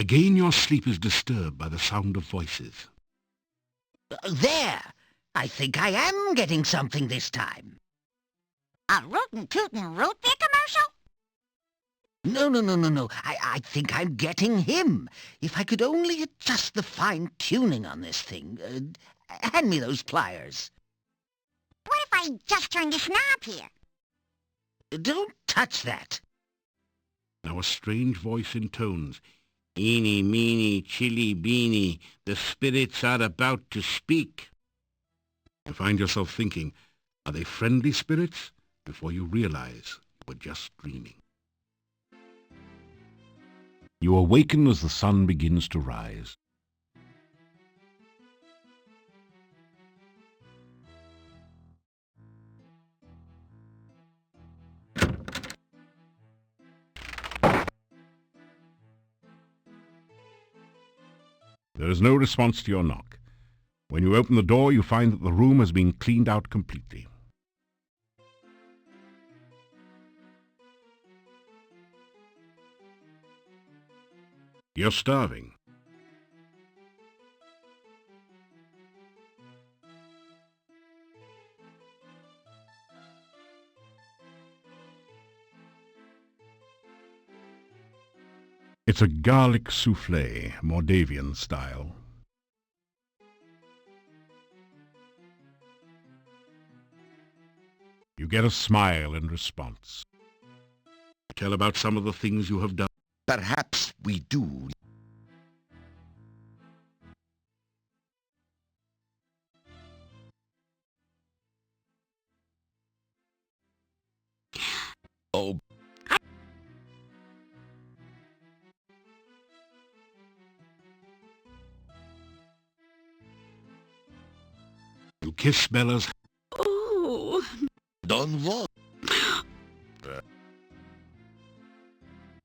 Again your sleep is disturbed by the sound of voices. There! I think I am getting something this time. A rootin' tootin' root beer commercial? No. I think I'm getting him. If I could only adjust the fine-tuning on this thing. Hand me those pliers. What if I just turn this knob here? Don't touch that. Now a strange voice intones, "Eeny, meeny, chilly, beany, the spirits are about to speak." You find yourself thinking, are they friendly spirits? Before you realize you were just dreaming. You awaken as the sun begins to rise. There is no response to your knock. When you open the door, you find that the room has been cleaned out completely. You're starving. It's a garlic soufflé, Moldavian style. You get a smile in response. Tell about some of the things you have done. Perhaps we do. Oh. You kiss Bella's. Oh. Don't worry.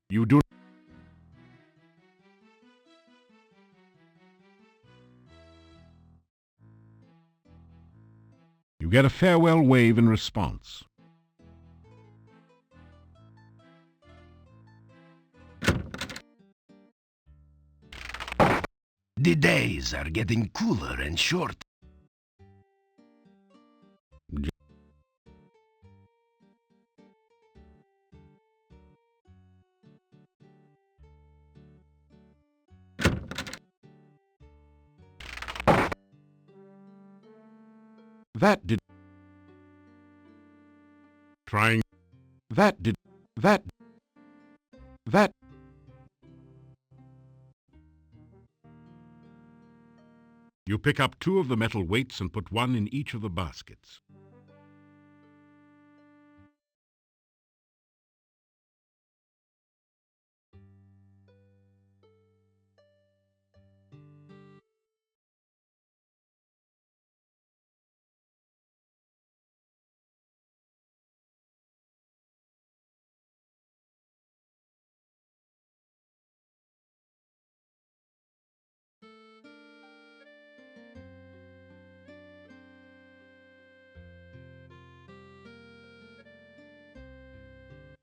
You do. You get a farewell wave in response. The days are getting cooler and short. That did. Trying. That did. That. You pick up 2 of the metal weights and put 1 in each of the baskets.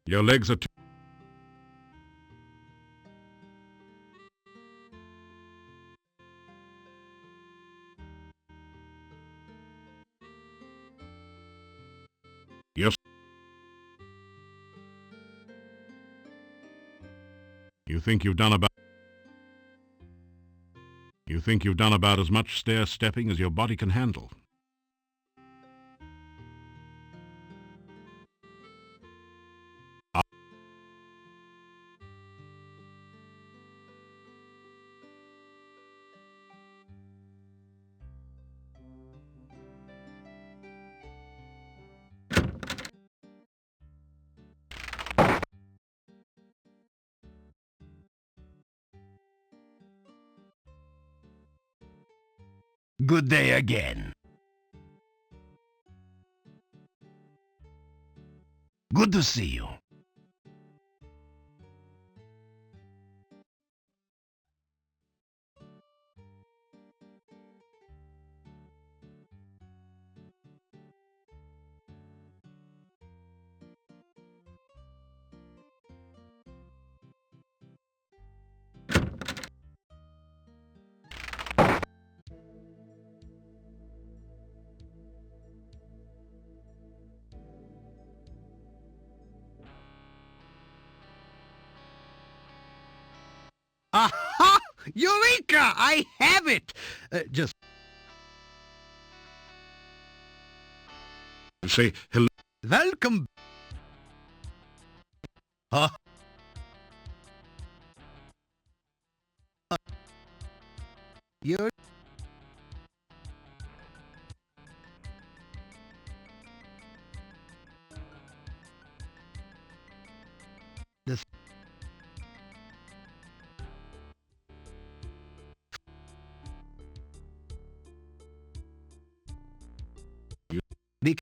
Your legs are too. Yes. You think you've done about as much stair-stepping as your body can handle. Good day again. Good to see you. Eureka! I have it! Just Say hello. welcome. Huh? You're... This... Be...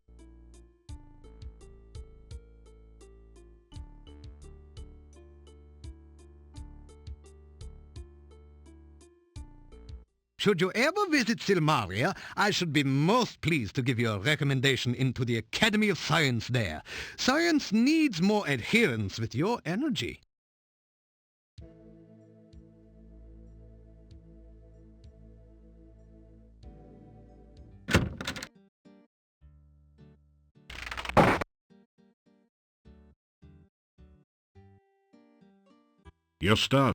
Should you ever visit Silmaria, I should be most pleased to give you a recommendation into the Academy of Science there. Science needs more adherence with your energy. Your start.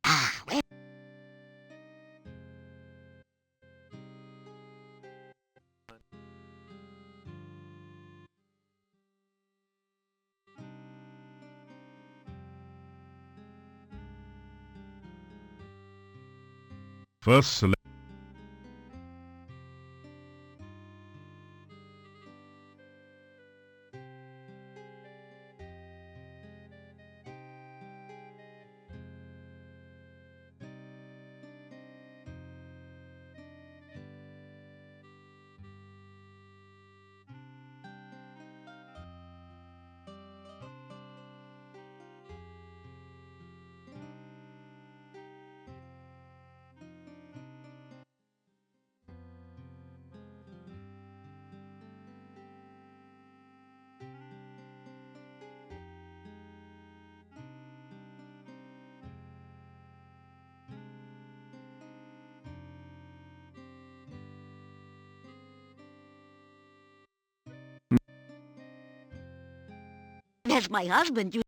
Ah, well, First select. as my husband used.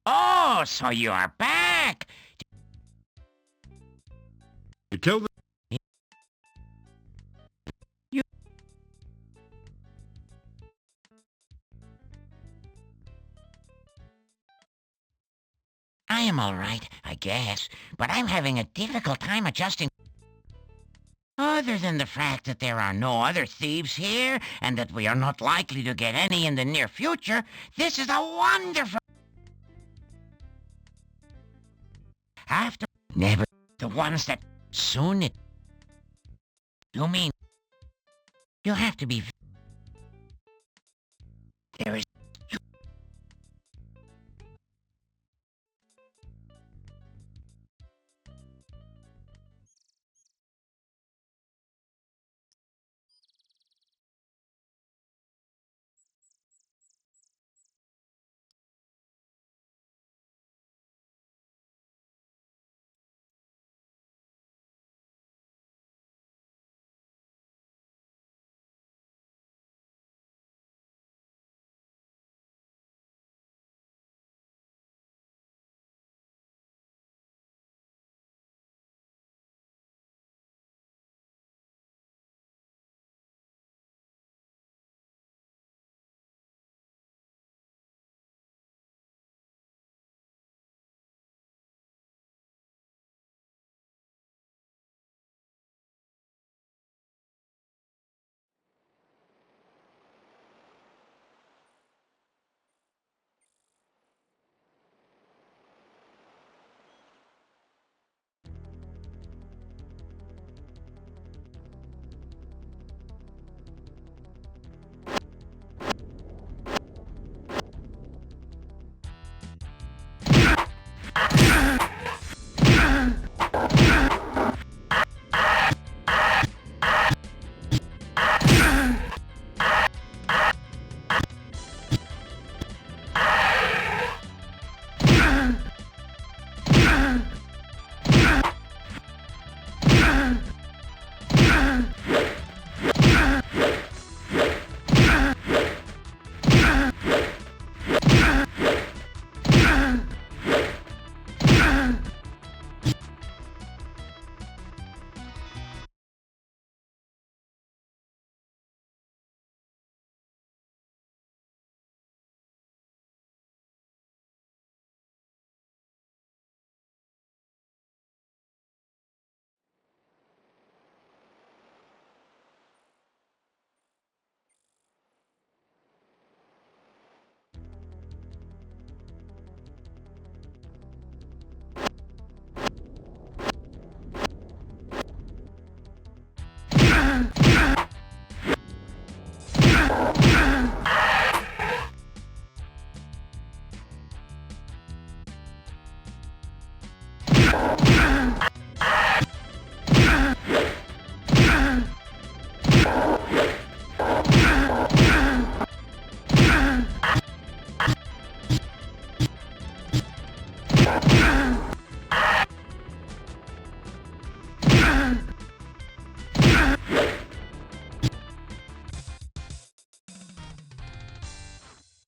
Oh, so you are back! You tell them. I am all right, I guess, but I'm having a difficult time adjusting. Other than the fact that there are no other thieves here, and that we are not likely to get any in the near future, this is a wonderful... After... Never... The ones that... Soon it... You mean... You have to be... There is...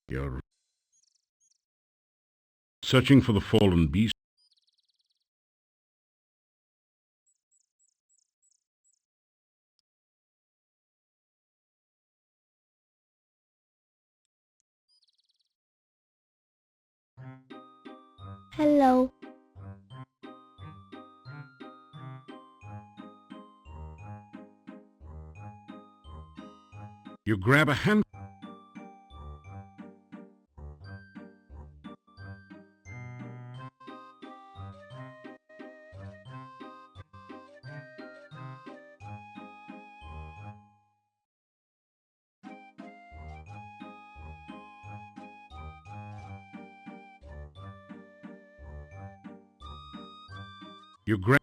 You're searching for the fallen beast. Hello. You grab a hand. You grab.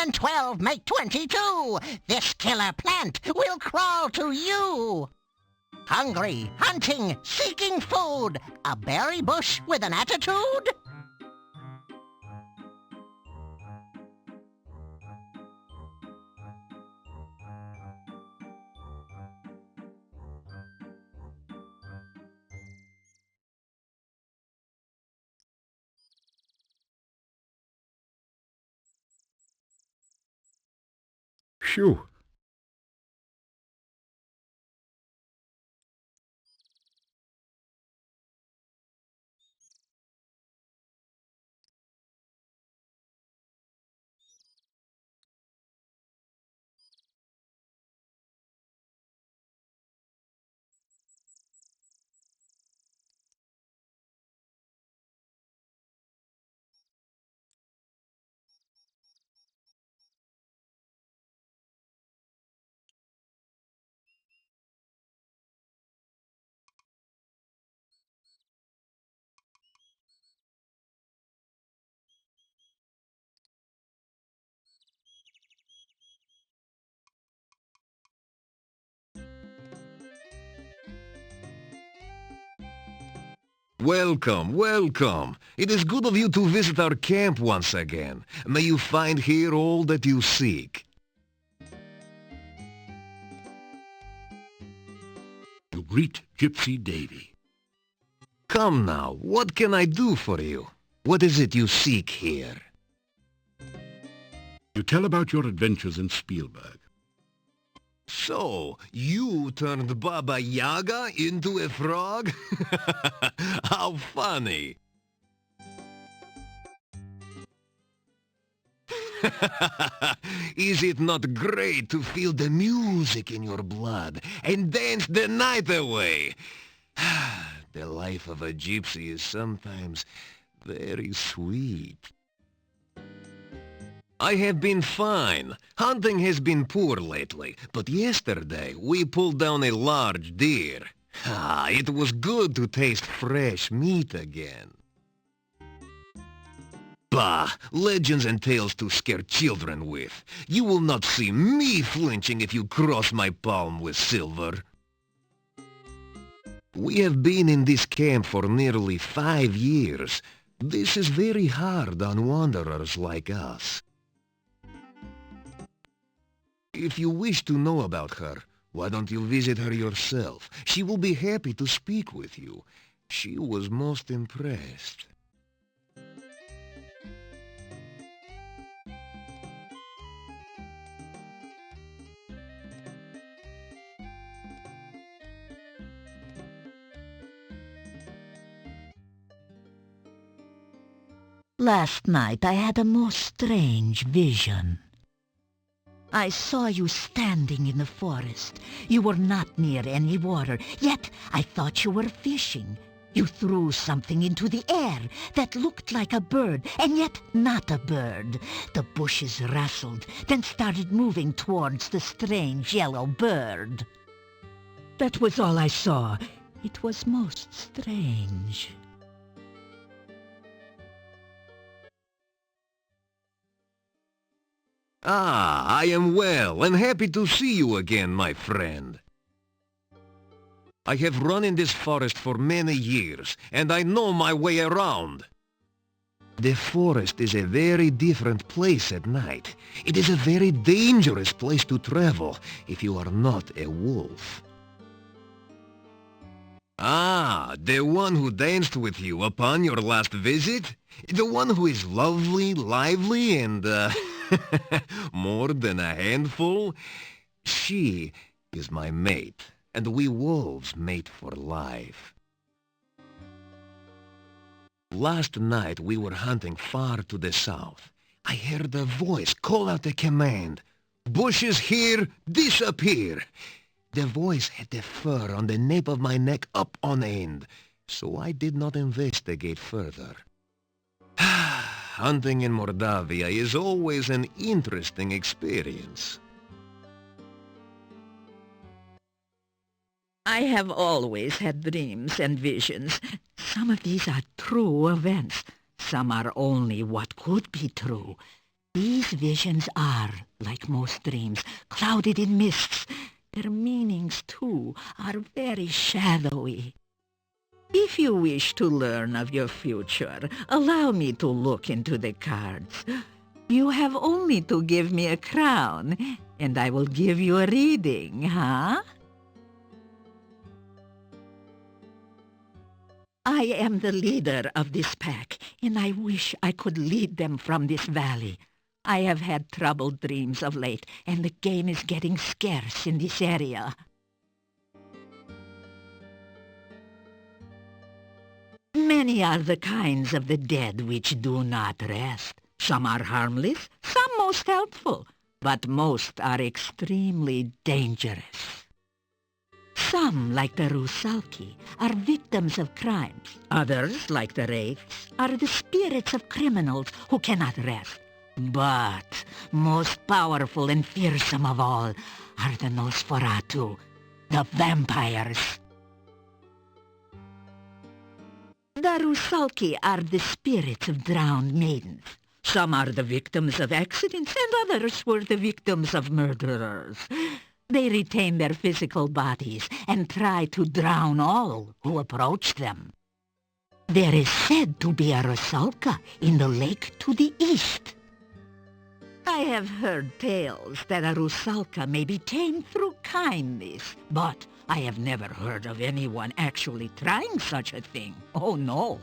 And 12 make 22. This killer plant will crawl to you. Hungry, hunting, seeking food. A berry bush with an attitude? Phew. Welcome, welcome. It is good of you to visit our camp once again. May you find here all that you seek. You greet Gypsy Davy. Come now, what can I do for you? What is it you seek here? You tell about your adventures in Spielberg. So, you turned Baba Yaga into a frog? How funny! Is it not great to feel the music in your blood and dance the night away? The life of a gypsy is sometimes very sweet. I have been fine. Hunting has been poor lately, but yesterday we pulled down a large deer. It was good to taste fresh meat again. Bah! Legends and tales to scare children with. You will not see me flinching if you cross my palm with silver. We have been in this camp for nearly 5 years. This is very hard on wanderers like us. If you wish to know about her, why don't you visit her yourself? She will be happy to speak with you. She was most impressed. Last night I had a most strange vision. I saw you standing in the forest. You were not near any water, yet I thought you were fishing. You threw something into the air that looked like a bird, and yet not a bird. The bushes rustled, then started moving towards the strange yellow bird. That was all I saw. It was most strange. Ah, I am well and happy to see you again, my friend. I have run in this forest for many years, and I know my way around. The forest is a very different place at night. It is a very dangerous place to travel if you are not a wolf. Ah, the one who danced with you upon your last visit? The one who is lovely, lively, and, more than a handful? She is my mate, and we wolves mate for life. Last night we were hunting far to the south. I heard a voice call out a command. Bushes here, disappear! The voice had the fur on the nape of my neck up on end, so I did not investigate further. Hunting in Mordavia is always an interesting experience. I have always had dreams and visions. Some of these are true events. Some are only what could be true. These visions are, like most dreams, clouded in mists. Their meanings, too, are very shadowy. If you wish to learn of your future, allow me to look into the cards. You have only to give me a crown, and I will give you a reading, huh? I am the leader of this pack, and I wish I could lead them from this valley. I have had troubled dreams of late, and the game is getting scarce in this area. Many are the kinds of the dead which do not rest. Some are harmless, some most helpful, but most are extremely dangerous. Some, like the Rusalki, are victims of crimes. Others, like the Wraiths, are the spirits of criminals who cannot rest. But most powerful and fearsome of all are the Nosferatu, the vampires. The Rusalki are the spirits of drowned maidens. Some are the victims of accidents, and others were the victims of murderers. They retain their physical bodies and try to drown all who approach them. There is said to be a Rusalka in the lake to the east. I have heard tales that a Rusalka may be tamed through kindness, but I have never heard of anyone actually trying such a thing. Oh, no.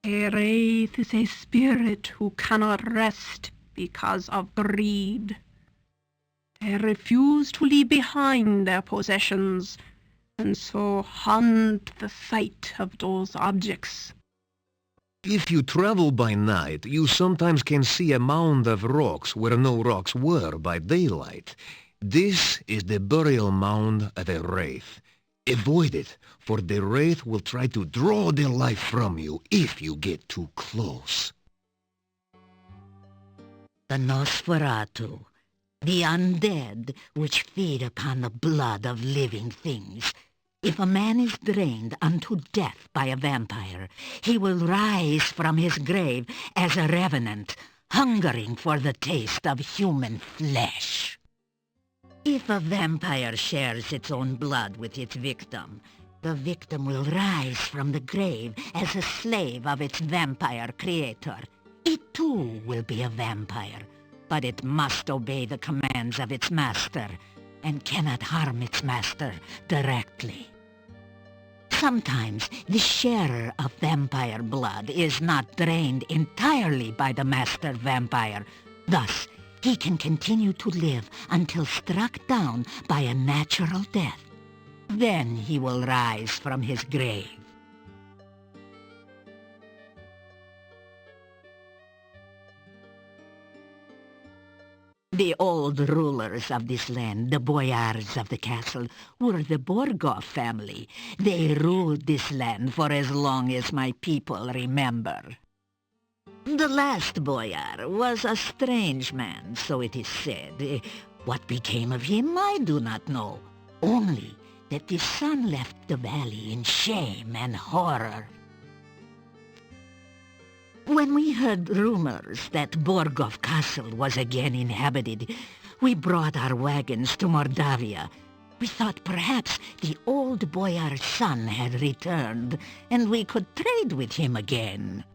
A wraith is a spirit who cannot rest because of greed. They refuse to leave behind their possessions, and so haunt the sight of those objects. If you travel by night, you sometimes can see a mound of rocks where no rocks were by daylight. This is the burial mound of a wraith. Avoid it, for the wraith will try to draw their life from you if you get too close. The Nosferatu, the undead which feed upon the blood of living things. If a man is drained unto death by a vampire, he will rise from his grave as a revenant, hungering for the taste of human flesh. If a vampire shares its own blood with its victim, the victim will rise from the grave as a slave of its vampire creator. It too will be a vampire, but it must obey the commands of its master, and cannot harm its master directly. Sometimes the sharer of vampire blood is not drained entirely by the master vampire. Thus, he can continue to live until struck down by a natural death. Then he will rise from his grave. The old rulers of this land, the boyars of the castle, were the Borgov family. They ruled this land for as long as my people remember. The last boyar was a strange man, so it is said. What became of him, I do not know. Only that the son left the valley in shame and horror. When we heard rumors that Borgov Castle was again inhabited, we brought our wagons to Mordavia. We thought perhaps the old boyar's son had returned, and we could trade with him again.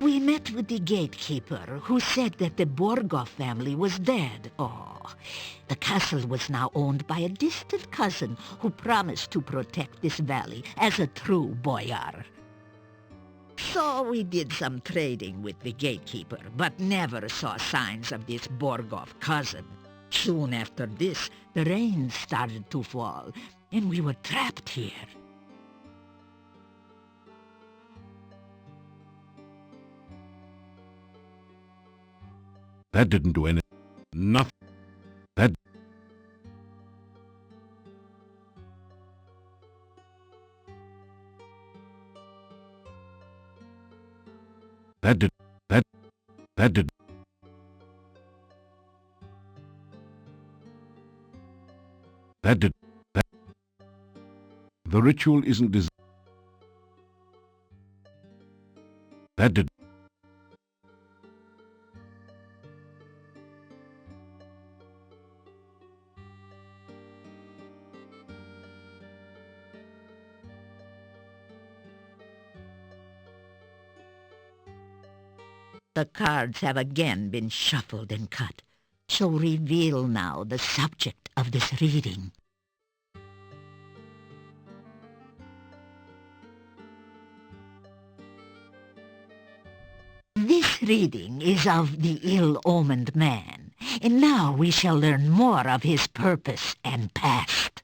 We met with the gatekeeper, who said that the Borgov family was dead. Oh, the castle was now owned by a distant cousin who promised to protect this valley as a true boyar. So we did some trading with the gatekeeper, but never saw signs of this Borgov cousin. Soon after this, the rain started to fall, and we were trapped here. That didn't do anything. Nothing. That did. The ritual isn't designed. That did. The cards have again been shuffled and cut, so reveal now the subject of this reading. This reading is of the ill-omened man, and now we shall learn more of his purpose and past.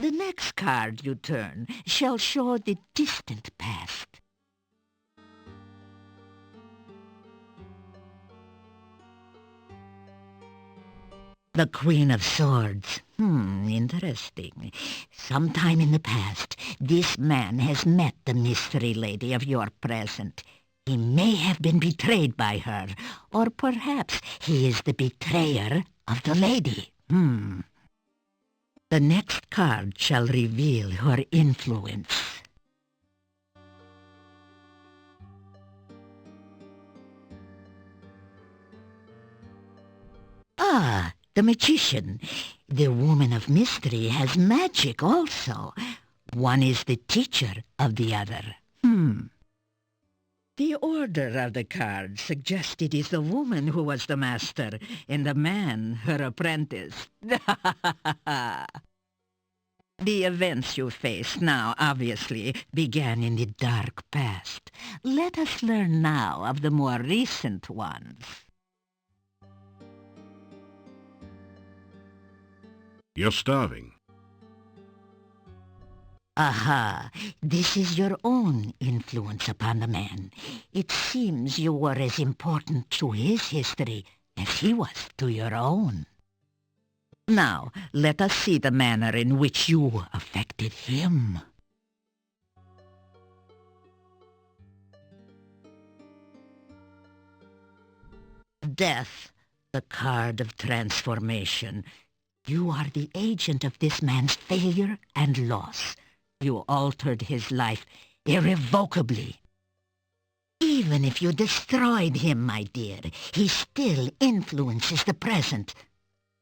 The next card you turn shall show the distant past. The Queen of Swords. Interesting. Sometime in the past, this man has met the mystery lady of your present. He may have been betrayed by her, or perhaps he is the betrayer of the lady. The next card shall reveal her influence. Ah, the magician. The woman of mystery has magic also. One is the teacher of the other. The order of the cards suggests it is the woman who was the master, and the man her apprentice. The events you face now, obviously, began in the dark past. Let us learn now of the more recent ones. You're starving. Aha, this is your own influence upon the man. It seems you were as important to his history as he was to your own. Now, let us see the manner in which you affected him. Death, the card of transformation. You are the agent of this man's failure and loss. You altered his life irrevocably. Even if you destroyed him, my dear, he still influences the present.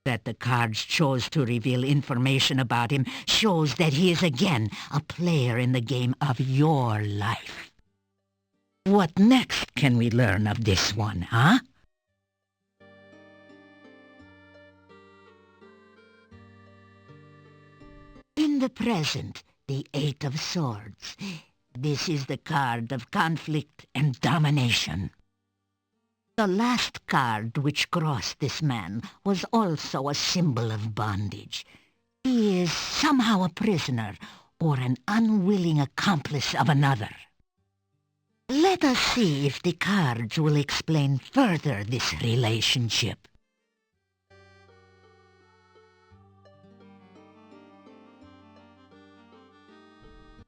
That the cards chose to reveal information about him shows that he is again a player in the game of your life. What next can we learn of this one, huh? In the present, the Eight of Swords. This is the card of conflict and domination. The last card which crossed this man was also a symbol of bondage. He is somehow a prisoner or an unwilling accomplice of another. Let us see if the cards will explain further this relationship.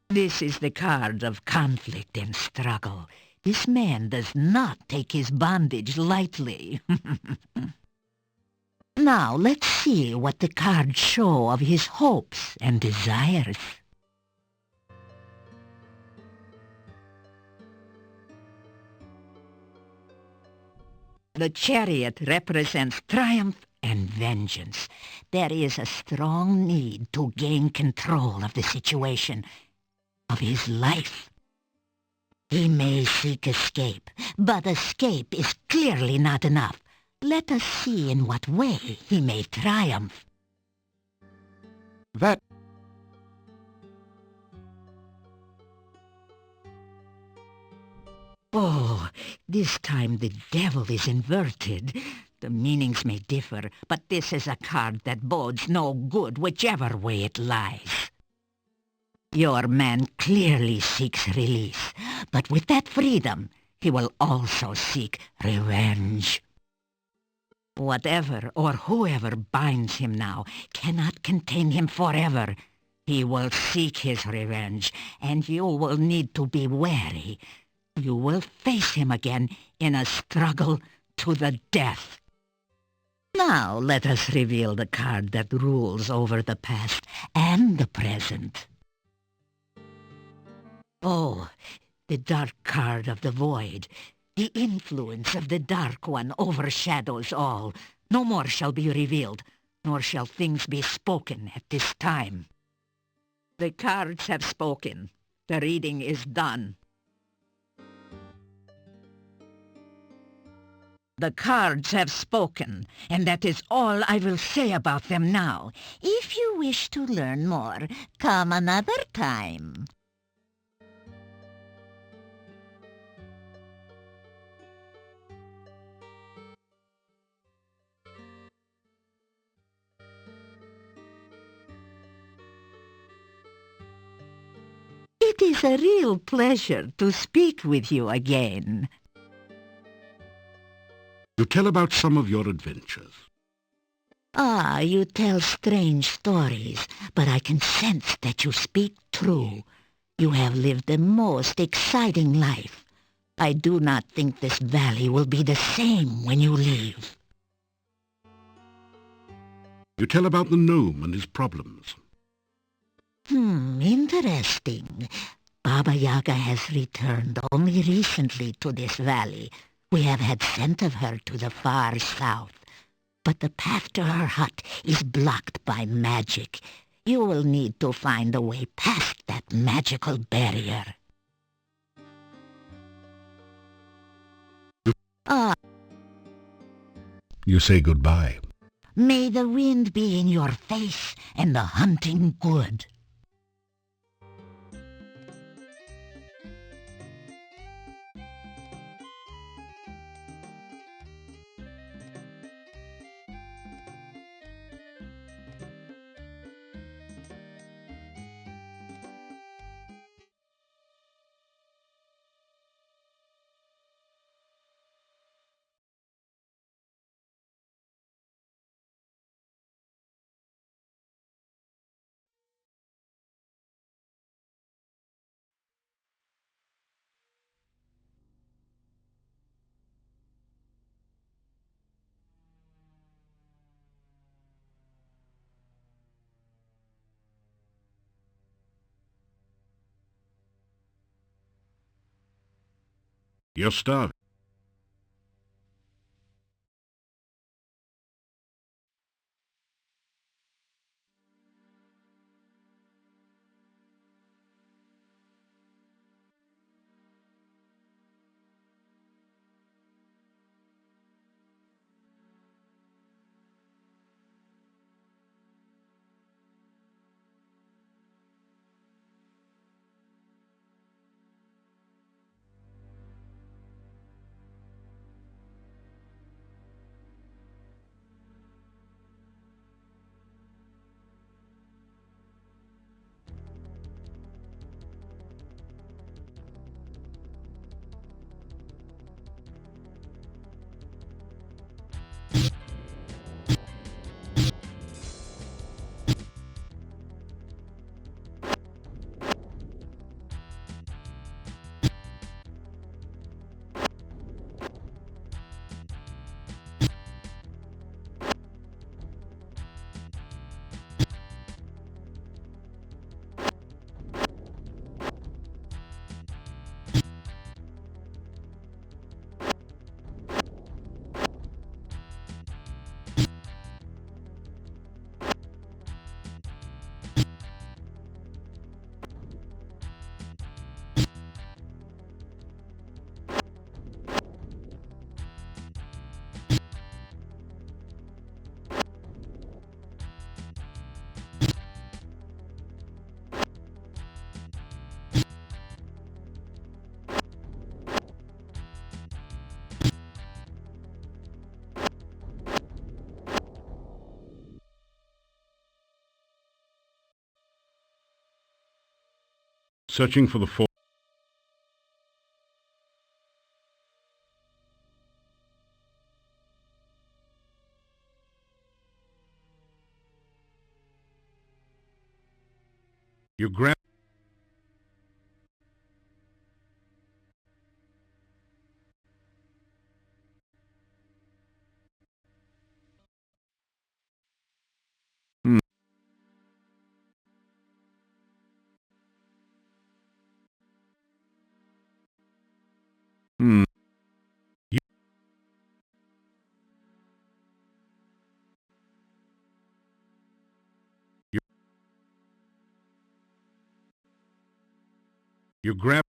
This is the card of conflict and struggle. This man does not take his bondage lightly. Now let's see what the cards show of his hopes and desires. The Chariot represents triumph and vengeance. There is a strong need to gain control of the situation, of his life. He may seek escape, but escape is clearly not enough. Let us see in what way he may triumph. That... Oh, this time the devil is inverted. The meanings may differ, but this is a card that bodes no good whichever way it lies. Your man clearly seeks release, but with that freedom, he will also seek revenge. Whatever or whoever binds him now cannot contain him forever. He will seek his revenge, and you will need to be wary. You will face him again in a struggle to the death. Now let us reveal the card that rules over the past and the present. Oh, the dark card of the void. The influence of the Dark One overshadows all. No more shall be revealed, nor shall things be spoken at this time. The cards have spoken. The reading is done. The cards have spoken, and that is all I will say about them now. If you wish to learn more, come another time. It is a real pleasure to speak with you again. You tell about some of your adventures. Ah, you tell strange stories, but I can sense that you speak true. You have lived the most exciting life. I do not think this valley will be the same when you leave. You tell about the gnome and his problems. Interesting. Baba Yaga has returned only recently to this valley. We have had scent of her to the far south. But the path to her hut is blocked by magic. You will need to find a way past that magical barrier. You say goodbye. May the wind be in your face and the hunting good. You're starving. Searching for the fall. You grab. You grab.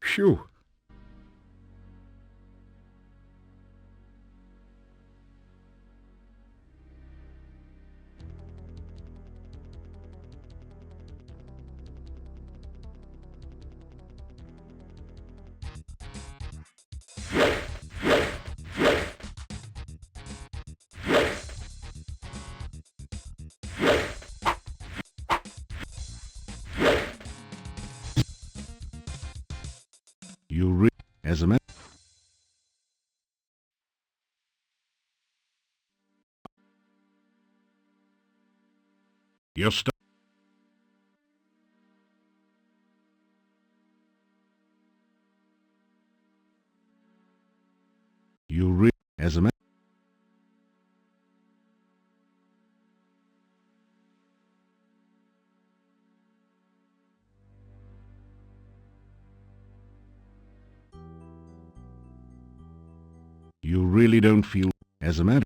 Phew. As a man. You're stuck. As a man. You really don't feel as a matter.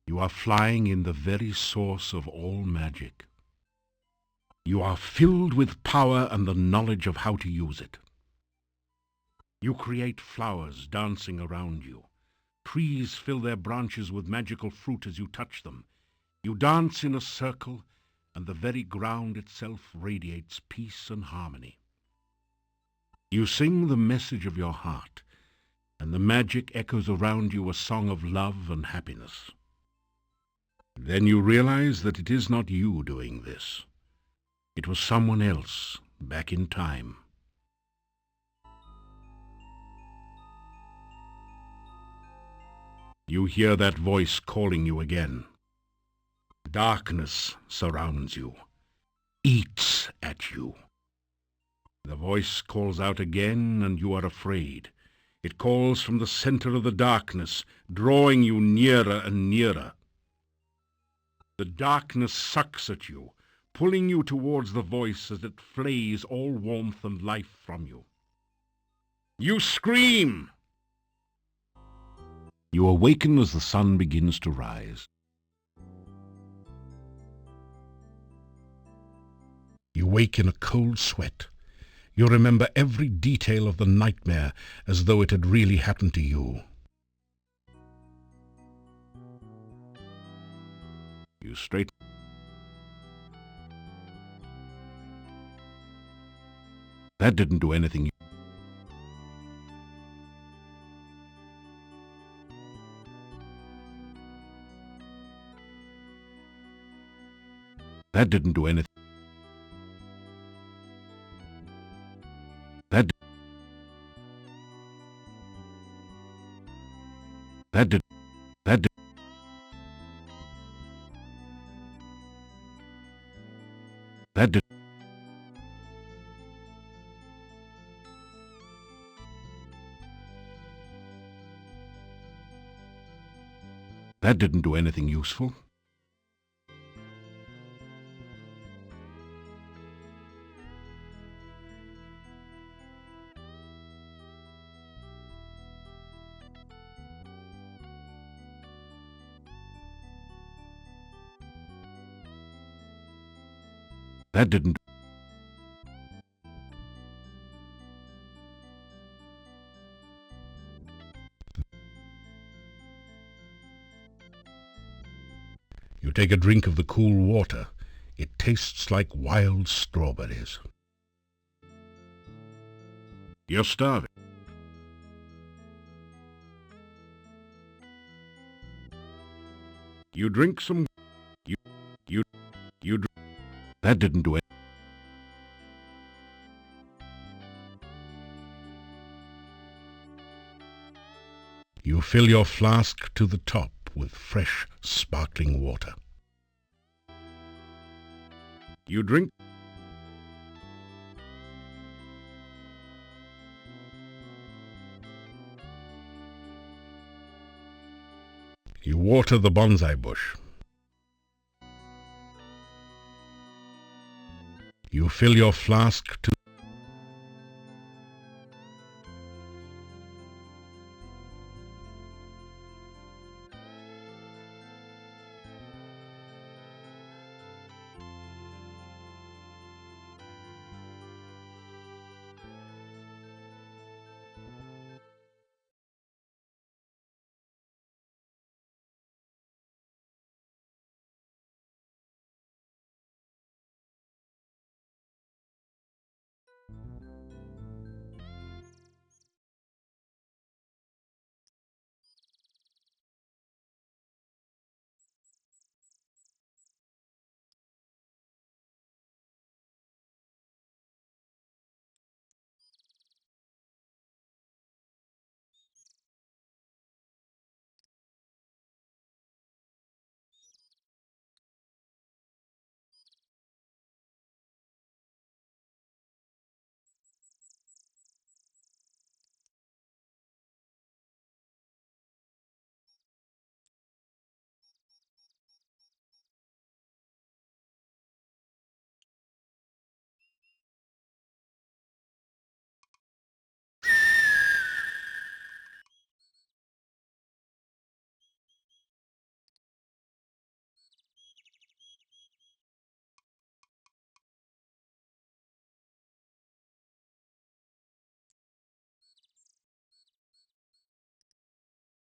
You are flying in the very source of all magic. You are filled with power and the knowledge of how to use it. You create flowers dancing around you. Trees fill their branches with magical fruit as you touch them. You dance in a circle, and the very ground itself radiates peace and harmony. You sing the message of your heart, and the magic echoes around you a song of love and happiness. Then you realize that it is not you doing this. It was someone else back in time. You hear that voice calling you again. Darkness surrounds you, eats at you. The voice calls out again, and you are afraid. It calls from the center of the darkness, drawing you nearer and nearer. The darkness sucks at you, pulling you towards the voice as it flays all warmth and life from you. You scream! You awaken as the sun begins to rise. You wake in a cold sweat. You remember every detail of the nightmare as though it had really happened to you. You straighten. That didn't do anything. That didn't do anything. That did. That did. That did. That did. That didn't do anything useful. That didn't. You take a drink of the cool water. It tastes like wild strawberries. You're starving. You drink some. You. That didn't do it. You fill your flask to the top with fresh, sparkling water. You drink. You water the bonsai bush. You fill your flask to.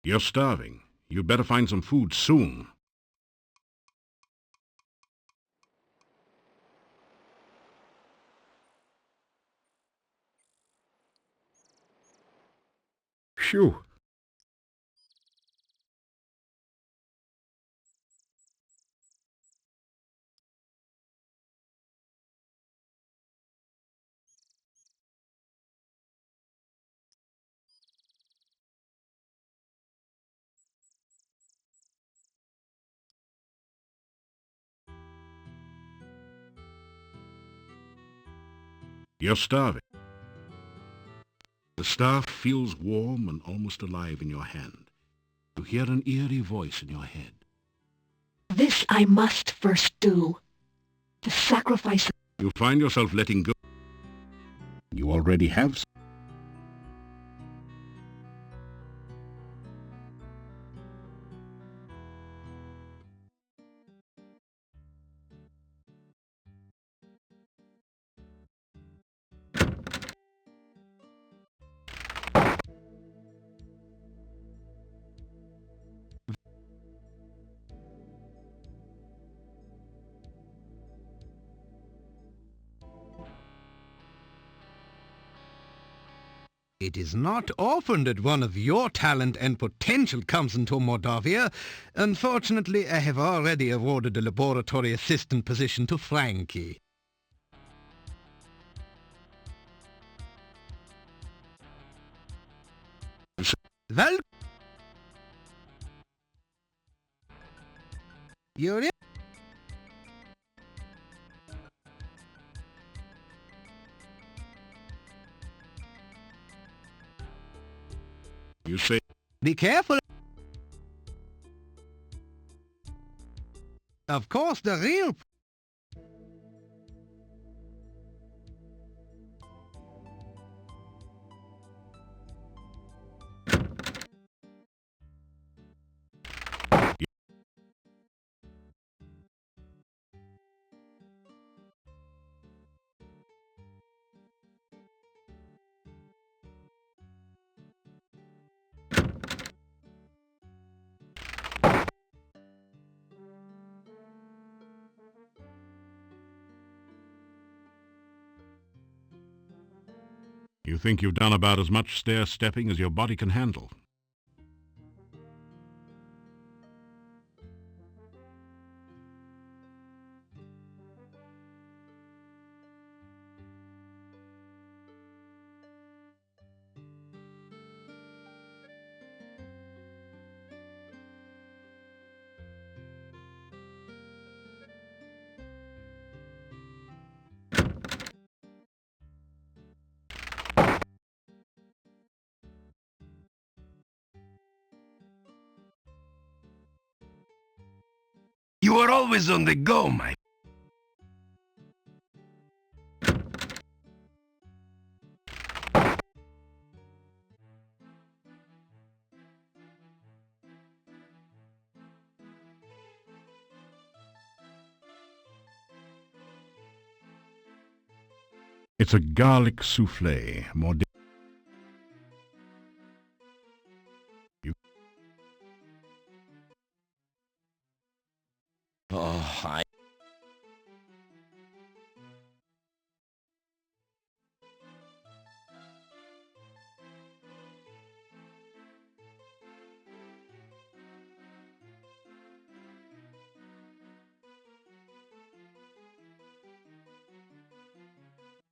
You're starving. You'd better find some food soon. Phew. You're starving. The staff feels warm and almost alive in your hand. You hear an eerie voice in your head. This I must first do. The sacrifice... You find yourself letting go. You already have. It is not often that one of your talent and potential comes into Mordavia. Unfortunately, I have already awarded the laboratory assistant position to Frankie. Well, you're in. You say. Be careful. Of course, the real... You think you've done about as much stair-stepping as your body can handle. You are always on the go, my... It's a garlic soufflé, more... Oh, I...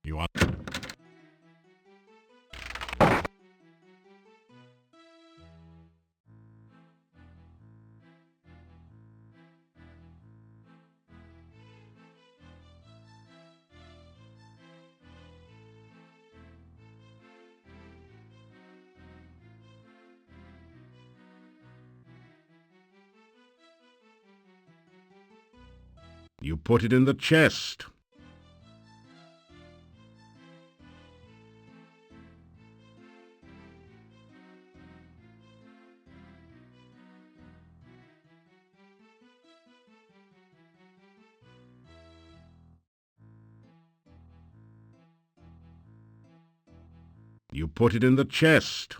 You are... You put it in the chest. You put it in the chest.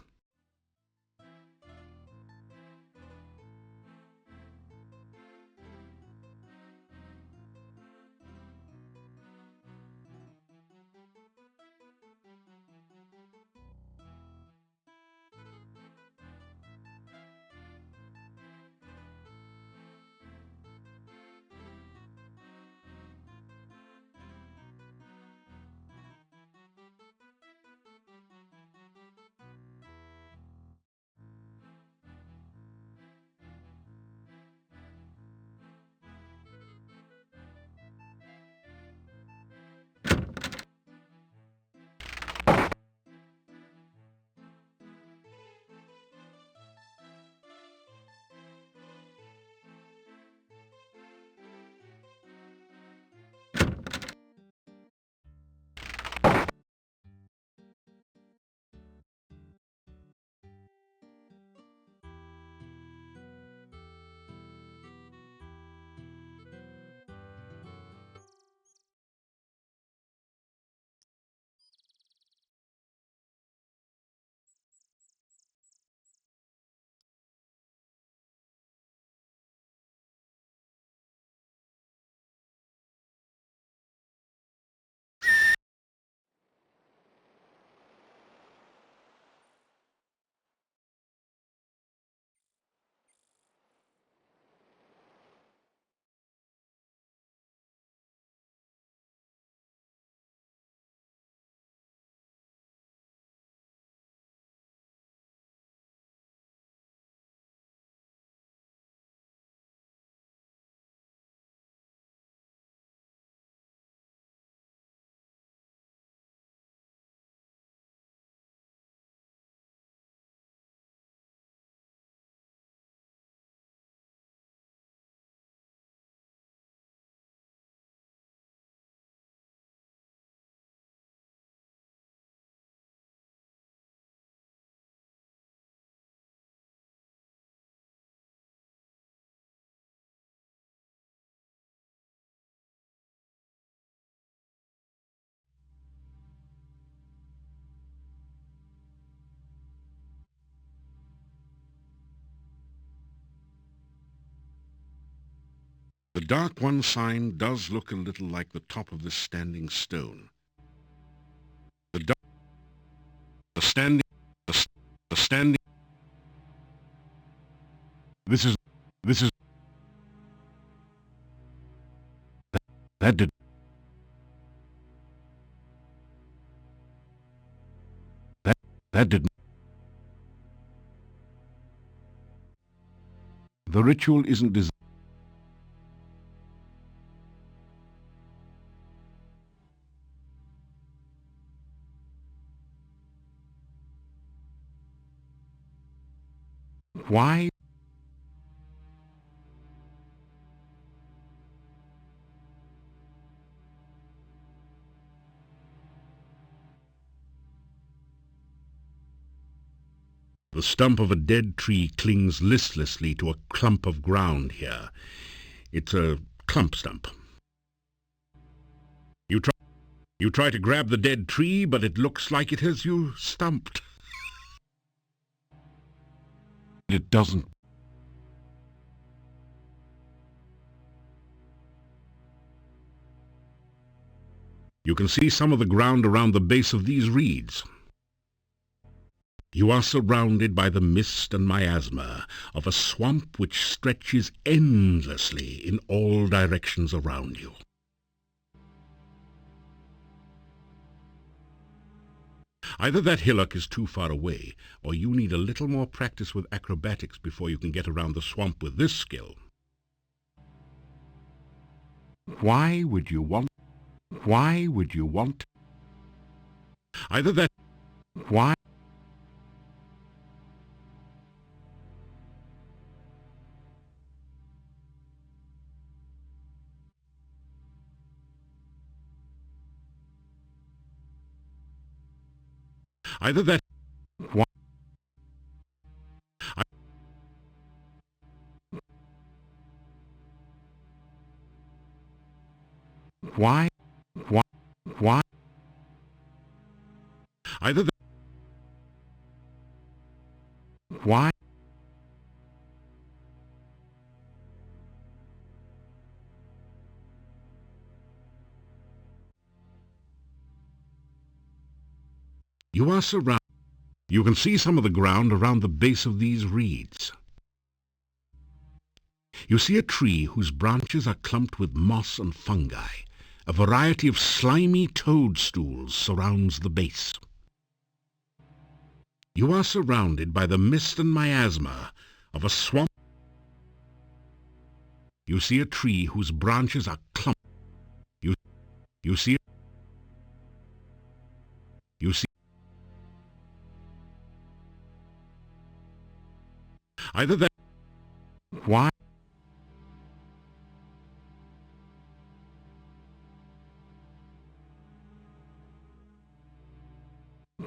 The Dark One sign does look a little like the top of this standing stone. The standing... This is... That did... That didn't... The ritual isn't designed... Why? The stump of a dead tree clings listlessly to a clump of ground here. It's a clump stump. You try to grab the dead tree, but it looks like it has you stumped. It doesn't. You can see some of the ground around the base of these reeds. You are surrounded by the mist and miasma of a swamp which stretches endlessly in all directions around you. Either that hillock is too far away, or you need a little more practice with acrobatics before you can get around the swamp with this skill. Why would you want... Either that... Why... Either that... Why... Why... Either that... Why... You are surrounded. You can see some of the ground around the base of these reeds. You see a tree whose branches are clumped with moss and fungi. A variety of slimy toadstools surrounds the base. You are surrounded by the mist and miasma of a swamp. You see a tree whose branches are clumped. You see... Either that... Why...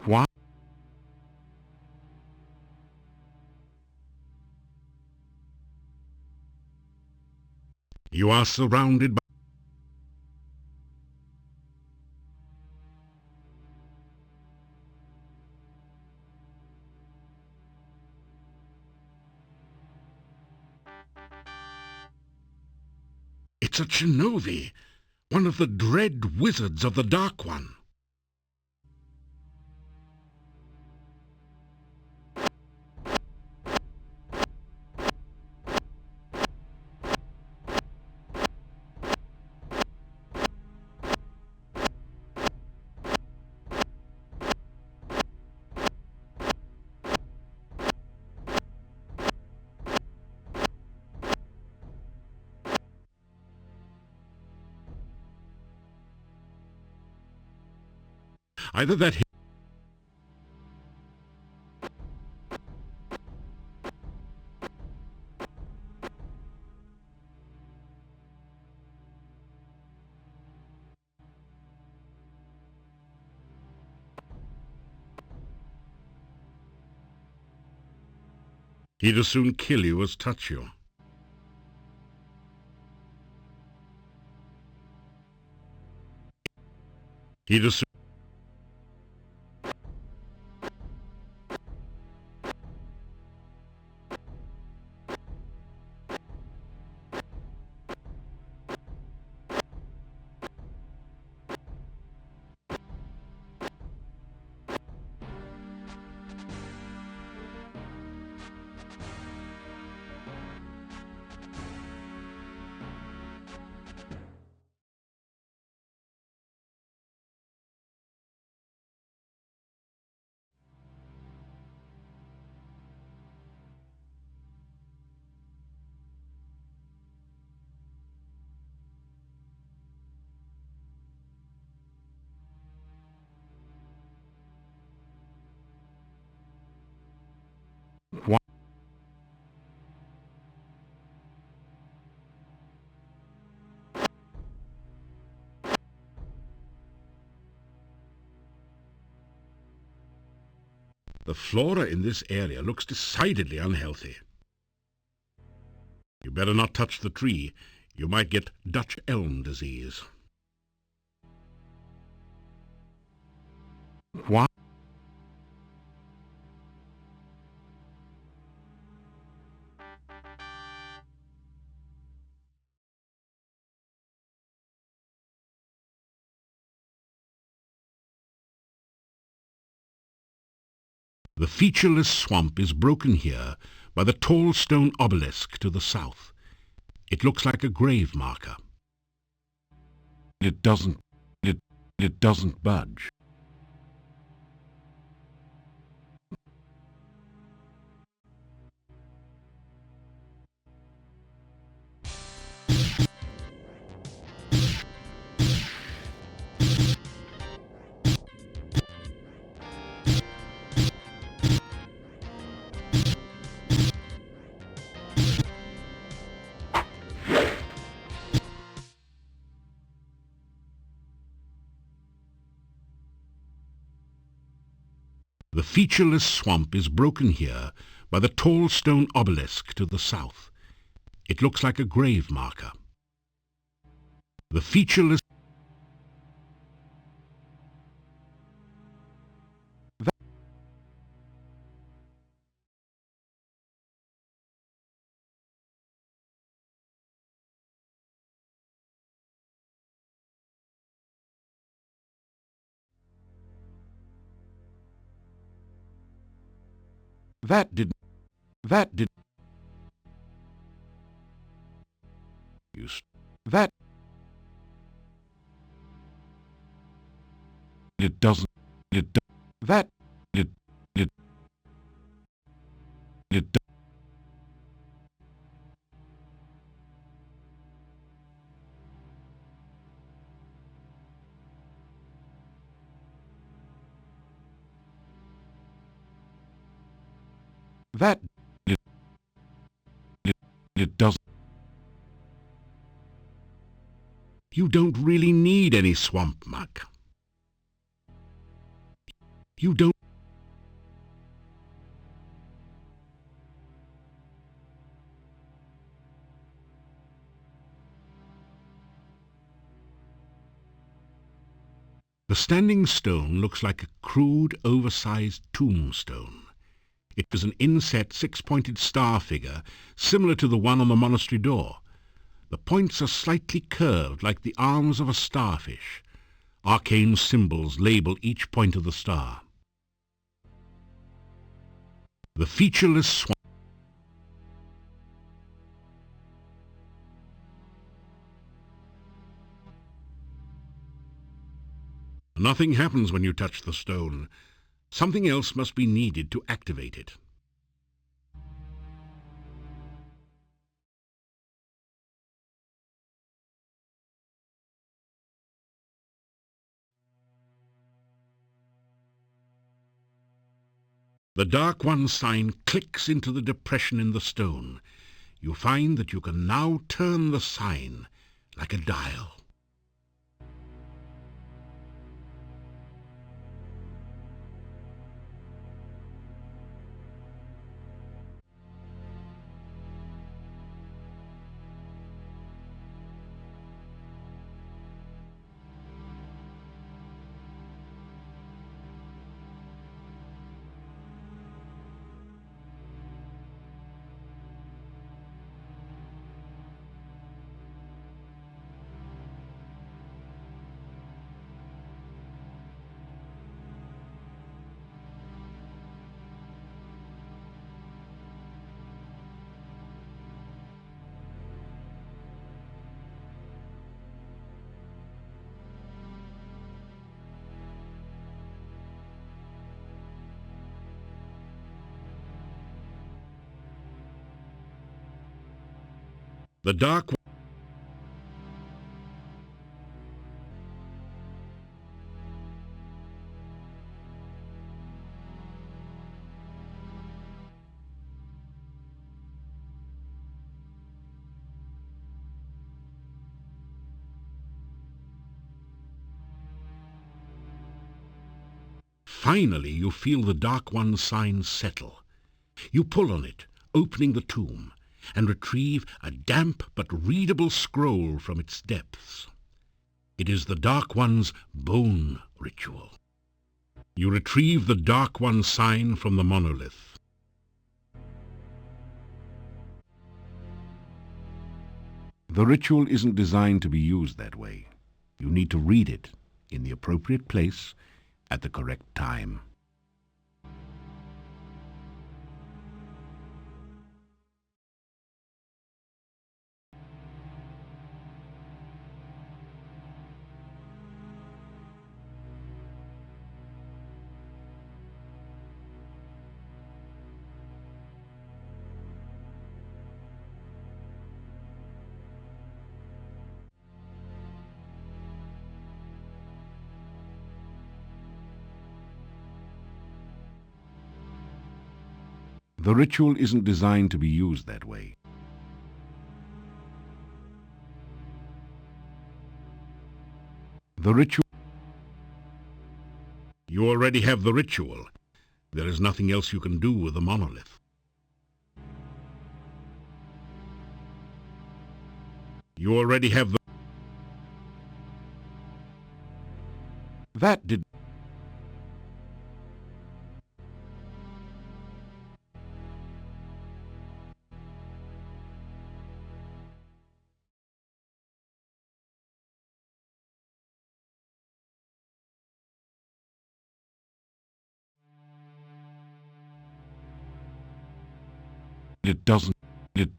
Why... You are surrounded by... It's a Shinobi, one of the dread wizards of the Dark One. Either that... He'd as soon kill you as touch you. He'd as soon... The flora in this area looks decidedly unhealthy. You better not touch the tree. You might get Dutch elm disease. What? The featureless swamp is broken here by the tall stone obelisk to the south. It looks like a grave marker. It doesn't budge. The featureless swamp is broken here by the tall stone obelisk to the south. It looks like a grave marker. The featureless... That did... That... It doesn't... That... That... It doesn't... You don't really need any swamp muck. You don't... The standing stone looks like a crude, oversized tombstone. It was an inset six-pointed star figure, similar to the one on the monastery door. The points are slightly curved like the arms of a starfish. Arcane symbols label each point of the star. The featureless swamp. Nothing happens when you touch the stone. Something else must be needed to activate it. The Dark One sign clicks into the depression in the stone. You find that you can now turn the sign like a dial. The Dark One. Finally, you feel the Dark One's sign settle. You pull on it, opening the tomb, and retrieve a damp but readable scroll from its depths. It is the Dark One's bone ritual. You retrieve the Dark One's sign from the monolith. The ritual isn't designed to be used that way. You need to read it in the appropriate place at the correct time. The ritual isn't designed to be used that way. The ritual... You already have the ritual. There is nothing else you can do with the monolith. You already have the... That did... It doesn't... It...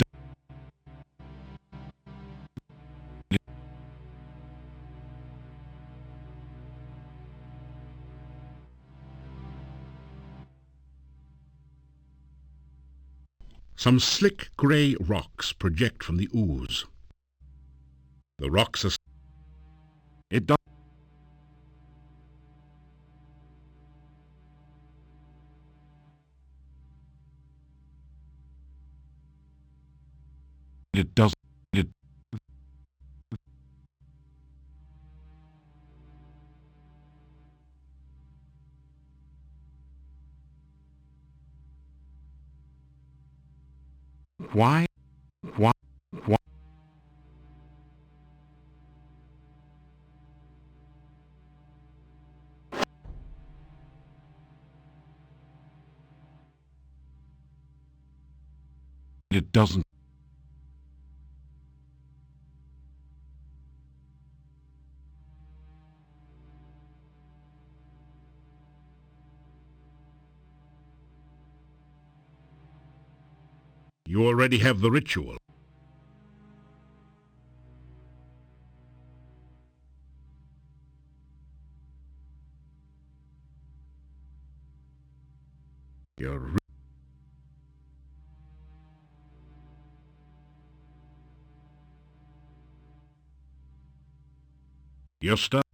Some slick grey rocks project from the ooze. The rocks are... It does... It doesn't... It... Why? Why? Why? It doesn't... You already have the ritual. You're stuck.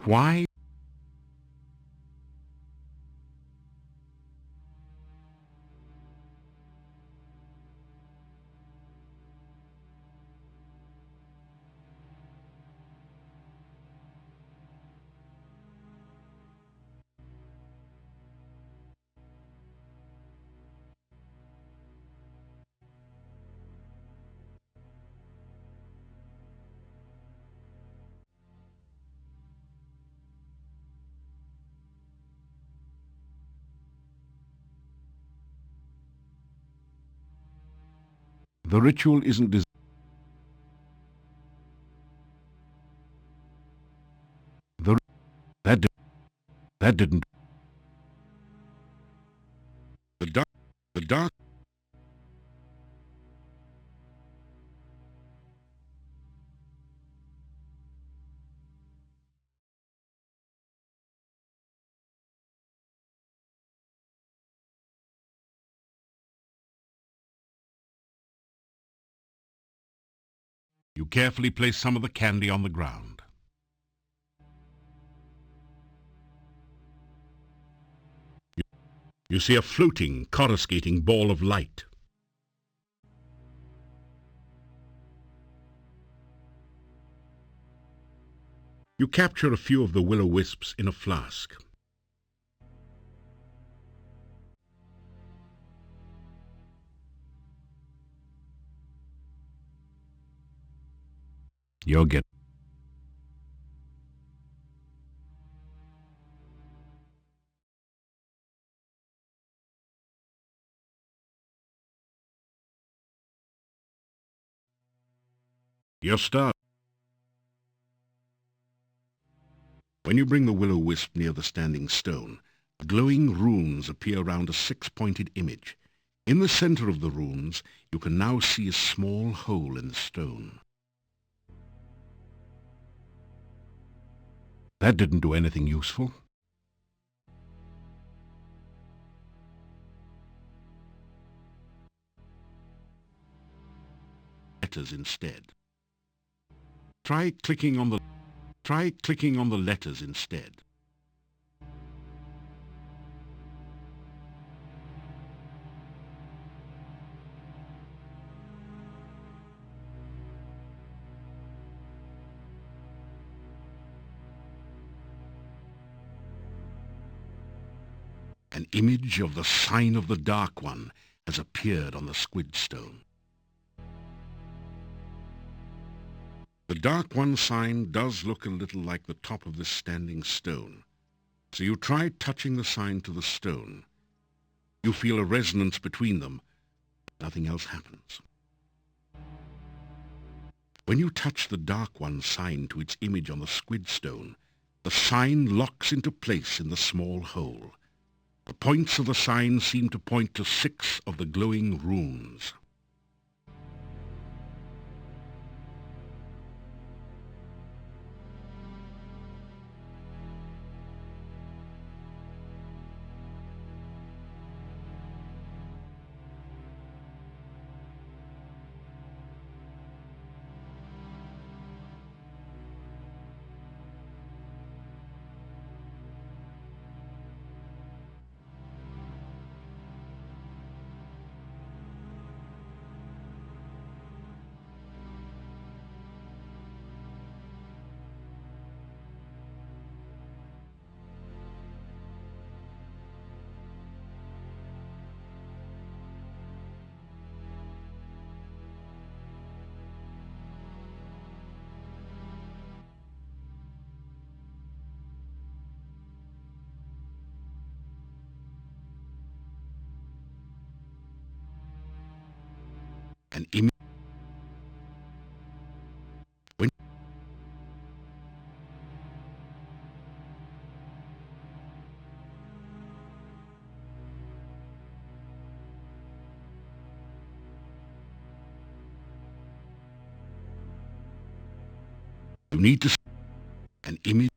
Why? The ritual isn't designed. That didn't. The dark. You carefully place some of the candy on the ground. You see a floating, coruscating ball of light. You capture a few of the will-o-wisps in a flask. You're getting... You're starved. When you bring the will-o-wisp near the standing stone, glowing runes appear around a six-pointed image. In the center of the runes, you can now see a small hole in the stone. That didn't do anything useful. Letters instead. Try clicking on the letters instead. An image of the sign of the Dark One has appeared on the squid stone. The Dark One sign does look a little like the top of this standing stone. So you try touching the sign to the stone. You feel a resonance between them. Nothing else happens. When you touch the Dark One sign to its image on the squid stone, the sign locks into place in the small hole. The points of the sign seem to point to 6 of the glowing runes. An image. You need to an image.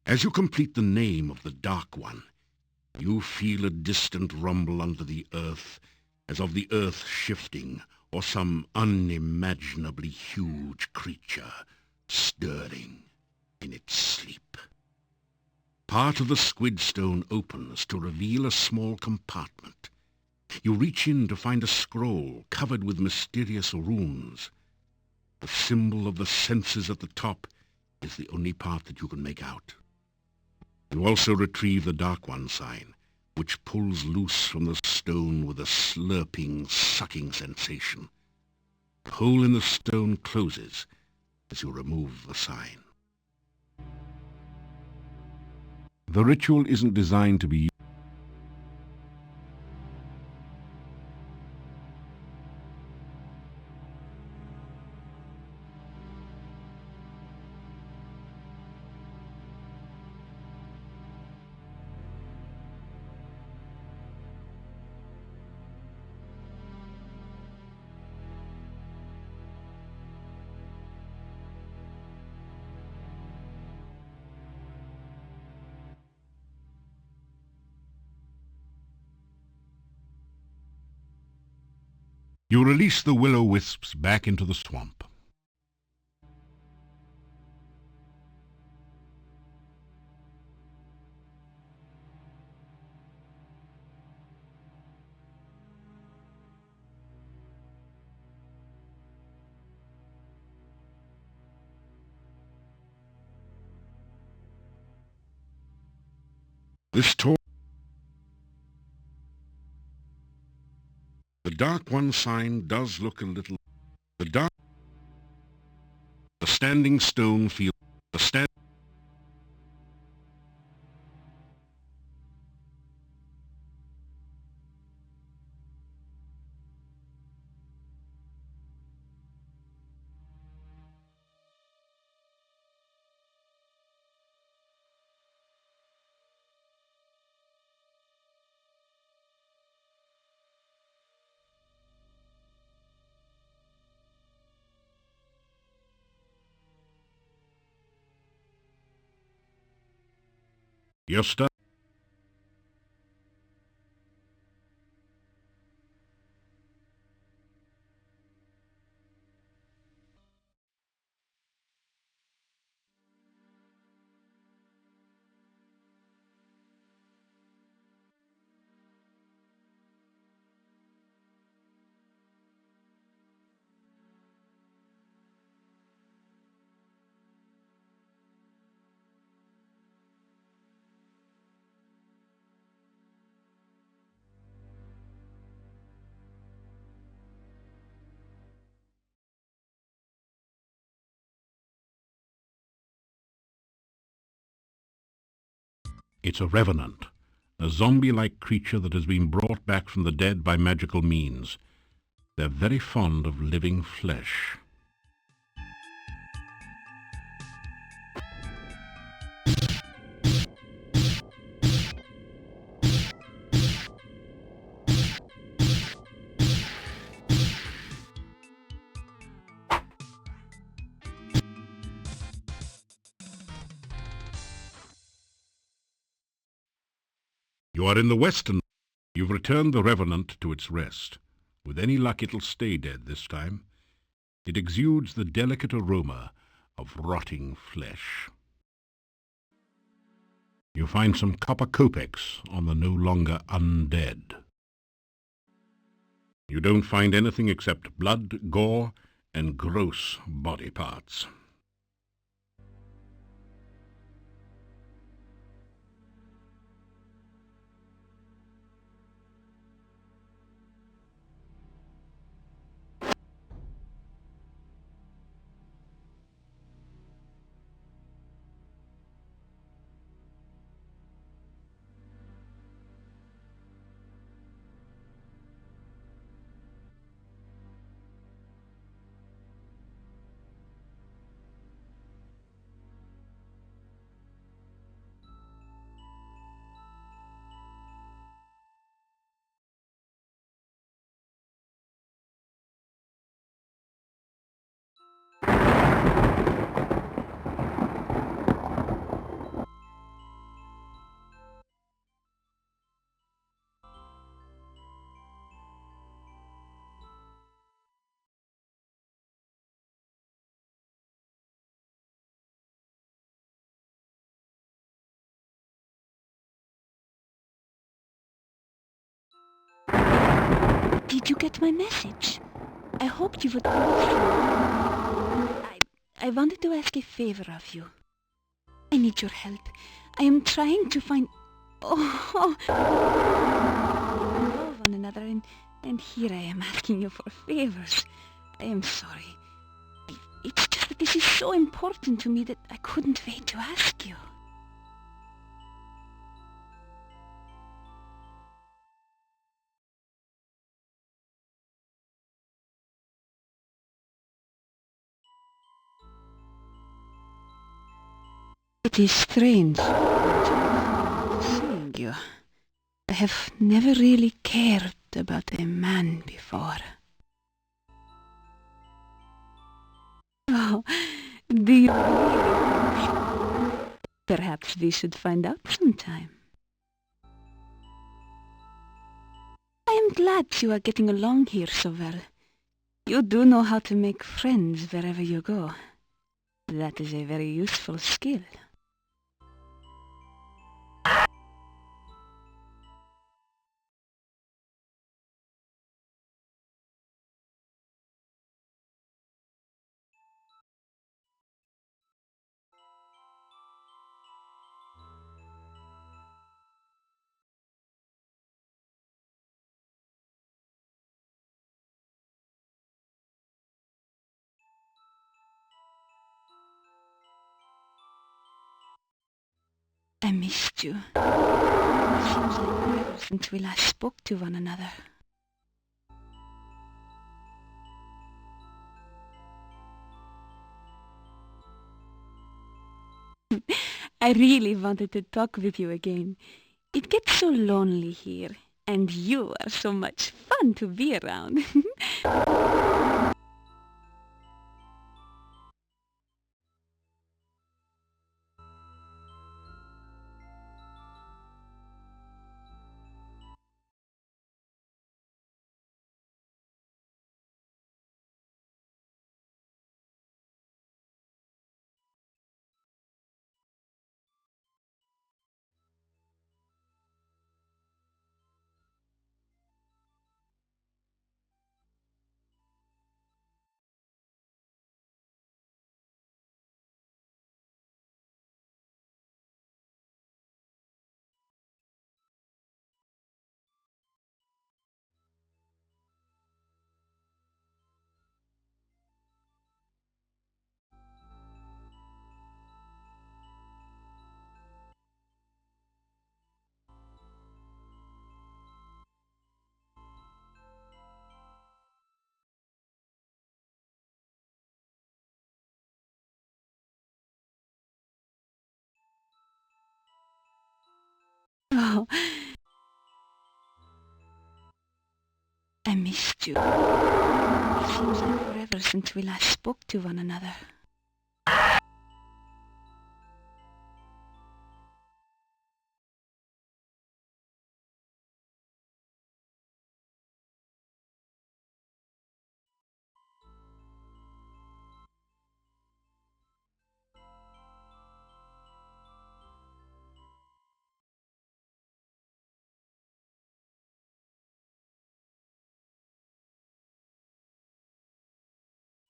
As you complete the name of the Dark One, you feel a distant rumble under the earth, as of the earth shifting, or some unimaginably huge creature stirring in its sleep. Part of the squid stone opens to reveal a small compartment. You reach in to find a scroll covered with mysterious runes. The symbol of the senses at the top is the only part that you can make out. You also retrieve the Dark One sign, which pulls loose from the stone with a slurping, sucking sensation. The hole in the stone closes as you remove the sign. The ritual isn't designed to be You release the will-o-wisps back into the swamp. The Dark One sign does look a little... The standing stone feels... You're stuck. It's a revenant, a zombie-like creature that has been brought back from the dead by magical means. They're very fond of living flesh. You are in the western. You've returned the revenant to its rest. With any luck, it'll stay dead this time. It exudes the delicate aroma of rotting flesh. You find some copper kopecks on the no longer undead. You don't find anything except blood, gore, and gross body parts. got my message. I hoped you would understand. I wanted to ask a favor of you. I need your help. I am trying to find... Oh, we love one another, and here I am asking you for favors. I am sorry. It's just that this is so important to me that I couldn't wait to ask you. It is strange seeing you. I have never really cared about a man before. Oh, do you really? Perhaps we should find out sometime. I am glad you are getting along here so well. You do know how to make friends wherever you go. That is a very useful skill. I missed you. It seems like forever since we last spoke to one another. I really wanted to talk with you again. It gets so lonely here, and you are so much fun to be around. Oh, I missed you. It seems like forever since we last spoke to one another.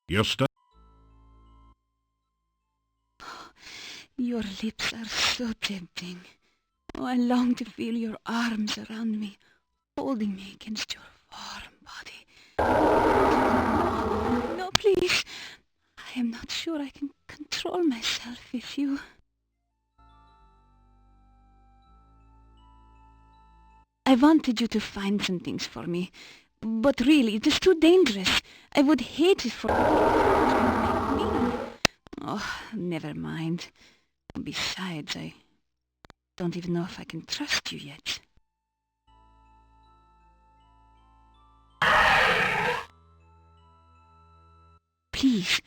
You're stuck. Your lips are so tempting. Oh, I long to feel your arms around me, holding me against your warm body. No, no, please. I am not sure I can control myself with you. I wanted you to find some things for me, but really, it is too dangerous. I would hate it for you to make me. Oh, never mind. Besides, I don't even know if I can trust you yet. Please,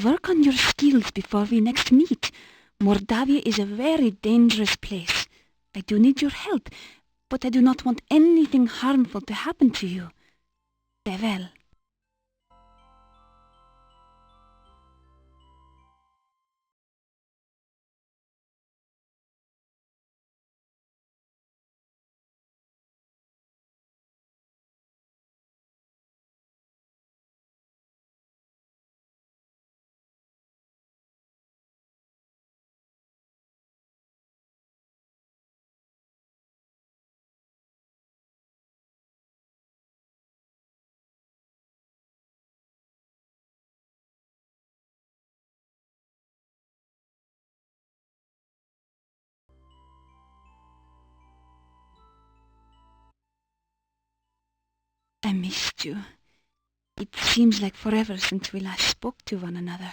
work on your skills before we next meet. Mordavia is a very dangerous place. I do need your help, but I do not want anything harmful to happen to you. Farewell. I missed you. It seems like forever since we last spoke to one another.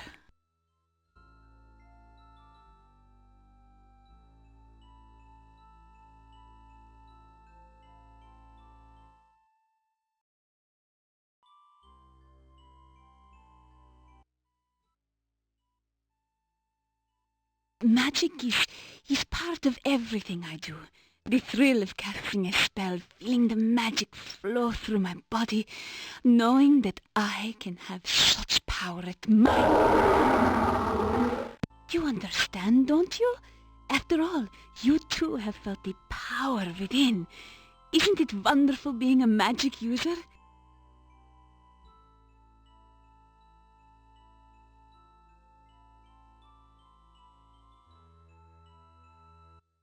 Magic is part of everything I do. The thrill of casting a spell, feeling the magic flow through my body, knowing that I can have such power at my... You understand, don't you? After all, you too have felt the power within. Isn't it wonderful being a magic user?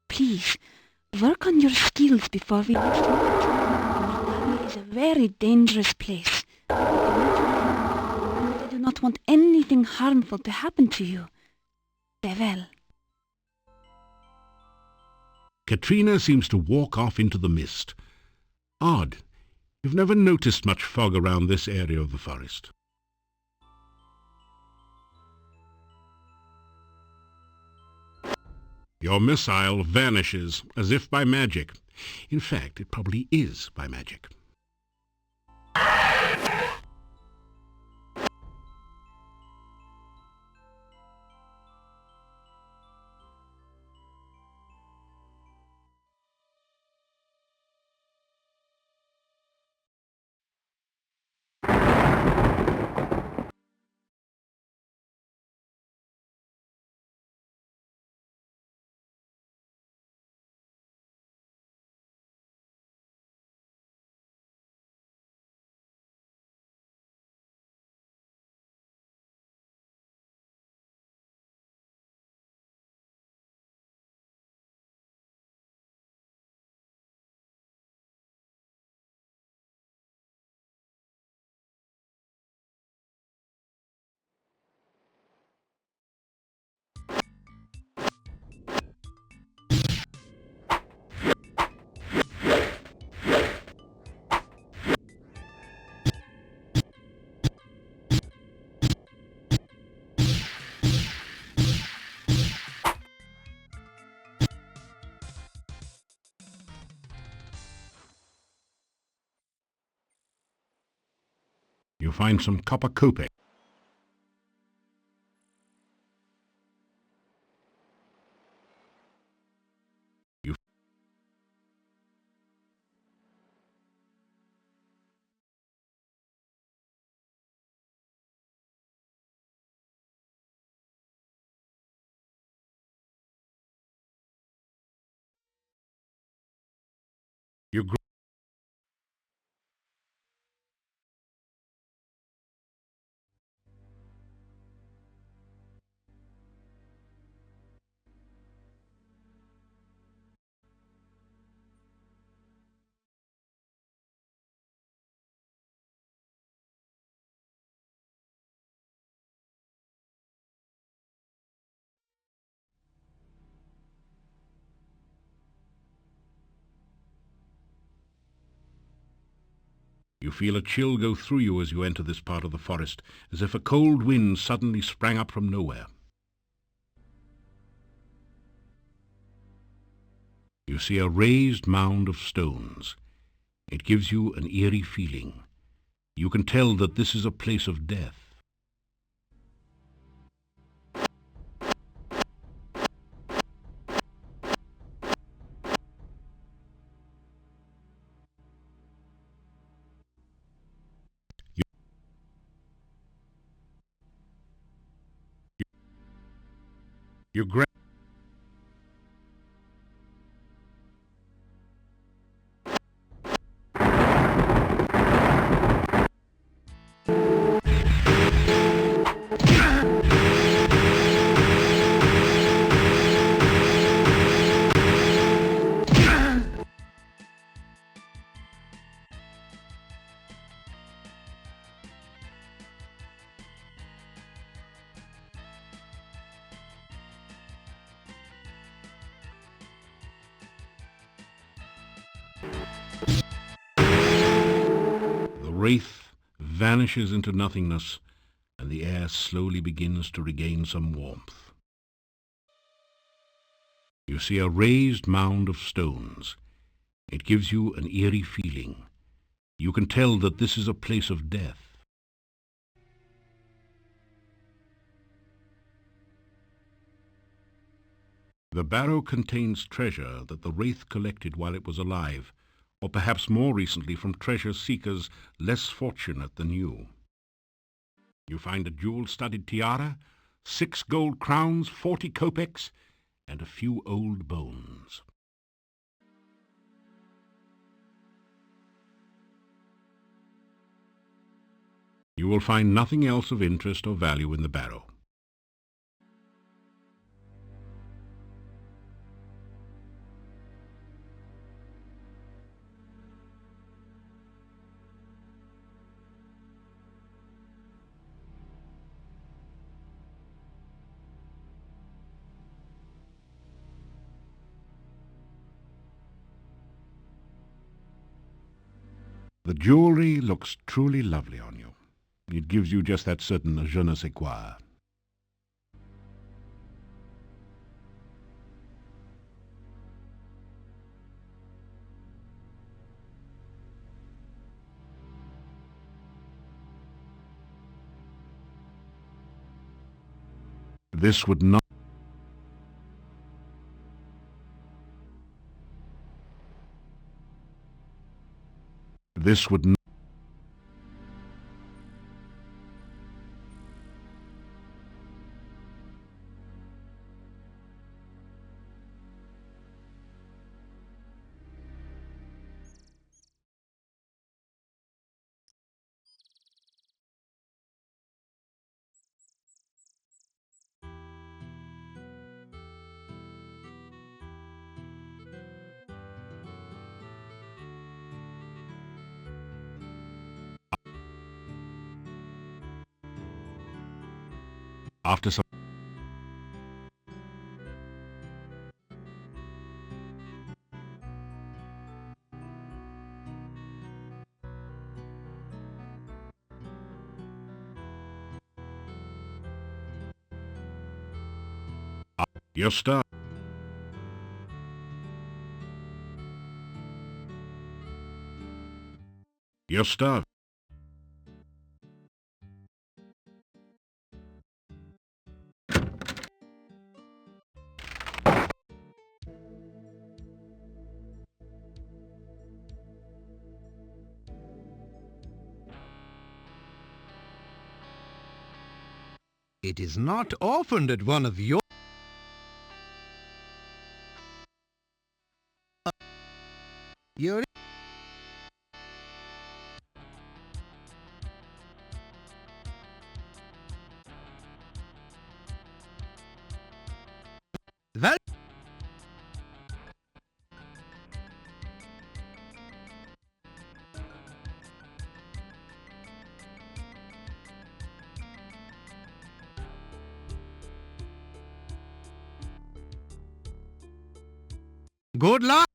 Please, work on your skills before we leave tonight. Mordavi is a very dangerous place. I do not want anything harmful to happen to you. Farewell. Katrina seems to walk off into the mist. Odd. You've never noticed much fog around this area of the forest. Your missile vanishes as if by magic. In fact, it probably is by magic. You find some copper copec. You You feel a chill go through you as you enter this part of the forest, as if a cold wind suddenly sprang up from nowhere. You see a raised mound of stones. It gives you an eerie feeling. You can tell that this is a place of death. You grab wraith vanishes into nothingness, and the air slowly begins to regain some warmth. You see a raised mound of stones. It gives you an eerie feeling. You can tell that this is a place of death. The barrow contains treasure that the wraith collected while it was alive, or perhaps more recently from treasure seekers less fortunate than you. You find a jewel-studded tiara, 6 gold crowns, 40 kopecks, and a few old bones. You will find nothing else of interest or value in the barrow. The jewelry looks truly lovely on you. It gives you just that certain je ne sais quoi. This would not... This would not... After some... Your star. You're starved. It is not often that one of your... You're... Well... Good luck!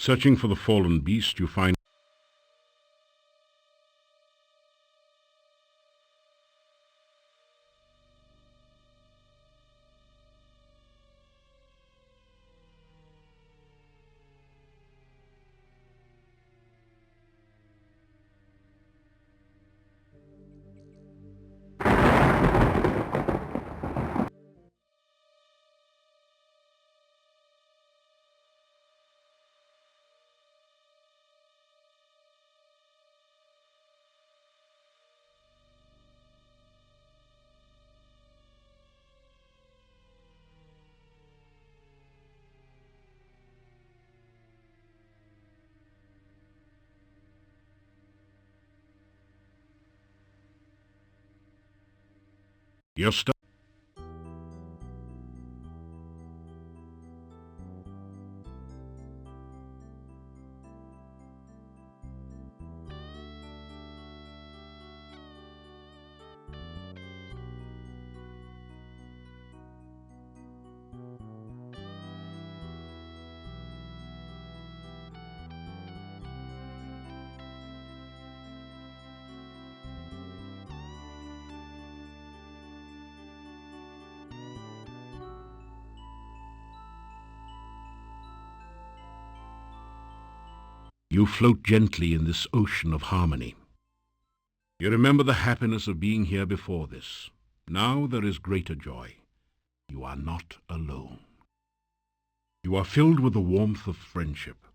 Searching for the fallen beast, you find your stuff. You float gently in this ocean of harmony. You remember the happiness of being here before this. Now there is greater joy. You are not alone. You are filled with the warmth of friendship.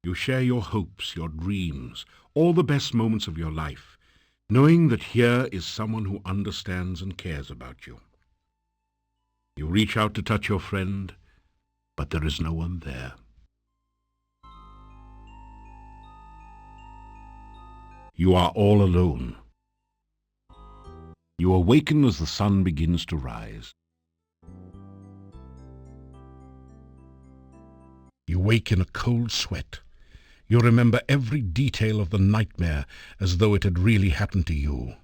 You share your hopes, your dreams, all the best moments of your life, knowing that here is someone who understands and cares about you. You reach out to touch your friend, but there is no one there. You are all alone. You awaken as the sun begins to rise. You wake in a cold sweat. You remember every detail of the nightmare as though it had really happened to you.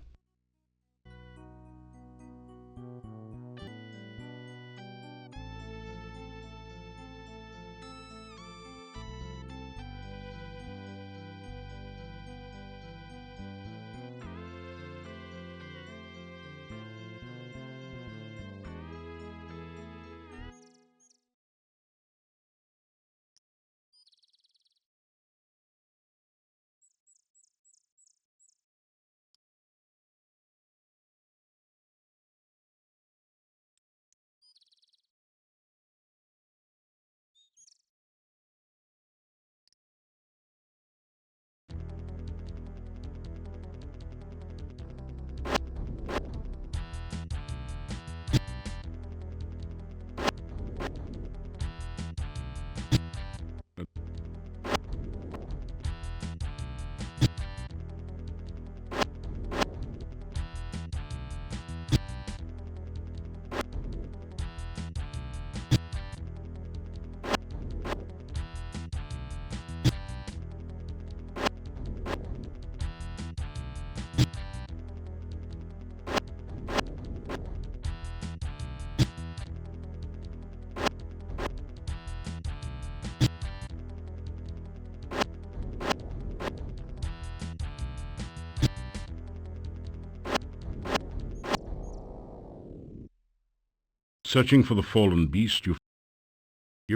Searching for the fallen beast, you were you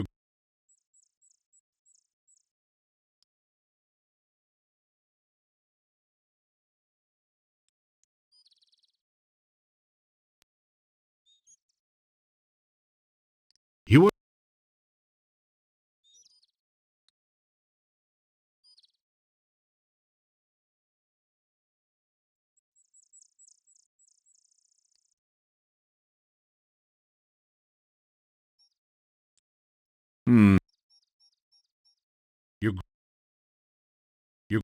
you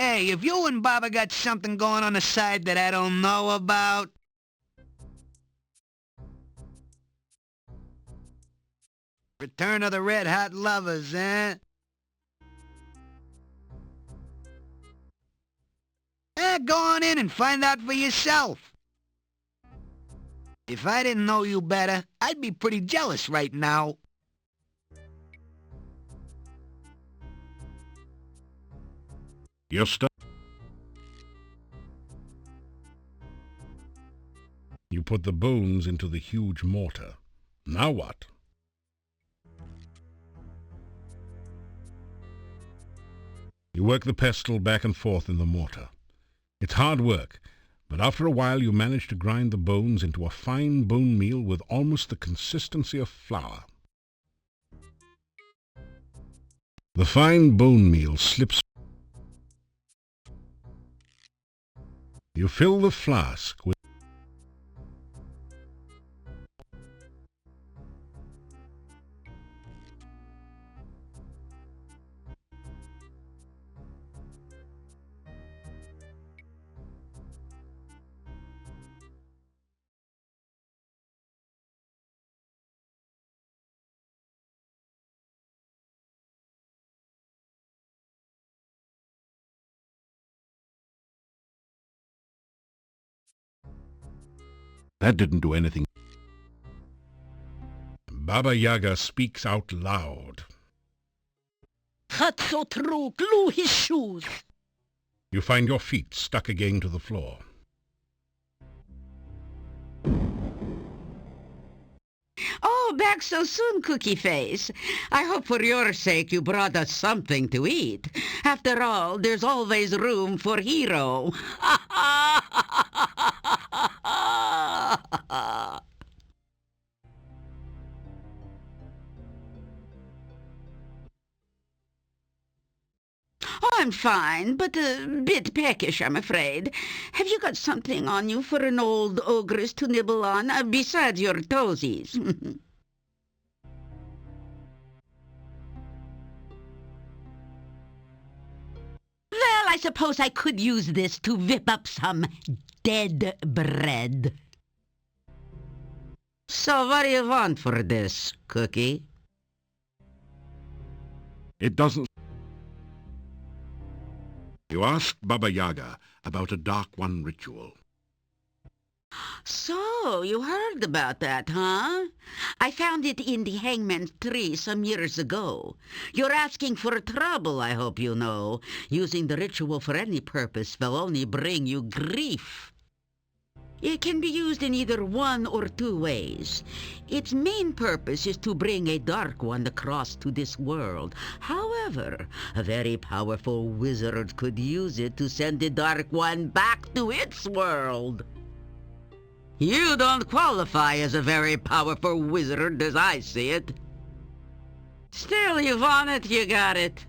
Hey, if you and Baba got something going on the side that I don't know about... Return of the Red Hot Lovers, eh? Go on in and find out for yourself. If I didn't know you better, I'd be pretty jealous right now. You're stuck. You put the bones into the huge mortar. Now what? You work the pestle back and forth in the mortar. It's hard work, but after a while you manage to grind the bones into a fine bone meal with almost the consistency of flour. The fine bone meal slips. You fill the flask with That didn't do anything. Baba Yaga speaks out loud. That's so true. Glue his shoes. You find your feet stuck again to the floor. Oh, back so soon, Cookie Face. I hope for your sake you brought us something to eat. After all, there's always room for Hero. Oh, I'm fine, but a bit peckish, I'm afraid. Have you got something on you for an old ogress to nibble on, besides your toesies? Well, I suppose I could use this to whip up some dead bread. So what do you want for this, Cookie? It doesn't... You asked Baba Yaga about a Dark One ritual. So, you heard about that, huh? I found it in the hangman's tree some years ago. You're asking for trouble, I hope you know. Using the ritual for any purpose will only bring you grief. It can be used in either one or two ways. Its main purpose is to bring a Dark One across to this world. However, a very powerful wizard could use it to send the Dark One back to its world. You don't qualify as a very powerful wizard as I see it. Still, you want it, you got it.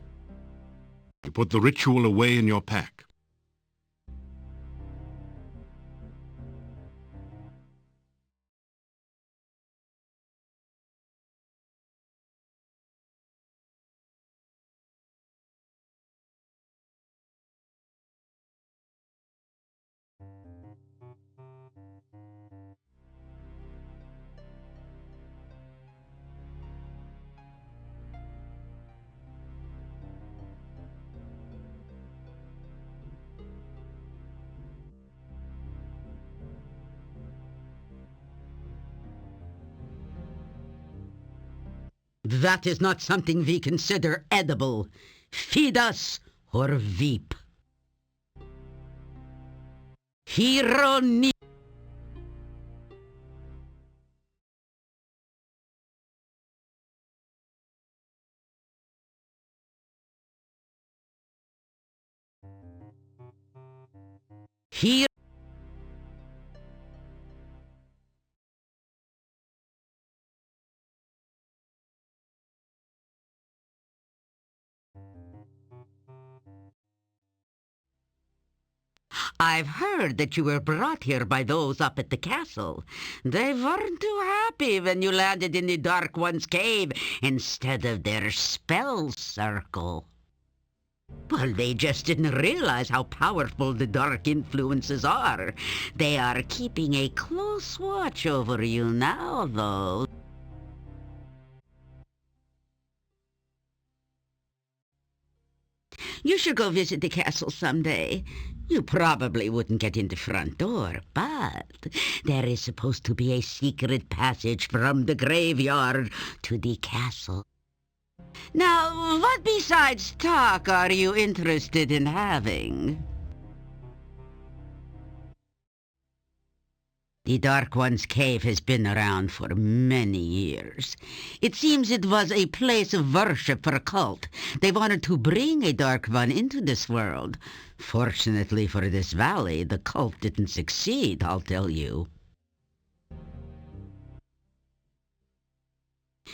You put the ritual away in your pack. That is not something we consider edible. Feed us or weep. Hero ni... Hero... I've heard that you were brought here by those up at the castle. They weren't too happy when you landed in the Dark One's cave instead of their spell circle. Well, they just didn't realize how powerful the dark influences are. They are keeping a close watch over you now, though. You should go visit the castle someday. You probably wouldn't get in the front door, but there is supposed to be a secret passage from the graveyard to the castle. Now, what besides talk are you interested in having? The Dark One's cave has been around for many years. It seems it was a place of worship for a cult. They wanted to bring a Dark One into this world. Fortunately for this valley, the cult didn't succeed, I'll tell you.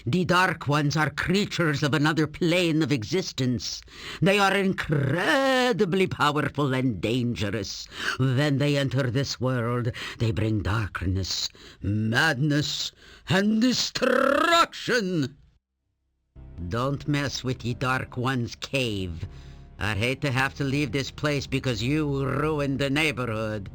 The Dark Ones are creatures of another plane of existence. They are incredibly powerful and dangerous. When they enter this world, they bring darkness, madness, and destruction. Don't mess with the Dark One's cave. I'd hate to have to leave this place because you ruined the neighborhood.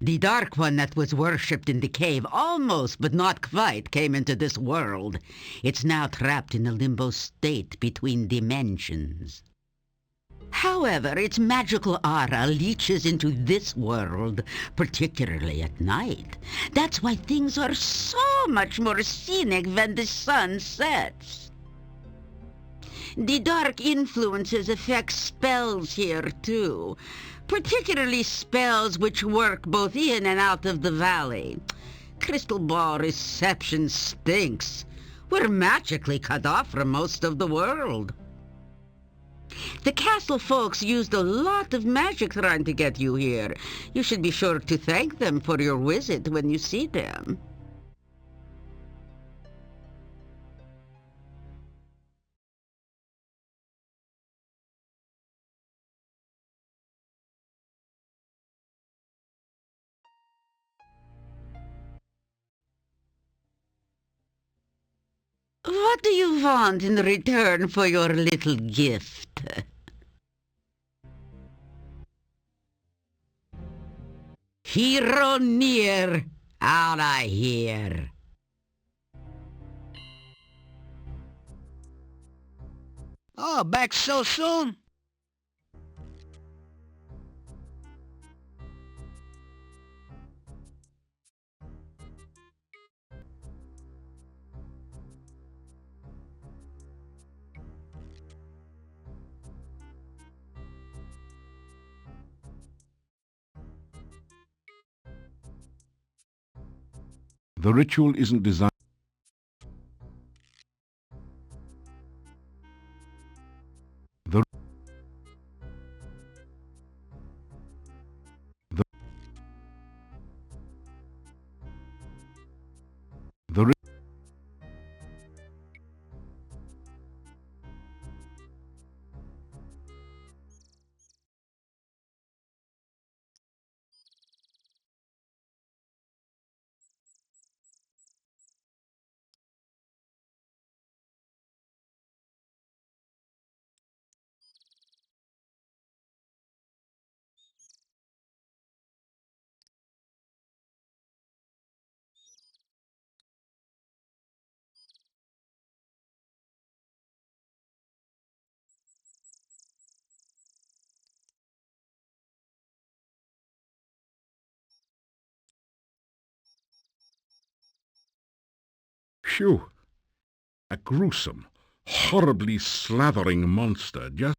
The Dark One that was worshipped in the cave almost, but not quite, came into this world. It's now trapped in a limbo state between dimensions. However, its magical aura leaches into this world, particularly at night. That's why things are so much more scenic when the sun sets. The dark influences affect spells here, too. Particularly spells which work both in and out of the valley. Crystal Ball reception stinks. We're magically cut off from most of the world. The castle folks used a lot of magic trying to get you here. You should be sure to thank them for your visit when you see them. What do you want in return for your little gift? Hero near, out of here. Oh, back so soon? The ritual isn't designed. The ri- Phew. A gruesome, horribly slathering monster just...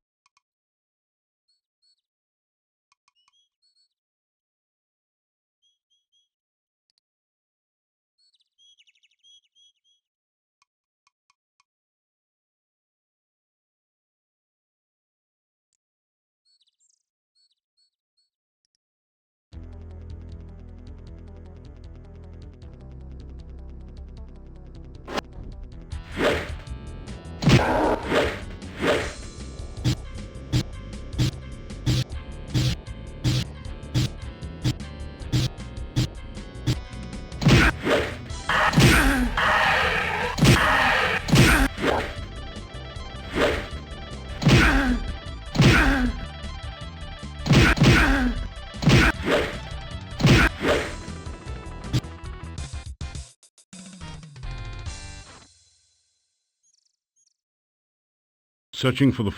Searching for the...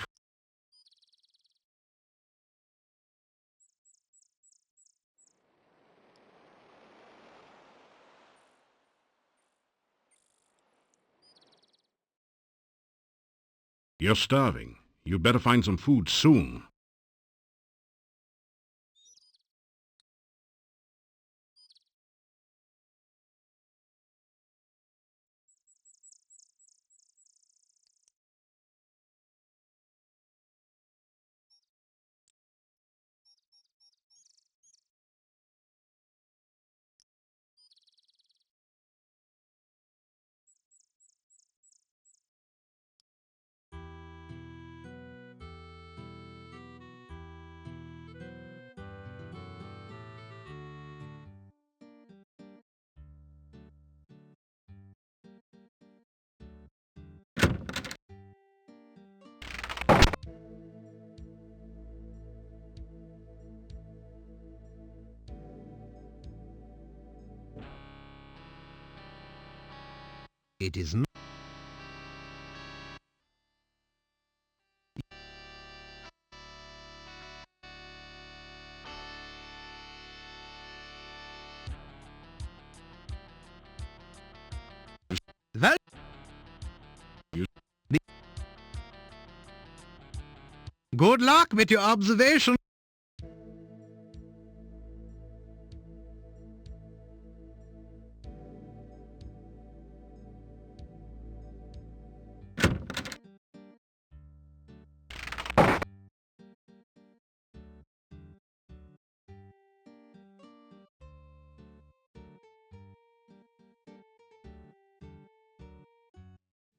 You're starving. You'd better find some food soon. It is not... Well... Good luck with your observation.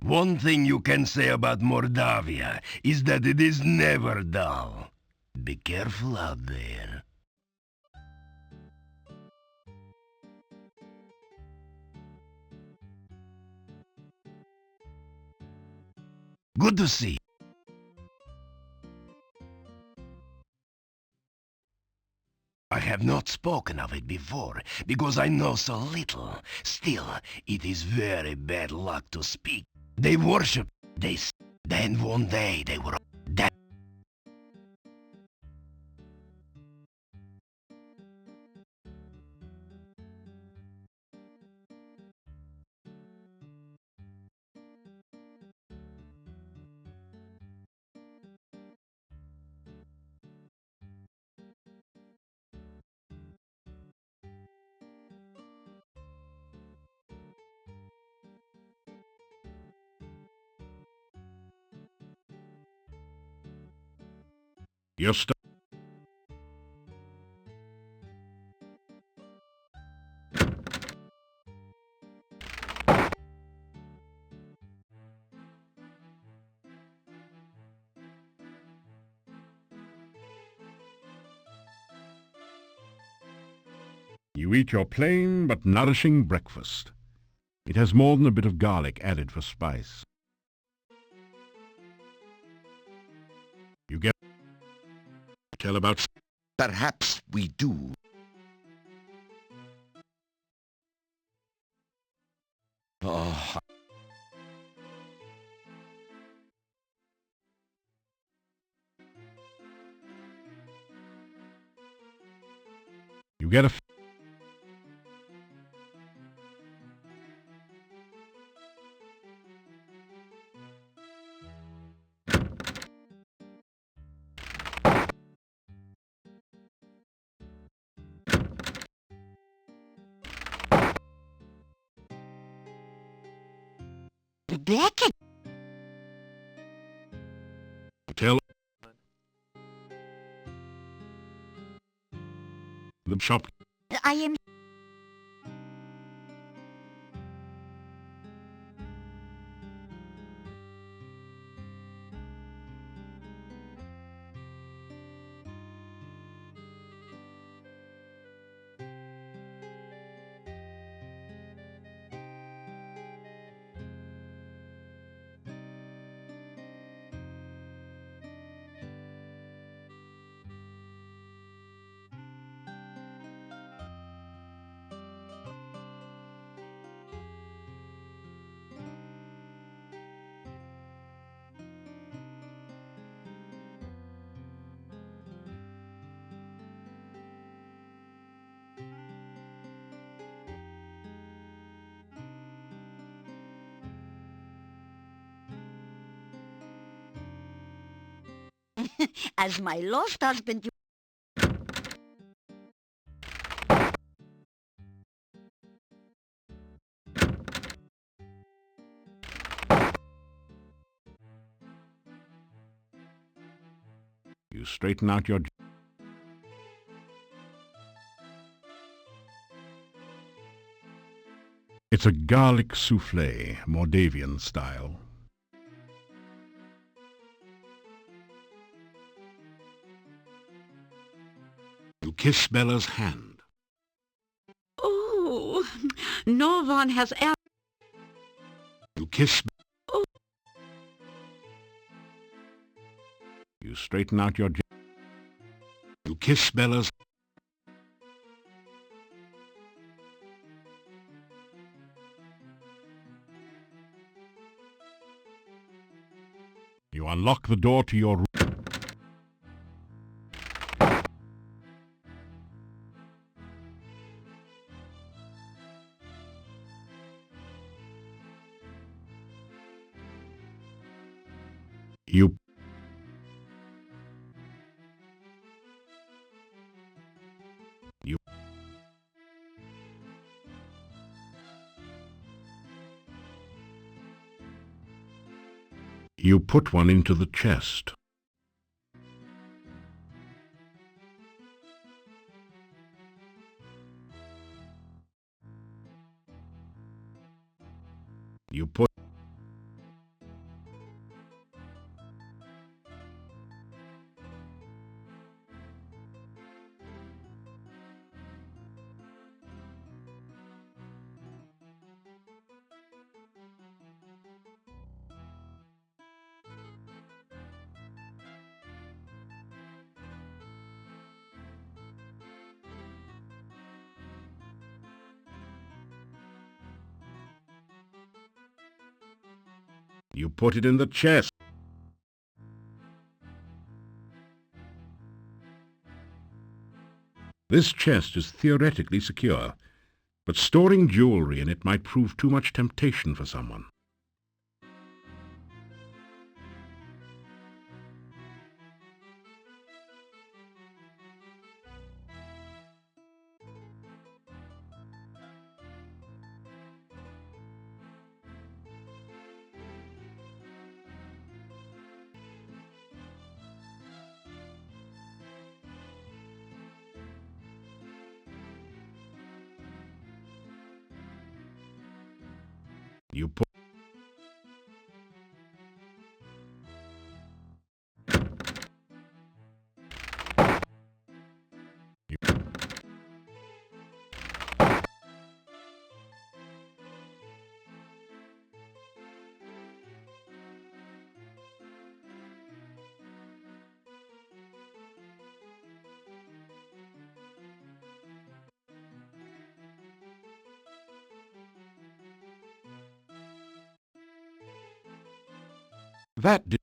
One thing you can say about Mordavia is that it is never dull. Be careful out there. Good to see you. I have not spoken of it before, because I know so little. Still, it is very bad luck to speak. They worship this. Then one day they were dead. You're stuck. You eat your plain but nourishing breakfast. It has more than a bit of garlic added for spice. You get... Tell about... Perhaps we do. Oh, You get a... Beckett, Tell... The shop... I am... As my lost husband, You straighten out your... It's a garlic soufflé, Mordavian style. You kiss Bella's hand. Oh, no one has ever... You kiss... You straighten out your... You kiss Bella's... You unlock the door to your room. You... You... You put one into the chest. You put... You put it in the chest. This chest is theoretically secure, but storing jewelry in it might prove too much temptation for someone. You put... That did...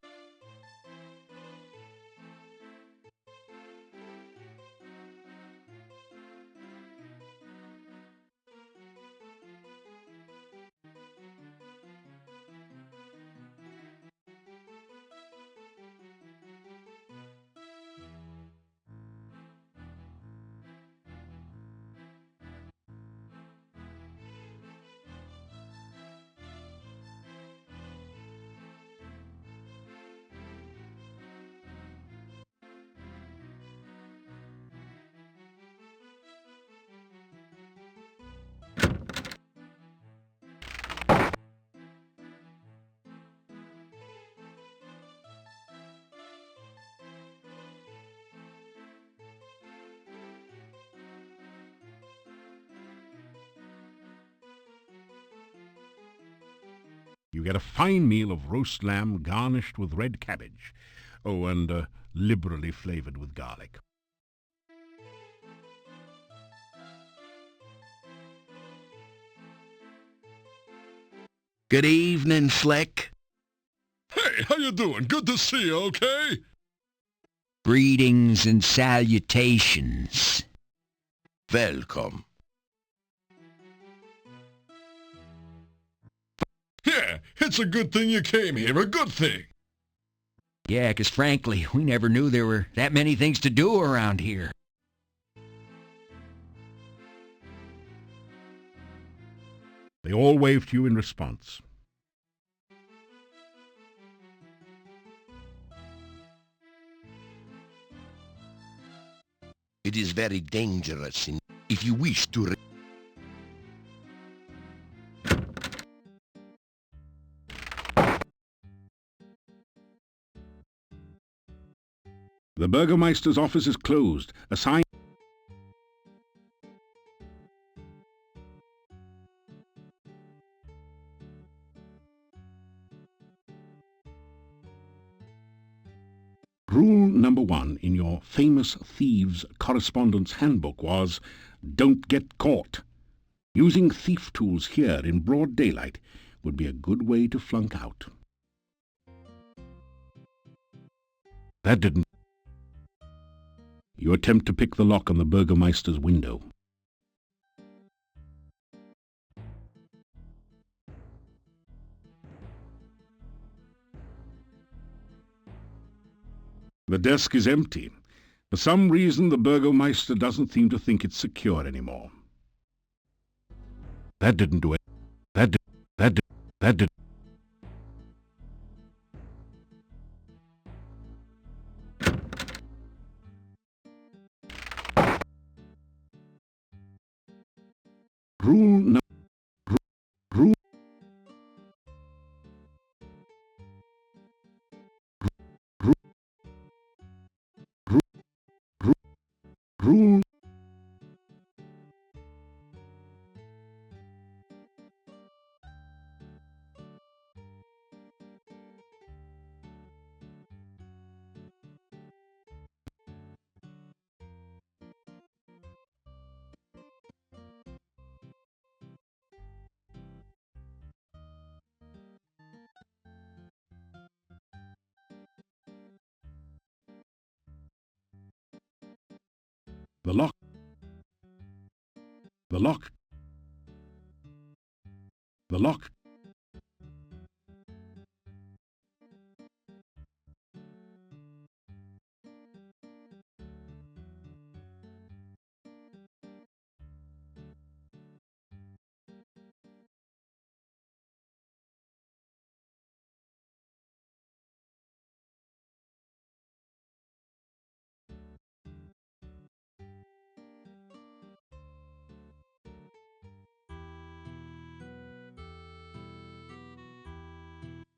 You get a fine meal of roast lamb garnished with red cabbage. Oh, and liberally flavored with garlic. Good evening, Slick. Hey, how you doing? Good to see you, okay? Greetings and salutations. Welcome. Yeah, it's a good thing you came here, a good thing. Yeah, 'cause frankly, we never knew there were that many things to do around here. They all waved to you in response. It is very dangerous if you wish to... The Burgomeister's office is closed. A sign... Rule number 1 in your famous thieves' correspondence handbook was, don't get caught. Using thief tools here in broad daylight would be a good way to flunk out. That didn't... You attempt to pick the lock on the Burgomeister's window. The desk is empty. For some reason, the Burgomeister doesn't seem to think it's secure anymore. That didn't do it. That did. Rule no... Rule... Rule... The lock. The lock. The lock.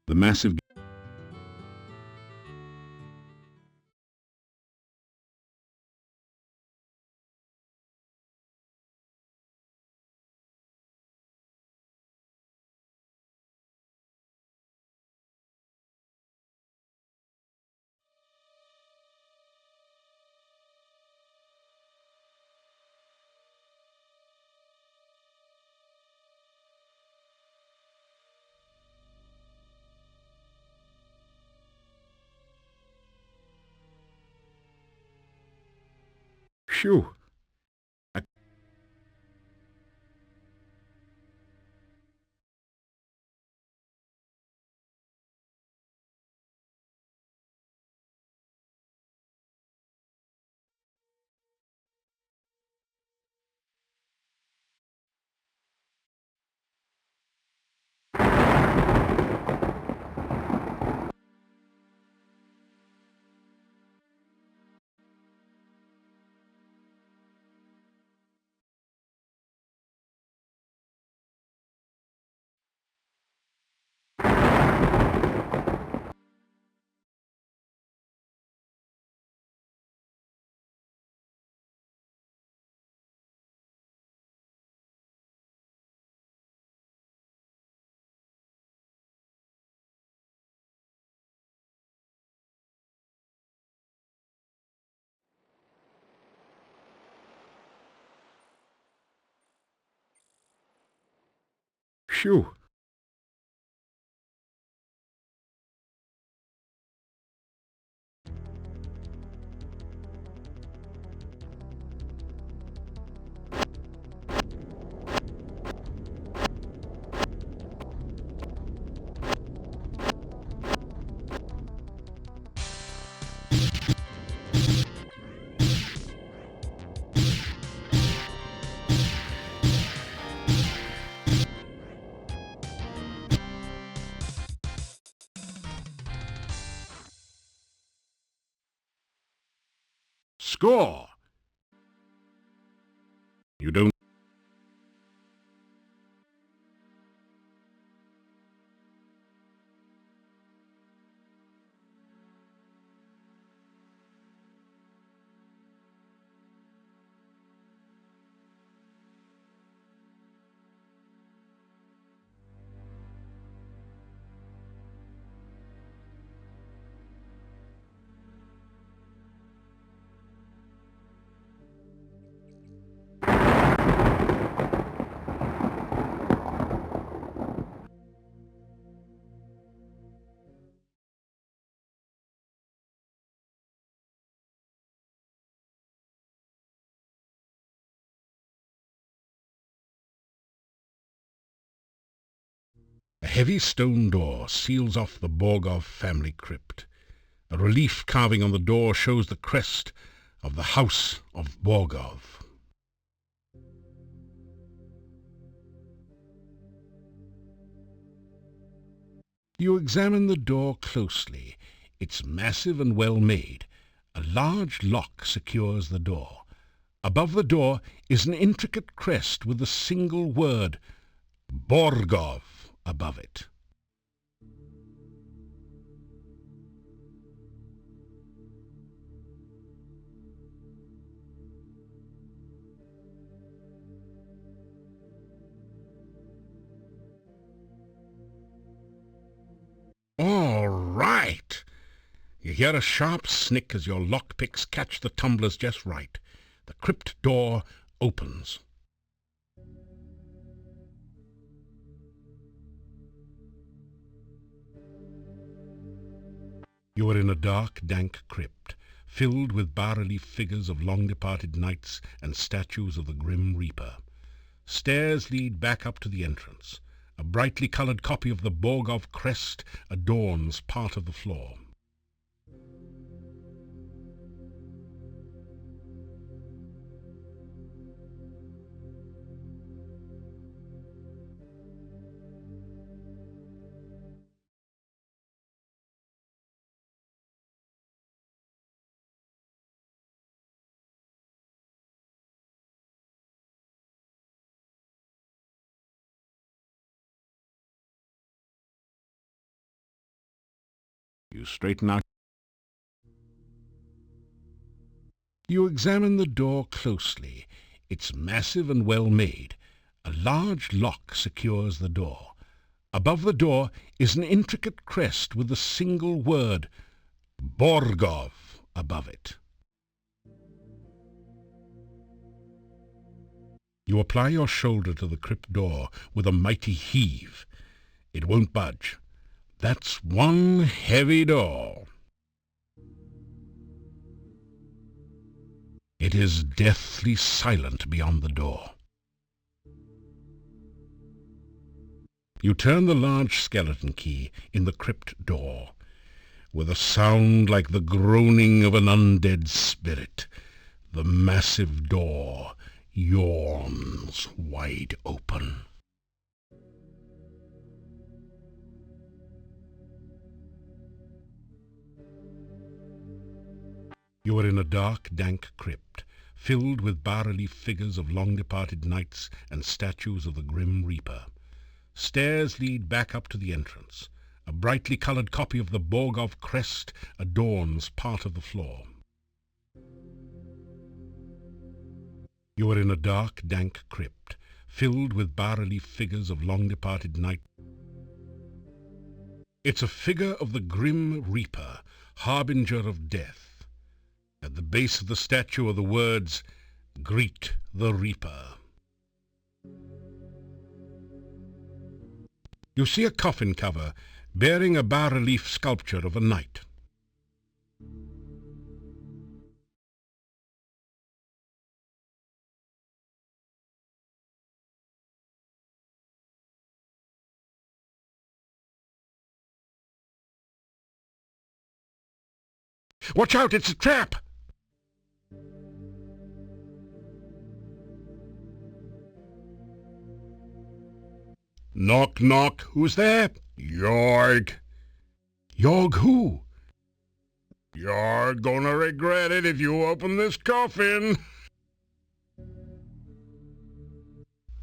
The massive... Phew. Phew. Score! You don't... A heavy stone door seals off the Borgov family crypt. A relief carving on the door shows the crest of the House of Borgov. You examine the door closely. It's massive and well made. A large lock secures the door. Above the door is an intricate crest with the single word Borgov above it. All right. You hear a sharp snick as your lockpicks catch the tumblers just right. The crypt door opens. You are in a dark, dank crypt, filled with bas-relief figures of long-departed knights and statues of the Grim Reaper. Stairs lead back up to the entrance. A brightly coloured copy of the Borgov crest adorns part of the floor. You straighten out. You examine the door closely. It's massive and well made. A large lock secures the door. Above the door is an intricate crest with the single word Borgov above it. You apply your shoulder to the crypt door with a mighty heave. It won't budge. That's one heavy door. It is deathly silent beyond the door. You turn the large skeleton key in the crypt door. With a sound like the groaning of an undead spirit, the massive door yawns wide open. You are in a dark, dank crypt, filled with bas-relief figures of long-departed knights and statues of the Grim Reaper. Stairs lead back up to the entrance. A brightly coloured copy of the Borgov crest adorns part of the floor. You are in a dark, dank crypt, filled with bas-relief figures of long-departed knights. It's a figure of the Grim Reaper, harbinger of death. At the base of the statue are the words, "Greet the Reaper." You see a coffin cover bearing a bas-relief sculpture of a knight. Watch out, it's a trap! Knock, knock, who's there? Yorg. Yorg who? You're gonna regret it if you open this coffin.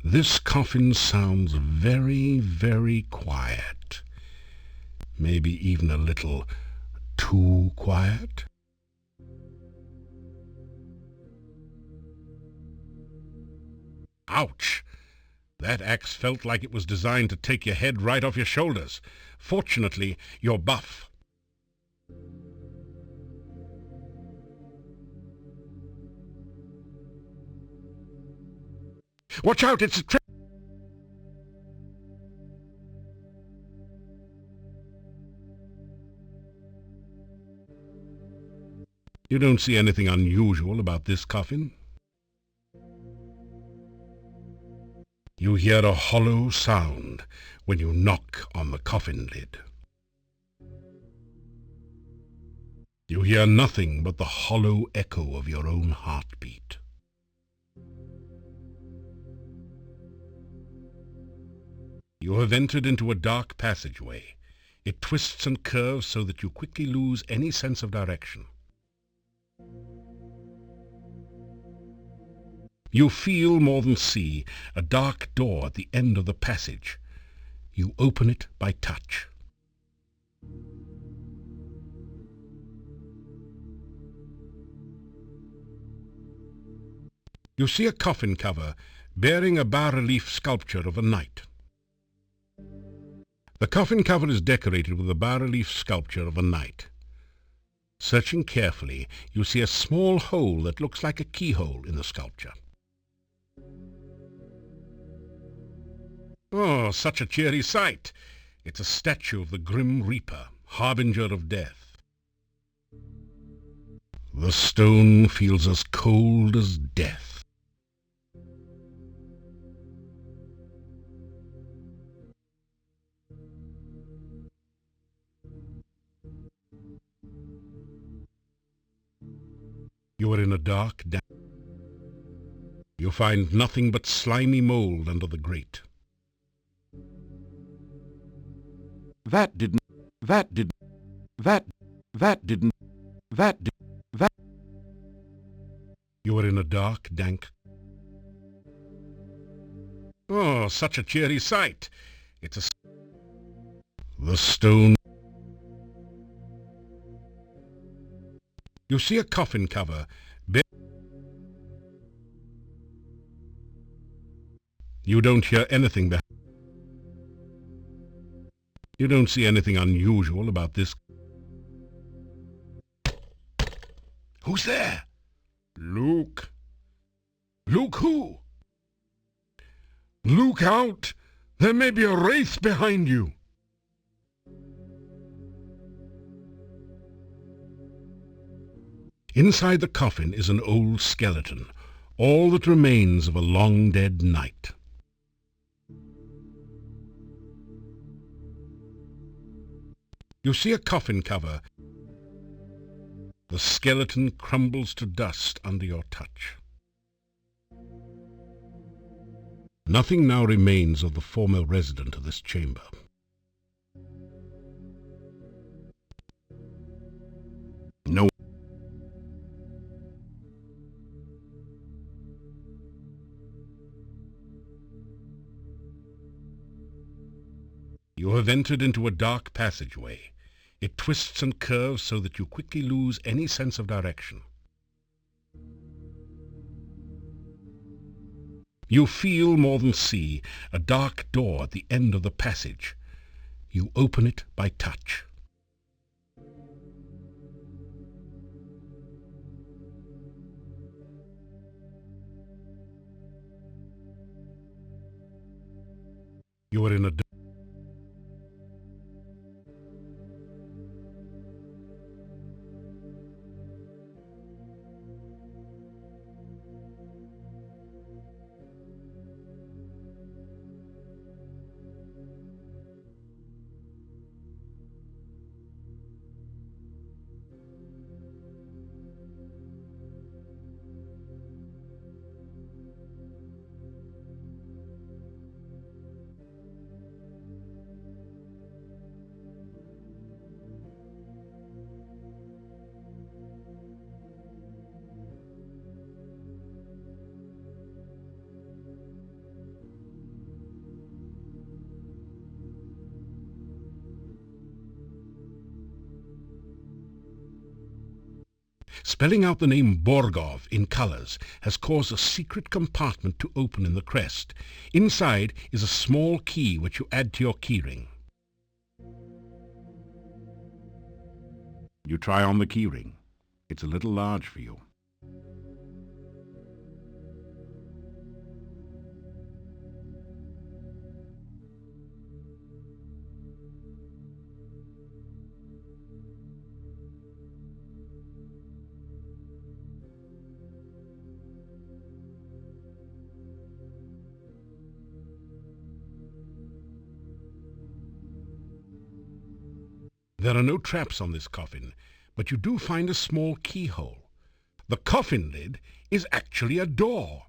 This coffin sounds very, very quiet. Maybe even a little too quiet. Ouch! That axe felt like it was designed to take your head right off your shoulders. Fortunately, you're buff. Watch out, it's a trap! You don't see anything unusual about this coffin? You hear a hollow sound when you knock on the coffin lid. You hear nothing but the hollow echo of your own heartbeat. You have entered into a dark passageway. It twists and curves so that you quickly lose any sense of direction. You feel more than see a dark door at the end of the passage. You open it by touch. You see a coffin cover bearing a bas-relief sculpture of a knight. The coffin cover is decorated with a bas-relief sculpture of a knight. Searching carefully, you see a small hole that looks like a keyhole in the sculpture. Oh, such a cheery sight! It's a statue of the Grim Reaper, harbinger of death. The stone feels as cold as death. You are in a dark, damp... You find nothing but slimy mold under the grate. You are in a dark, dank... Oh, such a cheery sight! It's a... The stone... You see a coffin cover. You don't hear anything behind. You don't see anything unusual about this. Who's there? Luke. Luke who? Luke out! There may be a wraith behind you. Inside the coffin is an old skeleton, all that remains of a long-dead knight. You see a coffin cover. The skeleton crumbles to dust under your touch. Nothing now remains of the former resident of this chamber. No. You have entered into a dark passageway. It twists and curves so that you quickly lose any sense of direction. You feel more than see a dark door at the end of the passage. You open it by touch. You are in a... Spelling out the name Borgov in colours has caused a secret compartment to open in the crest. Inside is a small key which you add to your keyring. You try on the keyring. It's a little large for you. There are no traps on this coffin, but you do find a small keyhole. The coffin lid is actually a door.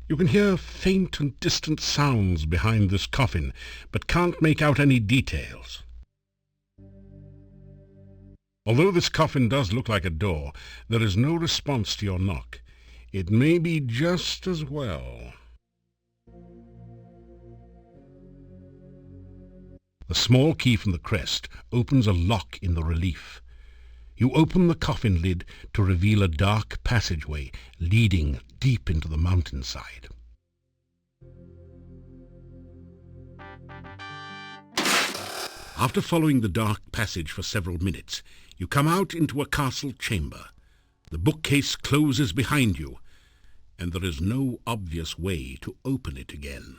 You can hear faint and distant sounds behind this coffin, but can't make out any details. Although this coffin does look like a door, there is no response to your knock. It may be just as well. The small key from the crest opens a lock in the relief. You open the coffin lid to reveal a dark passageway leading deep into the mountainside. After following the dark passage for several minutes, you come out into a castle chamber. The bookcase closes behind you, and there is no obvious way to open it again.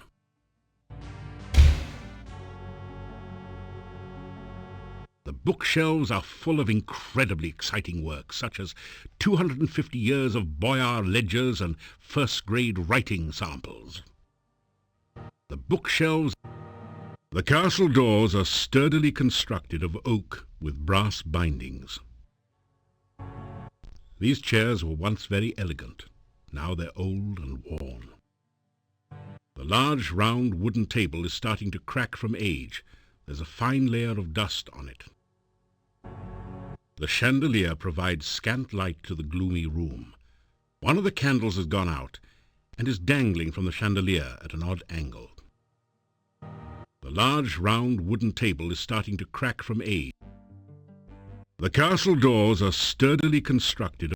The bookshelves are full of incredibly exciting works, such as 250 years of Boyar ledgers and first-grade writing samples. The castle doors are sturdily constructed of oak with brass bindings. These chairs were once very elegant. Now they're old and worn. The large, round wooden table is starting to crack from age. There's a fine layer of dust on it. The chandelier provides scant light to the gloomy room. One of the candles has gone out and is dangling from the chandelier at an odd angle. The large, round wooden table is starting to crack from age. The castle doors are sturdily constructed.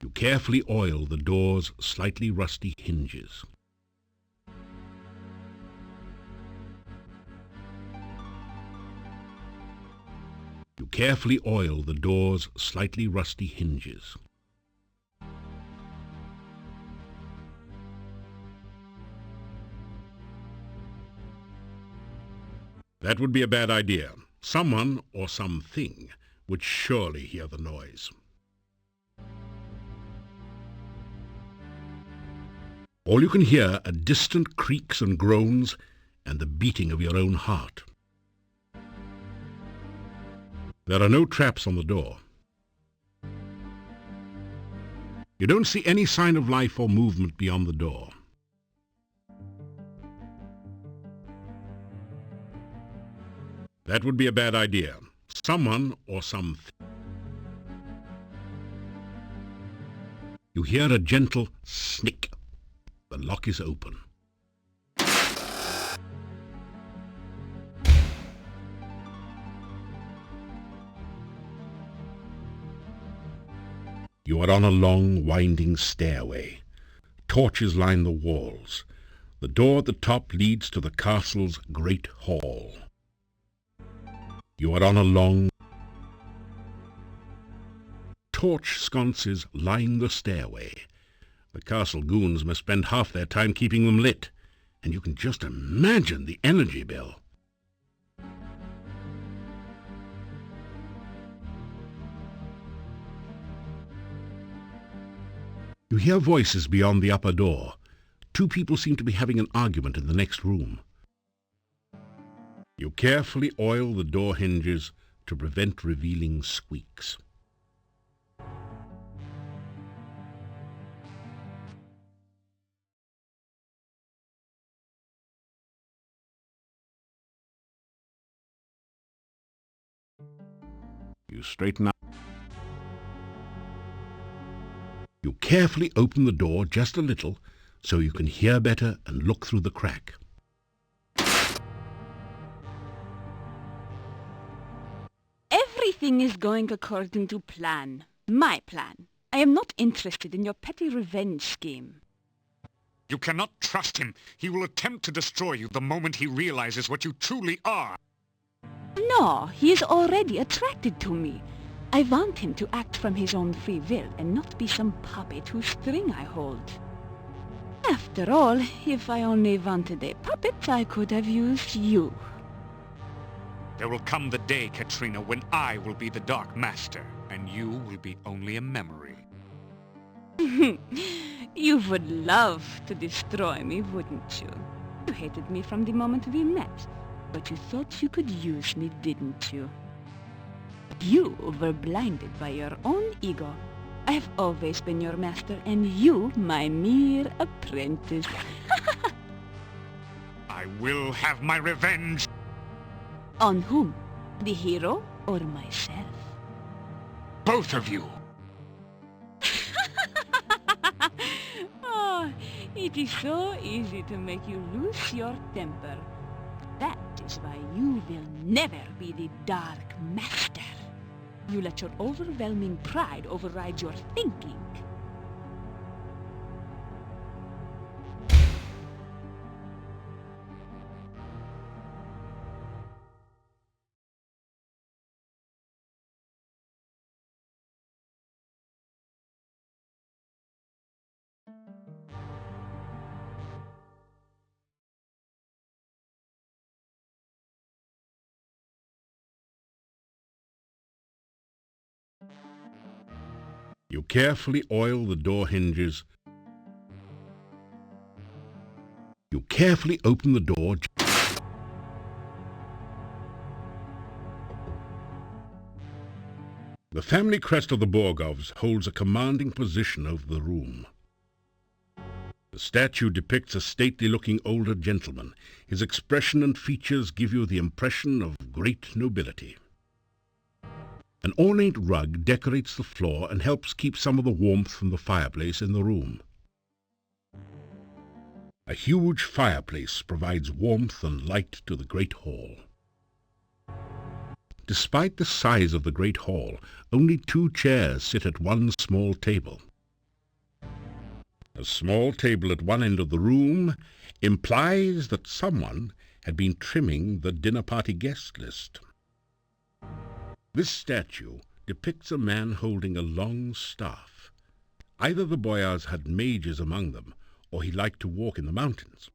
You carefully oil the door's slightly rusty hinges. You carefully oil the door's slightly rusty hinges. That would be a bad idea. Someone or something would surely hear the noise. All you can hear are distant creaks and groans and the beating of your own heart. There are no traps on the door. You don't see any sign of life or movement beyond the door. That would be a bad idea. Someone or something. You hear a gentle snick. The lock is open. You are on a long, winding stairway. Torches line the walls. The door at the top leads to the castle's great hall. You are on a long... Torch sconces line the stairway. The castle goons must spend half their time keeping them lit, and you can just imagine the energy bill. You hear voices beyond the upper door. Two people seem to be having an argument in the next room. You carefully oil the door hinges to prevent revealing squeaks. You straighten up. You carefully open the door just a little so you can hear better and look through the crack. Everything is going according to plan. My plan. I am not interested in your petty revenge scheme. You cannot trust him. He will attempt to destroy you the moment he realizes what you truly are. No, he is already attracted to me. I want him to act from his own free will and not be some puppet whose string I hold. After all, if I only wanted a puppet, I could have used you. There will come the day, Katrina, when I will be the Dark Master, and you will be only a memory. You would love to destroy me, wouldn't you? You hated me from the moment we met, but you thought you could use me, didn't you? You were blinded by your own ego. I have always been your master, and you my mere apprentice. I will have my revenge! On whom? The hero or myself? Both of you! Oh, it is so easy to make you lose your temper. That is why you will never be the Dark Master. You let your overwhelming pride override your thinking. You carefully oil the door hinges. You carefully open the door. The family crest of the Borgovs holds a commanding position over the room. The statue depicts a stately-looking older gentleman. His expression and features give you the impression of great nobility. An ornate rug decorates the floor and helps keep some of the warmth from the fireplace in the room. A huge fireplace provides warmth and light to the great hall. Despite the size of the great hall, only 2 chairs sit at one small table. A small table at one end of the room implies that someone had been trimming the dinner party guest list. This statue depicts a man holding a long staff. Either the boyars had mages among them, or he liked to walk in the mountains.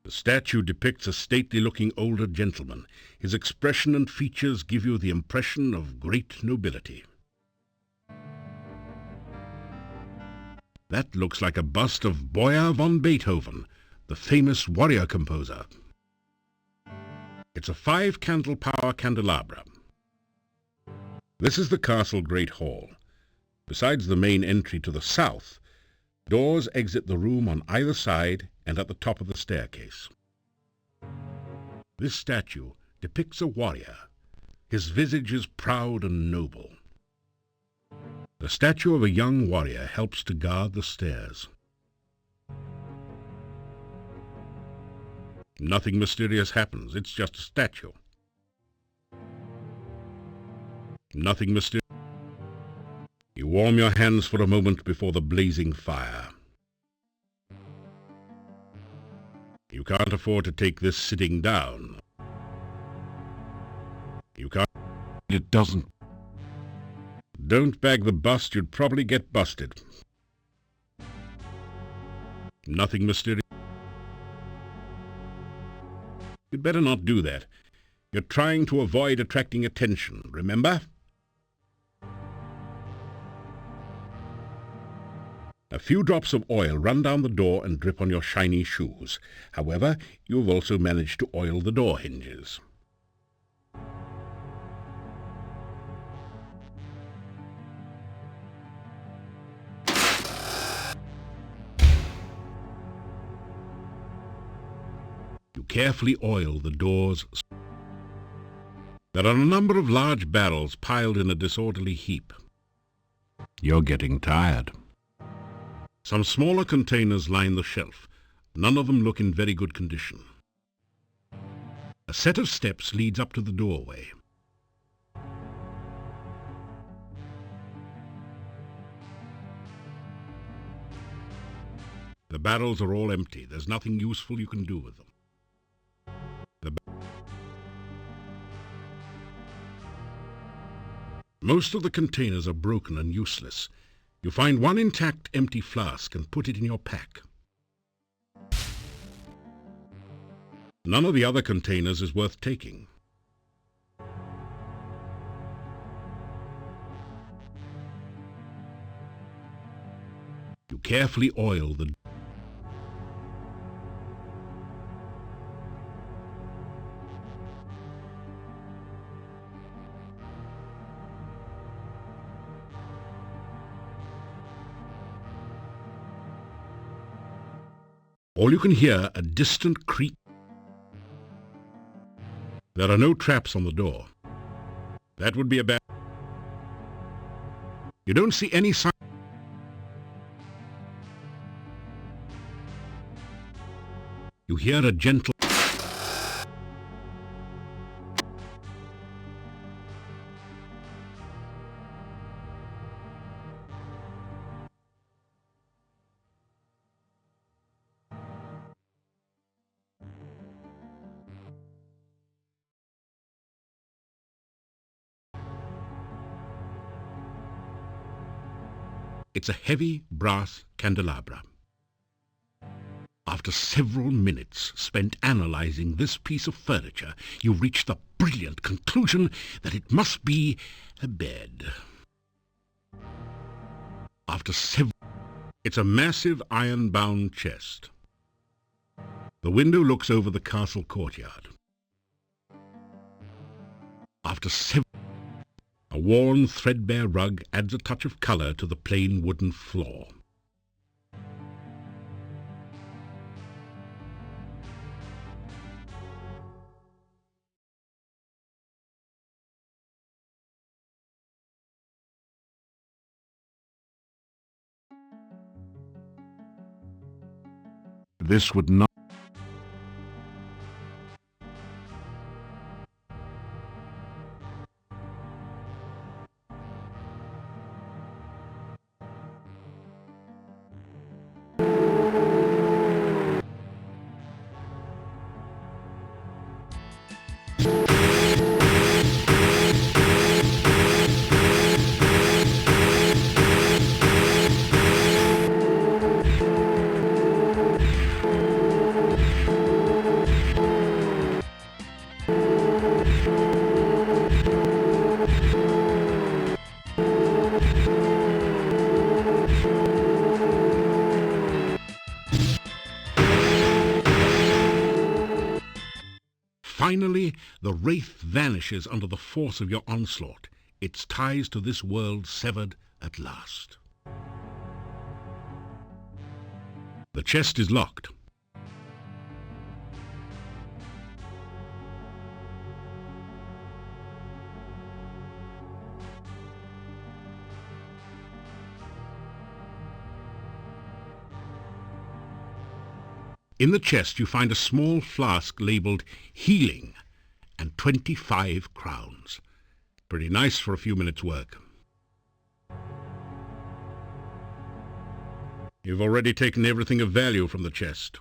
The statue depicts a stately-looking older gentleman. His expression and features give you the impression of great nobility. That looks like a bust of Boyar von Beethoven, the famous warrior composer. It's a 5-candle power candelabra. This is the castle Great Hall. Besides the main entry to the south, doors exit the room on either side and at the top of the staircase. This statue depicts a warrior. His visage is proud and noble. The statue of a young warrior helps to guard the stairs. Nothing mysterious happens. It's just a statue. Nothing mysterious. You warm your hands for a moment before the blazing fire. You can't afford to take this sitting down. You can't. It doesn't. Don't bag the bust. You'd probably get busted. Nothing mysterious. You'd better not do that. You're trying to avoid attracting attention, remember? A few drops of oil run down the door and drip on your shiny shoes. However, you've also managed to oil the door hinges. You carefully oil the doors. There are a number of large barrels piled in a disorderly heap. You're getting tired. Some smaller containers line the shelf. None of them look in very good condition. A set of steps leads up to the doorway. The barrels are all empty. There's nothing useful you can do with them. Most of the containers are broken and useless. You find one intact empty flask and put it in your pack. None of the other containers is worth taking. You carefully oil the All you can hear a distant creak. There are no traps on the door. That would be a bad... You don't see any sign... You hear a gentle... It's a heavy brass candelabra. After several minutes spent analyzing this piece of furniture, you reach the brilliant conclusion that it must be a bed. It's a massive iron-bound chest. The window looks over the castle courtyard. A worn, threadbare rug adds a touch of color to the plain wooden floor. This would not... Finally, the wraith vanishes under the force of your onslaught, its ties to this world severed at last. The chest is locked. In the chest you find a small flask labelled Healing and 25 crowns. Pretty nice for a few minutes' work. You've already taken everything of value from the chest.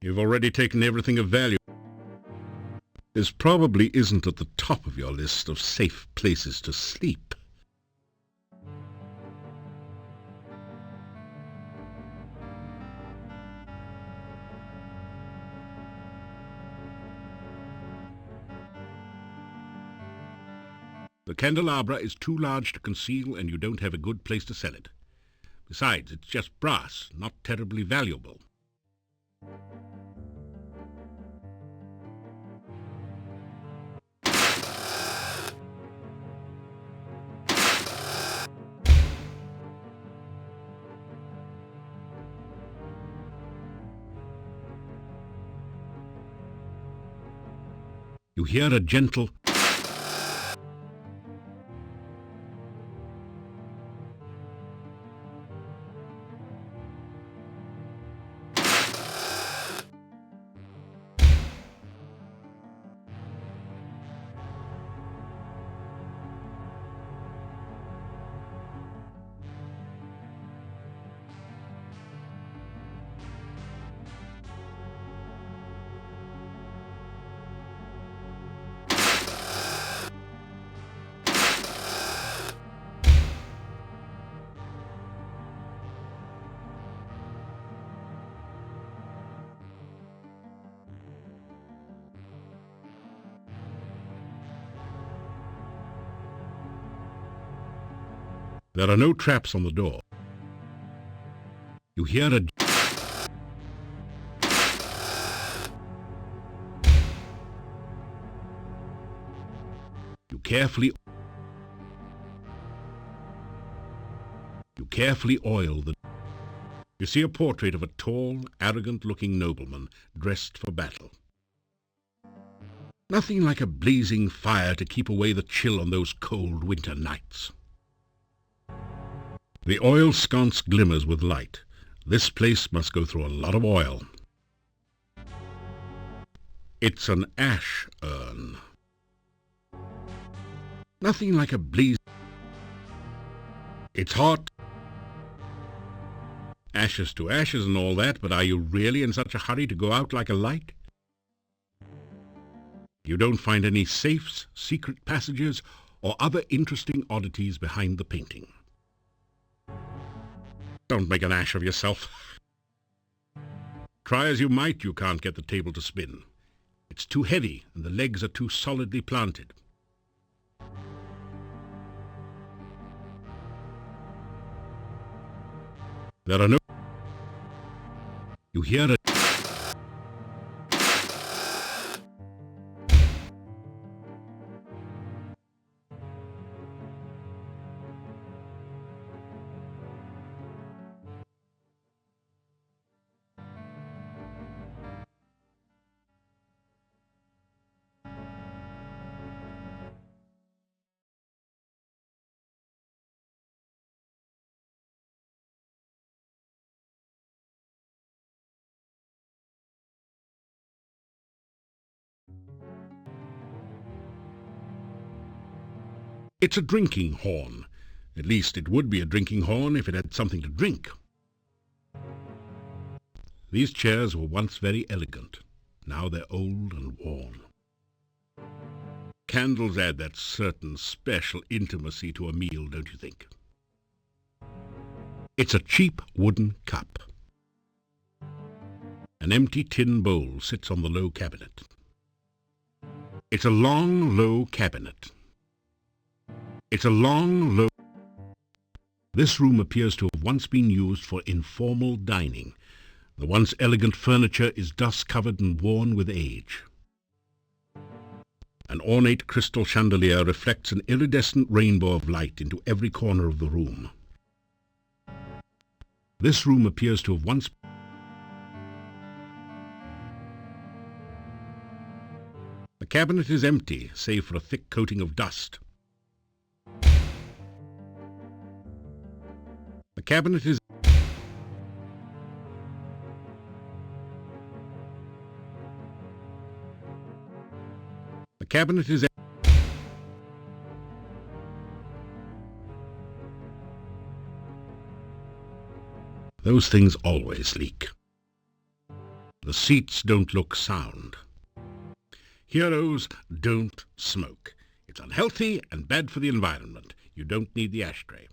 You've already taken everything of value. This probably isn't at the top of your list of safe places to sleep. The candelabra is too large to conceal and you don't have a good place to sell it. Besides, it's just brass, not terribly valuable. You hear a gentle There are no traps on the door. You hear a... You carefully oil the... You see a portrait of a tall, arrogant-looking nobleman dressed for battle. Nothing like a blazing fire to keep away the chill on those cold winter nights. The oil sconce glimmers with light. This place must go through a lot of oil. It's an ash urn. Nothing like a blaze. It's hot. Ashes to ashes and all that, but are you really in such a hurry to go out like a light? You don't find any safes, secret passages, or other interesting oddities behind the painting. Don't make an ash of yourself. Try as you might, you can't get the table to spin. It's too heavy, and the legs are too solidly planted. There are no... You hear a... It's a drinking horn. At least it would be a drinking horn if it had something to drink. These chairs were once very elegant. Now they're old and worn. Candles add that certain special intimacy to a meal, don't you think? It's a cheap wooden cup. An empty tin bowl sits on the low cabinet. It's a long, low cabinet. It's a long, low... This room appears to have once been used for informal dining. The once elegant furniture is dust-covered and worn with age. An ornate crystal chandelier reflects an iridescent rainbow of light into every corner of the room. This room appears to have once... The cabinet is empty, save for a thick coating of dust. The cabinet is... The cabinet is... Those things always leak. The seats don't look sound. Heroes don't smoke. It's unhealthy and bad for the environment. You don't need the ashtray.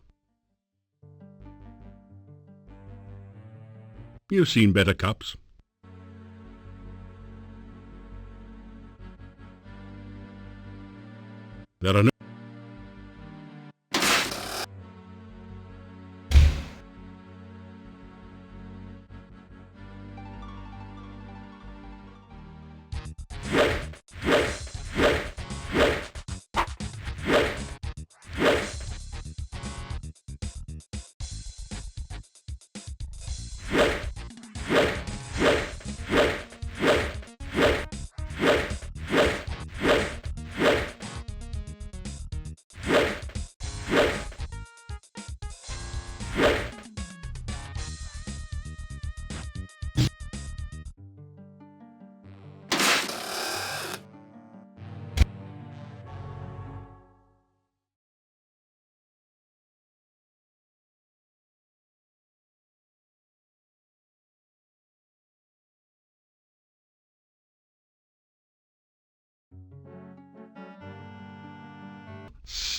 You've seen better cups. There are no...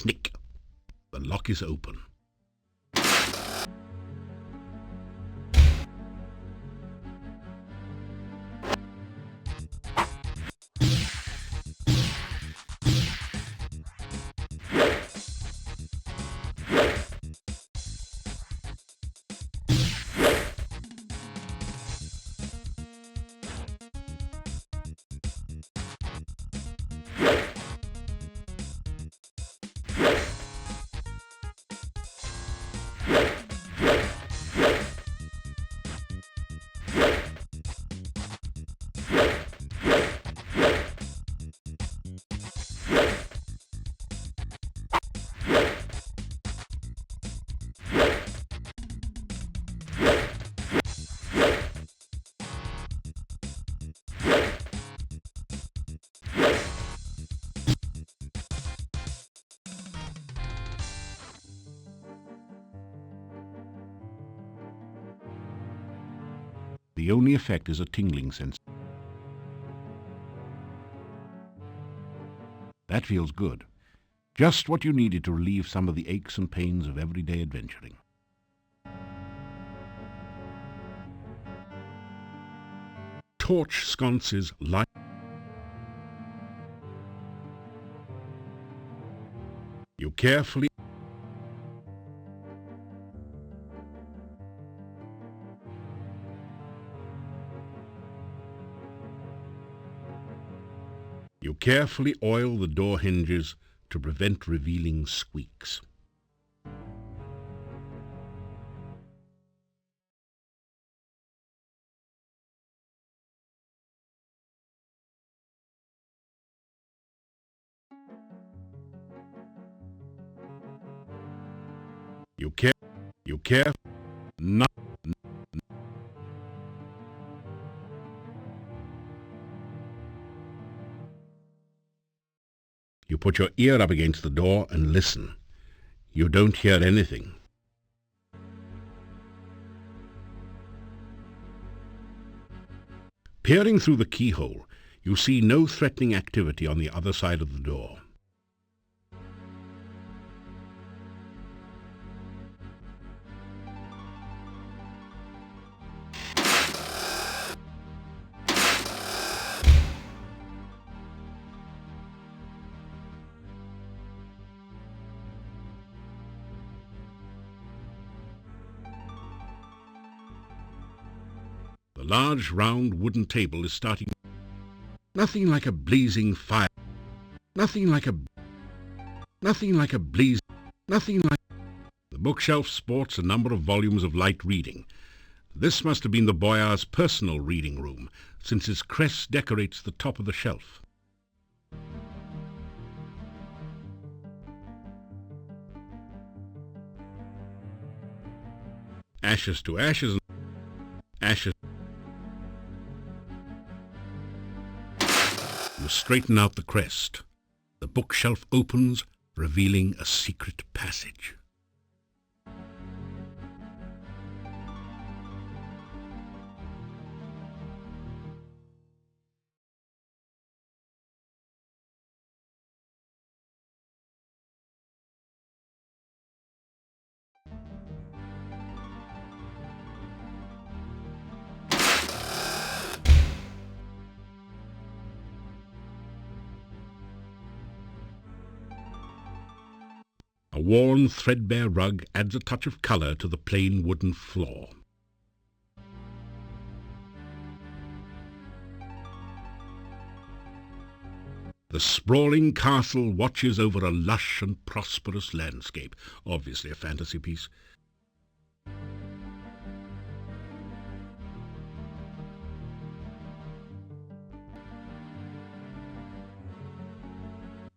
snick. The lock is open. The only effect is a tingling sensation. That feels good. Just what you needed to relieve some of the aches and pains of everyday adventuring. Torch sconces light. You carefully oil the door hinges to prevent revealing squeaks. You care not. You put your ear up against the door and listen. You don't hear anything. Peering through the keyhole, you see no threatening activity on the other side of the door. The large round wooden table is starting. Nothing like a blazing fire. Nothing like a blaze. Nothing like. The bookshelf sports a number of volumes of light reading. This must have been the boyar's personal reading room, since his crest decorates the top of the shelf. Ashes to ashes. Ashes. You straighten out the crest. The bookshelf opens, revealing a secret passage. A worn, threadbare rug adds a touch of color to the plain wooden floor. The sprawling castle watches over a lush and prosperous landscape, obviously a fantasy piece.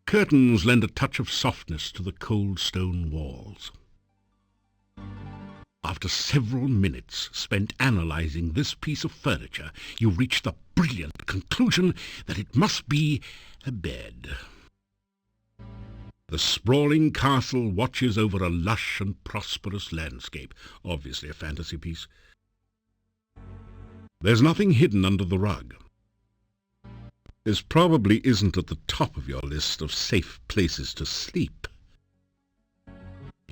Curtains lend a touch of softness to the cold stone walls. After several minutes spent analyzing this piece of furniture, you reach the brilliant conclusion that it must be a bed. The sprawling castle watches over a lush and prosperous landscape, obviously a fantasy piece. There's nothing hidden under the rug. This probably isn't at the top of your list of safe places to sleep.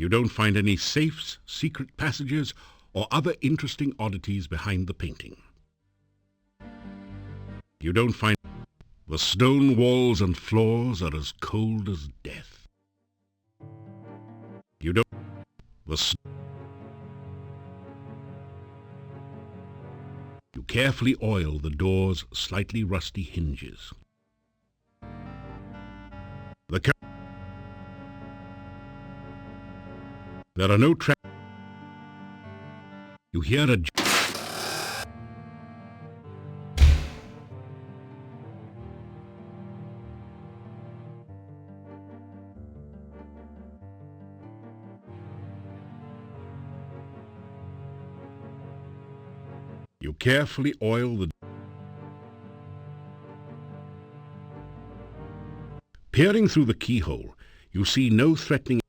You don't find any safes, secret passages, or other interesting oddities behind the painting. You don't find... The stone walls and floors are as cold as death. You don't... You carefully oil the door's slightly rusty hinges. There are no tracks. You hear a... You carefully oil the... Peering through the keyhole, you see no threatening...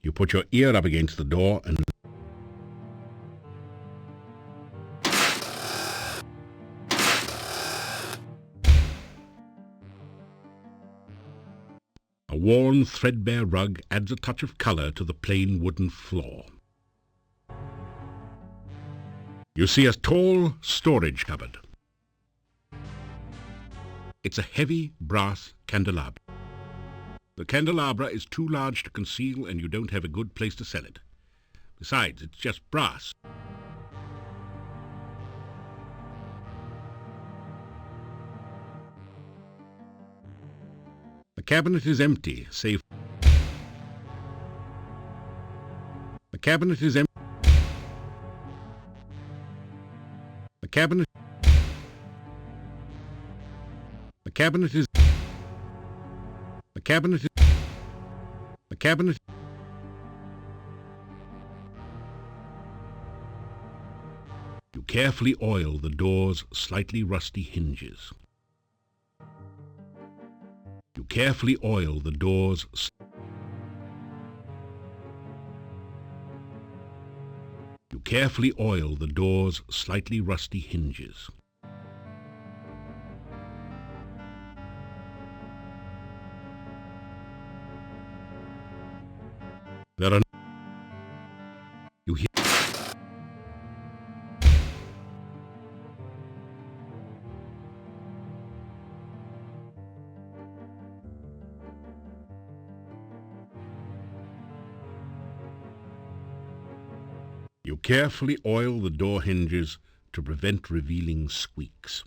You put your ear up against the door and... A worn, threadbare rug adds a touch of color to the plain wooden floor. You see a tall storage cupboard. It's a heavy brass candelabra. The candelabra is too large to conceal and you don't have a good place to sell it. Besides, it's just brass. The cabinet is empty, save... The cabinet is empty. The cabinet... The cabinet is... The cabinet is... The cabinet... You carefully oil the door's slightly rusty hinges. You carefully oil the door's... You carefully oil the door's slightly rusty hinges. There are... You hear... You carefully oil the door hinges to prevent revealing squeaks.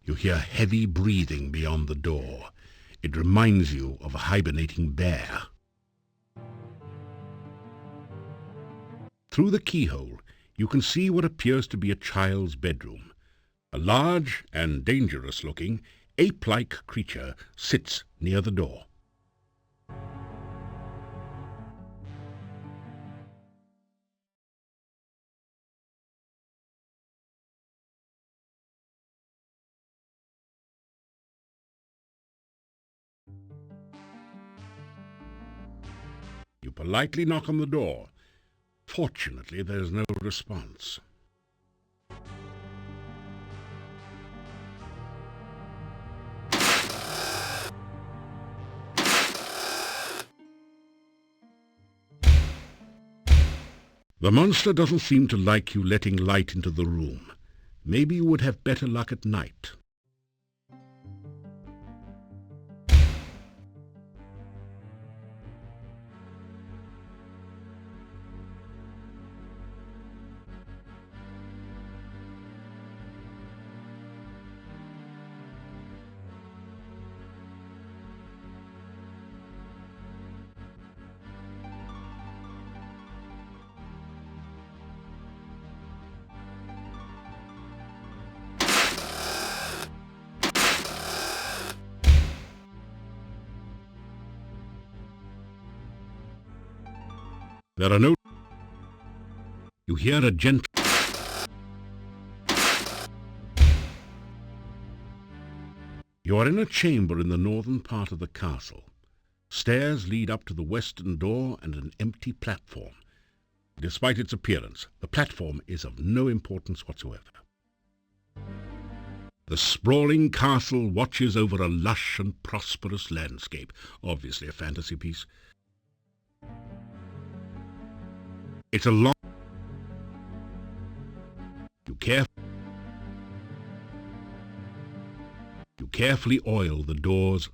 You hear heavy breathing beyond the door. It reminds you of a hibernating bear. Through the keyhole, you can see what appears to be a child's bedroom. A large and dangerous-looking, ape-like creature sits near the door. You politely knock on the door. Fortunately, there's no response. The monster doesn't seem to like you letting light into the room. Maybe you would have better luck at night. There are no... You hear a gentle... You are in a chamber in the northern part of the castle. Stairs lead up to the western door and an empty platform. Despite its appearance, the platform is of no importance whatsoever. The sprawling castle watches over a lush and prosperous landscape. Obviously a fantasy piece. It's a long... You carefully oil the doors.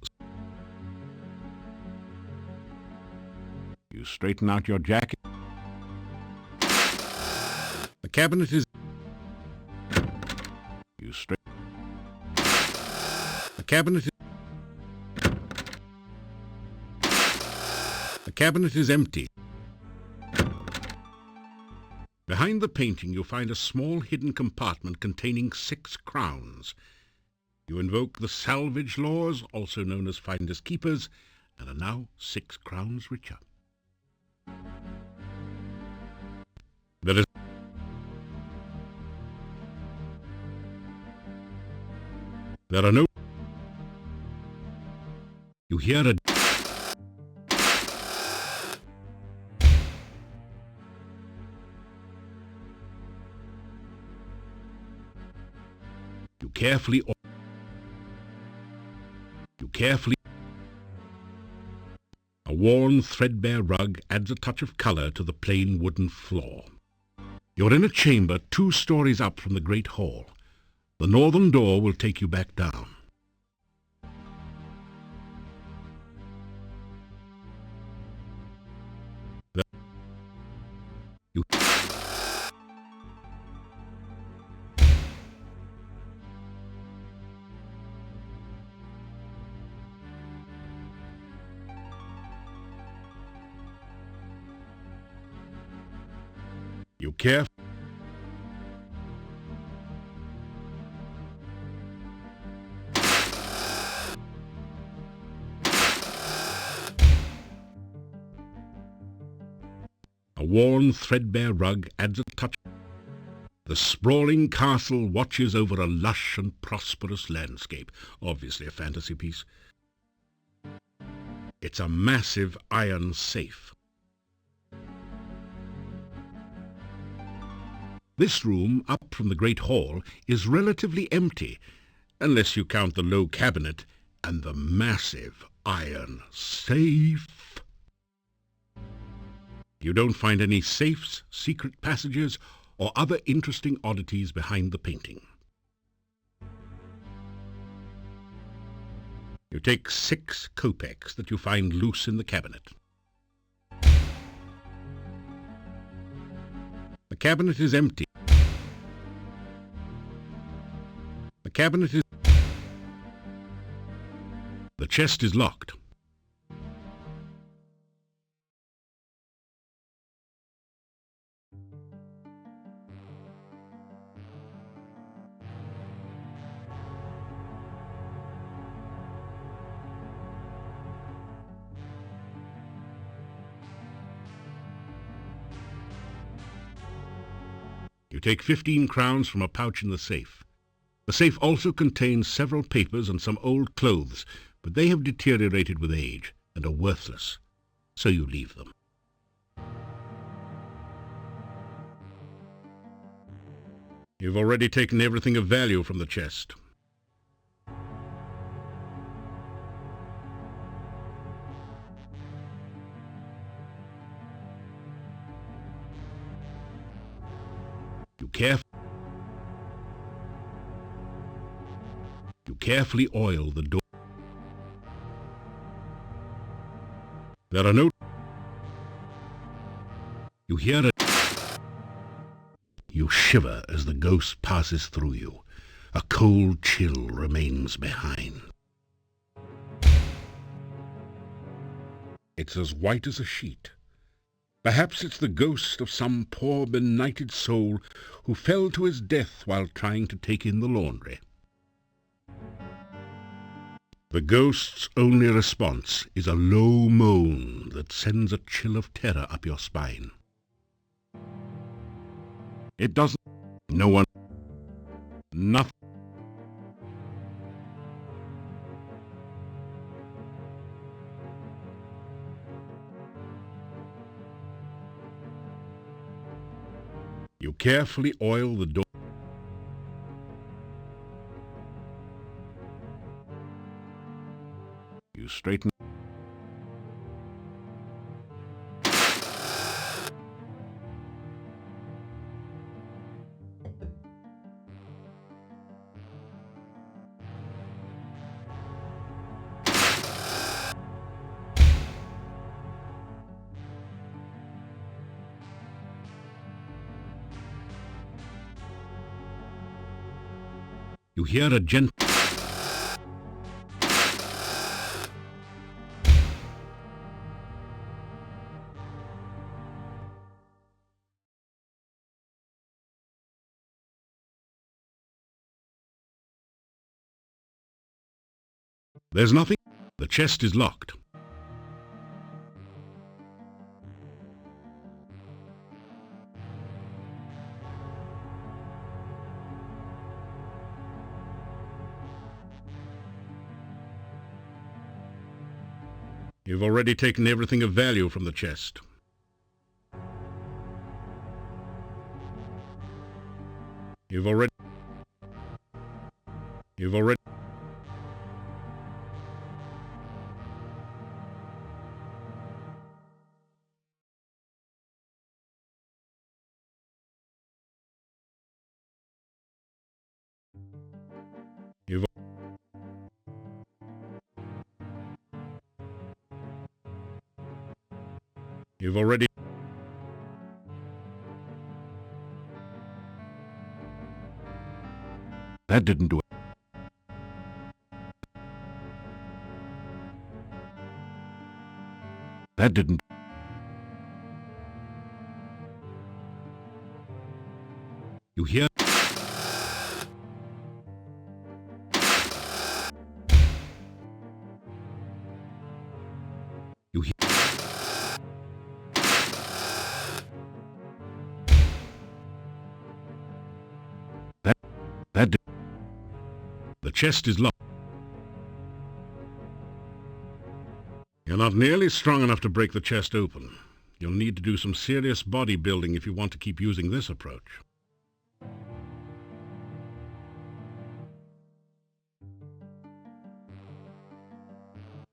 You straighten out your jacket. The cabinet is... You straighten... The cabinet is... The cabinet is empty. Behind the painting you'll find a small hidden compartment containing 6 crowns. You invoke the salvage laws, also known as finders keepers, and are now 6 crowns richer. There are no... You hear a... You carefully... A worn, threadbare rug adds a touch of colour to the plain wooden floor. You're in a chamber 2 stories up from the great hall. The northern door will take you back down. You care. A worn, threadbare rug adds a touch. The sprawling castle watches over a lush and prosperous landscape. Obviously a fantasy piece. It's a massive iron safe. This room, up from the great hall, is relatively empty, unless you count the low cabinet and the massive iron safe. You don't find any safes, secret passages, or other interesting oddities behind the painting. You take 6 kopecks that you find loose in the cabinet. The cabinet is empty. The cabinet is... The chest is locked. You take 15 crowns from a pouch in the safe. The safe also contains several papers and some old clothes, but they have deteriorated with age and are worthless, so you leave them. You've already taken everything of value from the chest. You carefully oil the door. There are no... You hear it. You shiver as the ghost passes through you. A cold chill remains behind. It's as white as a sheet. Perhaps it's the ghost of some poor benighted soul who fell to his death while trying to take in the laundry. The ghost's only response is a low moan that sends a chill of terror up your spine. It doesn't... No one... Nothing... You carefully oil the door. You straighten... You hear a gentle... There's nothing. The chest is locked. You've already taken everything of value from the chest. You've already... You've already... That didn't do it. That didn't... You hear? You hear? That did... The chest is locked. You're not nearly strong enough to break the chest open. You'll need to do some serious bodybuilding if you want to keep using this approach.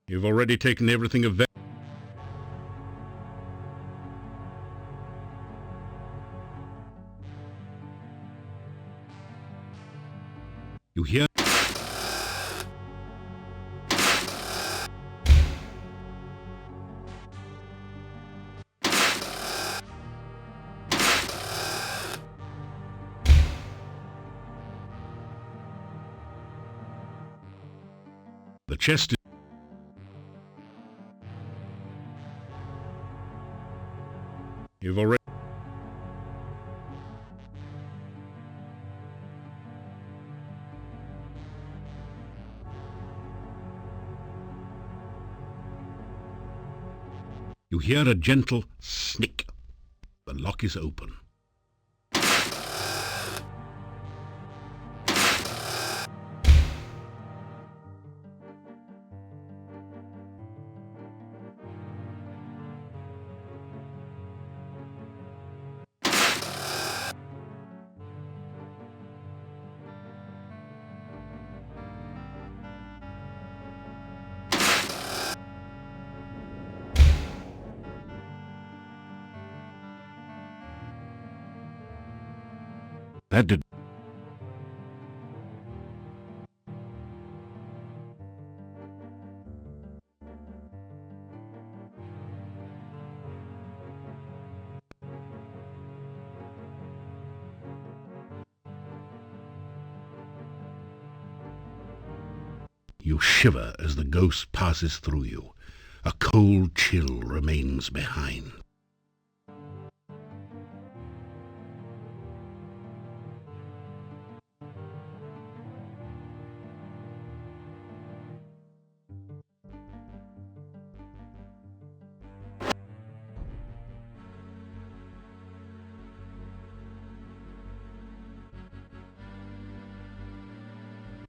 You've already taken everything of value. You hear? The chest is... You've already... You hear a gentle snick. The lock is open. That did... You shiver as the ghost passes through you. A cold chill remains behind.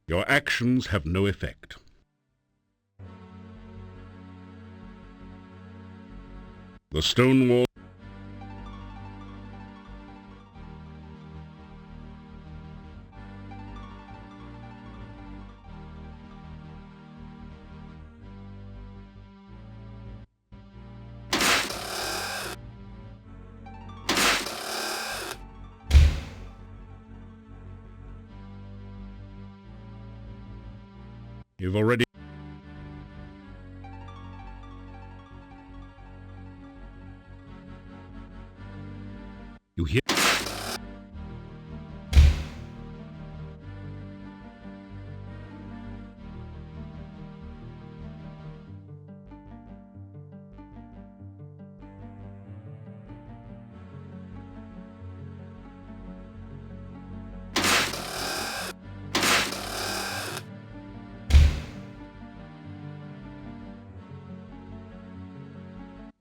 Your actions have no effect. The stone wall... You've already... You hear...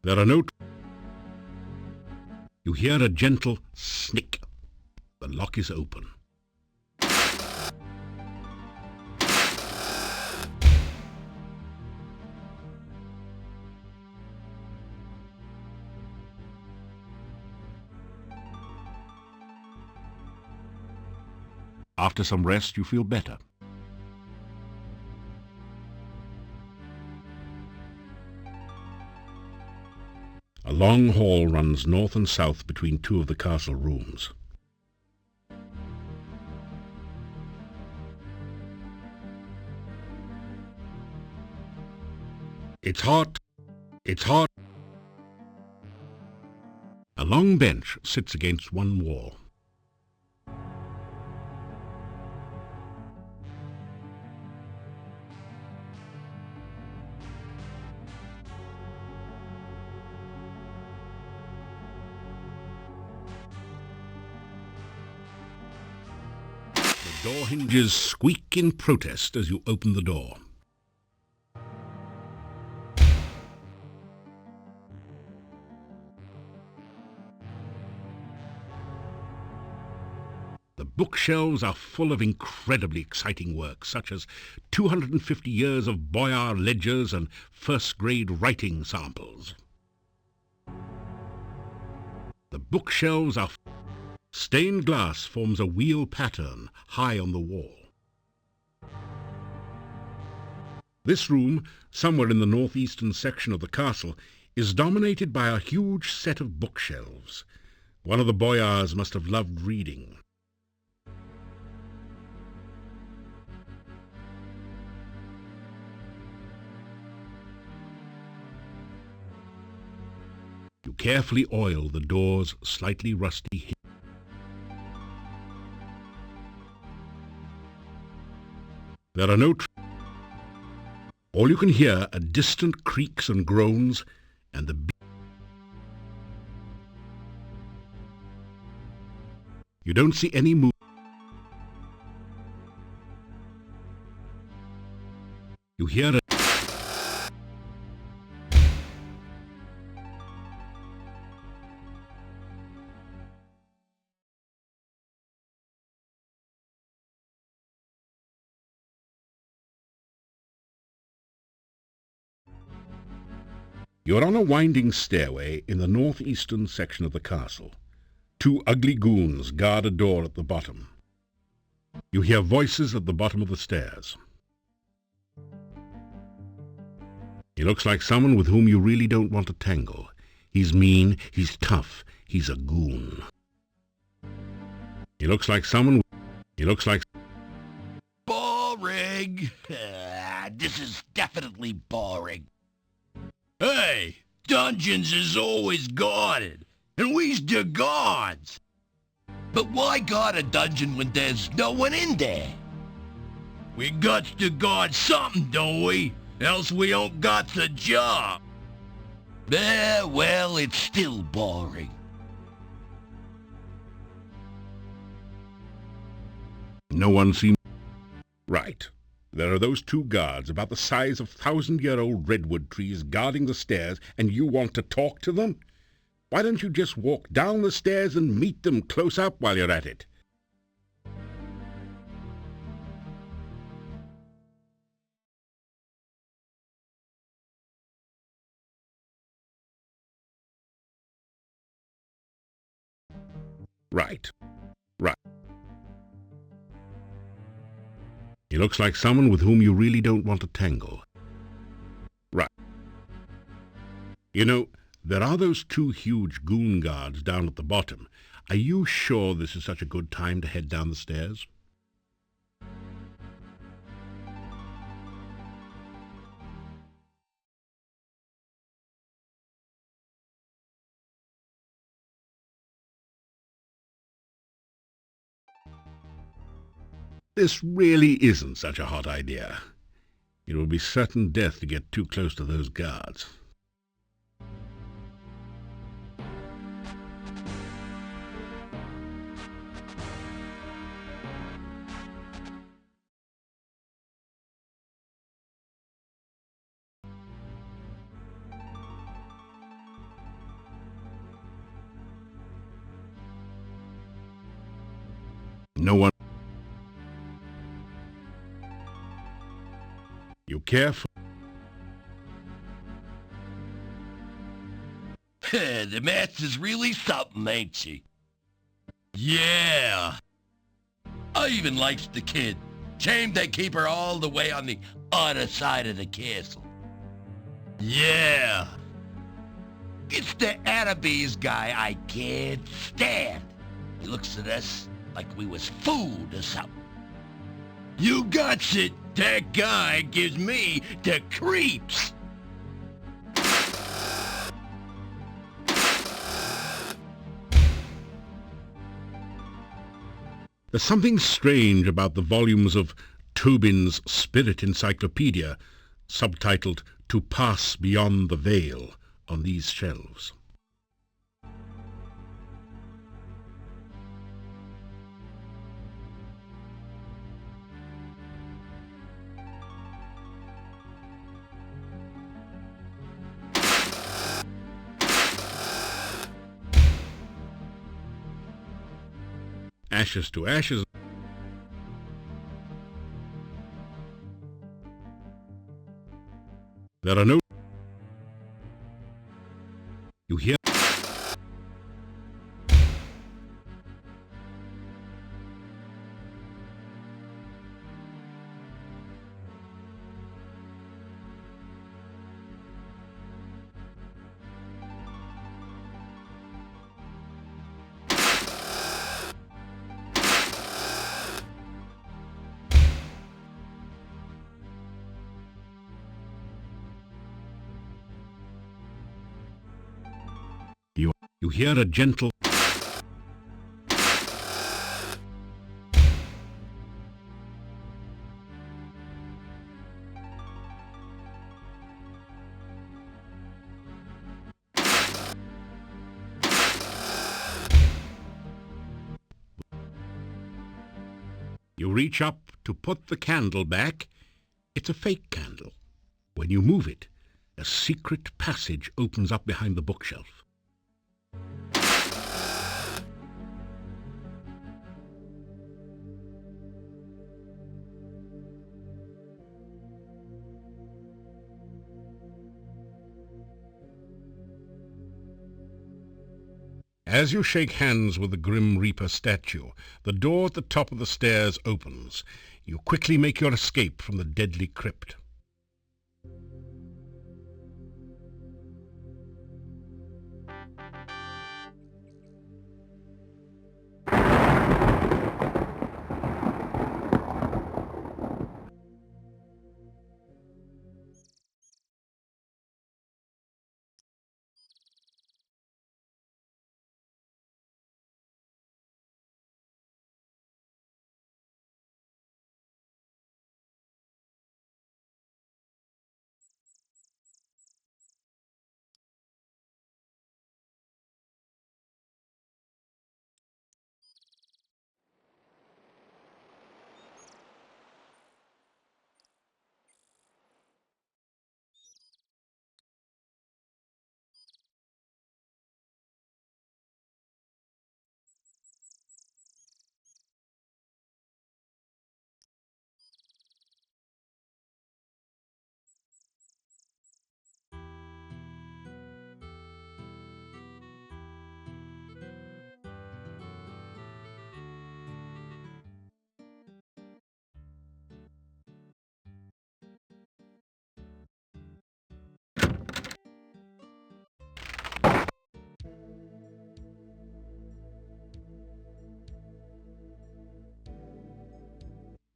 There are no... You hear a gentle snick. The lock is open. After some rest, you feel better. A long hall runs north and south between two of the castle rooms. It's hot. It's hot. A long bench sits against one wall. The door hinges squeak in protest as you open the door. The bookshelves are full of incredibly exciting works, such as 250 years of Boyar ledgers and first-grade writing samples. The bookshelves are... Stained glass forms a wheel pattern high on the wall. This room, somewhere in the northeastern section of the castle, is dominated by a huge set of bookshelves. One of the boyars must have loved reading. You carefully oil the door's slightly rusty hinge. There are no... All you can hear are distant creaks and groans, and the... You don't see any movement. You hear a... You're on a winding stairway in the northeastern section of the castle. Two ugly goons guard a door at the bottom. You hear voices at the bottom of the stairs. He looks like someone with whom you really don't want to tangle. He's mean, he's tough, he's a goon. He looks like someone... He looks like... Boring! This is definitely boring. Hey, dungeons is always guarded, and we's the guards. But why guard a dungeon when there's no one in there? We got to guard something, don't we? Else we don't got the job. Well, it's still boring. No one seems... Right. There are those two guards about the size of 1,000-year-old redwood trees guarding the stairs, and you want to talk to them? Why don't you just walk down the stairs and meet them close up while you're at it? Right. Right. He looks like someone with whom you really don't want to tangle. Right. You know, there are those two huge goon guards down at the bottom. Are you sure this is such a good time to head down the stairs? This really isn't such a hot idea. It will be certain death to get too close to those guards. No one... You care for... The master's really something, ain't she? Yeah. I even likes the kid. Shame they keep her all the way on the other side of the castle. Yeah. It's the Arabees guy I can't stand. He looks at us like we was food or something. You got it. That guy gives me the creeps. There's something strange about the volumes of Tobin's Spirit Encyclopedia, subtitled To Pass Beyond the Veil, on these shelves. Ashes to ashes. There are no... You hear? You hear a gentle... You reach up to put the candle back. It's a fake candle. When you move it, a secret passage opens up behind the bookshelf. As you shake hands with the Grim Reaper statue, the door at the top of the stairs opens. You quickly make your escape from the deadly crypt.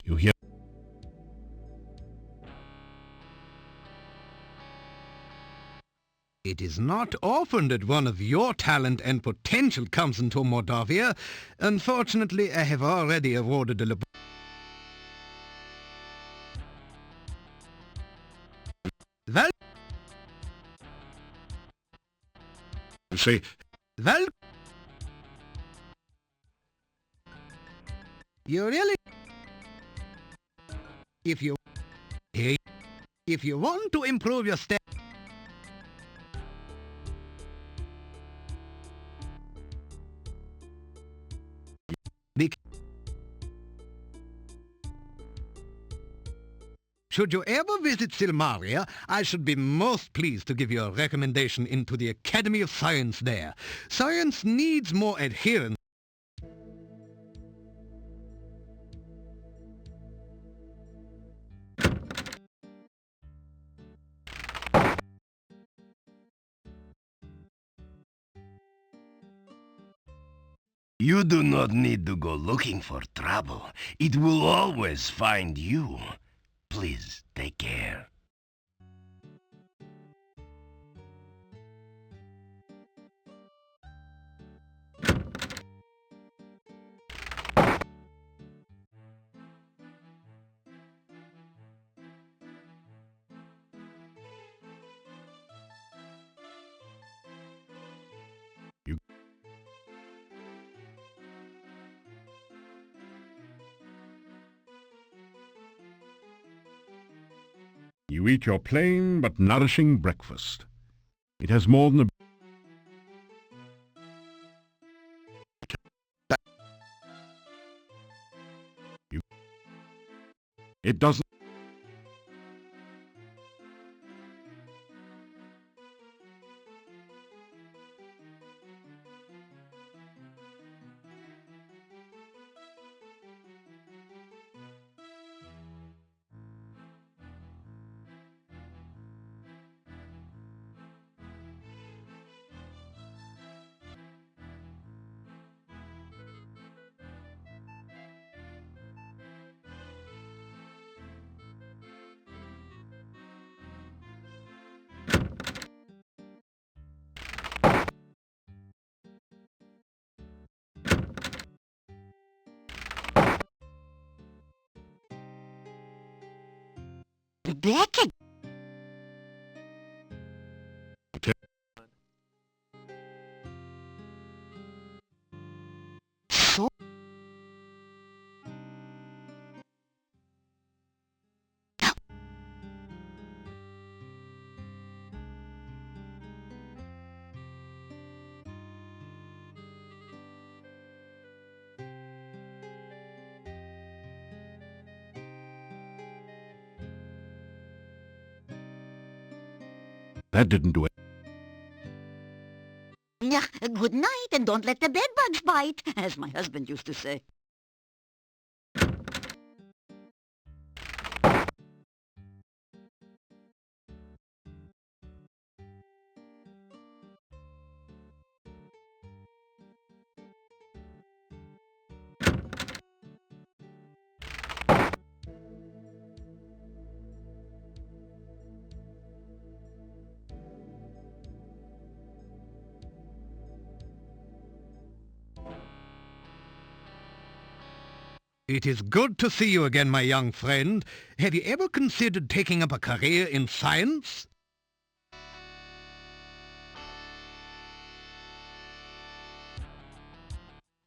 You hear? It is not often that one of your talent and potential comes into Mordavia. Unfortunately, I have already awarded a Say, Well, you really... If you want to improve your step... Should you ever visit Silmaria, I should be most pleased to give you a recommendation into the Academy of Science there. Science needs more adherence. You do not need to go looking for trouble. It will always find you. Please take care. You eat your plain but nourishing breakfast. It has more than a... It doesn't... Beckett. So That didn't do it. Yeah, good night, and don't let the bedbugs bite, as my husband used to say. It is good to see you again, my young friend. Have you ever considered taking up a career in science?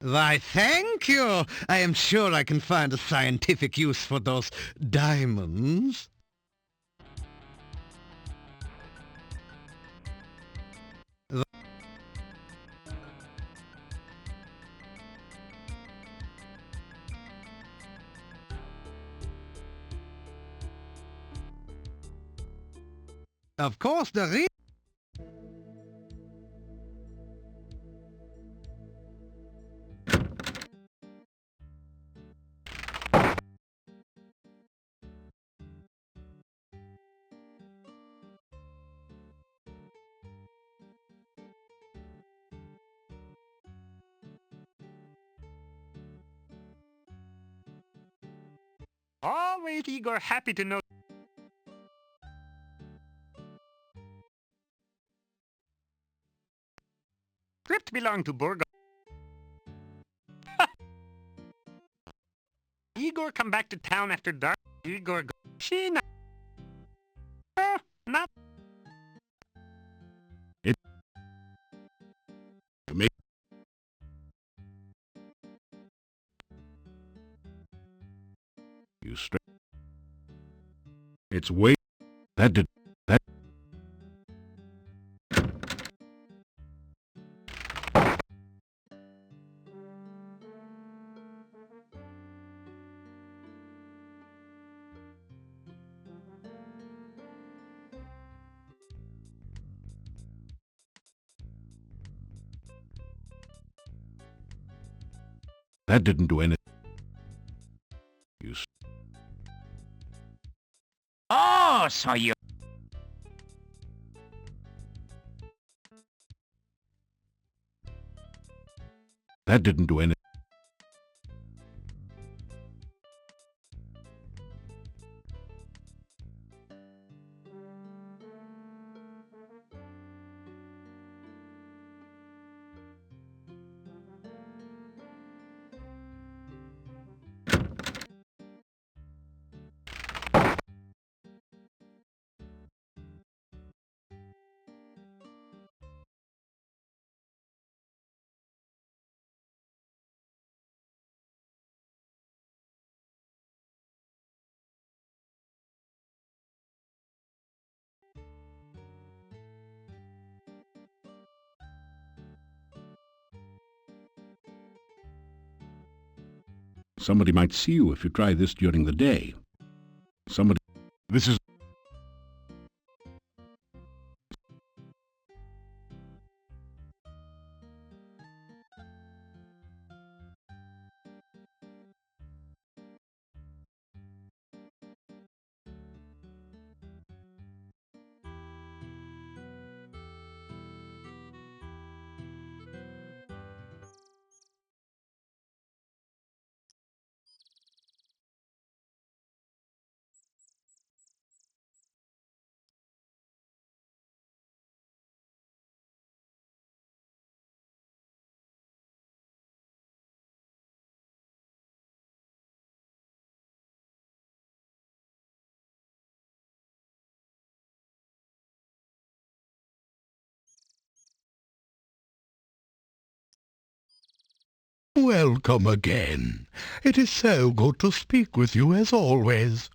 Why, thank you. I am sure I can find a scientific use for those diamonds. Of course, the All right, Igor, happy to know. Crypt belonged to Burgo. Igor come back to town after dark. Igor go. She not. Not. It's way... That did... That... That didn't do anything. Oh, so you... That didn't do anything. Somebody might see you if you try this during the day. Somebody... This is... Welcome again. It is so good to speak with you as always.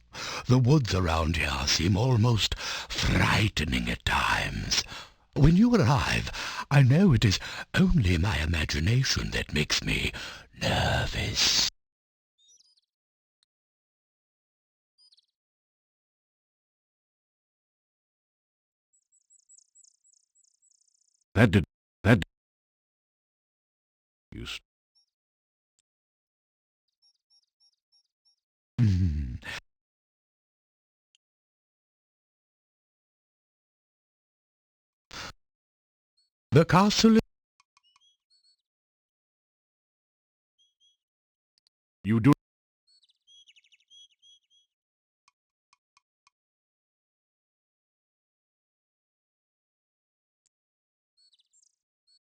The woods around here seem almost frightening at times. When you arrive, I know it is only my imagination that makes me nervous. That did... That... You... The castle... You do...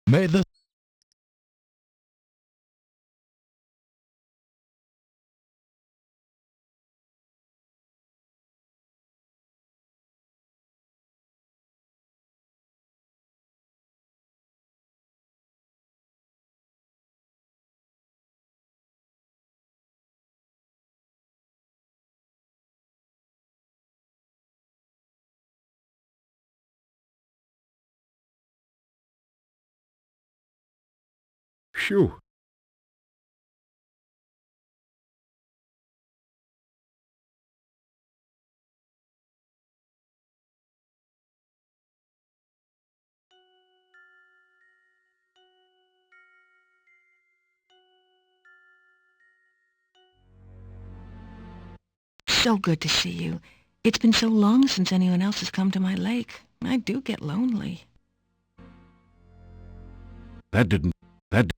May the... Phew. So good to see you. It's been so long since anyone else has come to my lake. I do get lonely. That didn't... That...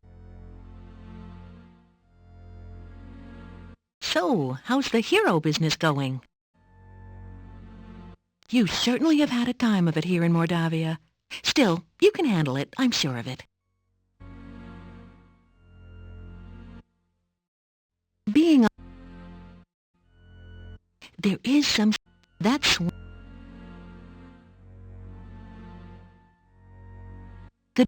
So, how's the hero business going? You certainly have had a time of it here in Mordavia. Still, you can handle it, I'm sure of it. Being a... There is some... That's... The...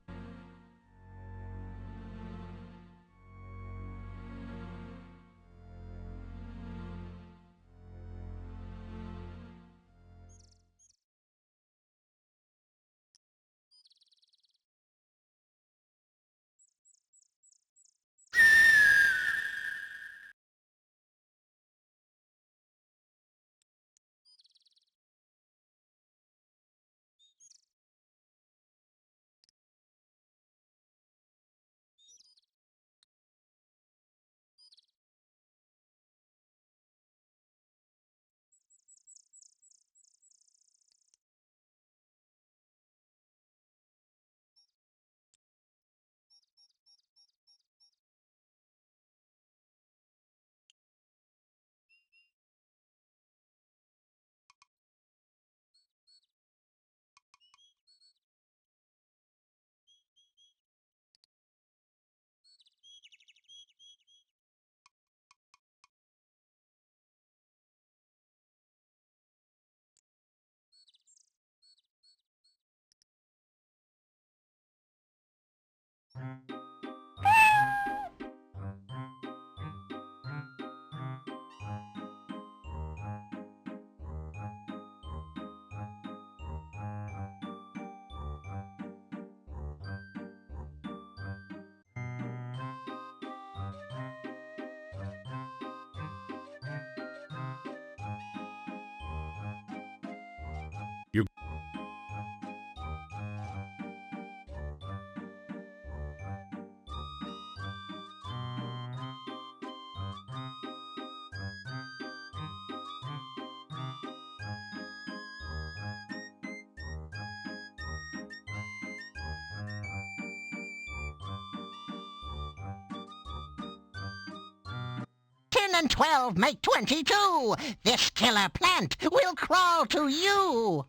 and 12 make 22. This killer plant will crawl to you.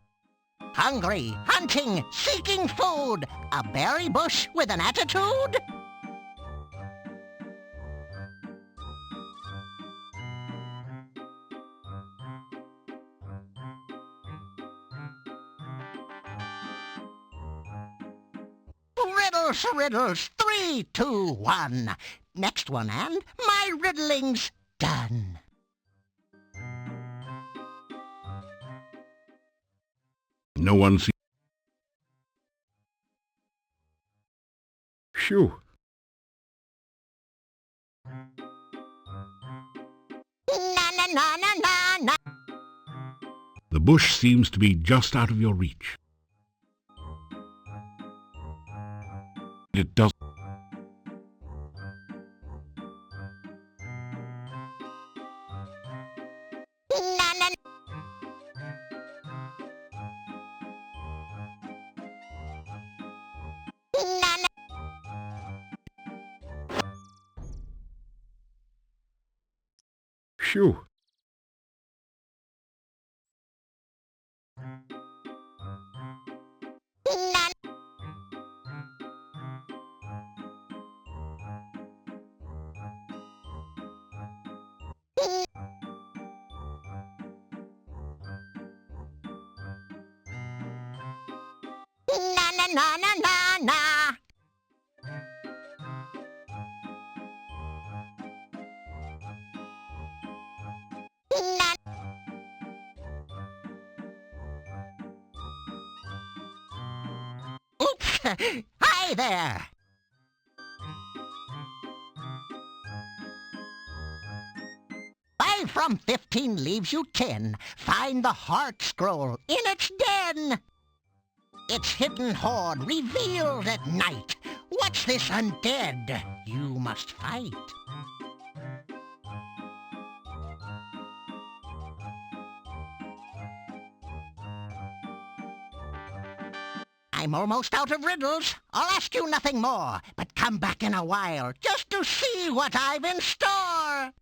Hungry, hunting, seeking food. A berry bush with an attitude? Riddles, riddles, 3, 2, 1. Next one, and my riddling's done. No one sees... Phew. Na na na na na na. The bush seems to be just out of your reach. It does... Na na. Na na. Phew. Na. Na na na na na na. Na. Oops! Hi there! 5 from 15 leaves you 10. Find the heart scroll in its den. Its hidden hoard revealed at night. What's this undead you must fight? I'm almost out of riddles. I'll ask you nothing more, but come back in a while just to see what I've in store.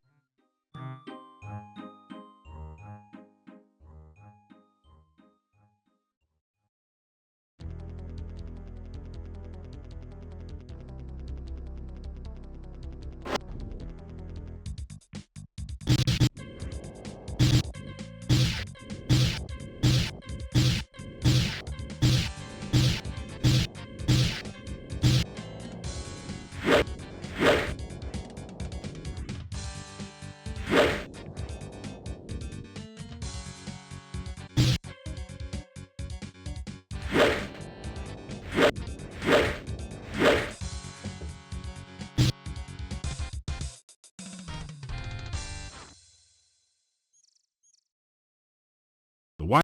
The white...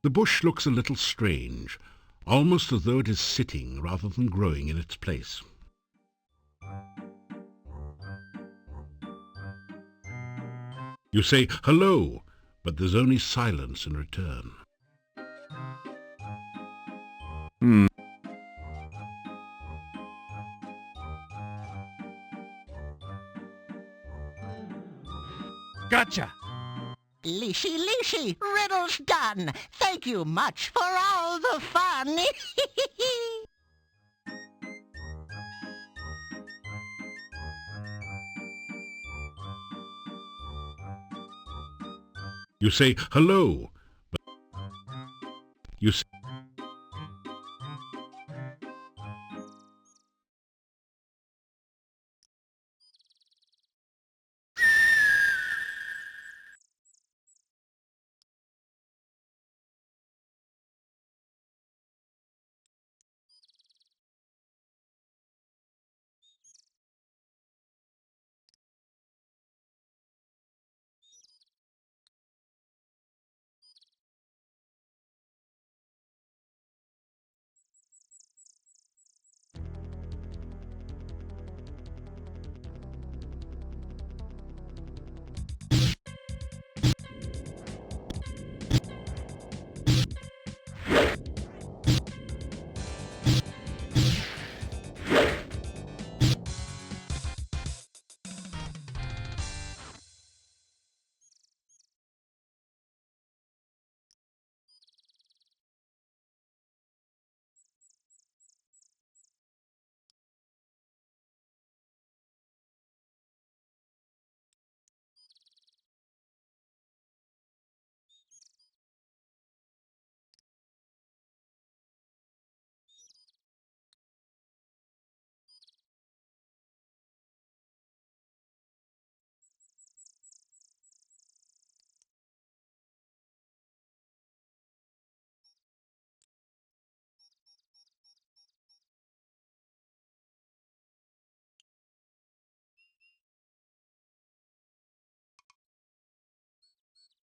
The bush looks a little strange, almost as though it is sitting rather than growing in its place. You say, hello, but there's only silence in return. Gotcha! Leashy, Leashy, riddle's done. Thank you much for all the fun. You say, hello, but you say,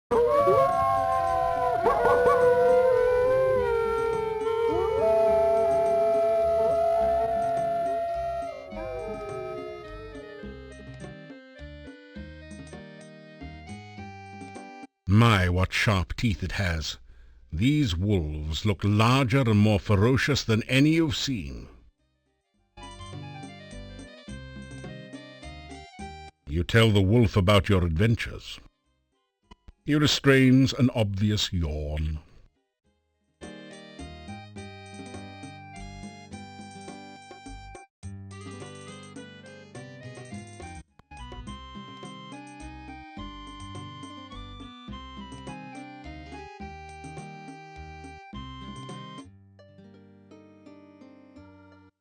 My, what sharp teeth it has. These wolves look larger and more ferocious than any you've seen. You tell the wolf about your adventures. He restrains an obvious yawn.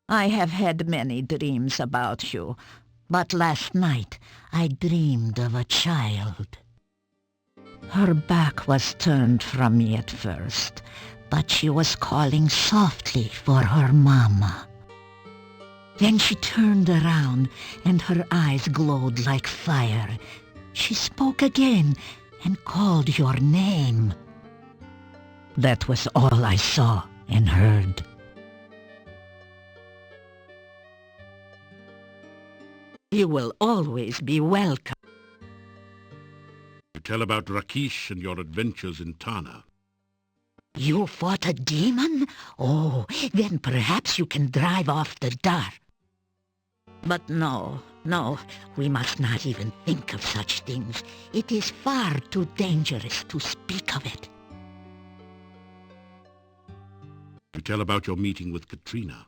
I have had many dreams about you, but last night I dreamed of a child. Her back was turned from me at first, but she was calling softly for her mama. Then she turned around, and her eyes glowed like fire. She spoke again and called your name. That was all I saw and heard. You will always be welcome. You tell about Rakesh and your adventures in Tana. You fought a demon? Oh, then perhaps you can drive off the Dar. But no, we must not even think of such things. It is far too dangerous to speak of it. You tell about your meeting with Katrina.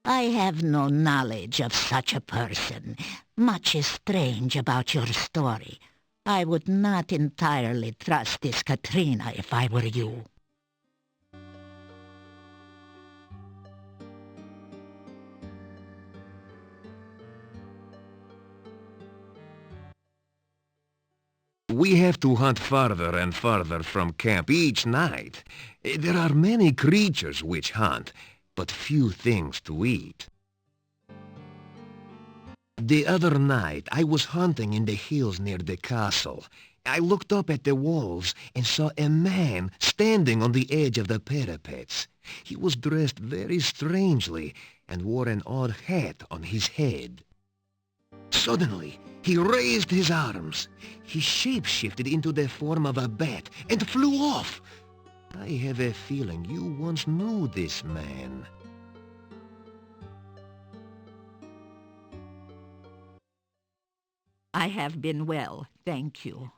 I have no knowledge of such a person. Much is strange about your story. I would not entirely trust this Katrina if I were you. We have to hunt farther and farther from camp each night. There are many creatures which hunt, but few things to eat. The other night, I was hunting in the hills near the castle. I looked up at the walls and saw a man standing on the edge of the parapets. He was dressed very strangely and wore an odd hat on his head. Suddenly, he raised his arms. He shape-shifted into the form of a bat and flew off. I have a feeling you once knew this man. I have been well, thank you.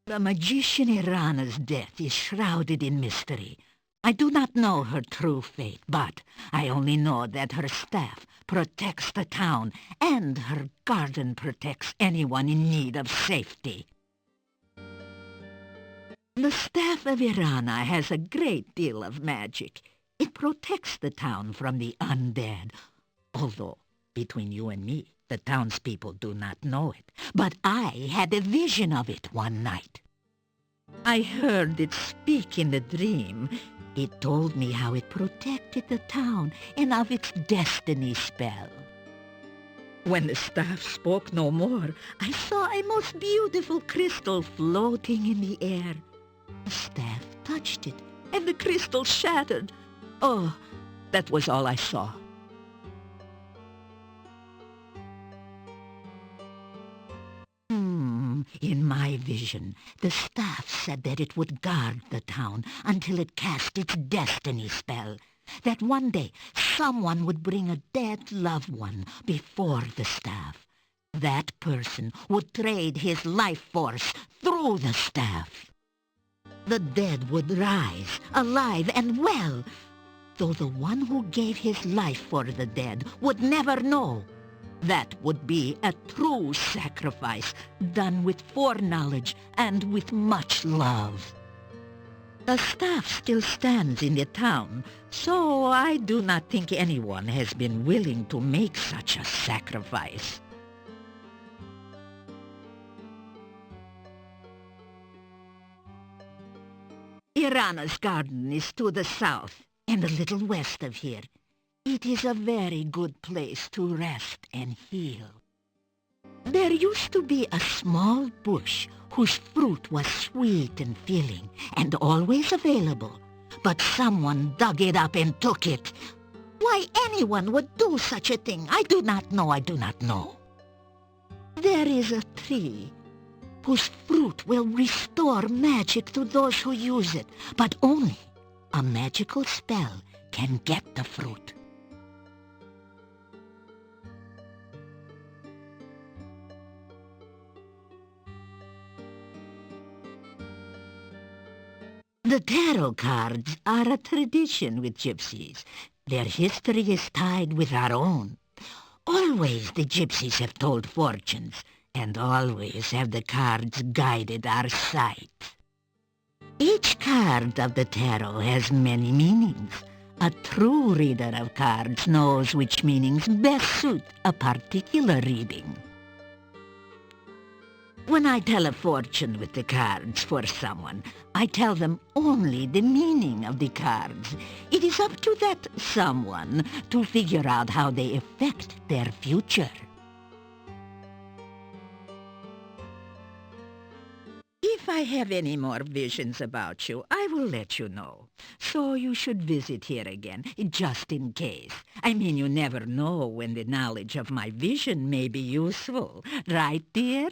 The magician Irana's death is shrouded in mystery. I do not know her true fate, but I only know that her staff protects the town and her garden protects anyone in need of safety. The staff of Irana has a great deal of magic. It protects the town from the undead, although, between you and me, the townspeople do not know it. But I had a vision of it one night. I heard it speak in a dream. It told me how it protected the town and of its destiny spell. When the staff spoke no more, I saw a most beautiful crystal floating in the air. The staff touched it, and the crystal shattered. Oh, that was all I saw. In my vision, the staff said that it would guard the town until it cast its destiny spell. That one day, someone would bring a dead loved one before the staff. That person would trade his life force through the staff. The dead would rise, alive and well, though the one who gave his life for the dead would never know. That would be a true sacrifice, done with foreknowledge and with much love. The staff still stands in the town, so I do not think anyone has been willing to make such a sacrifice. Irana's garden is to the south and a little west of here. It is a very good place to rest and heal. There used to be a small bush whose fruit was sweet and filling and always available, but someone dug it up and took it. Why anyone would do such a thing, I do not know, I do not know. There is a tree whose fruit will restore magic to those who use it, but only a magical spell can get the fruit. The tarot cards are a tradition with gypsies. Their history is tied with our own. Always the gypsies have told fortunes, and always have the cards guided our sight. Each card of the tarot has many meanings. A true reader of cards knows which meanings best suit a particular reading. When I tell a fortune with the cards for someone, I tell them only the meaning of the cards. It is up to that someone to figure out how they affect their future. If I have any more visions about you, I will let you know. So you should visit here again, just in case. I mean, you never know when the knowledge of my vision may be useful. Right, dear?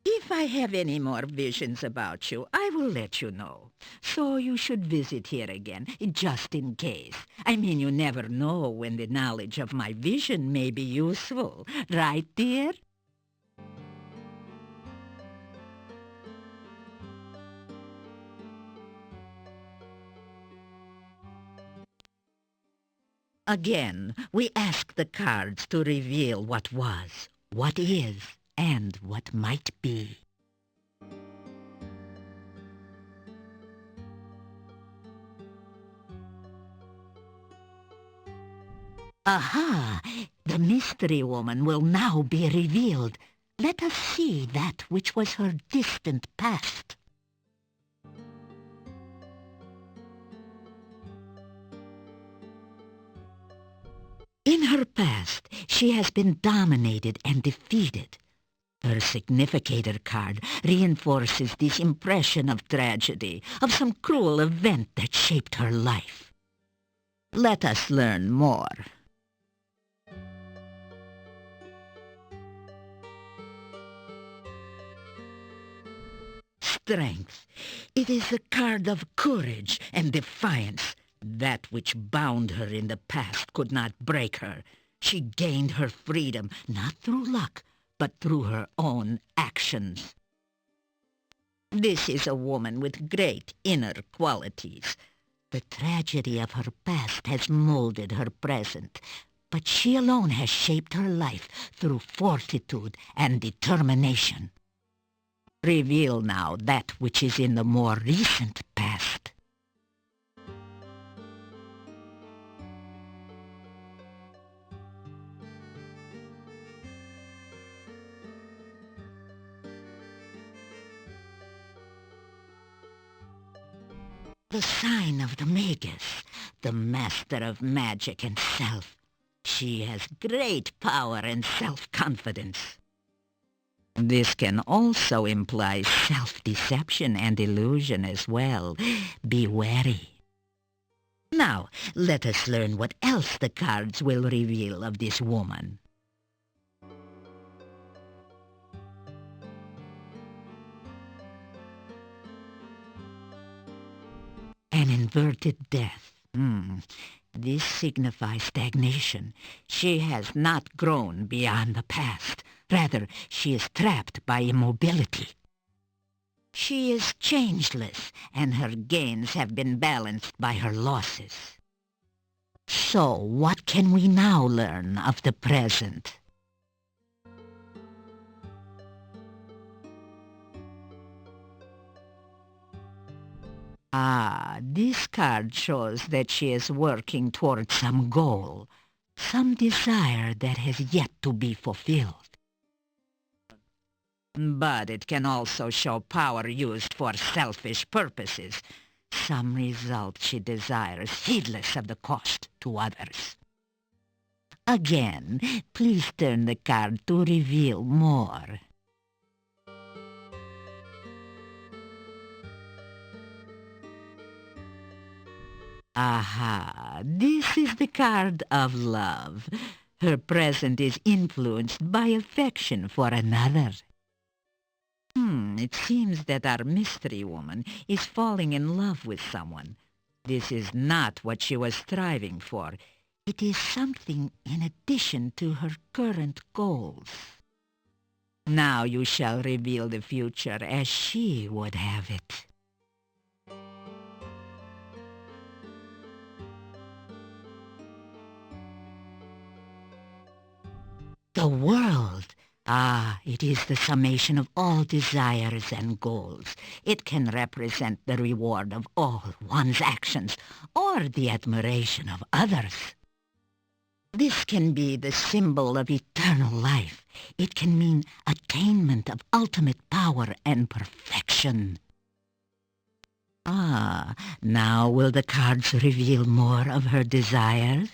If I have any more visions about you, I will let you know. So you should visit here again, just in case. I mean, you never know when the knowledge of my vision may be useful. Right, dear? Again, we ask the cards to reveal what was, what is, and what might be. Aha! The mystery woman will now be revealed. Let us see that which was her distant past. In her past, she has been dominated and defeated. Her significator card reinforces this impression of tragedy, of some cruel event that shaped her life. Let us learn more. Strength. It is a card of courage and defiance. That which bound her in the past could not break her. She gained her freedom, not through luck, but through her own actions. This is a woman with great inner qualities. The tragedy of her past has molded her present, but she alone has shaped her life through fortitude and determination. Reveal now that which is in the more recent past. The sign of the Magus, the master of magic and self. She has great power and self-confidence. This can also imply self-deception and illusion as well. Be wary. Now, let us learn what else the cards will reveal of this woman. An inverted death. This signifies stagnation. She has not grown beyond the past. Rather, she is trapped by immobility. She is changeless, and her gains have been balanced by her losses. So, what can we now learn of the present? This card shows that she is working towards some goal, some desire that has yet to be fulfilled. But it can also show power used for selfish purposes. Some result she desires, heedless of the cost to others. Again, please turn the card to reveal more. Aha, this is the card of love. Her present is influenced by affection for another. It seems that our mystery woman is falling in love with someone. This is not what she was striving for. It is something in addition to her current goals. Now you shall reveal the future as she would have it. The world. Ah, it is the summation of all desires and goals. It can represent the reward of all one's actions, or the admiration of others. This can be the symbol of eternal life. It can mean attainment of ultimate power and perfection. Ah, now will the cards reveal more of her desires?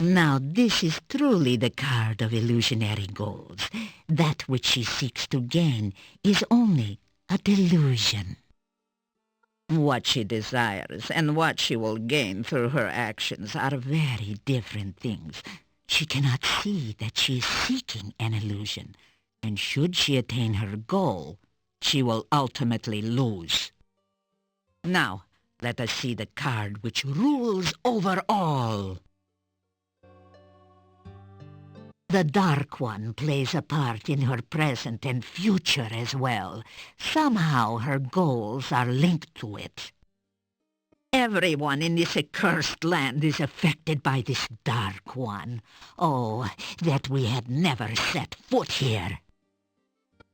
Now this is truly the card of illusionary goals. That which she seeks to gain is only a delusion. What she desires and what she will gain through her actions are very different things. She cannot see that she is seeking an illusion, and should she attain her goal, she will ultimately lose. Now, let us see the card which rules over all. The Dark One plays a part in her present and future as well. Somehow her goals are linked to it. Everyone in this accursed land is affected by this Dark One. Oh, that we had never set foot here.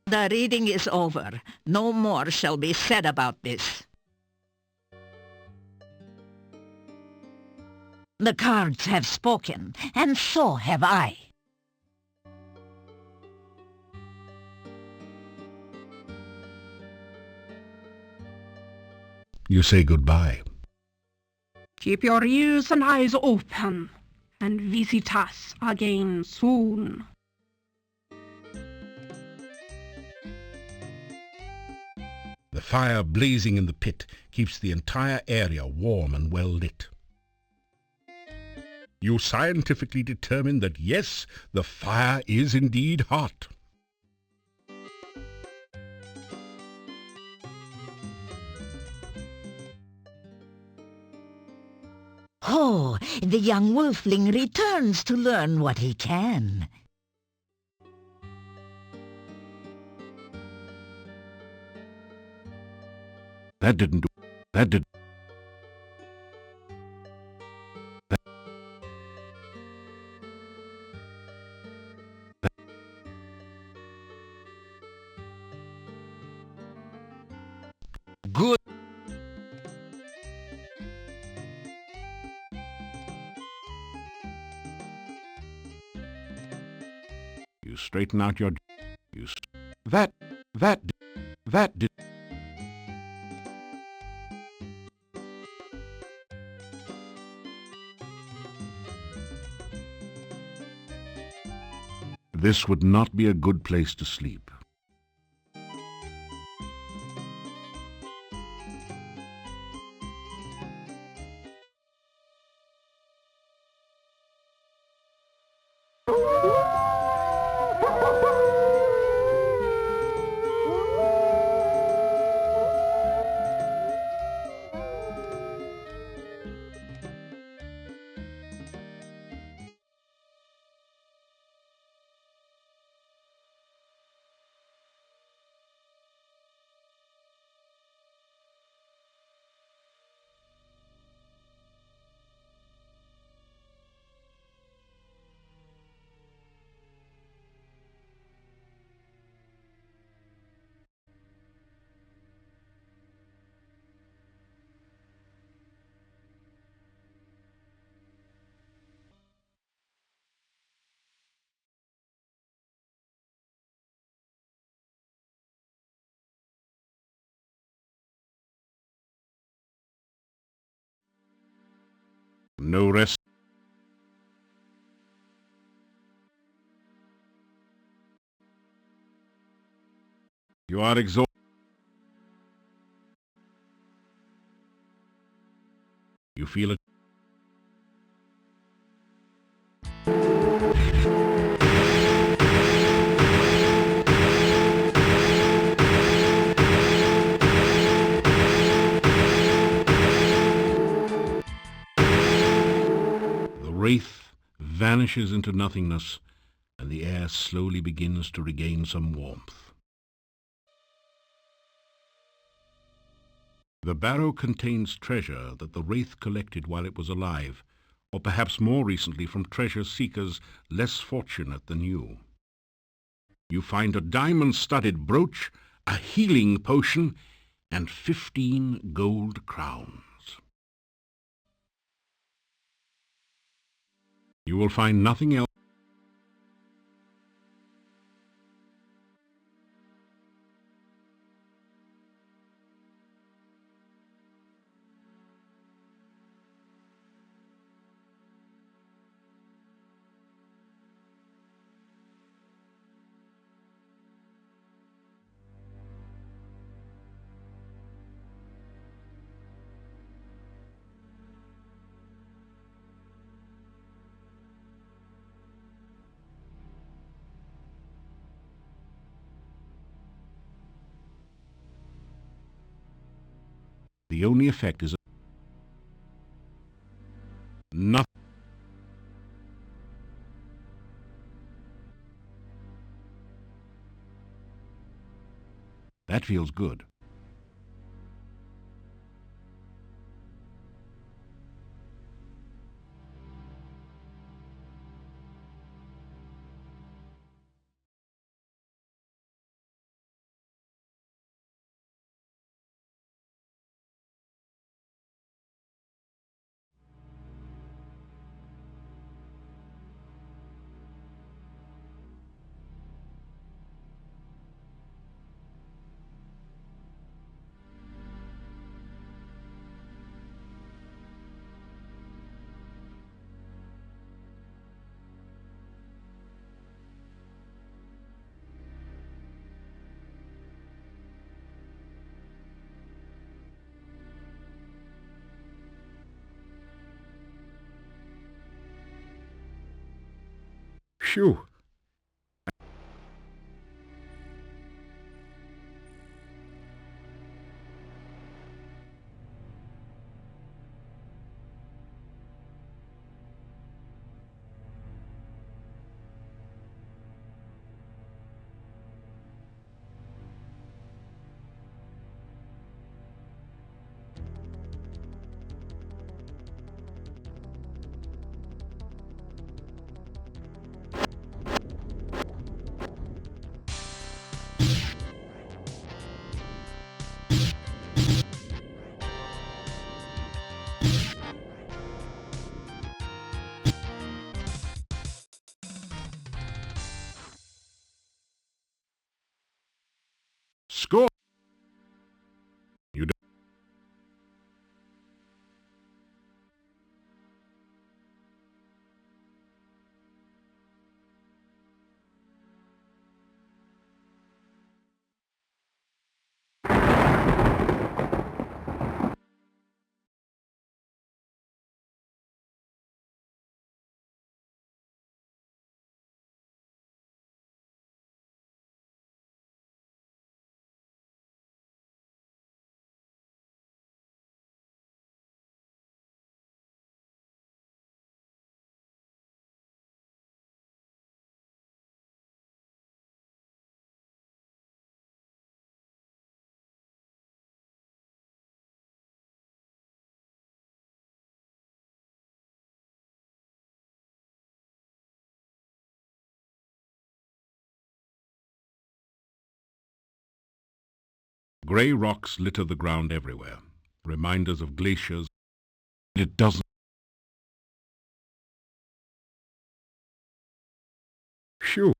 The reading is over. No more shall be said about this. The cards have spoken, and so have I. You say goodbye. Keep your ears and eyes open, and visit us again soon. The fire blazing in the pit keeps the entire area warm and well lit. You scientifically determine that yes, the fire is indeed hot. Oh, the young wolfling returns to learn what he can. That didn't do. That did. Good. You straighten out your... That did... This would not be a good place to sleep. No rest. You are exhausted. You feel it. The wraith vanishes into nothingness, and the air slowly begins to regain some warmth. The barrow contains treasure that the wraith collected while it was alive, or perhaps more recently from treasure seekers less fortunate than you. You find a diamond-studded brooch, a healing potion, and 15 gold crowns. You will find nothing else. The only effect is nothing. That feels good. Phew. Score! You don't. Grey rocks litter the ground everywhere, reminders of glaciers. It doesn't. Phew.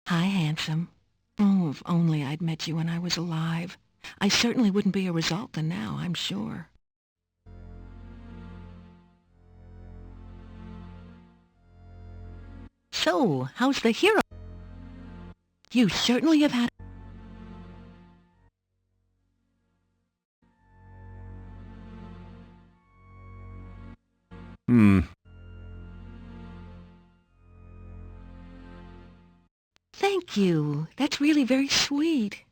Hi, handsome. Oh, if only I'd met you when I was alive. I certainly wouldn't be a Resulta now, I'm sure. So, how's the hero? You certainly have had... Thank you. That's really very sweet.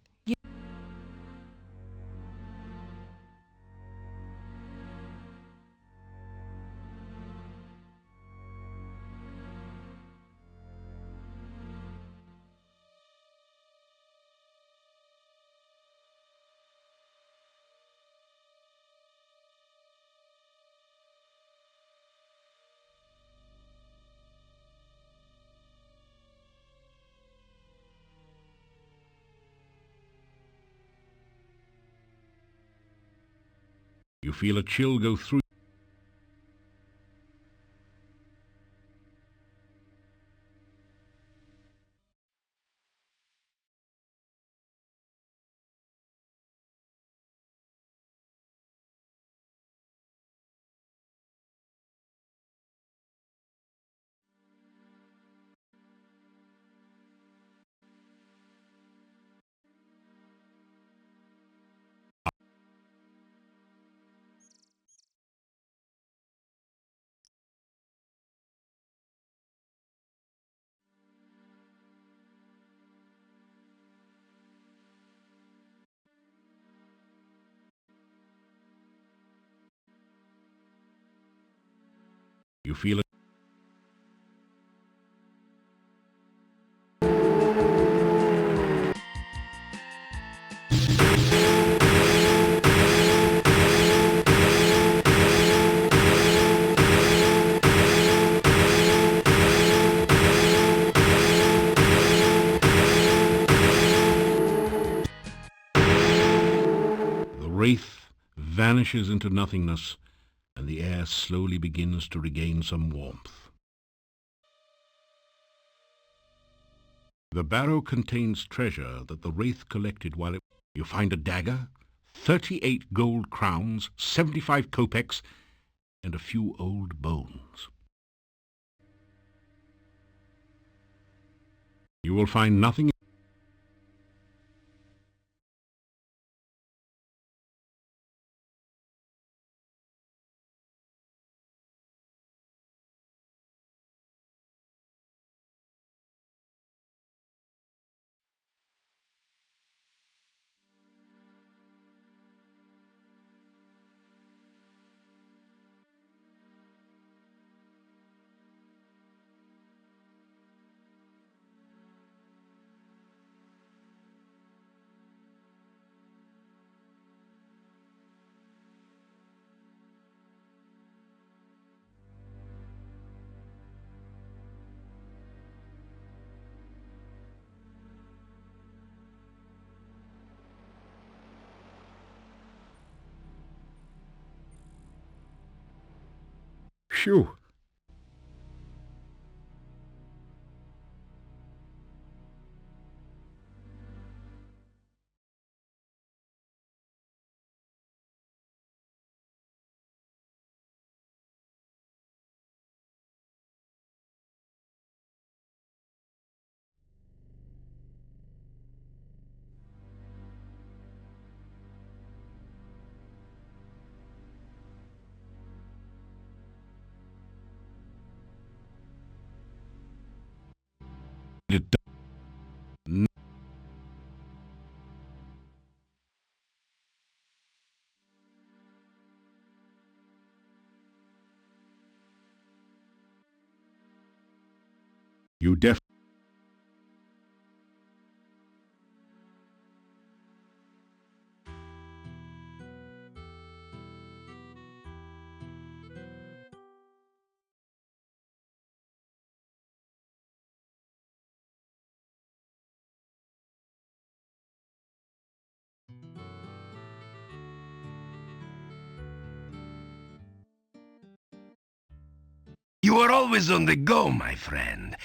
You feel a chill go through. You feel it. The wraith vanishes into nothingness, and the air slowly begins to regain some warmth. The barrow contains treasure that the wraith collected while it... You find a dagger, 38 gold crowns, 75 kopecks, and a few old bones. You will find nothing... Phew! You def... You are always on the go, my friend.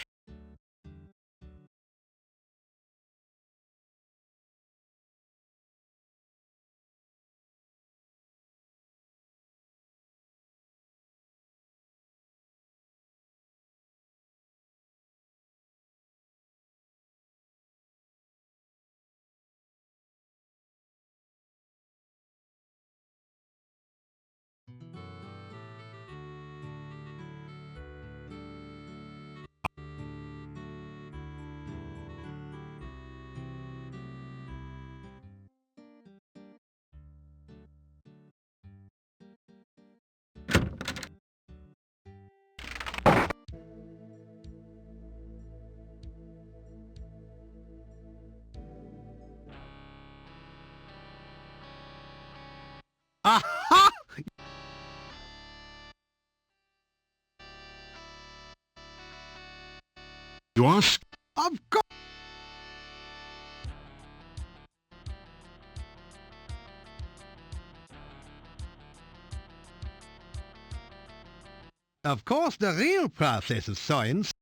You ask? Of course. Of course, the real process of science.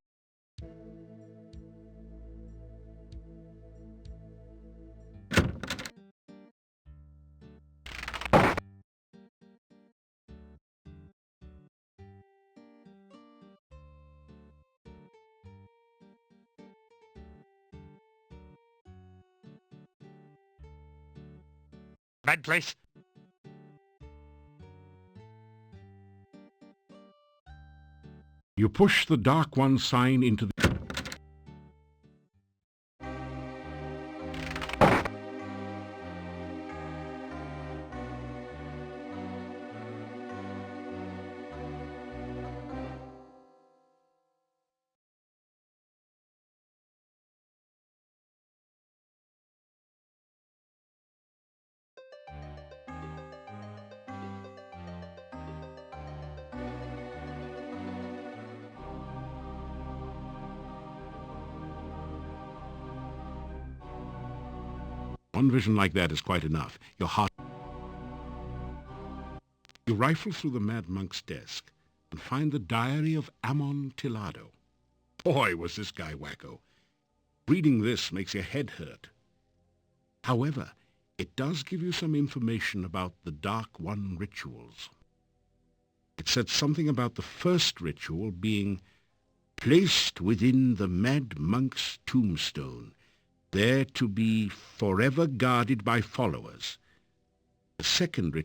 Bad place. You push the Dark One sign into the... One vision like that is quite enough. Your heart... You rifle through the Mad Monk's desk and find the diary of Amontillado. Boy, was this guy wacko. Reading this makes your head hurt. However, it does give you some information about the Dark One rituals. It said something about the first ritual being placed within the Mad Monk's tombstone, there to be forever guarded by followers. The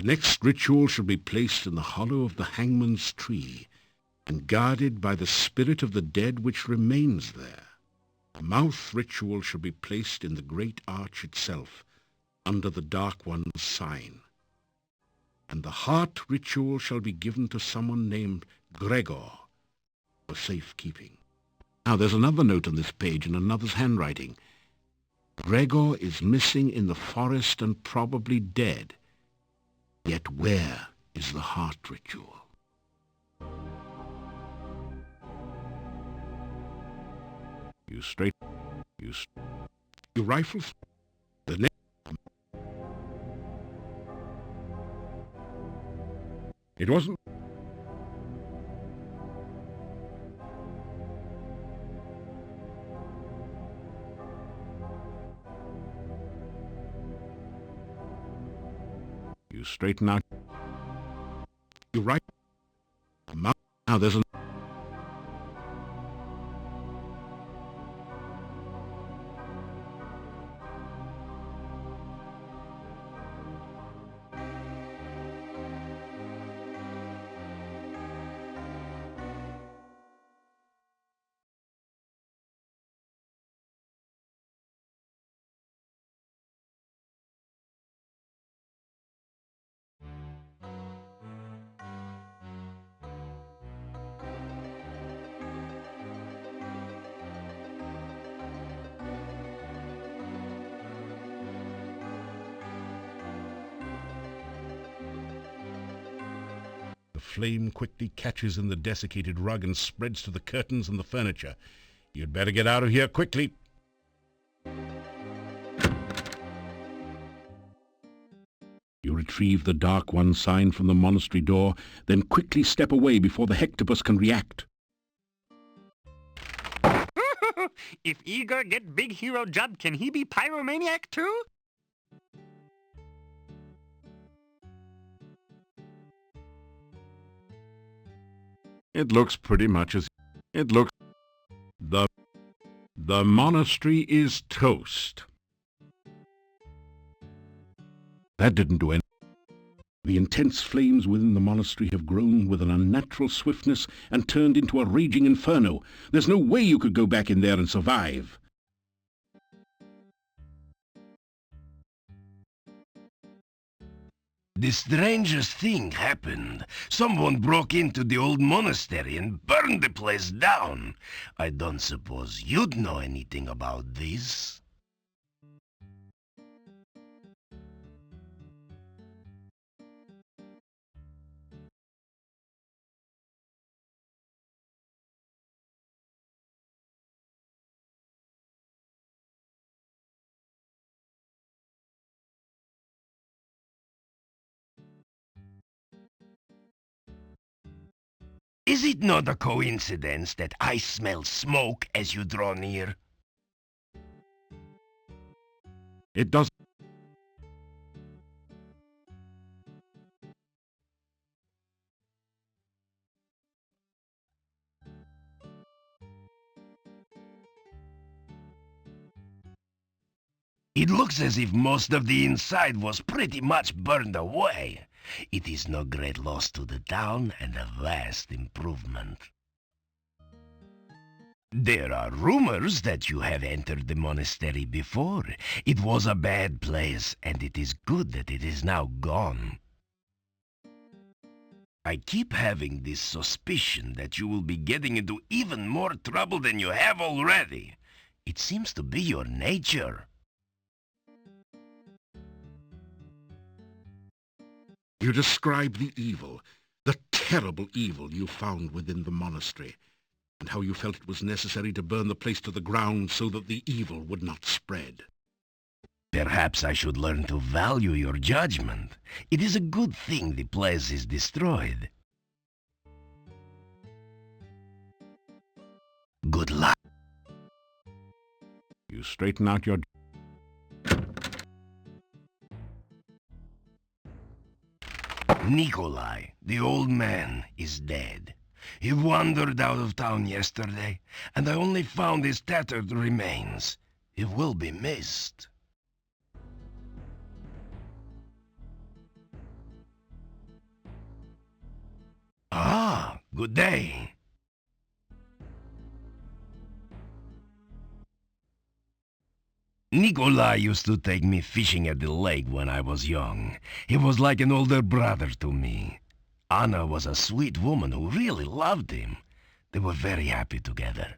next ritual shall be placed in the hollow of the hangman's tree and guarded by the spirit of the dead which remains there. The mouth ritual shall be placed in the great arch itself, under the Dark One's sign. And the heart ritual shall be given to someone named Gregor for safekeeping. Now, there's another note on this page in another's handwriting. Gregor is missing in the forest and probably dead. Yet where is the heart ritual? You rifle the next. It wasn't. You straighten out. You right. Now there's an. The flame quickly catches in the desiccated rug and spreads to the curtains and the furniture. You'd better get out of here quickly. You retrieve the Dark One sign from the monastery door, then quickly step away before the Hectopus can react. If Igor get big hero job, can he be pyromaniac too? It looks pretty much as it looks. The monastery is toast. That didn't do anything. The intense flames within the monastery have grown with an unnatural swiftness and turned into a raging inferno. There's no way you could go back in there and survive. The strangest thing happened. Someone broke into the old monastery and burned the place down. I don't suppose you'd know anything about this. Is it not a coincidence that I smell smoke as you draw near? It does. It looks as if most of the inside was pretty much burned away. It is no great loss to the town and a vast improvement. There are rumors that you have entered the monastery before. It was a bad place, and it is good that it is now gone. I keep having this suspicion that you will be getting into even more trouble than you have already. It seems to be your nature. You describe the evil, the terrible evil you found within the monastery, and how you felt it was necessary to burn the place to the ground so that the evil would not spread. Perhaps I should learn to value your judgment. It is a good thing the place is destroyed. Good luck. You straighten out your... Nikolai, the old man, is dead. He wandered out of town yesterday, and I only found his tattered remains. He will be missed. Ah, good day. Nikolai used to take me fishing at the lake when I was young. He was like an older brother to me. Anna was a sweet woman who really loved him. They were very happy together.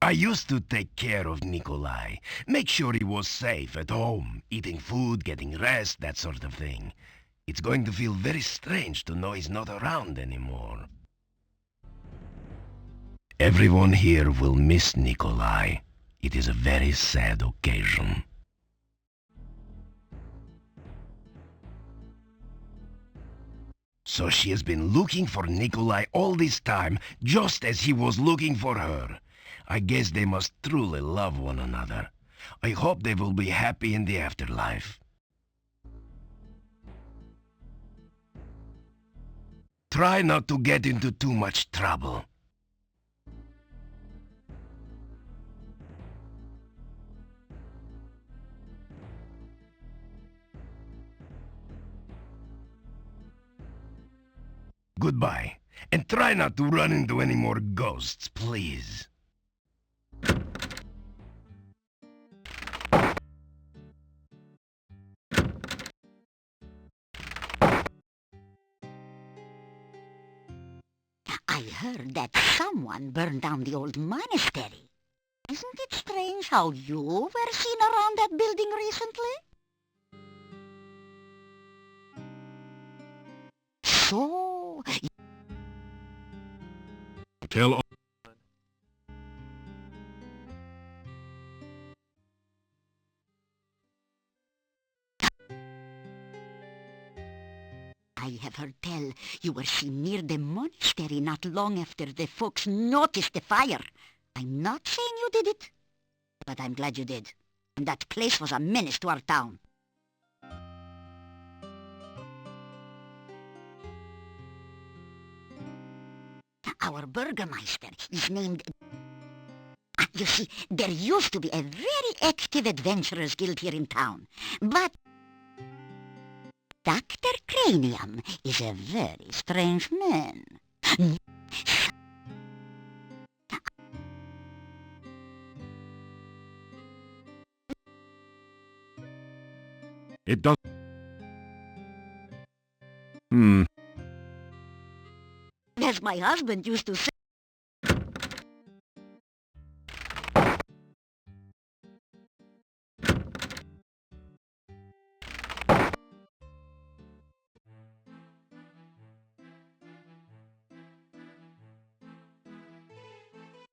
I used to take care of Nikolai, make sure he was safe at home, eating food, getting rest, that sort of thing. It's going to feel very strange to know he's not around anymore. Everyone here will miss Nikolai. It is a very sad occasion. So she has been looking for Nikolai all this time, just as he was looking for her. I guess they must truly love one another. I hope they will be happy in the afterlife. Try not to get into too much trouble. Goodbye, and try not to run into any more ghosts, please. I heard that someone burned down the old monastery. Isn't it strange how you were seen around that building recently? So... Tell... I have heard tell you were seen near the monastery not long after the folks noticed the fire. I'm not saying you did it, but I'm glad you did. That place was a menace to our town. Our burgomaster is named... You see, there used to be a very active adventurers guild here in town, but Dr. Cranium is a very strange man. It does... As my husband used to say...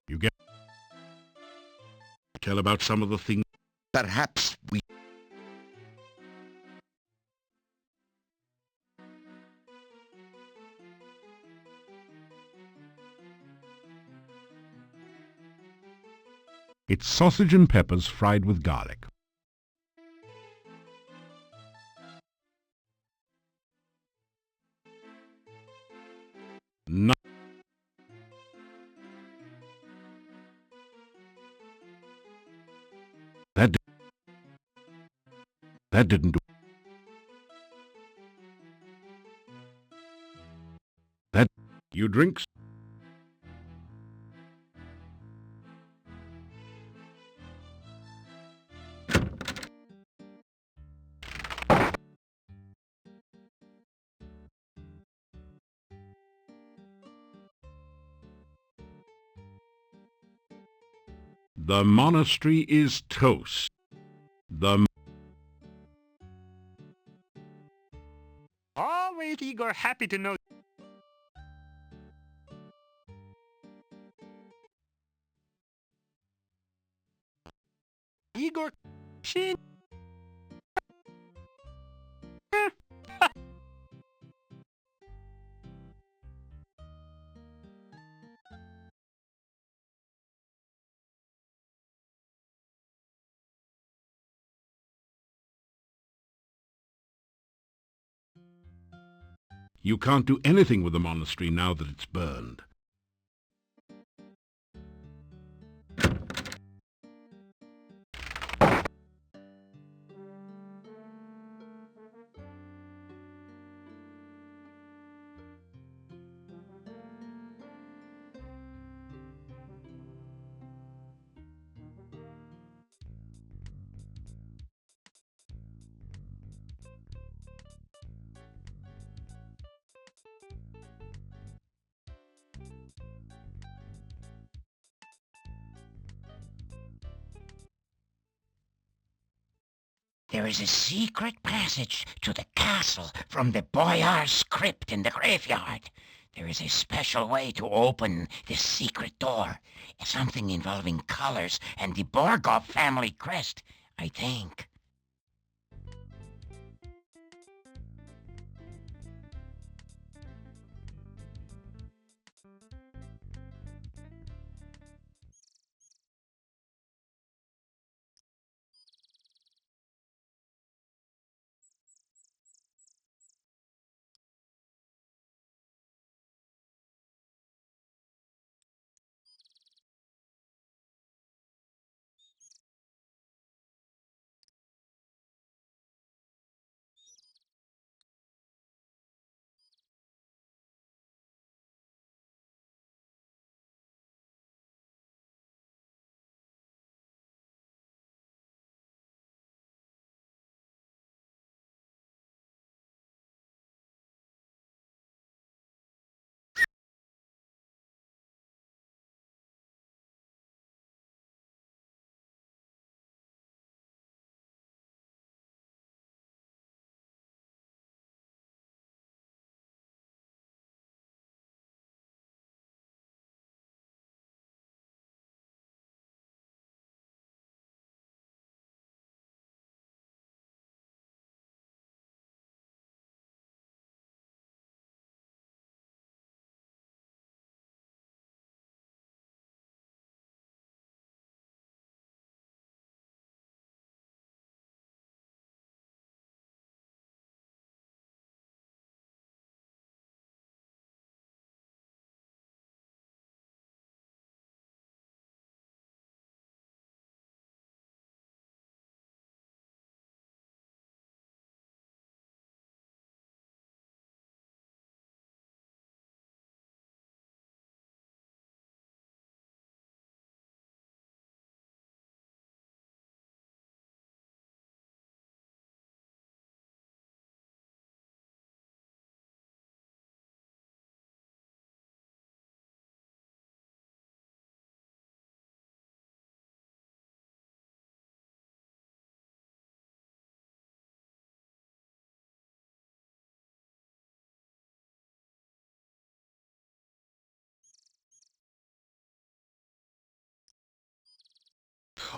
You get... Tell about some of the things... Perhaps we... It's sausage and peppers fried with garlic. No. That didn't do. That you drinks. The monastery is toast. All right, Igor, happy to know. Igor, she... You can't do anything with the monastery now that it's burned. There is a secret passage to the castle from the Boyar's crypt in the graveyard. There is a special way to open this secret door. It's something involving colors and the Borgov family crest, I think.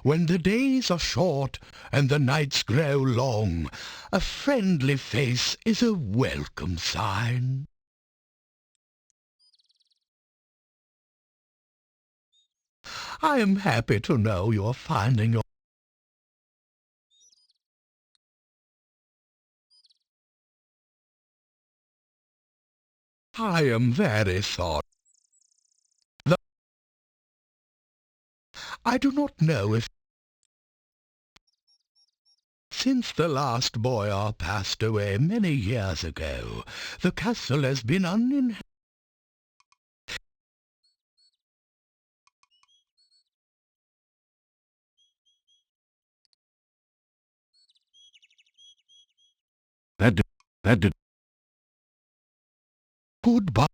When the days are short and the nights grow long, a friendly face is a welcome sign. I am happy to know you're finding your... I am very sorry. I do not know if... Since the last boyar passed away many years ago, the castle has been uninhabited. That did... Goodbye.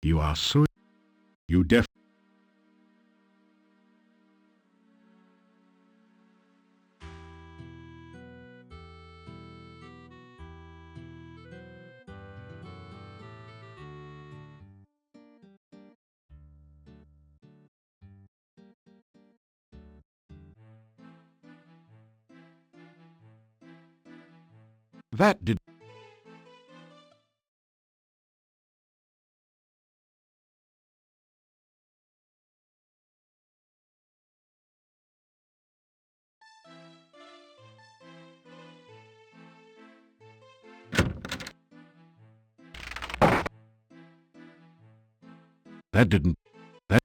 You are so... You def... That did... That didn't... That...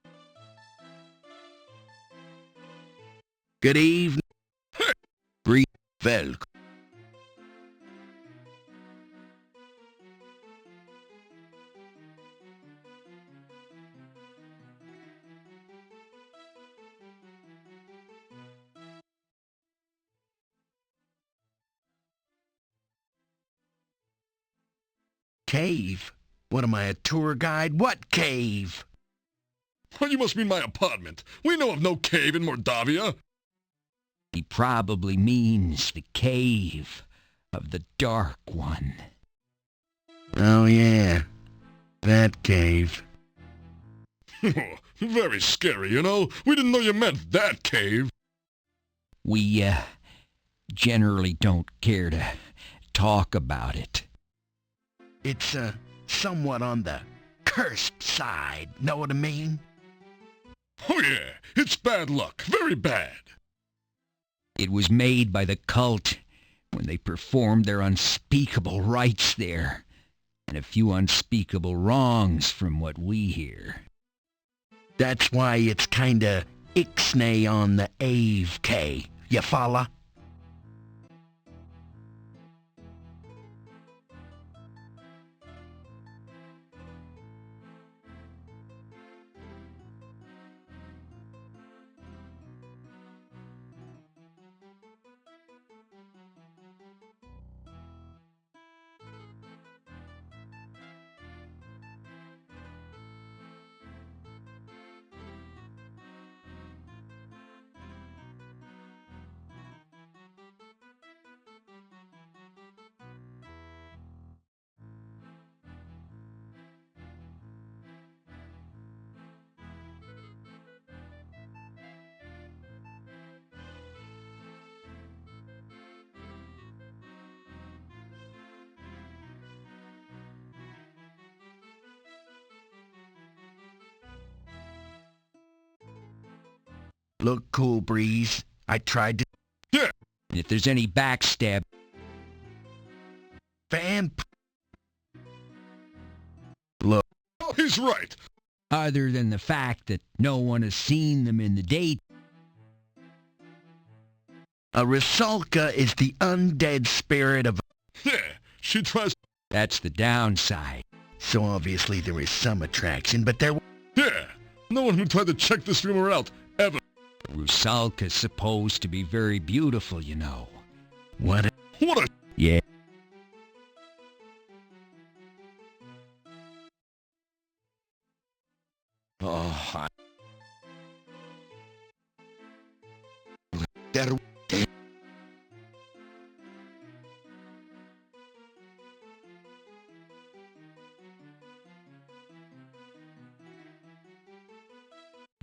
Good evening. Brief Velk. Cave? What am I, a tour guide? What cave? You must mean my apartment. We know of no cave in Mordavia. He probably means the cave of the Dark One. Oh, yeah. That cave. Very scary, you know. We didn't know you meant that cave. We, generally don't care to talk about it. It's, somewhat on the cursed side. Know what I mean? Oh, yeah. It's bad luck. Very bad. It was made by the cult when they performed their unspeakable rites there, and a few unspeakable wrongs from what we hear. That's why it's kinda ixnay on the Ave K. You follow? Look cool, Breeze. I tried to... Yeah. If there's any backstab... Look. Oh, he's right. Other than the fact that no one has seen them in the day... A Rusalka is the undead spirit of... Yeah, she tries... That's the downside. So obviously there is some attraction, but there... Yeah, No one who tried to check this rumor out, ever. Rusalka's supposed to be very beautiful, you know. What a... Yeah. Oh,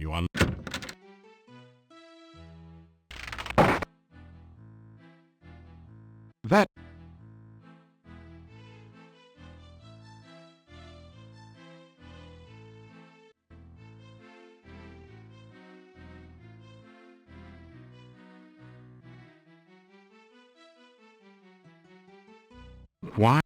You want... That... Why?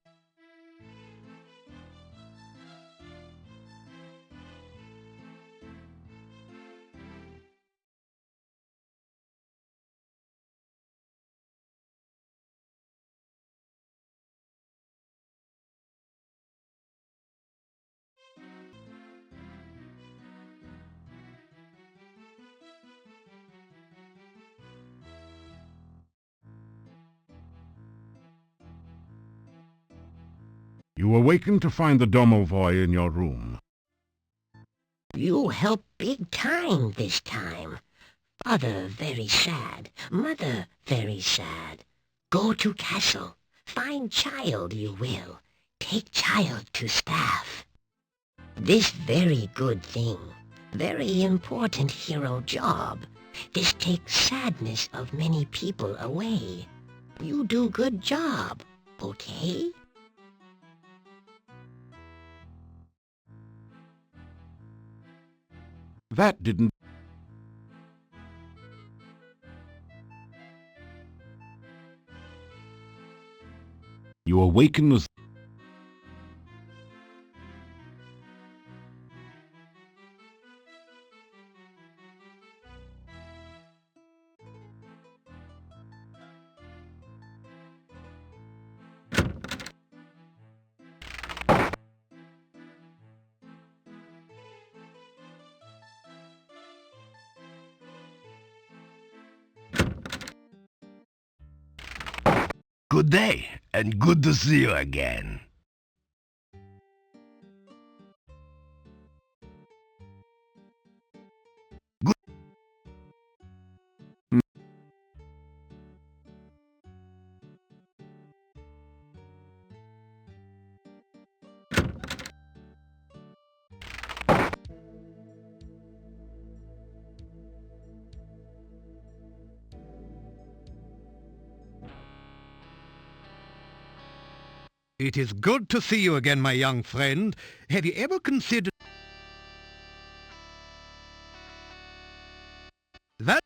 You awaken to find the domovoi in your room. You help big time this time. Father very sad, mother very sad. Go to castle, find child you will. Take child to staff. This very good thing, very important hero job. This takes sadness of many people away. You do good job, okay? That didn't... You awaken as... Good day, and good to see you again. It is good to see you again, my young friend. Have you ever considered... that...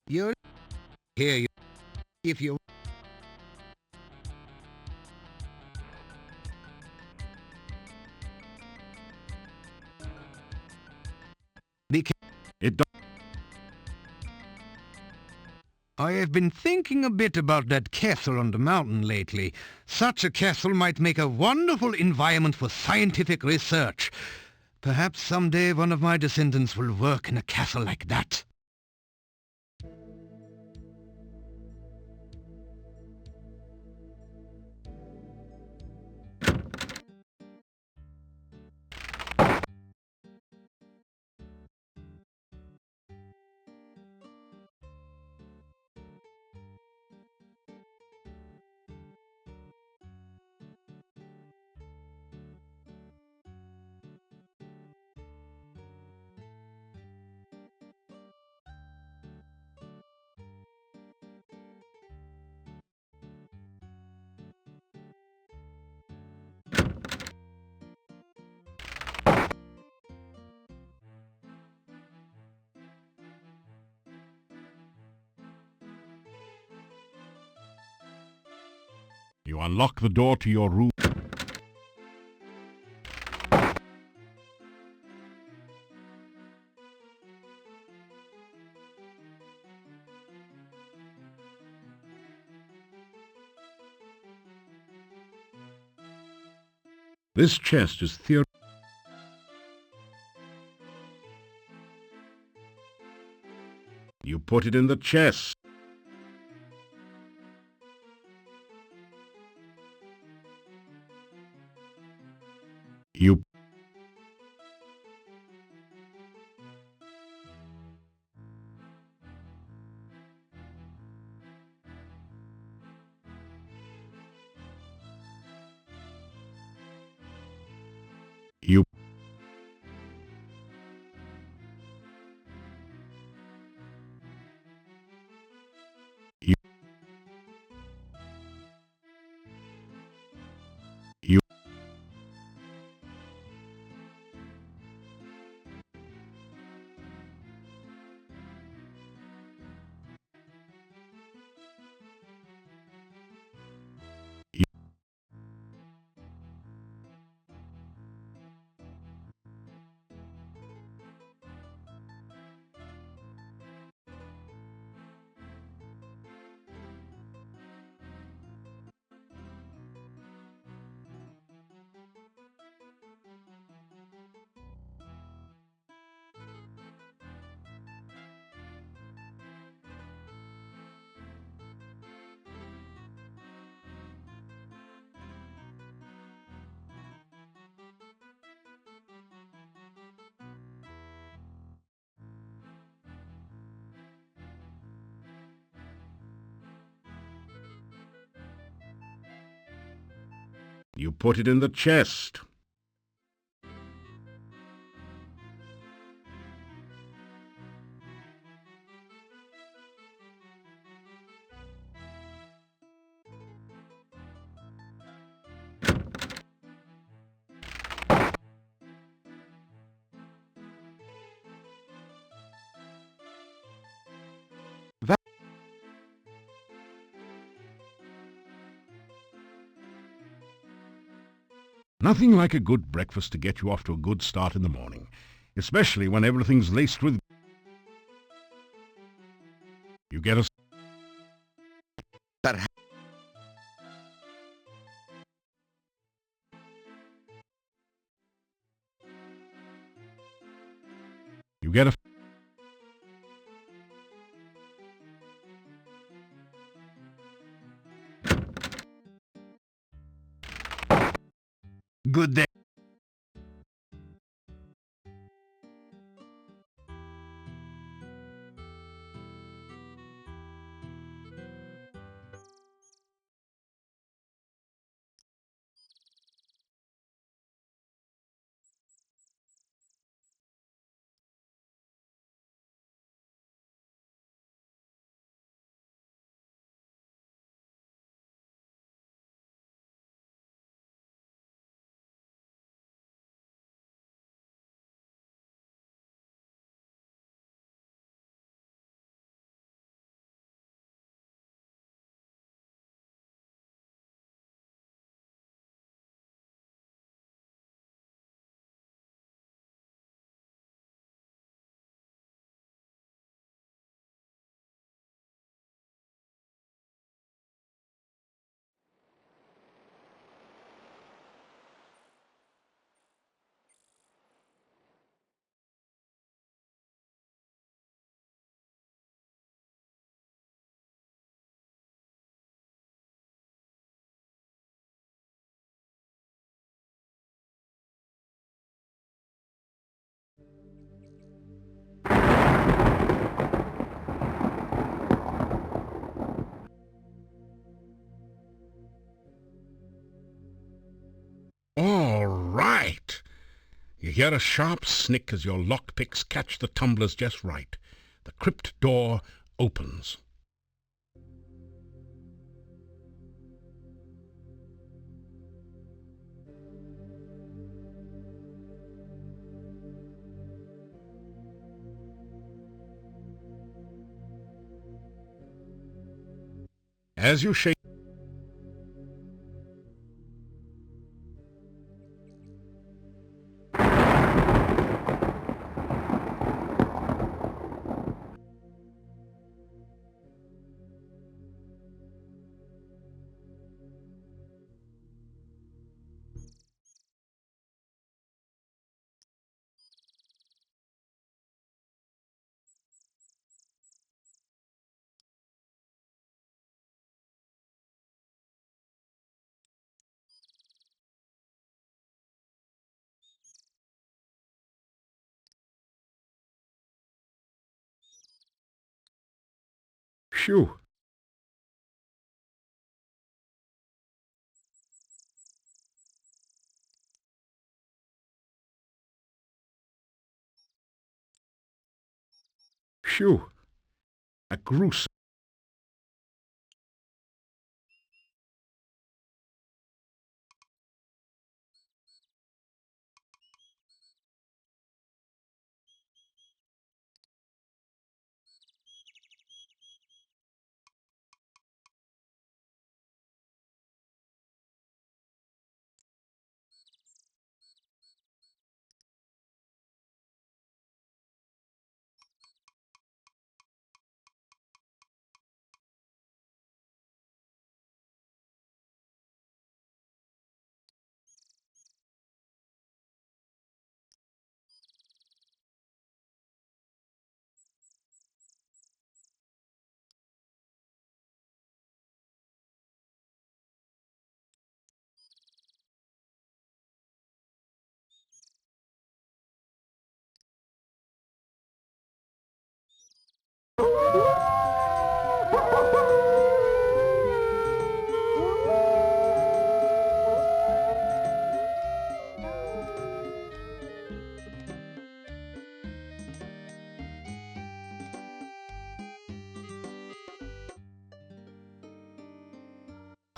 You're... Here you... If you... It... I have been thinking a bit about that castle on the mountain lately. Such a castle might make a wonderful environment for scientific research. Perhaps someday one of my descendants will work in a castle like that. You unlock the door to your room. This chest is You put it in the chest. You You You You You put it in the chest. Nothing like a good breakfast to get you off to a good start in the morning, especially when everything's laced with... You get a... You get a... Good day. All right. You hear a sharp snick as your lockpicks catch the tumblers just right. The crypt door opens. As you shake... Phew. Phew. A gruesome.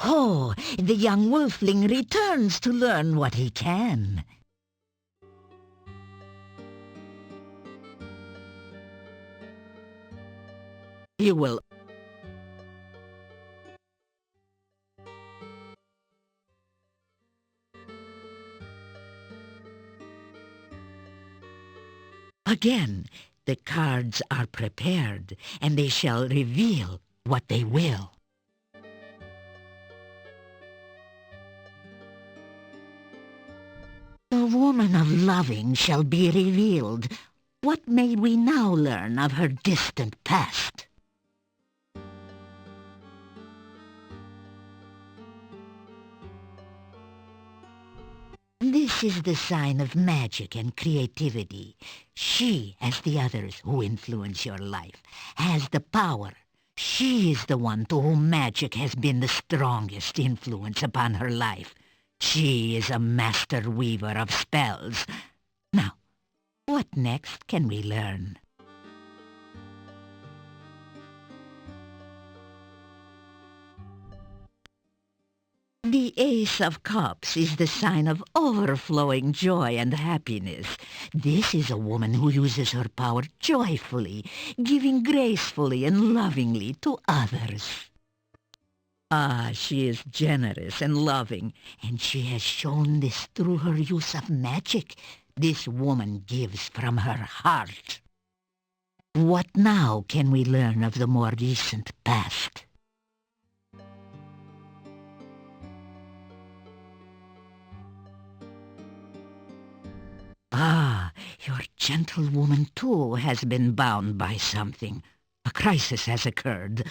Oh, the young wolfling returns to learn what he can. You will... Again, the cards are prepared, and they shall reveal what they will. The woman of loving shall be revealed. What may we now learn of her distant past? This is the sign of magic and creativity. She, as the others who influence your life, has the power. She is the one to whom magic has been the strongest influence upon her life. She is a master weaver of spells. Now, what next can we learn? The Ace of Cups is the sign of overflowing joy and happiness. This is a woman who uses her power joyfully, giving gracefully and lovingly to others. Ah, she is generous and loving, and she has shown this through her use of magic. This woman gives from her heart. What now can we learn of the more recent past? Ah, your gentlewoman too has been bound by something. A crisis has occurred.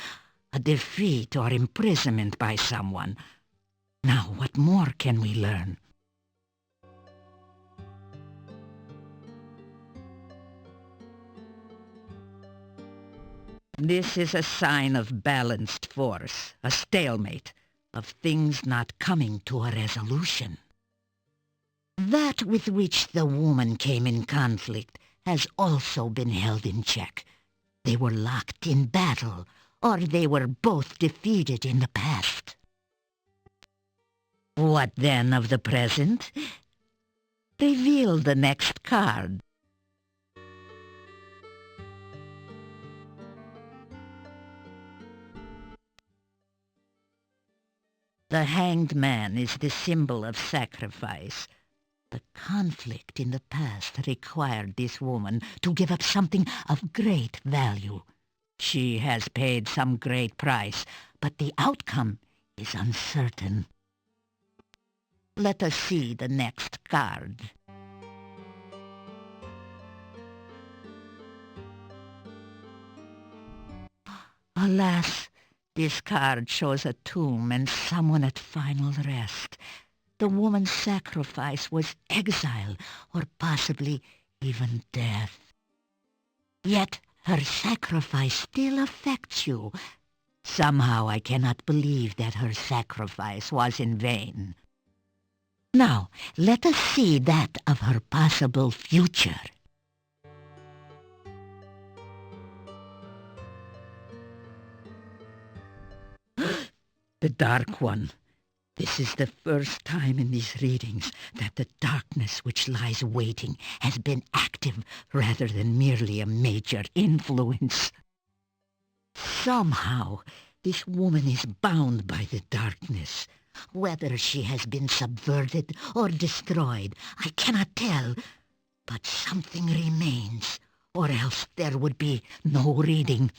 A defeat or imprisonment by someone. Now, what more can we learn? This is a sign of balanced force, a stalemate, of things not coming to a resolution. That with which the woman came in conflict has also been held in check. They were locked in battle, or they were both defeated in the past. What then of the present? Reveal the next card. The Hanged Man is the symbol of sacrifice. The conflict in the past required this woman to give up something of great value. She has paid some great price, but the outcome is uncertain. Let us see the next card. Alas, this card shows a tomb and someone at final rest. The woman's sacrifice was exile, or possibly even death. Yet her sacrifice still affects you. Somehow I cannot believe that her sacrifice was in vain. Now, let us see that of her possible future. The Dark One. This is the first time in these readings that the darkness which lies waiting has been active rather than merely a major influence. Somehow, this woman is bound by the darkness. Whether she has been subverted or destroyed, I cannot tell. But something remains, or else there would be no reading.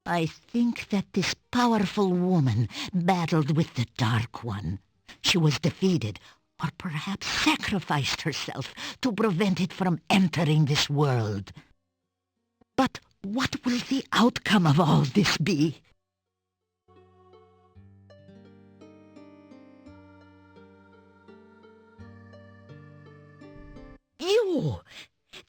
I think that this powerful woman battled with the Dark One. She was defeated, or perhaps sacrificed herself to prevent it from entering this world. But what will the outcome of all this be? You!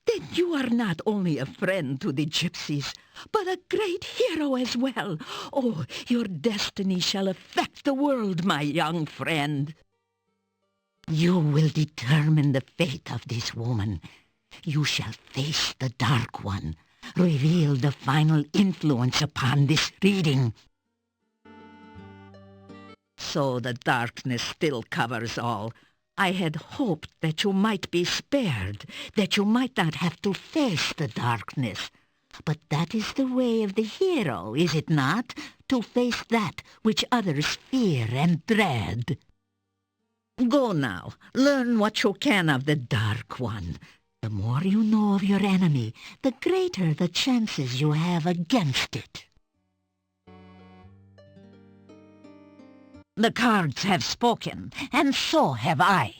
Then you are not only a friend to the gypsies, but a great hero as well. Oh, your destiny shall affect the world, my young friend. You will determine the fate of this woman. You shall face the Dark One, reveal the final influence upon this reading. So the darkness still covers all. I had hoped that you might be spared, that you might not have to face the darkness. But that is the way of the hero, is it not? To face that which others fear and dread. Go now, learn what you can of the Dark One. The more you know of your enemy, the greater the chances you have against it. The cards have spoken, and so have I.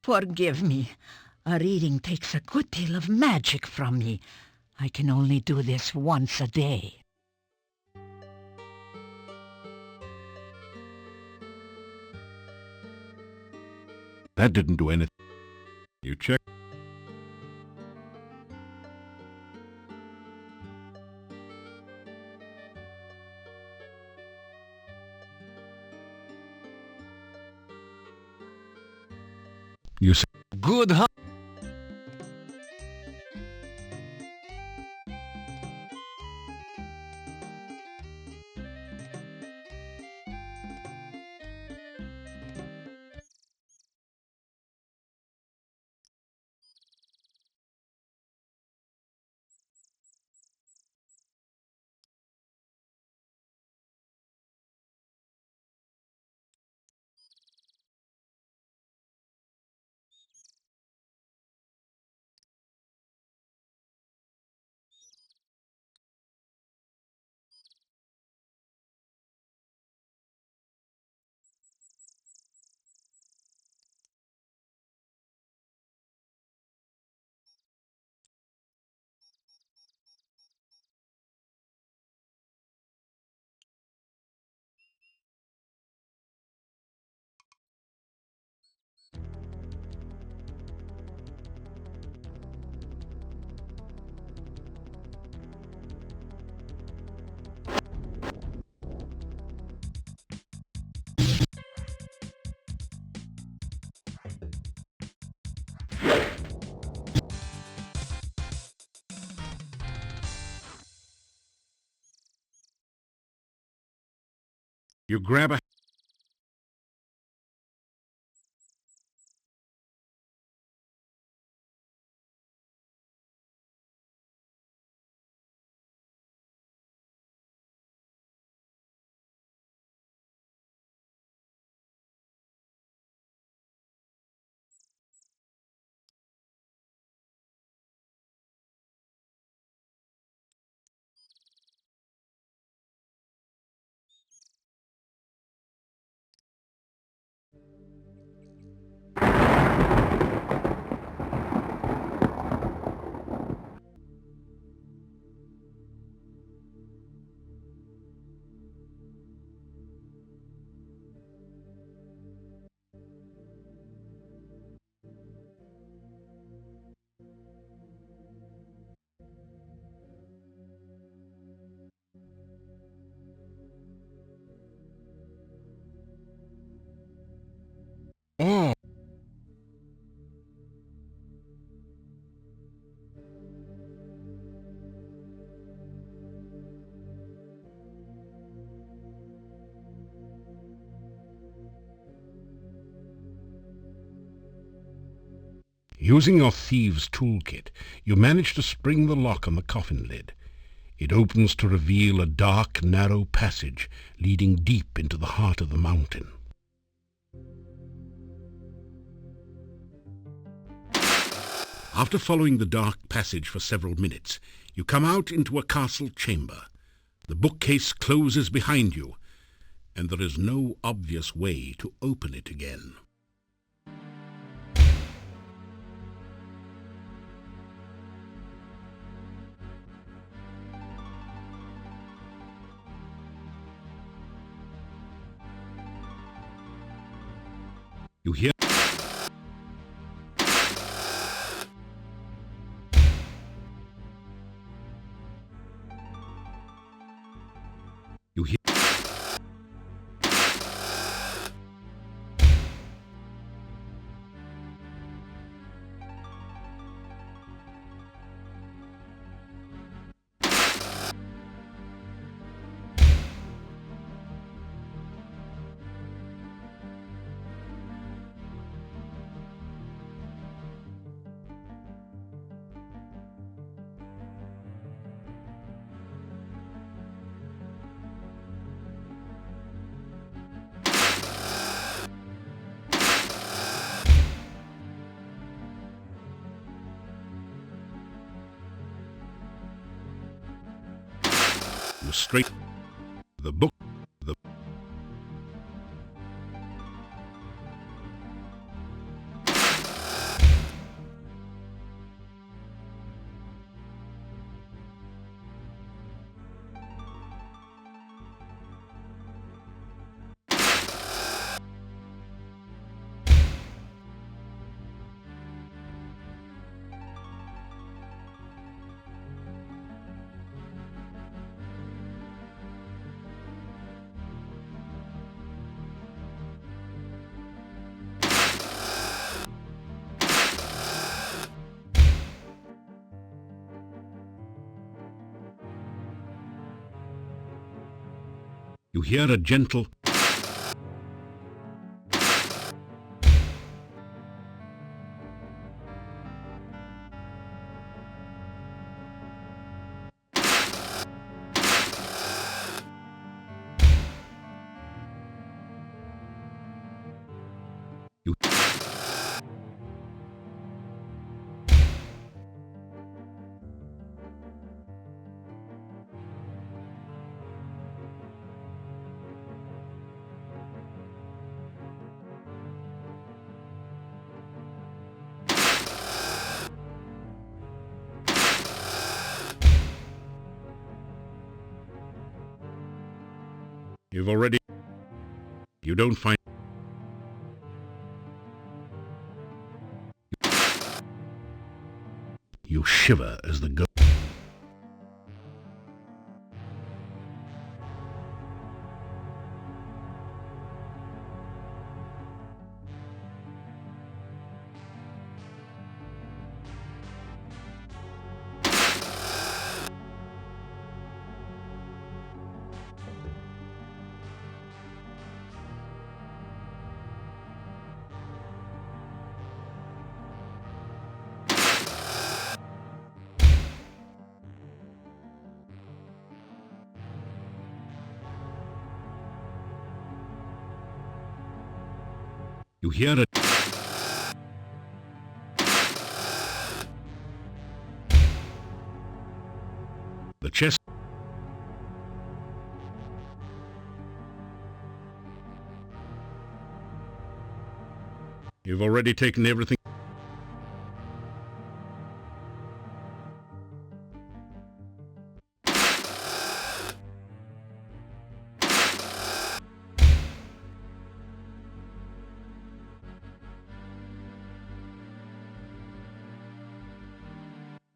Forgive me. A reading takes a good deal of magic from me. I can only do this once a day. That didn't do anything. You check. You say, Good hunt. you grab a Using your thieves' toolkit, you manage to spring the lock on the coffin lid. It opens to reveal a dark, narrow passage leading deep into the heart of the mountain. After following the dark passage for several minutes, you come out into a castle chamber. The bookcase closes behind you, and there is no obvious way to open it again. You hear you straight the book. You hear a gentle you You've already... You don't find... You shiver as the ghost... You hear it. The chest. You've already taken everything.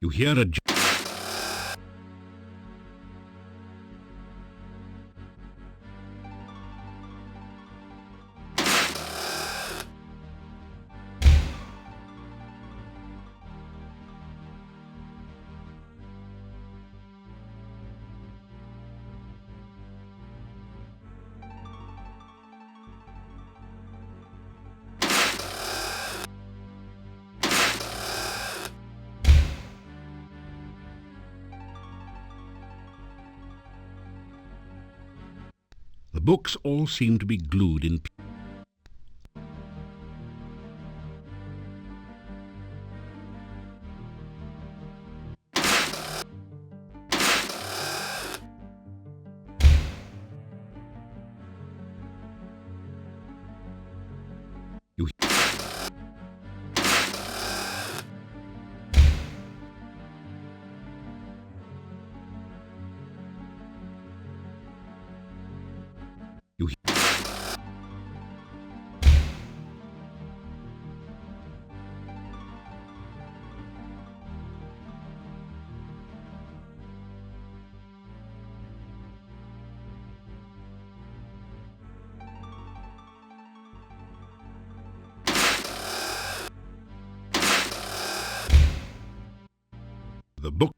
You hear a... books all seem to be glued in. You You The book.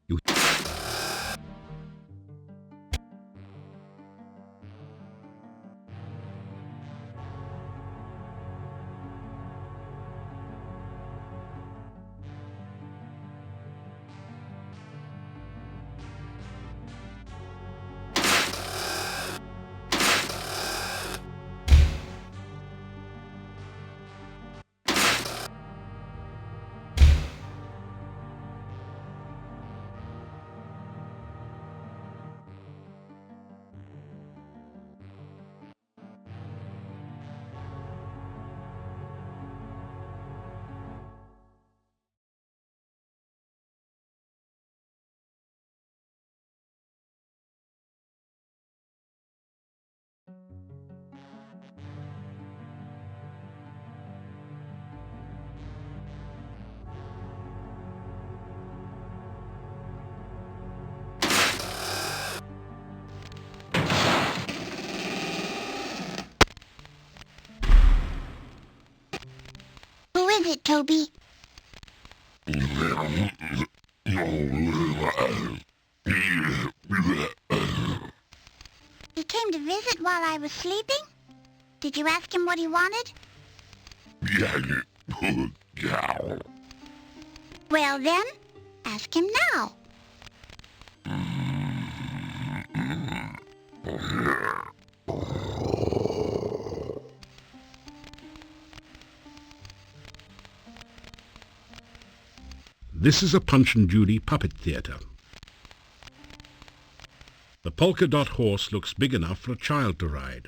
You Who is it, Toby? He came to visit while I was sleeping? Did you ask him what he wanted? Well then, ask him now. This is a Punch and Judy puppet theatre. The polka dot horse looks big enough for a child to ride.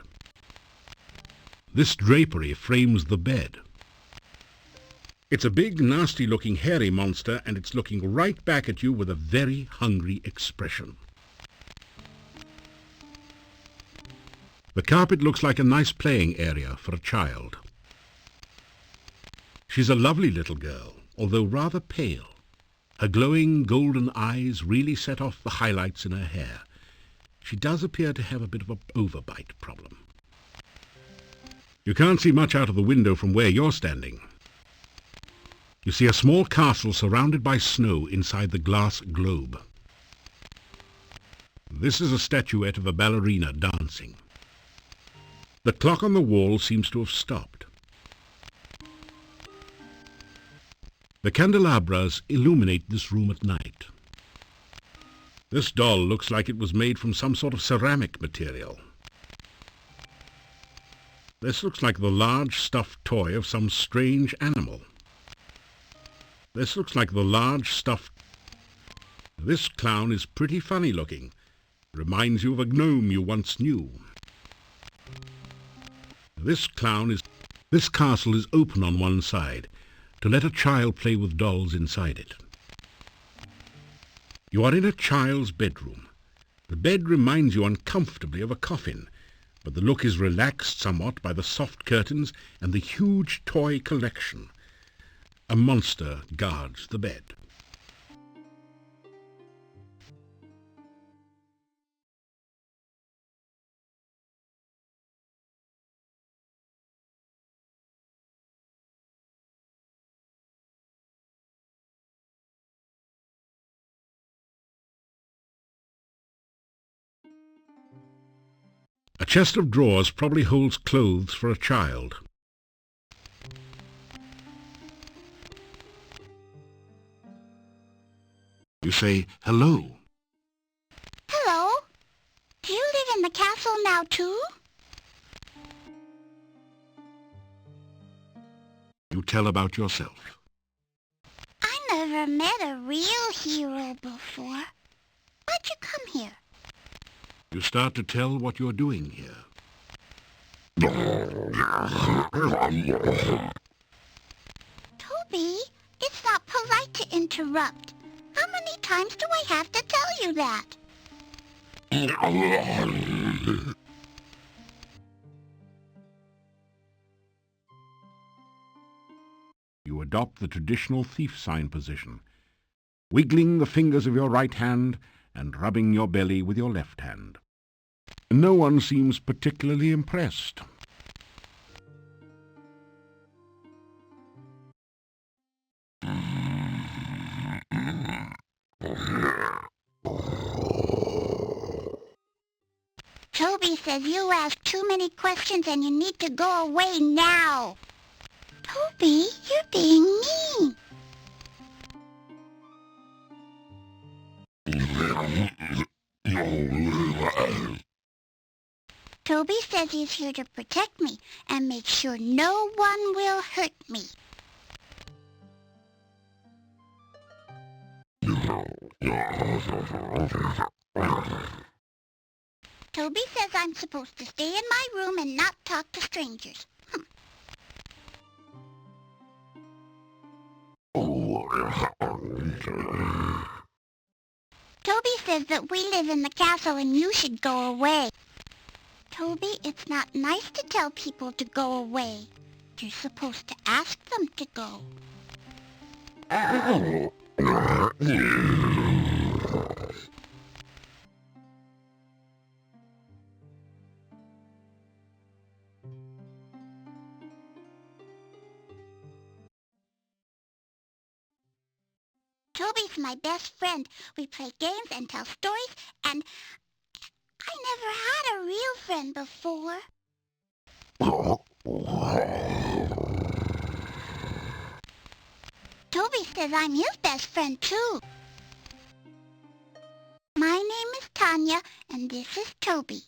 This drapery frames the bed. It's a big, nasty-looking hairy monster, and it's looking right back at you with a very hungry expression. The carpet looks like a nice playing area for a child. She's a lovely little girl, although rather pale. Her glowing golden eyes really set off the highlights in her hair. She does appear to have a bit of an overbite problem. You can't see much out of the window from where you're standing. You see a small castle surrounded by snow inside the glass globe. This is a statuette of a ballerina dancing. The clock on the wall seems to have stopped. The candelabras illuminate this room at night. This doll looks like it was made from some sort of ceramic material. This looks like the large stuffed toy of some strange animal. This looks like the large stuffed... This clown is pretty funny looking. Reminds you of a gnome you once knew. This castle is open on one side, to let a child play with dolls inside it. You are in a child's bedroom. The bed reminds you uncomfortably of a coffin, but the look is relaxed somewhat by the soft curtains and the huge toy collection. A monster guards the bed. A chest of drawers probably holds clothes for a child. You say, hello. Hello? Do you live in the castle now, too? You tell about yourself. I never met a real hero before. Why'd you come here? You start to tell what you're doing here. Toby, it's not polite to interrupt. How many times do I have to tell you that? You adopt the traditional thief sign position, wiggling the fingers of your right hand and rubbing your belly with your left hand. No one seems particularly impressed. Toby says you ask too many questions and you need to go away now. Toby, you're being mean. Toby says he's here to protect me and make sure no one will hurt me. Toby says I'm supposed to stay in my room and not talk to strangers. Toby says that we live in the castle and you should go away. Toby, it's not nice to tell people to go away. You're supposed to ask them to go. Toby's my best friend. We play games and tell stories, and I never had a real friend before. Toby says I'm his best friend, too. My name is Tanya, and this is Toby.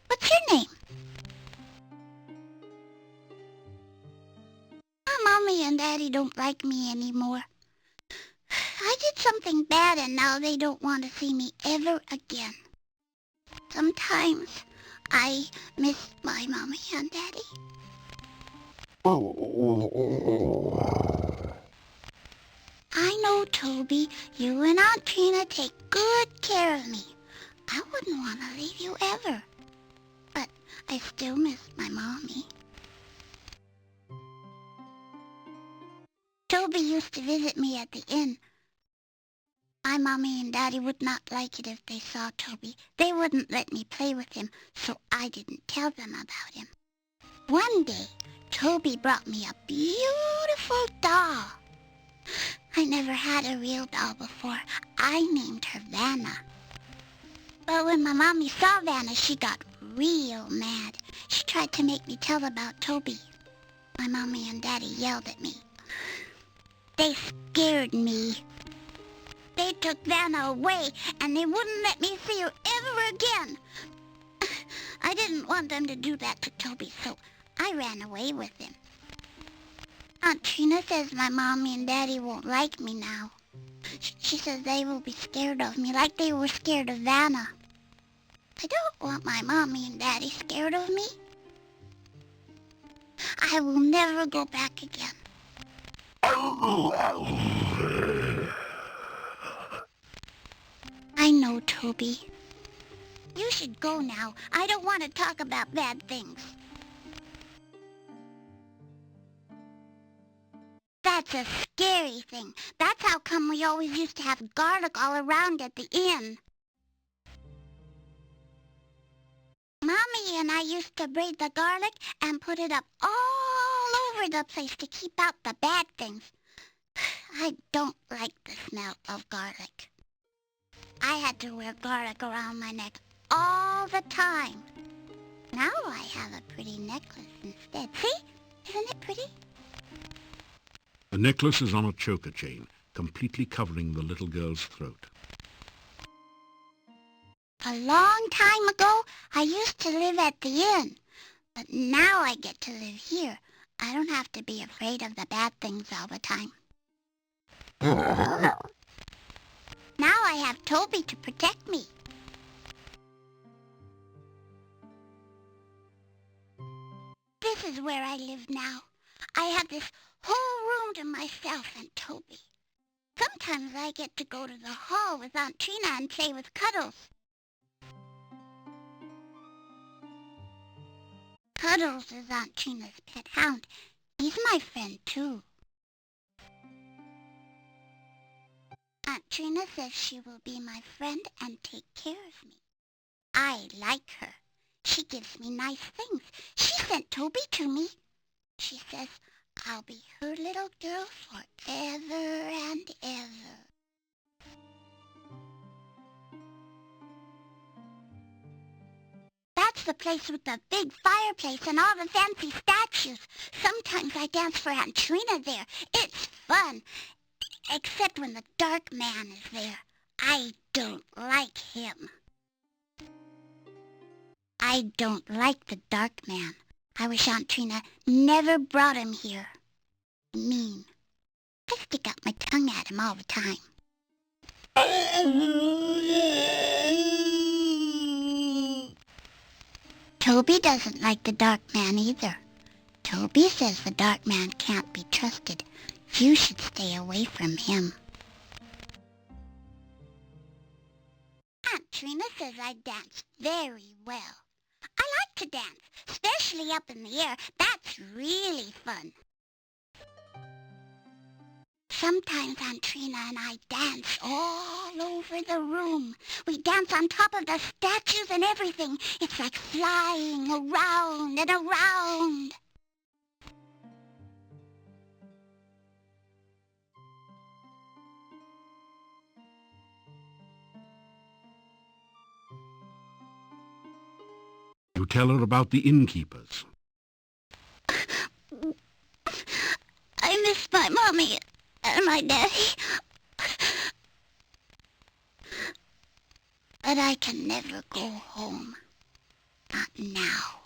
What's your name? Mommy and Daddy don't like me anymore. I did something bad and now they don't want to see me ever again. Sometimes I miss my Mommy and Daddy. I know, Toby, you and Aunt Trina take good care of me. I wouldn't want to leave you ever. But I still miss my Mommy. Toby used to visit me at the inn. My Mommy and Daddy would not like it if they saw Toby. They wouldn't let me play with him, so I didn't tell them about him. One day, Toby brought me a beautiful doll. I never had a real doll before. I named her Vanna. But when my Mommy saw Vanna, she got real mad. She tried to make me tell about Toby. My Mommy and Daddy yelled at me. They scared me. They took Vanna away, and they wouldn't let me see her ever again. I didn't want them to do that to Toby, so I ran away with him. Aunt Trina says my Mommy and Daddy won't like me now. She says they will be scared of me like they were scared of Vanna. I don't want my Mommy and Daddy scared of me. I will never go back again. I know, Toby. You should go now. I don't want to talk about bad things. That's a scary thing. That's how come we always used to have garlic all around at the inn. Mommy and I used to braid the garlic and put it up all over the place to keep out the bad things. I don't like the smell of garlic. I had to wear garlic around my neck all the time. Now I have a pretty necklace instead. See? Isn't it pretty? The necklace is on a choker chain, completely covering the little girl's throat. A long time ago, I used to live at the inn. But now I get to live here. I don't have to be afraid of the bad things all the time. Now I have Toby to protect me. This is where I live now. I have this whole room to myself and Toby. Sometimes I get to go to the hall with Aunt Trina and play with Cuddles. Cuddles is Aunt Trina's pet hound. He's my friend, too. Aunt Trina says she will be my friend and take care of me. I like her. She gives me nice things. She sent Toby to me. She says I'll be her little girl forever and ever. That's the place with the big fireplace and all the fancy statues. Sometimes I dance for Aunt Trina there. It's fun. Except when the Dark Man is there. I don't like him. I don't like the Dark Man. I wish Aunt Trina never brought him here. Mean. I stick out my tongue at him all the time. Toby doesn't like the Dark Man either. Toby says the Dark Man can't be trusted. You should stay away from him. Aunt Trina says I dance very well. I like to dance, especially up in the air. That's really fun. Sometimes Aunt Trina and I dance all over the room. We dance on top of the statues and everything. It's like flying around and around. You tell her about the innkeepers. I miss my mommy and my daddy. But I can never go home. Not now.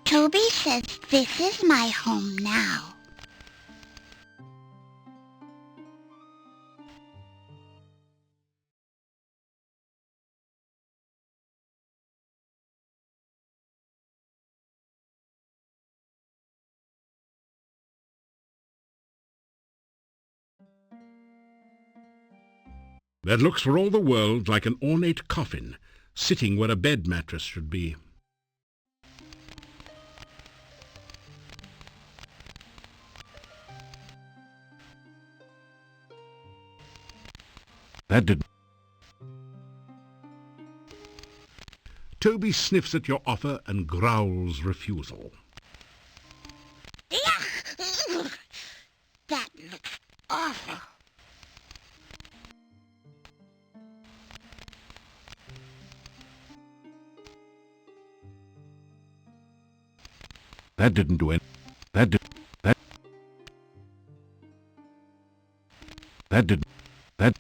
Toby says this is my home now. That looks for all the world like an ornate coffin, sitting where a bed mattress should be. That didn't... Toby sniffs at your offer and growls refusal. That looks awful. That didn't do it. That did... That... That did... That...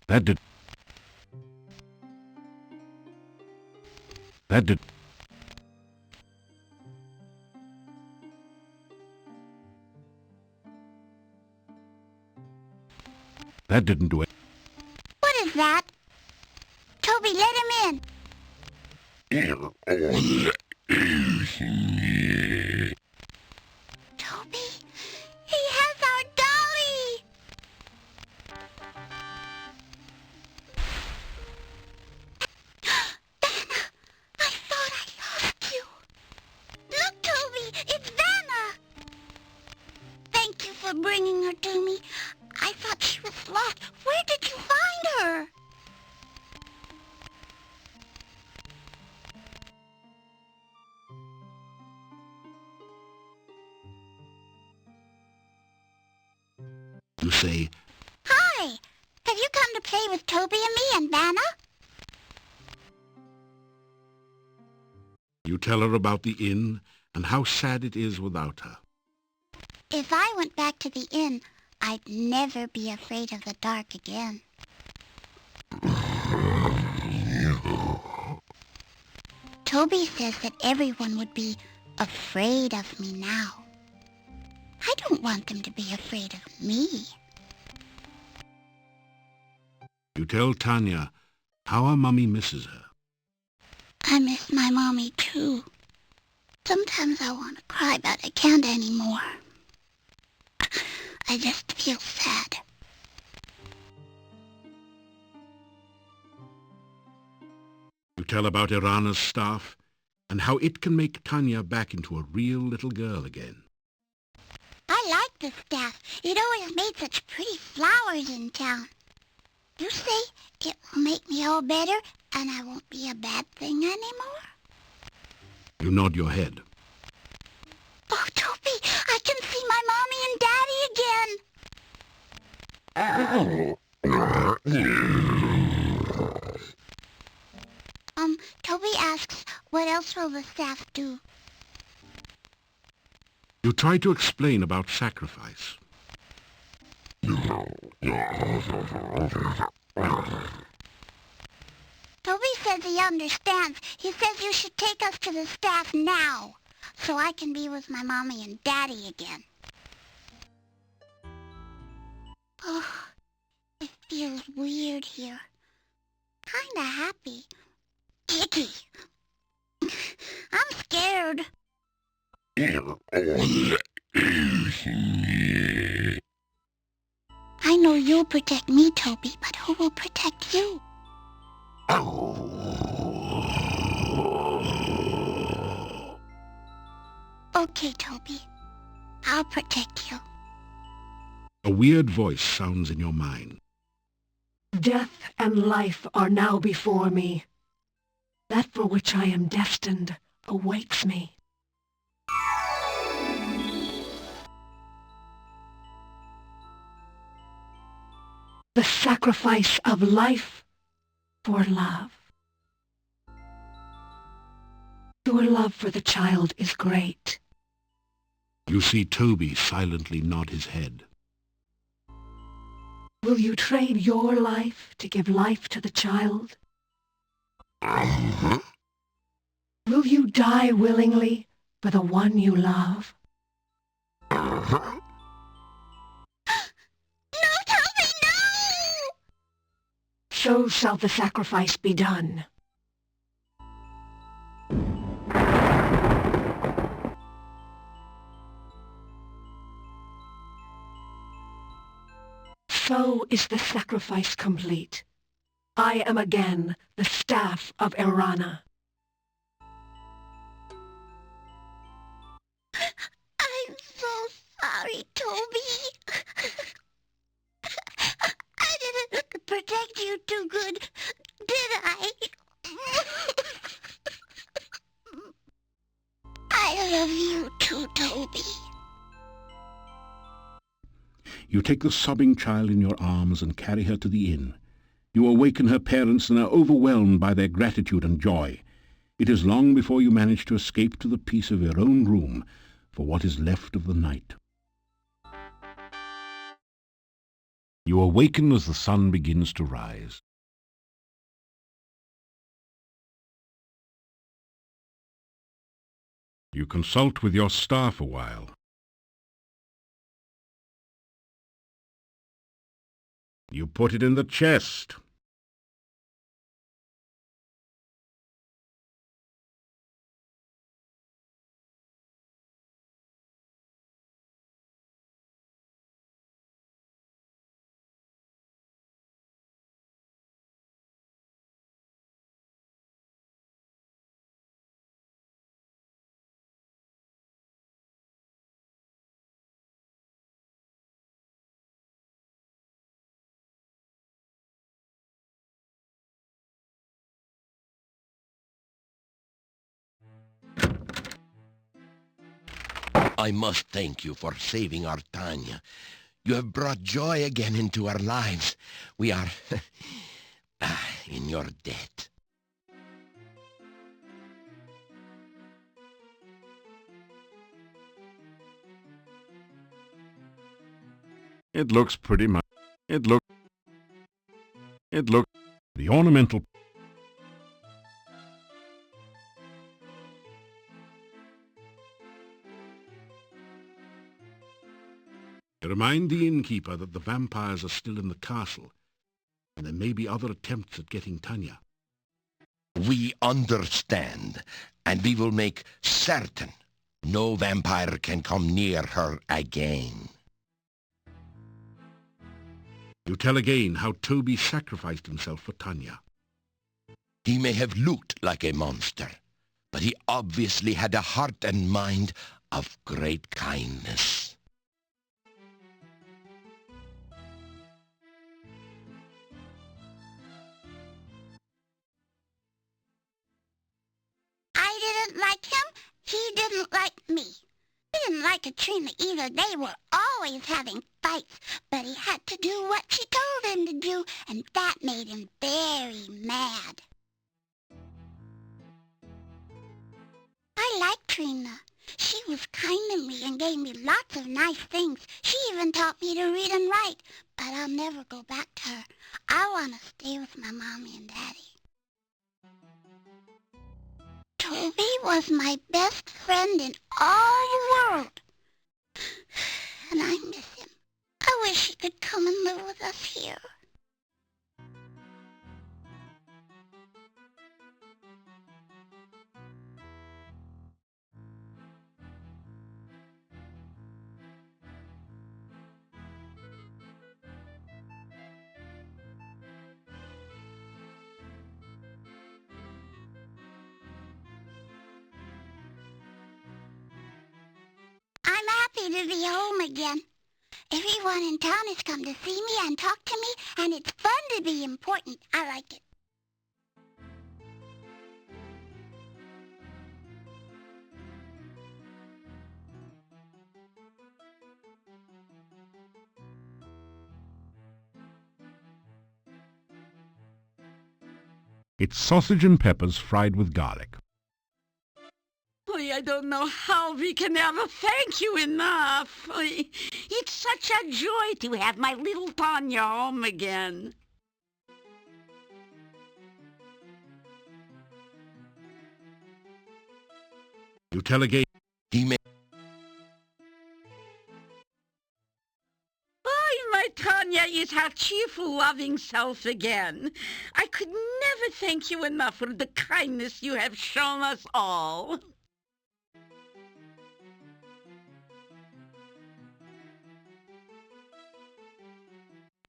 That did... That did... That didn't do it. What is that? Toby, let him in. Toby, he has our dolly. Vanna, I thought I lost you. Look, Toby, it's Vanna. Thank you for bringing her to me. I thought she was lost. Where did you find her? You say, Hi! Have you come to play with Toby and me and Vanna? you tell her about the inn and how sad it is without her. If I went back to the inn, I'd never be afraid of the dark again. Toby says that everyone would be afraid of me now. I don't want them to be afraid of me. You tell Tanya how her mummy misses her. I miss my mommy too. Sometimes I want to cry, but I can't anymore. I just feel sad. You tell about Irana's staff and how it can make Tanya back into a real little girl again. I like the staff. It always made such pretty flowers in town. You say it will make me all better and I won't be a bad thing anymore? You nod your head. Oh, Toby, I can see my mommy and Daddy again. Toby asks, what else will the staff do? You try to explain about sacrifice. Toby says he understands. He says you should take us to the staff now, so I can be with my mommy and Daddy again. Oh, it feels weird here. Kinda happy. Icky. I'm scared. I know you'll protect me, Toby, but who will protect you? Okay, Toby. I'll protect you. A weird voice sounds in your mind. Death and life are now before me. That for which I am destined awaits me. The sacrifice of life for love. Your love for the child is great. You see Toby silently nod his head. Will you trade your life to give life to the child? Will you die willingly for the one you love? No, Toby, no! So shall the sacrifice be done. So is the sacrifice complete. I am again the staff of Irana. I'm so sorry, Toby. I didn't protect you too good, did I? I love you too, Toby. You take the sobbing child in your arms and carry her to the inn. You awaken her parents and are overwhelmed by their gratitude and joy. It is long before you manage to escape to the peace of your own room for what is left of the night. You awaken as the sun begins to rise. You consult with your staff a while. You put it in the chest. I must thank you for saving our Tanya. You have brought joy again into our lives. We are in your debt. It looks pretty much. It look. The ornamental. Remind the innkeeper that the vampires are still in the castle, and there may be other attempts at getting Tanya. We understand, and we will make certain no vampire can come near her again. You tell again how Toby sacrificed himself for Tanya. He may have looked like a monster, but he obviously had a heart and mind of great kindness. I didn't like him. He didn't like me. He didn't like Katrina either. They were always having fights, but he had to do what she told him to do, and that made him very mad. I liked Trina. She was kind to me and gave me lots of nice things. She even taught me to read and write, but I'll never go back to her. I want to stay with my mommy and daddy. Toby was my best friend in all the world. And I miss him. I wish he could come and live with us here. I'm happy to be home again. Everyone in town has come to see me and talk to me, and it's fun to be important. I like it. It's sausage and peppers fried with garlic. I don't know how we can ever thank you enough. It's such a joy to have my little Tanya home again. You tell again. He may... My Tanya is her cheerful, loving self again. I could never thank you enough for the kindness you have shown us all.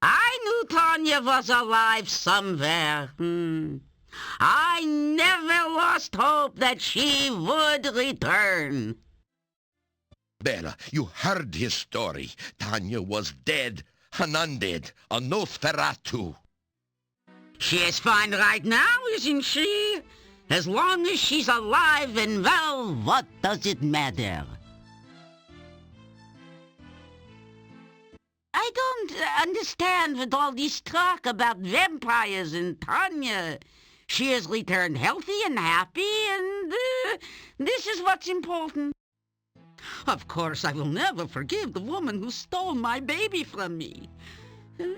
I knew Tanya was alive somewhere. I never lost hope that she would return. Bella, you heard his story. Tanya was dead, an undead, a Nosferatu. She is fine right now, isn't she? As long as she's alive and well, what does it matter? I don't understand with all this talk about vampires and Tanya. She has returned healthy and happy, and this is what's important. Of course, I will never forgive the woman who stole my baby from me.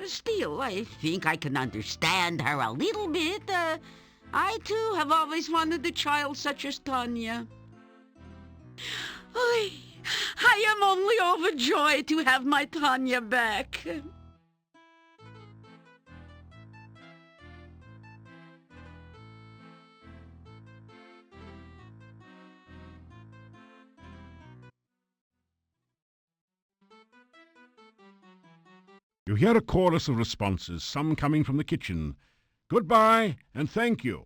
Still, I think I can understand her a little bit. I, too, have always wanted a child such as Tanya. I am only overjoyed to have my Tanya back. You hear a chorus of responses, some coming from the kitchen. Goodbye and thank you.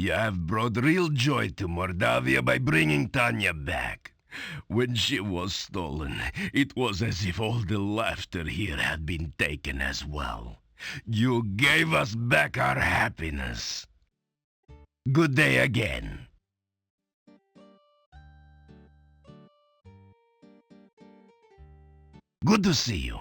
You have brought real joy to Mordavia by bringing Tanya back. When she was stolen, it was as if all the laughter here had been taken as well. You gave us back our happiness. Good day again. Good to see you.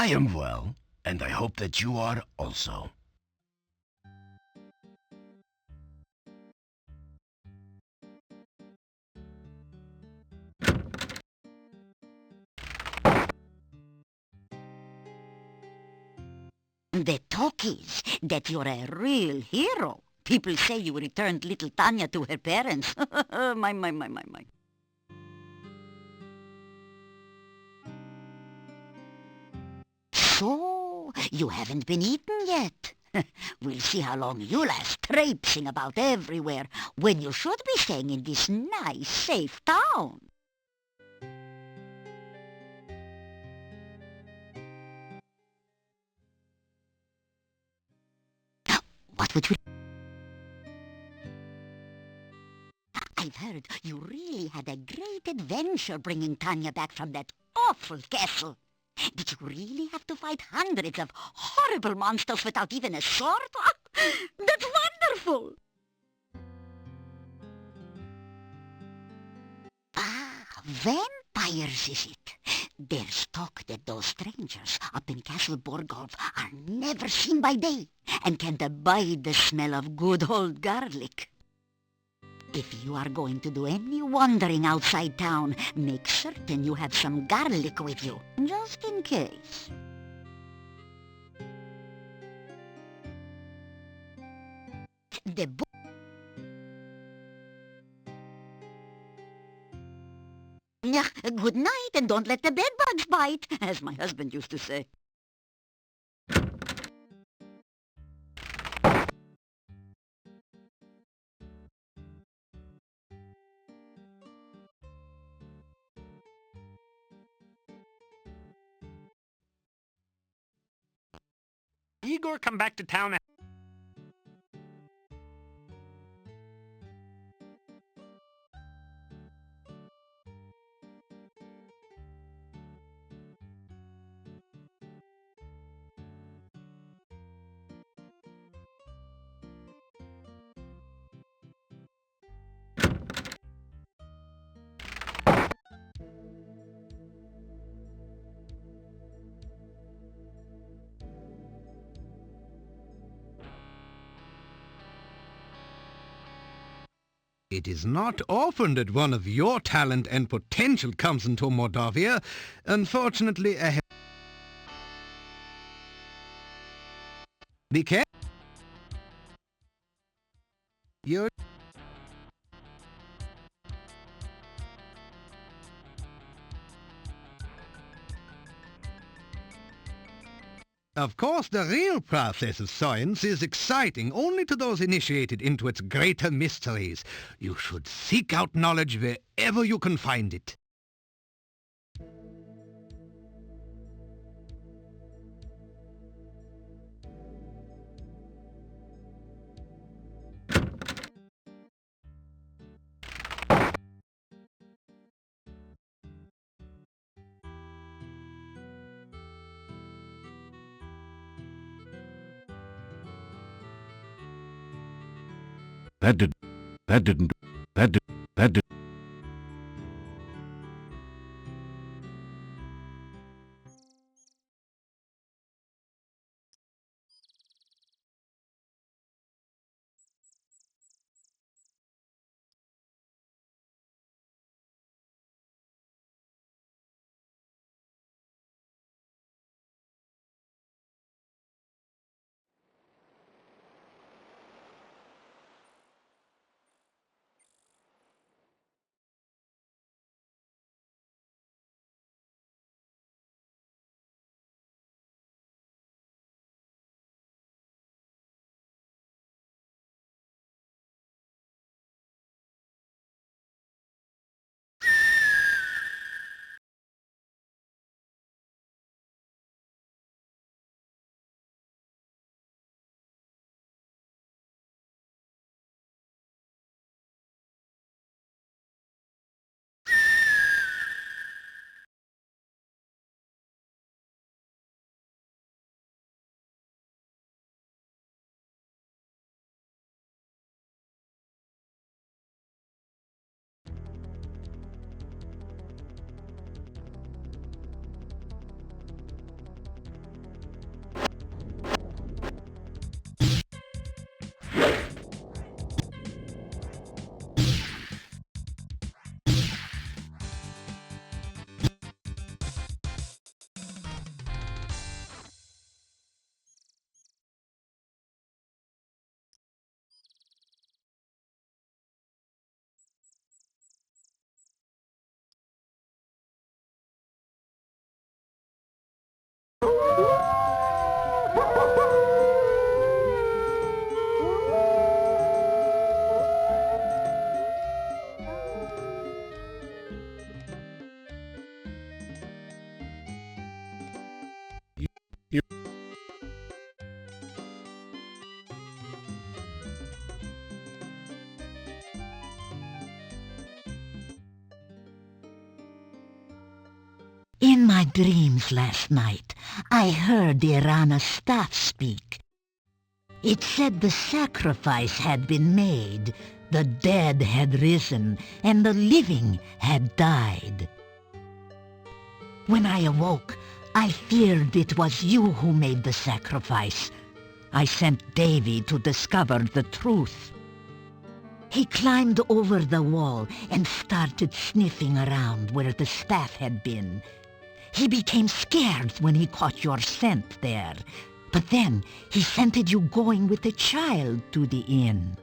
I am well, and I hope that you are also. The talk is that you're a real hero. People say you returned little Tanya to her parents. My. So, you haven't been eaten yet. We'll see how long you last traipsing about everywhere when you should be staying in this nice, safe town. What would you... I've heard you really had a great adventure bringing Tanya back from that awful castle. Did you really have to fight hundreds of horrible monsters without even a sword? That's wonderful! Ah, vampires is it? There's talk that those strangers up in Castle Borgolf are never seen by day and can't abide the smell of good old garlic. If you are going to do any wandering outside town, make certain you have some garlic with you, just in case. Good night, and don't let the bedbugs bite, as my husband used to say. Igor come back to town. It is not often that one of your talent and potential comes into Mordavia. Unfortunately, Be careful. You're... Of course, the real process of science is exciting only to those initiated into its greater mysteries. You should seek out knowledge wherever you can find it. That did. In my dreams last night, I heard Irana's staff speak. It said the sacrifice had been made, the dead had risen, and the living had died. When I awoke, I feared it was you who made the sacrifice. I sent Davy to discover the truth. He climbed over the wall and started sniffing around where the staff had been. He became scared when he caught your scent there, but then he scented you going with a child to the inn.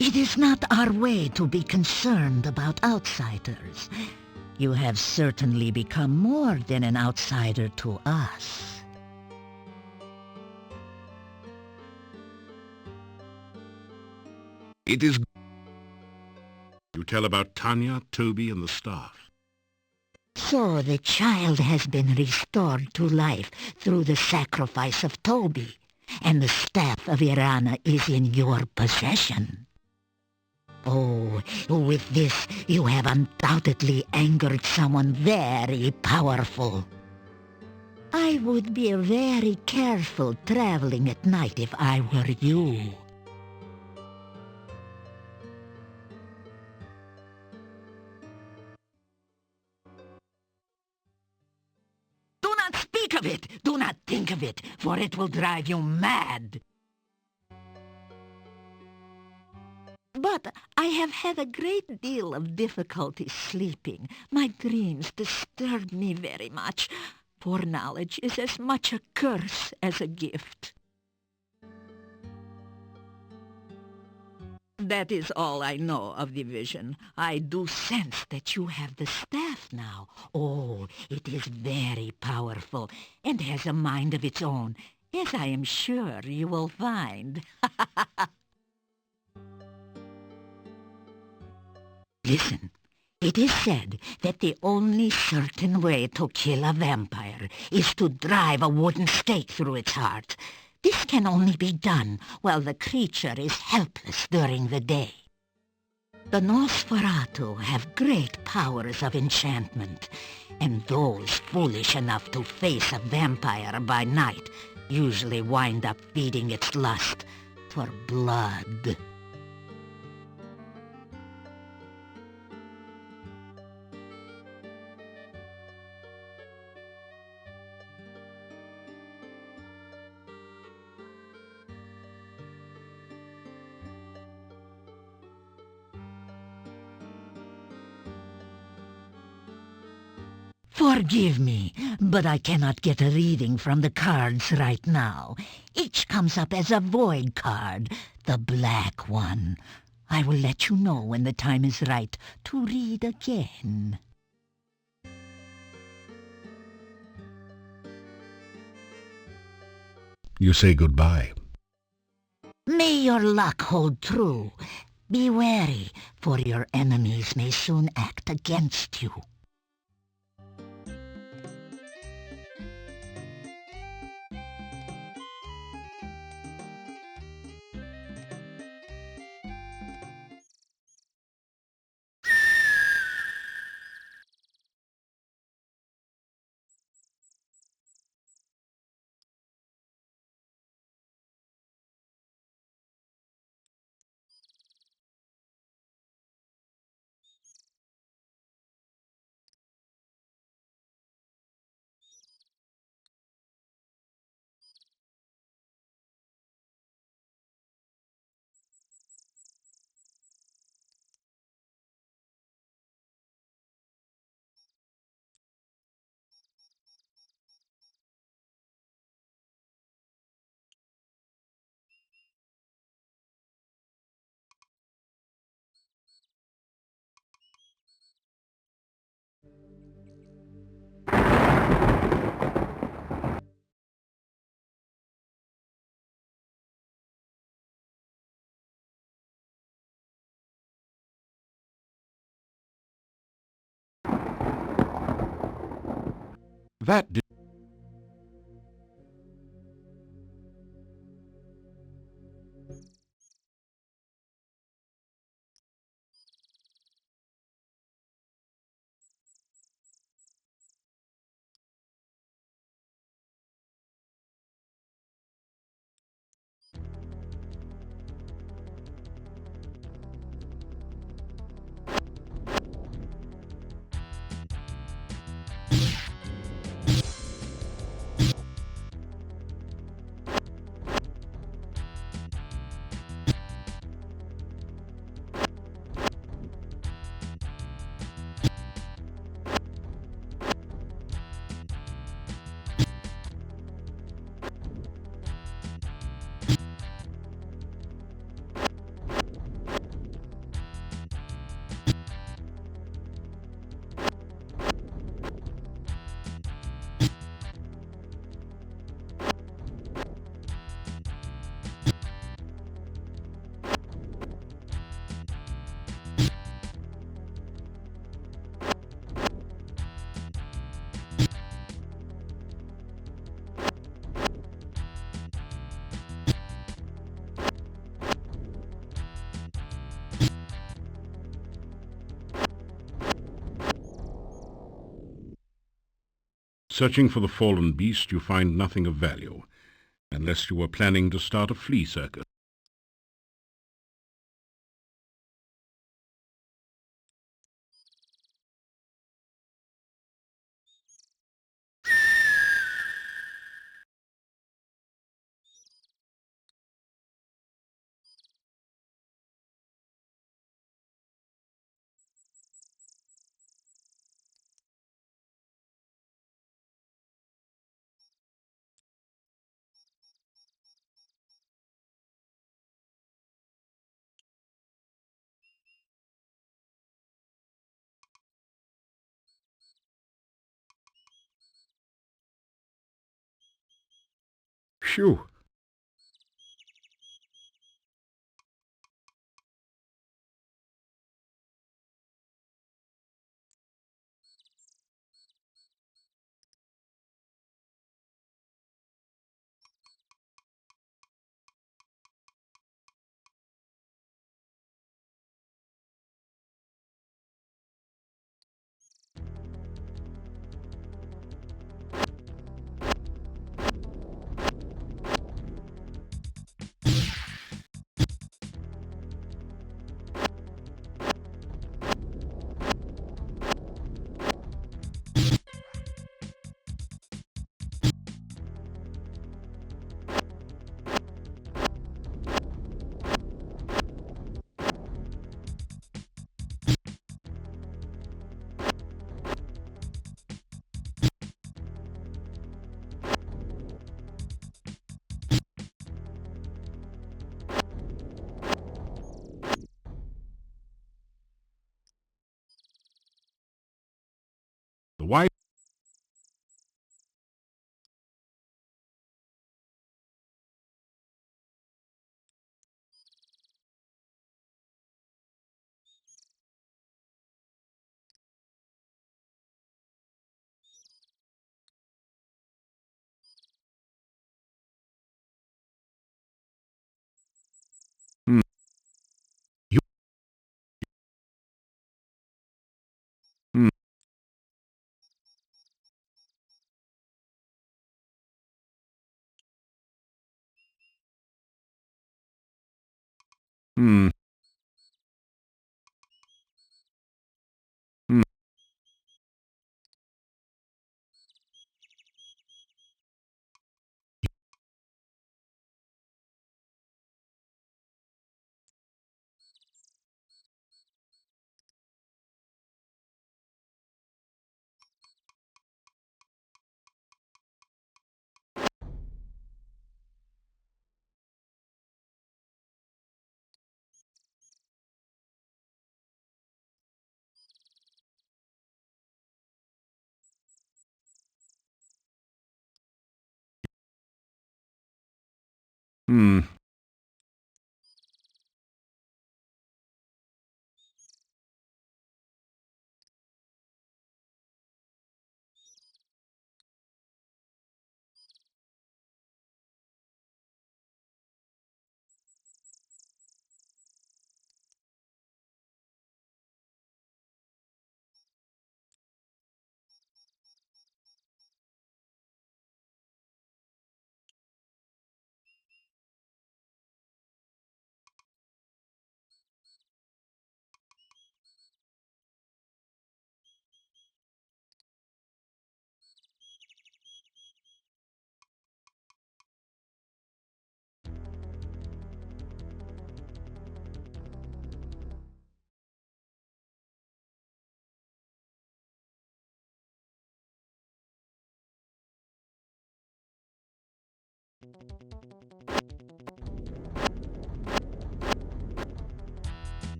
It is not our way to be concerned about outsiders. You have certainly become more than an outsider to us. It is... You tell about Tanya, Toby, and the staff. So the child has been restored to life through the sacrifice of Toby, and the staff of Irana is in your possession. Oh, with this you have undoubtedly angered someone very powerful. I would be very careful traveling at night if I were you. Do not speak of it! Do not think of it, for it will drive you mad! But I have had a great deal of difficulty sleeping. My dreams disturb me very much. Foreknowledge is as much a curse as a gift. That is all I know of the vision. I do sense that you have the staff now. Oh, it is very powerful and has a mind of its own, as I am sure you will find. Listen, it is said that the only certain way to kill a vampire is to drive a wooden stake through its heart. This can only be done while the creature is helpless during the day. The Nosferatu have great powers of enchantment, and those foolish enough to face a vampire by night usually wind up feeding its lust for blood. Forgive me, but I cannot get a reading from the cards right now. Each comes up as a void card, the black one. I will let you know when the time is right to read again. You say goodbye. May your luck hold true. Be wary, for your enemies may soon act against you. That did... Searching for the fallen beast, you find nothing of value, unless you were planning to start a flea circus. Phew! The wife. You. Hmm. Hmm. Hmm. Hmm.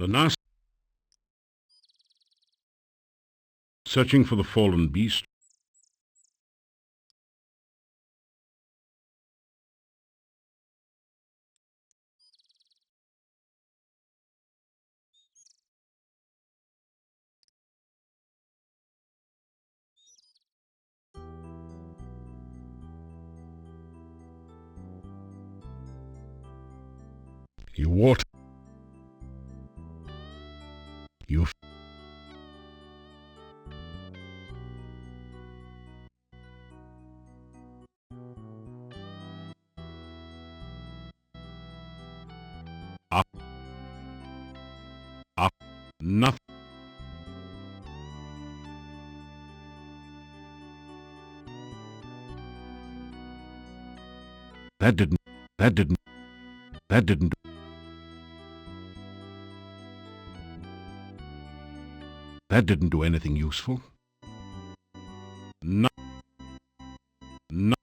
The Nas. Searching for the fallen beast. You water. You up. Up. Nothing. That didn't. That didn't. That didn't. That didn't do anything useful. No. No.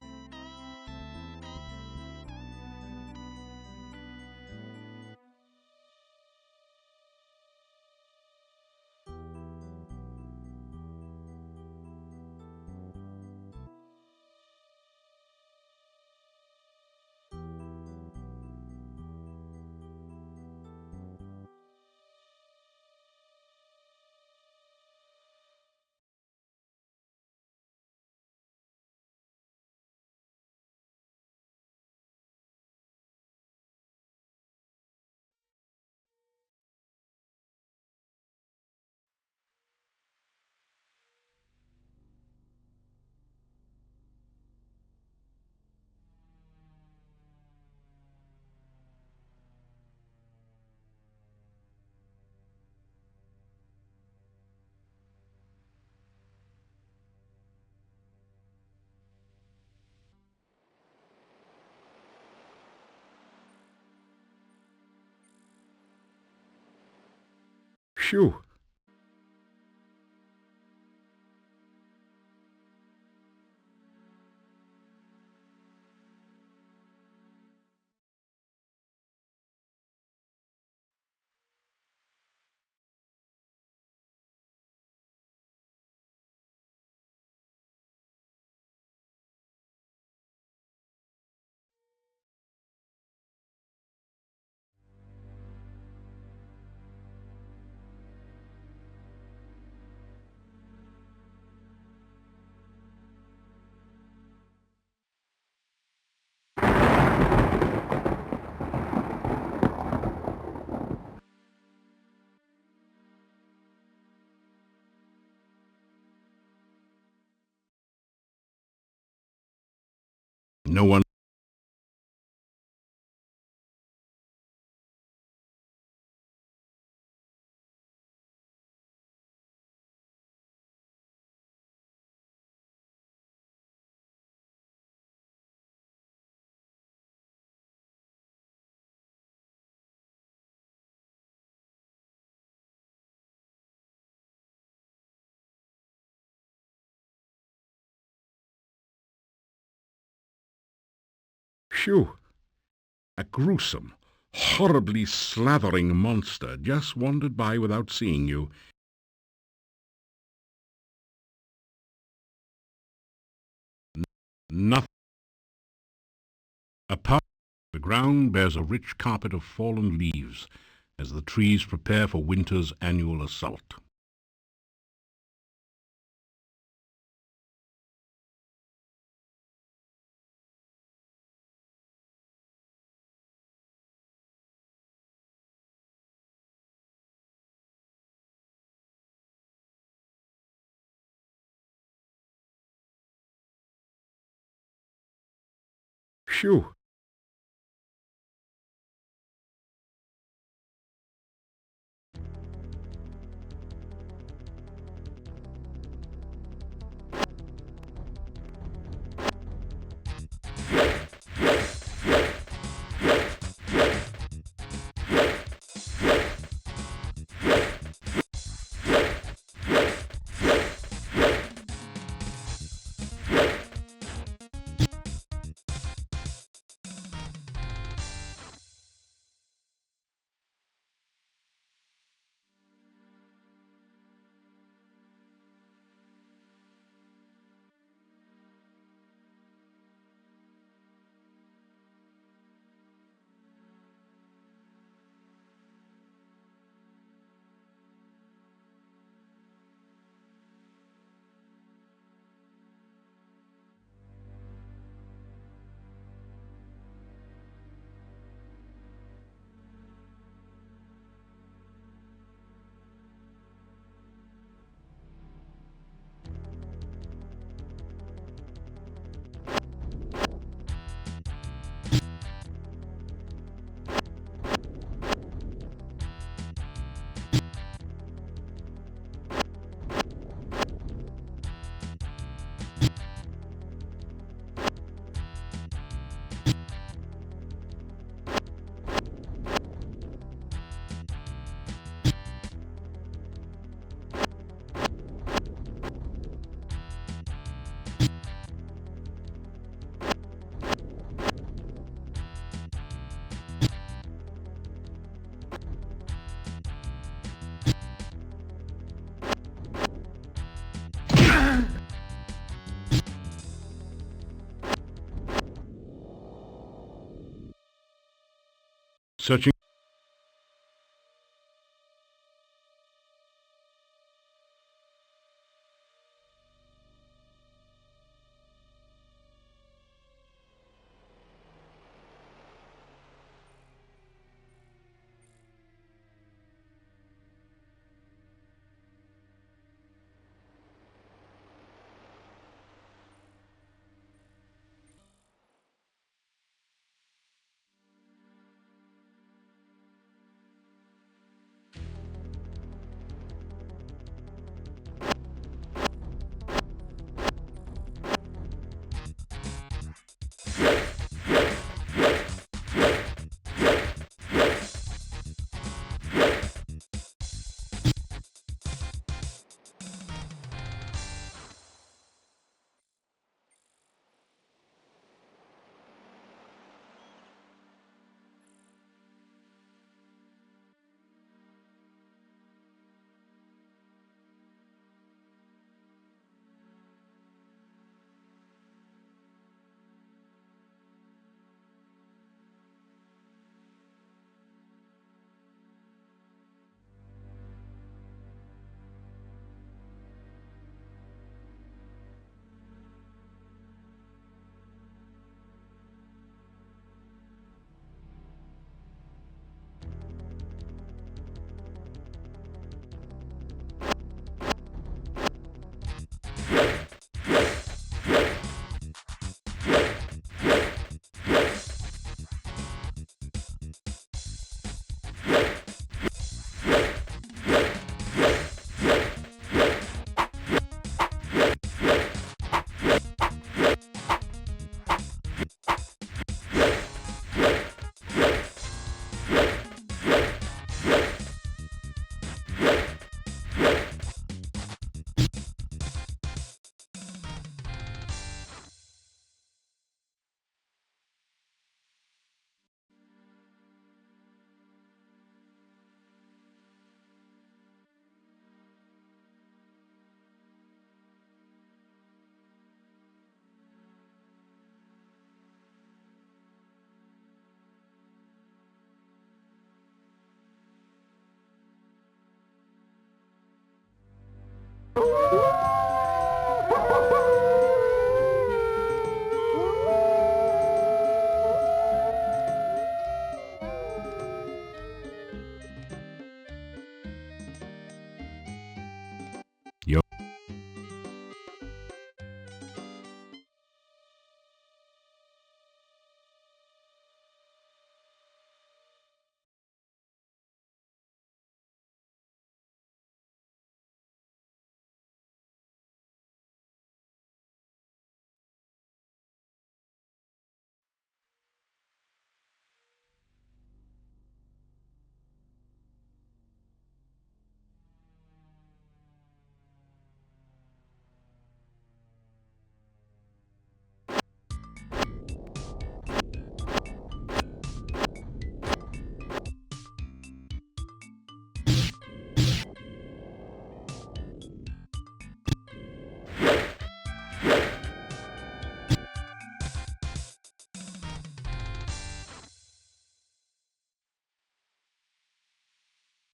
Phew. No one. Phew. A gruesome, horribly slathering monster just wandered by without seeing you. Nothing. Apart, the ground bears a rich carpet of fallen leaves as the trees prepare for winter's annual assault. Phew.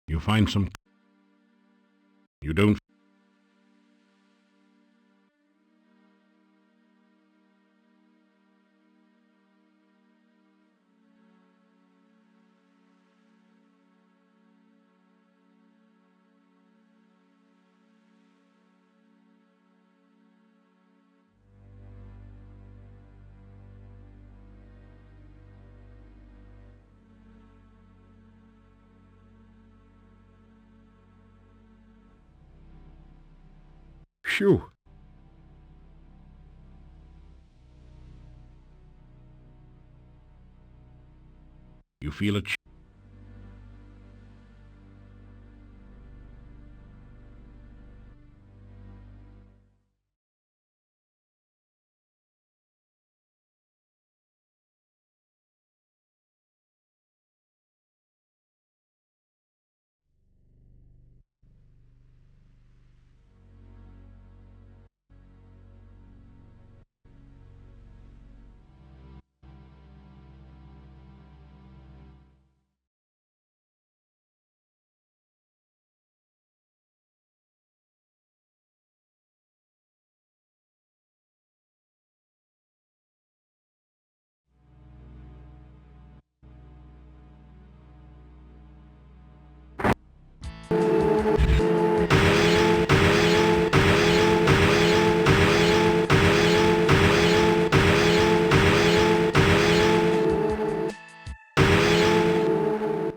You find some... You don't... Phew. You feel a...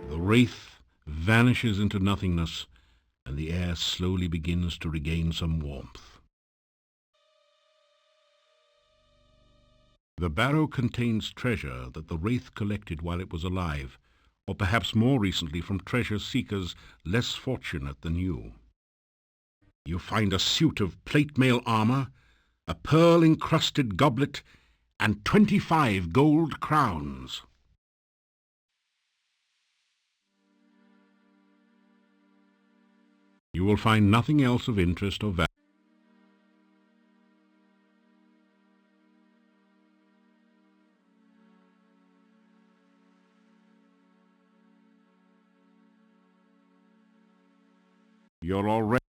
The wraith vanishes into nothingness, and the air slowly begins to regain some warmth. The barrow contains treasure that the wraith collected while it was alive, or perhaps more recently from treasure seekers less fortunate than you. You find a suit of plate mail armor, a pearl-encrusted goblet, and 25 gold crowns. You will find nothing else of interest or value. You're already...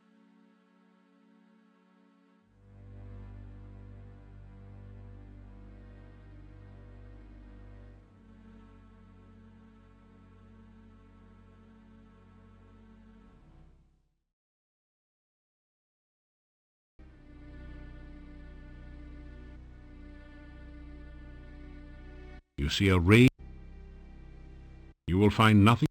You see a ray. You will find nothing.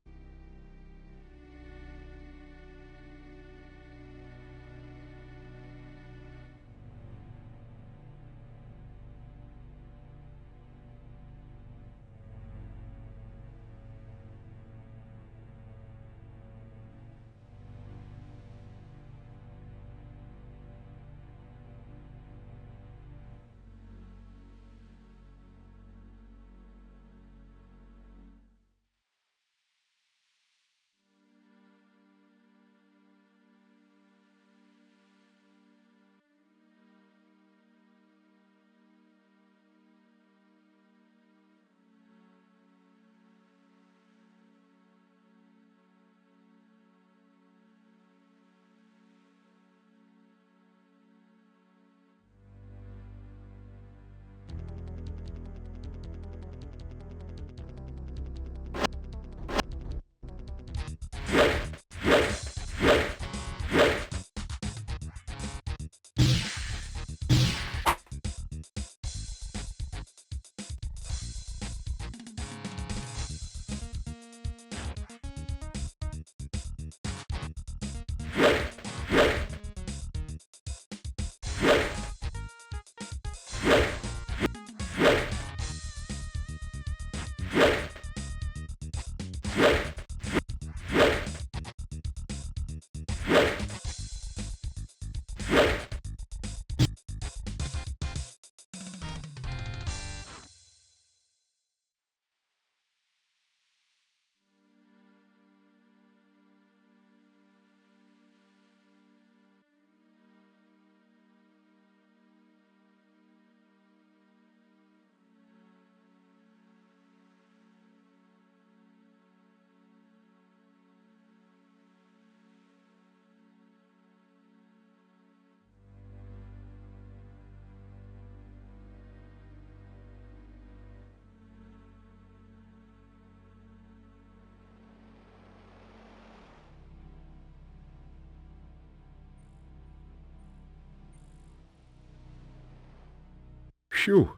Phew.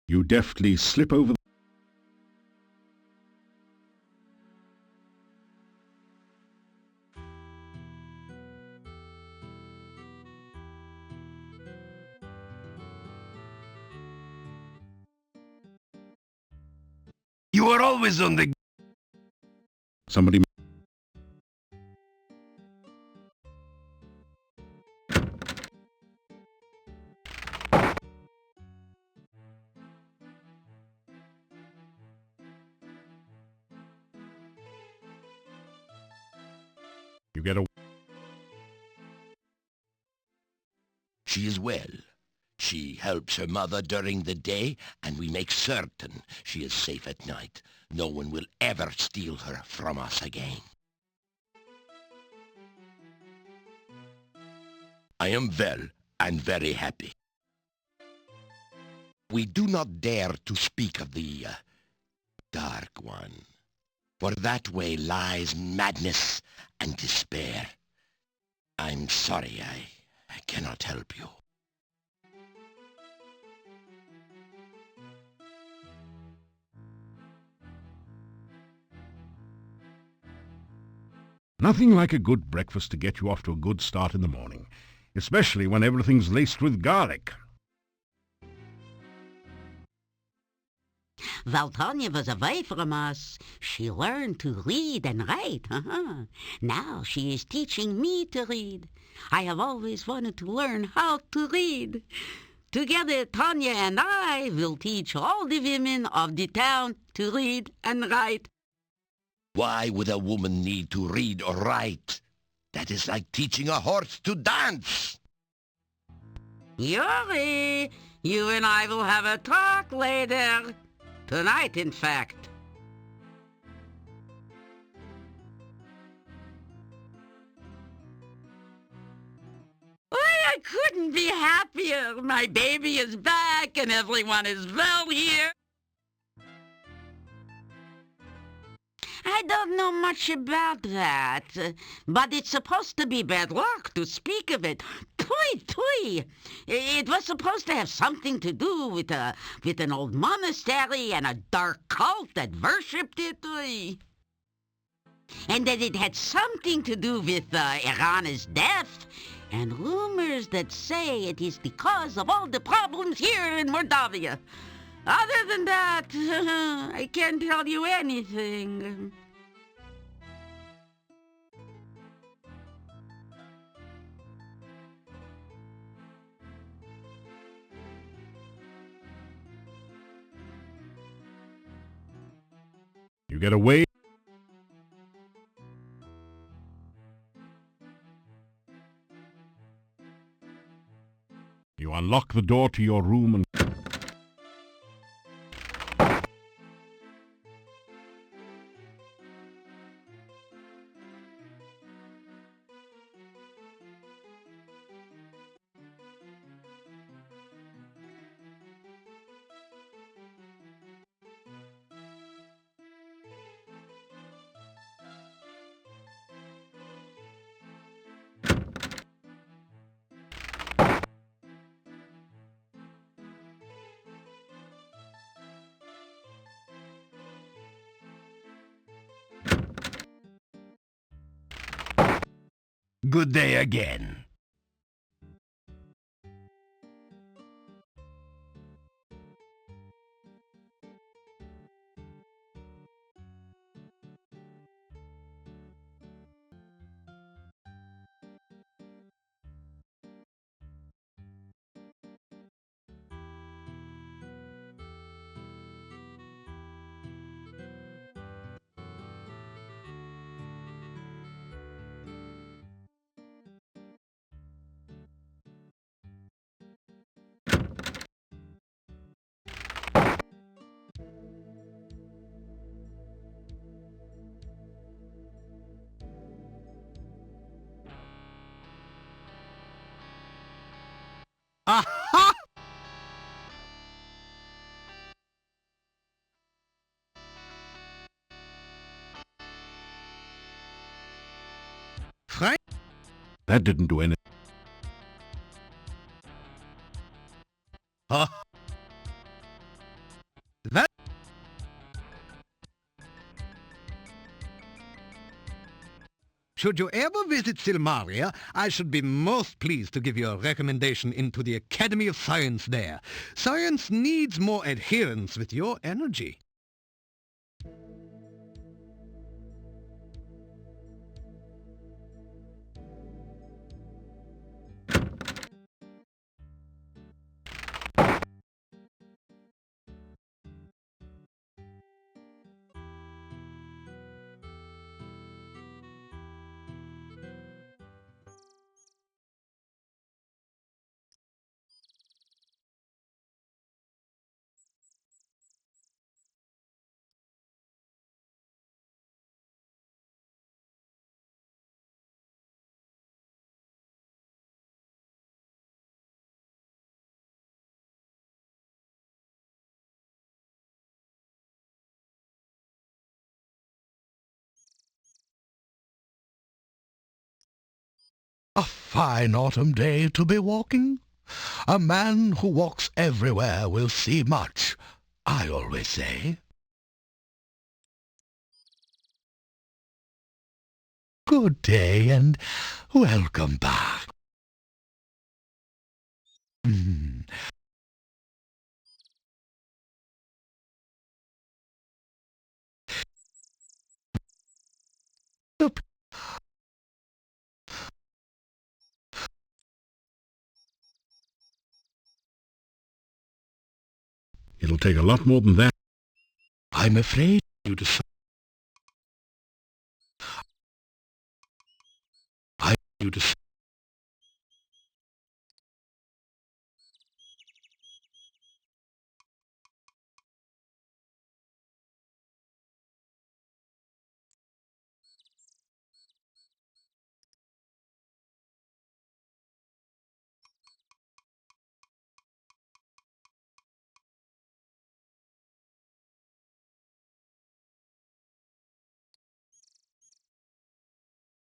You deftly slip over. You are always on the... Somebody. You get a... She is well. She helps her mother during the day, and we make certain she is safe at night. No one will ever steal her from us again. I am well and very happy. We do not dare to speak of the Dark One, for that way lies madness and despair. I'm sorry, I cannot help you. Nothing like a good breakfast to get you off to a good start in the morning, especially when everything's laced with garlic. While Tanya was away from us, she learned to read and write. Now she is teaching me to read. I have always wanted to learn how to read. Together, Tanya and I will teach all the women of the town to read and write. Why would a woman need to read or write? That is like teaching a horse to dance. Yuri, you and I will have a talk later. Tonight, in fact. I couldn't be happier. My baby is back and everyone is well here. I don't know much about that, but it's supposed to be bad luck to speak of it. Tui, tui. It was supposed to have something to do with an old monastery and a dark cult that worshipped it. Tui. And that it had something to do with Irana's death, and rumors that say it is the cause of all the problems here in Mordavia. Other than that, I can't tell you anything. You get away. You unlock the door to your room and... Good day again. That didn't do anything. That... Should you ever visit Silmaria, I should be most pleased to give you a recommendation into the Academy of Science there. Science needs more adherence with your energy. A fine autumn day to be walking. A man who walks everywhere will see much, I always say. Good day, and welcome back. It'll take a lot more than that. I'm afraid You to you to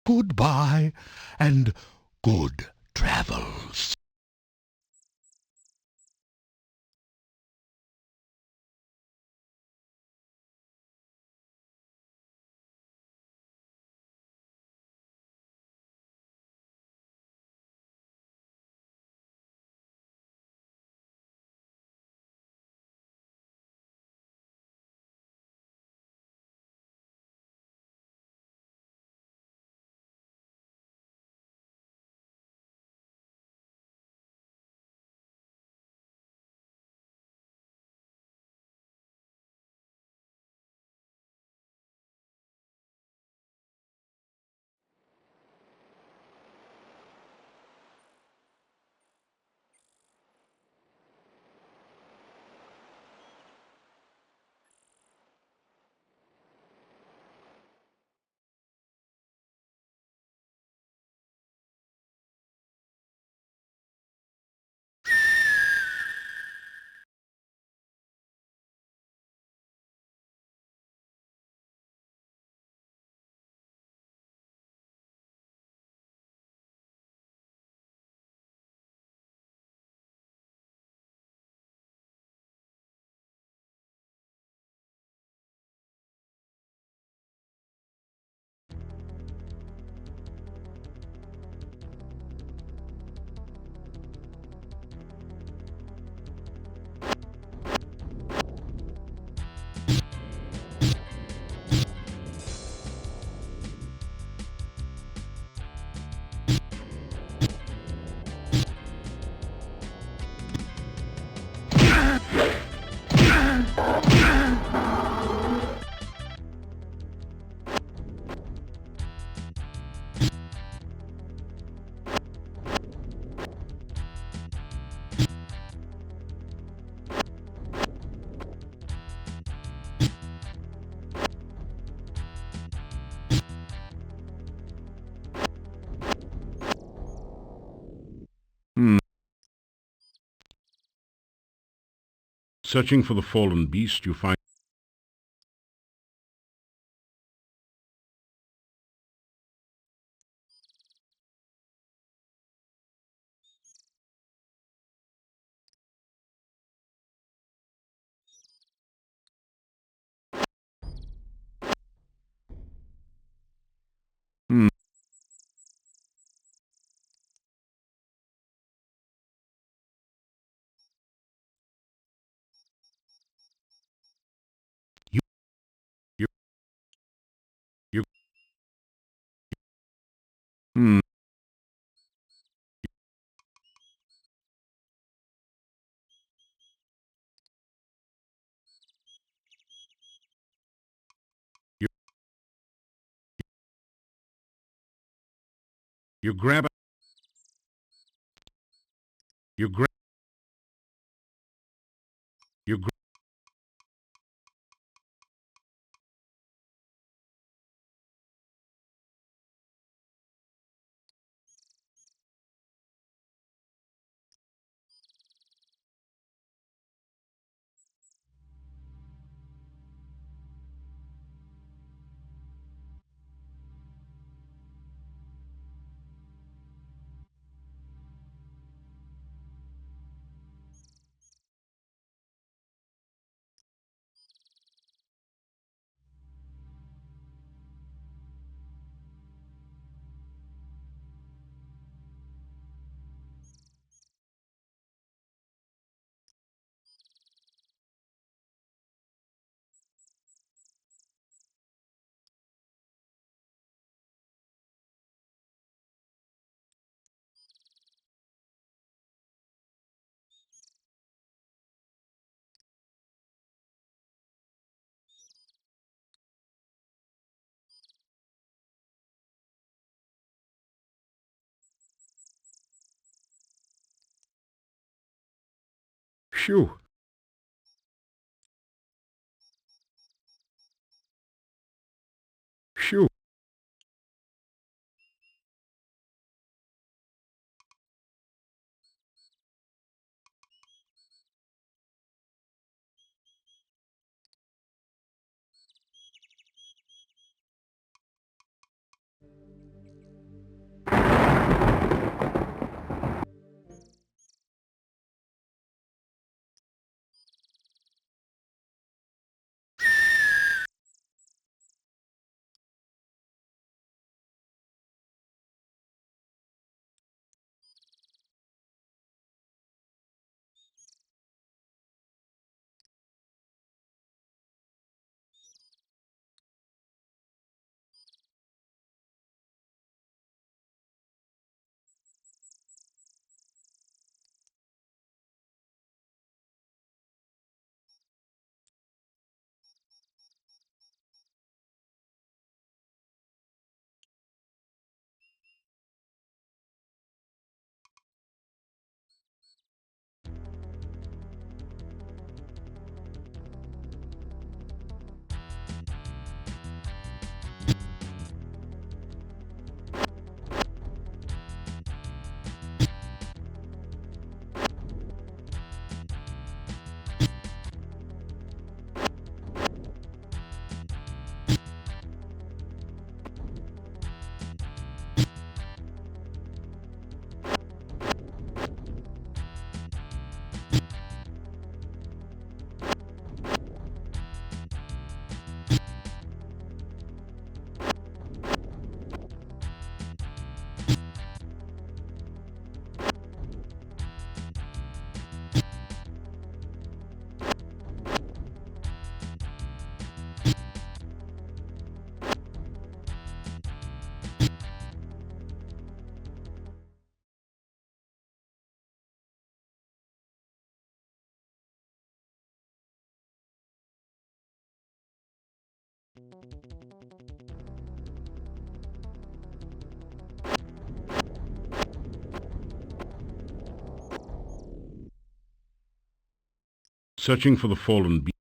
goodbye, and good travels. Searching for the fallen beast, you find Hmm. You, you grab a... You grab... You grab... Phew. Phew. Searching for the fallen beast.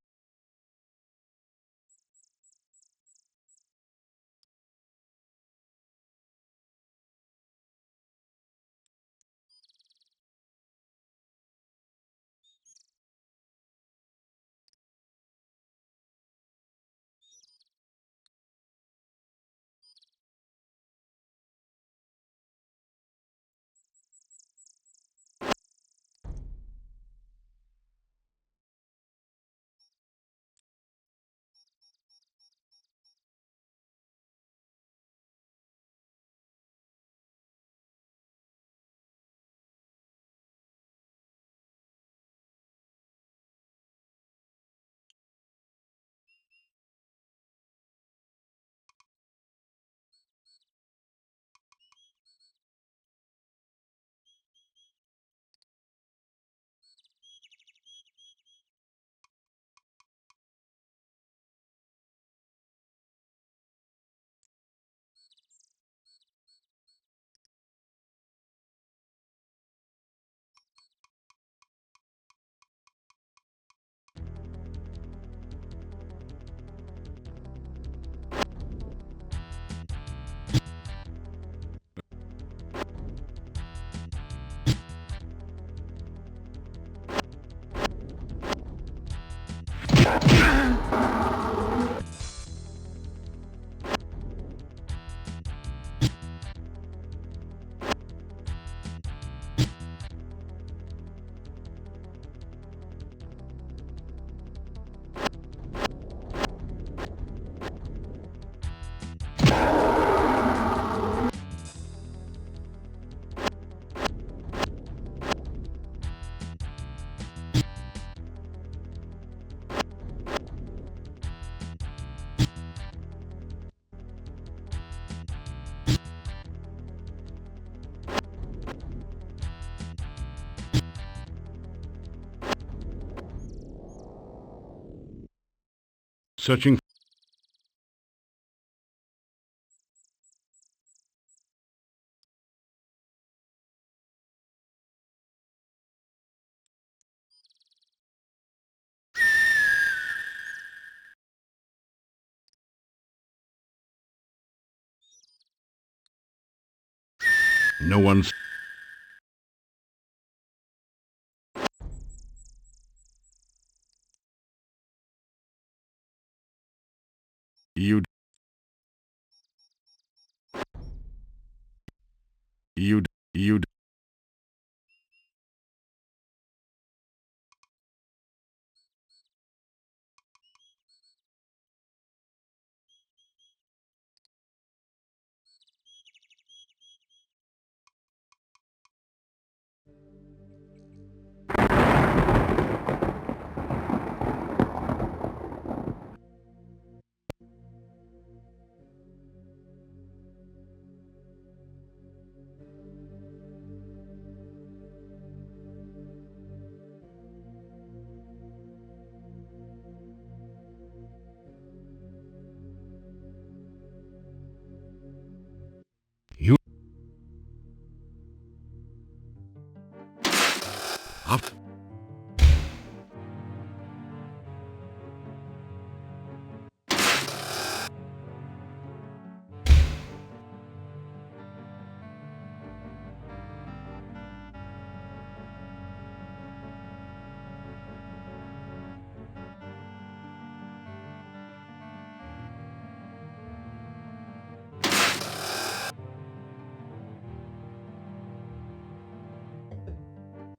Searching. No one's... You'd... You... Up.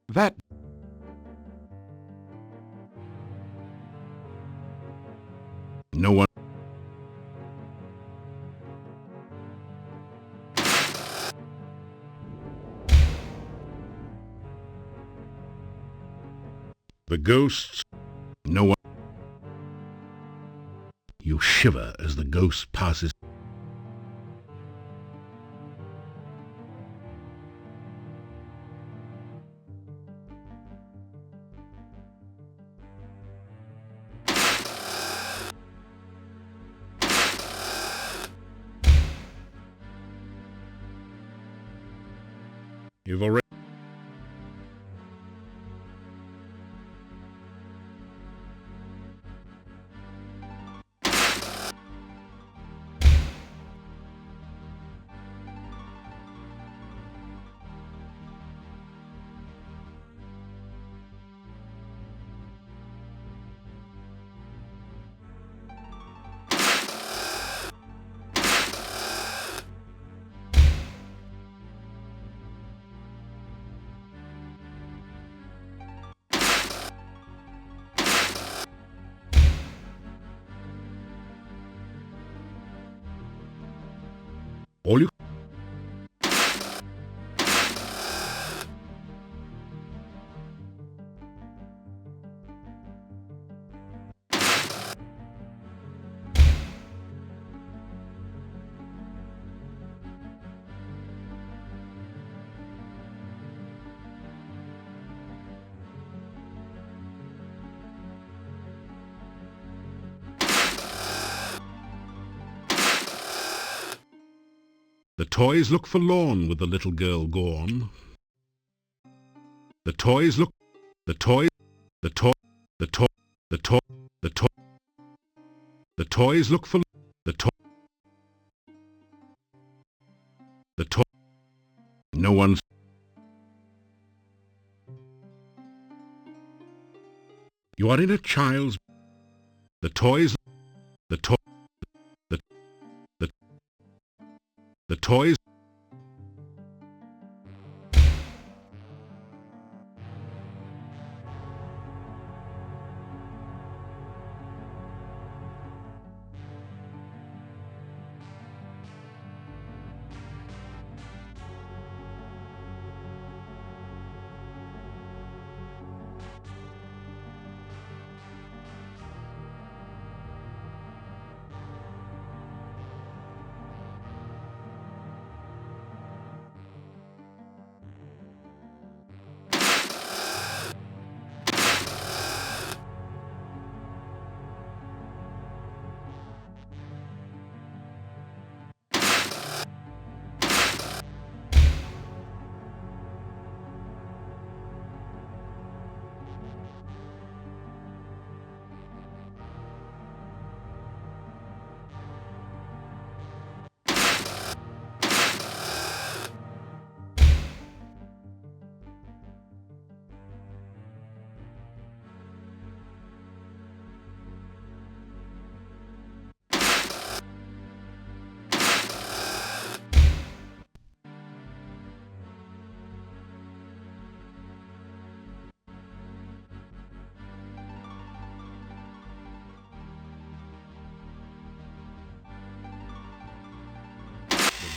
That... No one... The ghosts... No one... You shiver as the ghost passes... You've already... All you... The toys look forlorn with the little girl gone. The toys look... The toys... The toy... The toy... The toy... The toy... The toys look for... The toy... The toy... No one's... You are in a child's... The toys... The toy... The toys...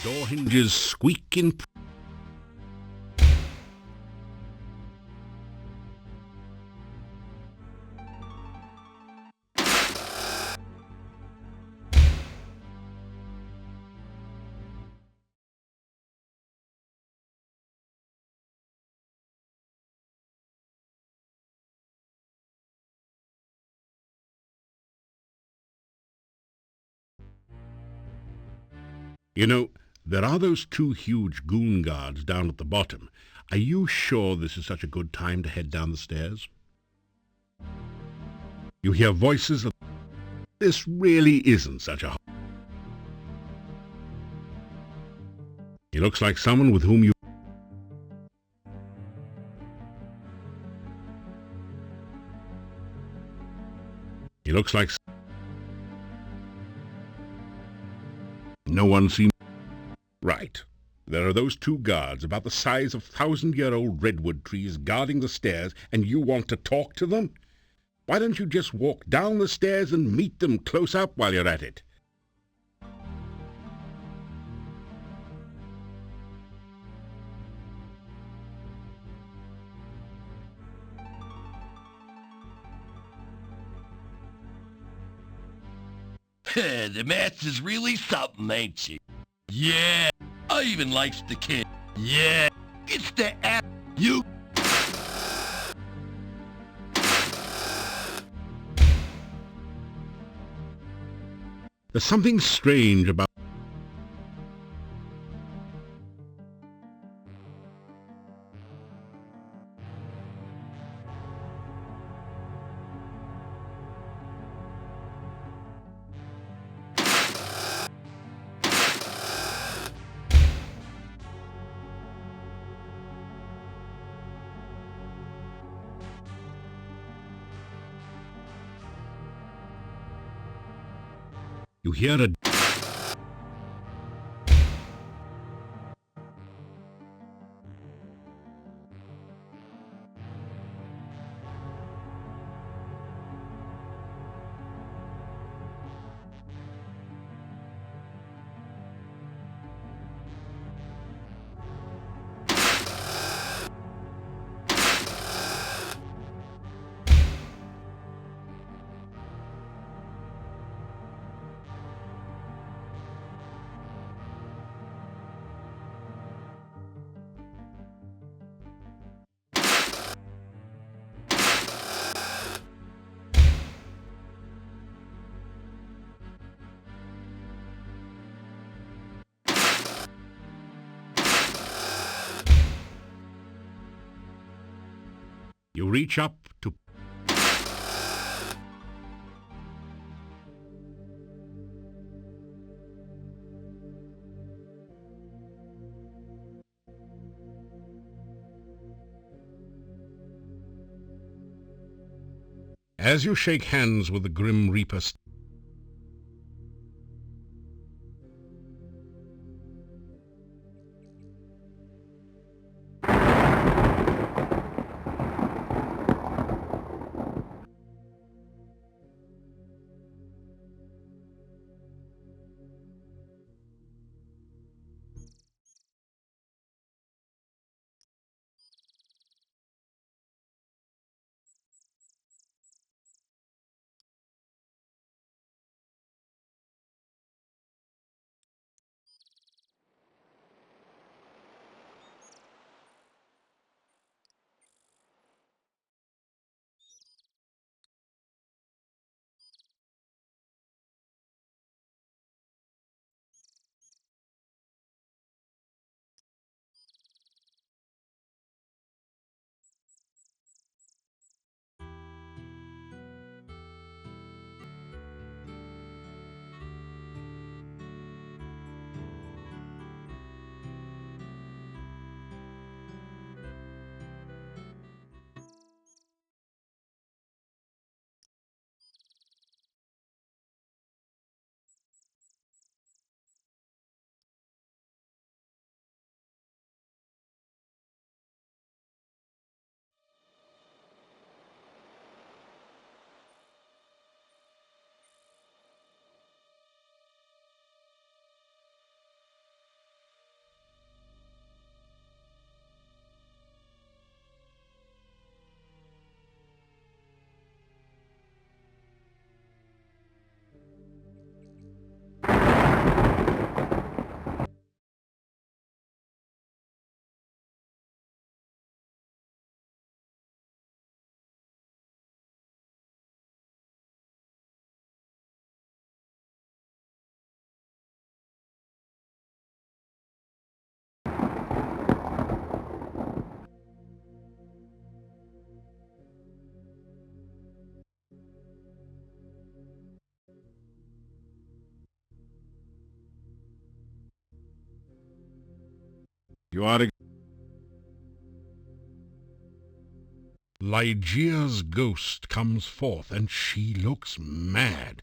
door hinges squeak in... You know, there are those two huge goon guards down at the bottom. Are you sure this is such a good time to head down the stairs? You hear voices of... This really isn't such a... He looks like someone with whom you... He looks like... No one seems... Right. There are those two guards about the size of 1,000-year-old redwood trees guarding the stairs, and you want to talk to them? Why don't you just walk down the stairs and meet them close up while you're at it? The master's really something, ain't she? Yeah, I even likes the kid. Yeah, it's the app. You... There's something strange about... You hear a... You reach up to... As you shake hands with the Grim Reaper... You are... Ligeia's ghost comes forth, and she looks mad.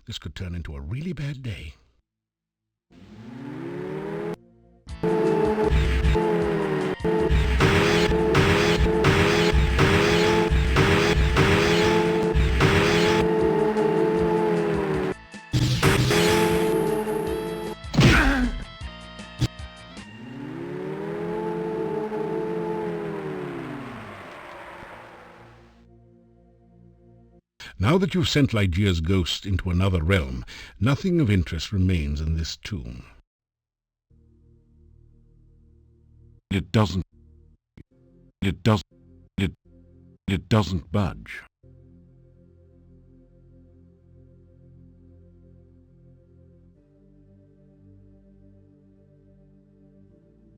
This could turn into a really bad day. Now that you've sent Ligeia's ghost into another realm, nothing of interest remains in this tomb. It doesn't budge.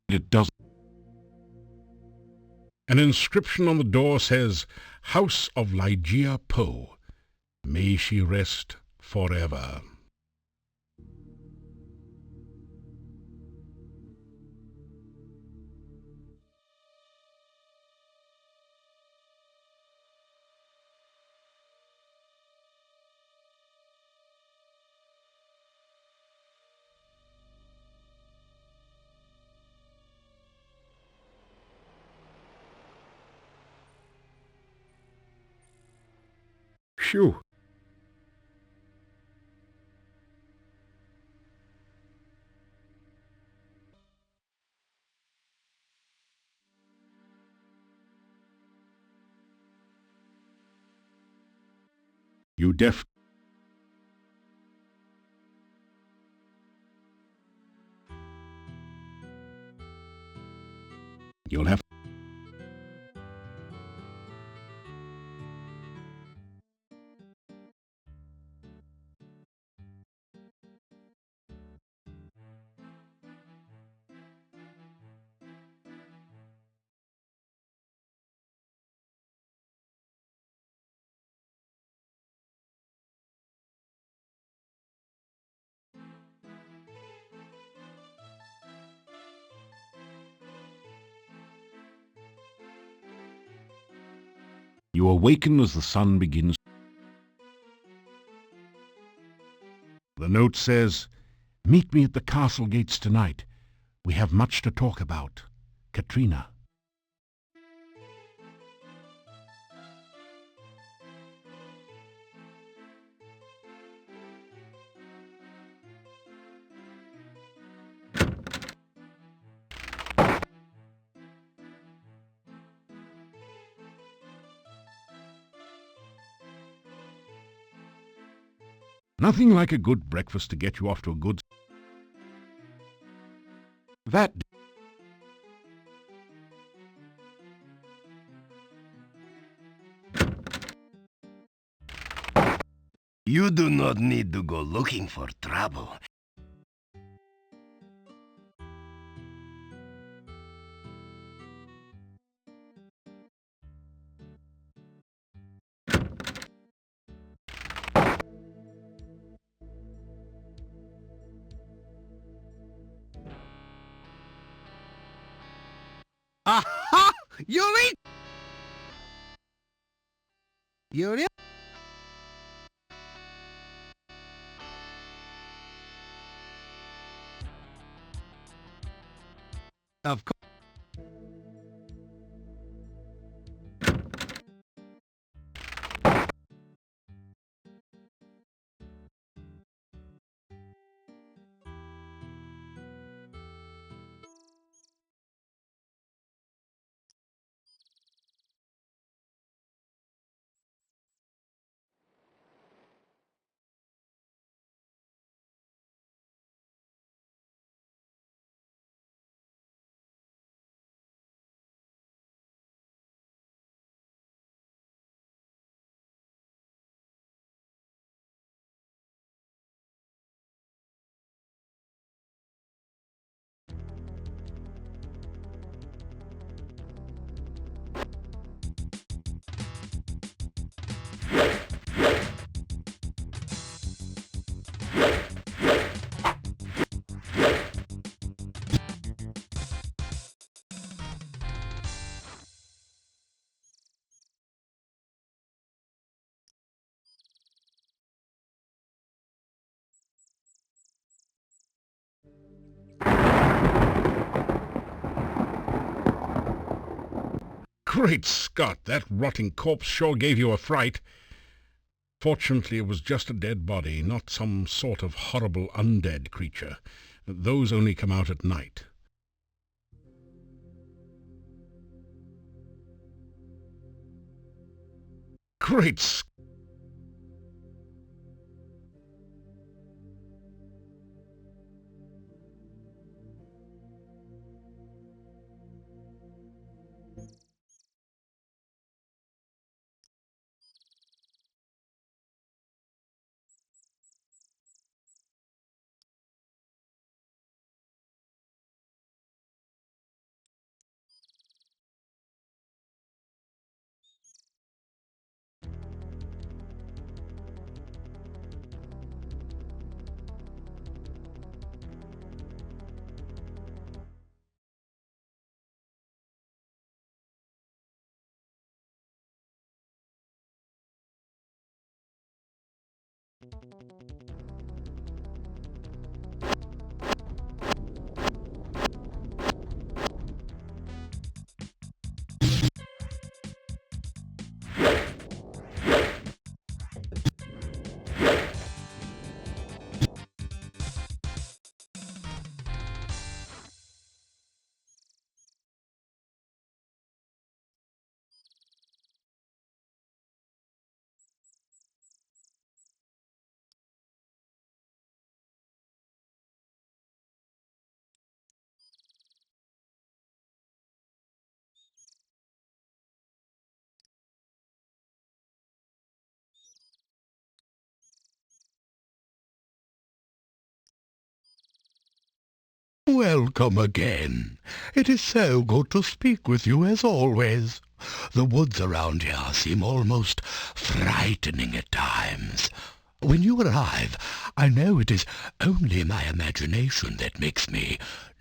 It doesn't. An inscription on the door says, House of Ligeia Poe. May she rest forever. Phew. You def... You'll have... You awaken as the sun begins. The note says, Meet me at the castle gates tonight. We have much to talk about. Katrina. Nothing like a good breakfast to get you off to a good... That... You do not need to go looking for trouble. Aha! Yuri! Yuri? Of course. Great Scott, that rotting corpse sure gave you a fright. Fortunately, it was just a dead body, not some sort of horrible undead creature. Those only come out at night. Great Scott! Welcome again. It is so good to speak with you as always. The woods around here seem almost frightening at times. When you arrive, I know it is only my imagination that makes me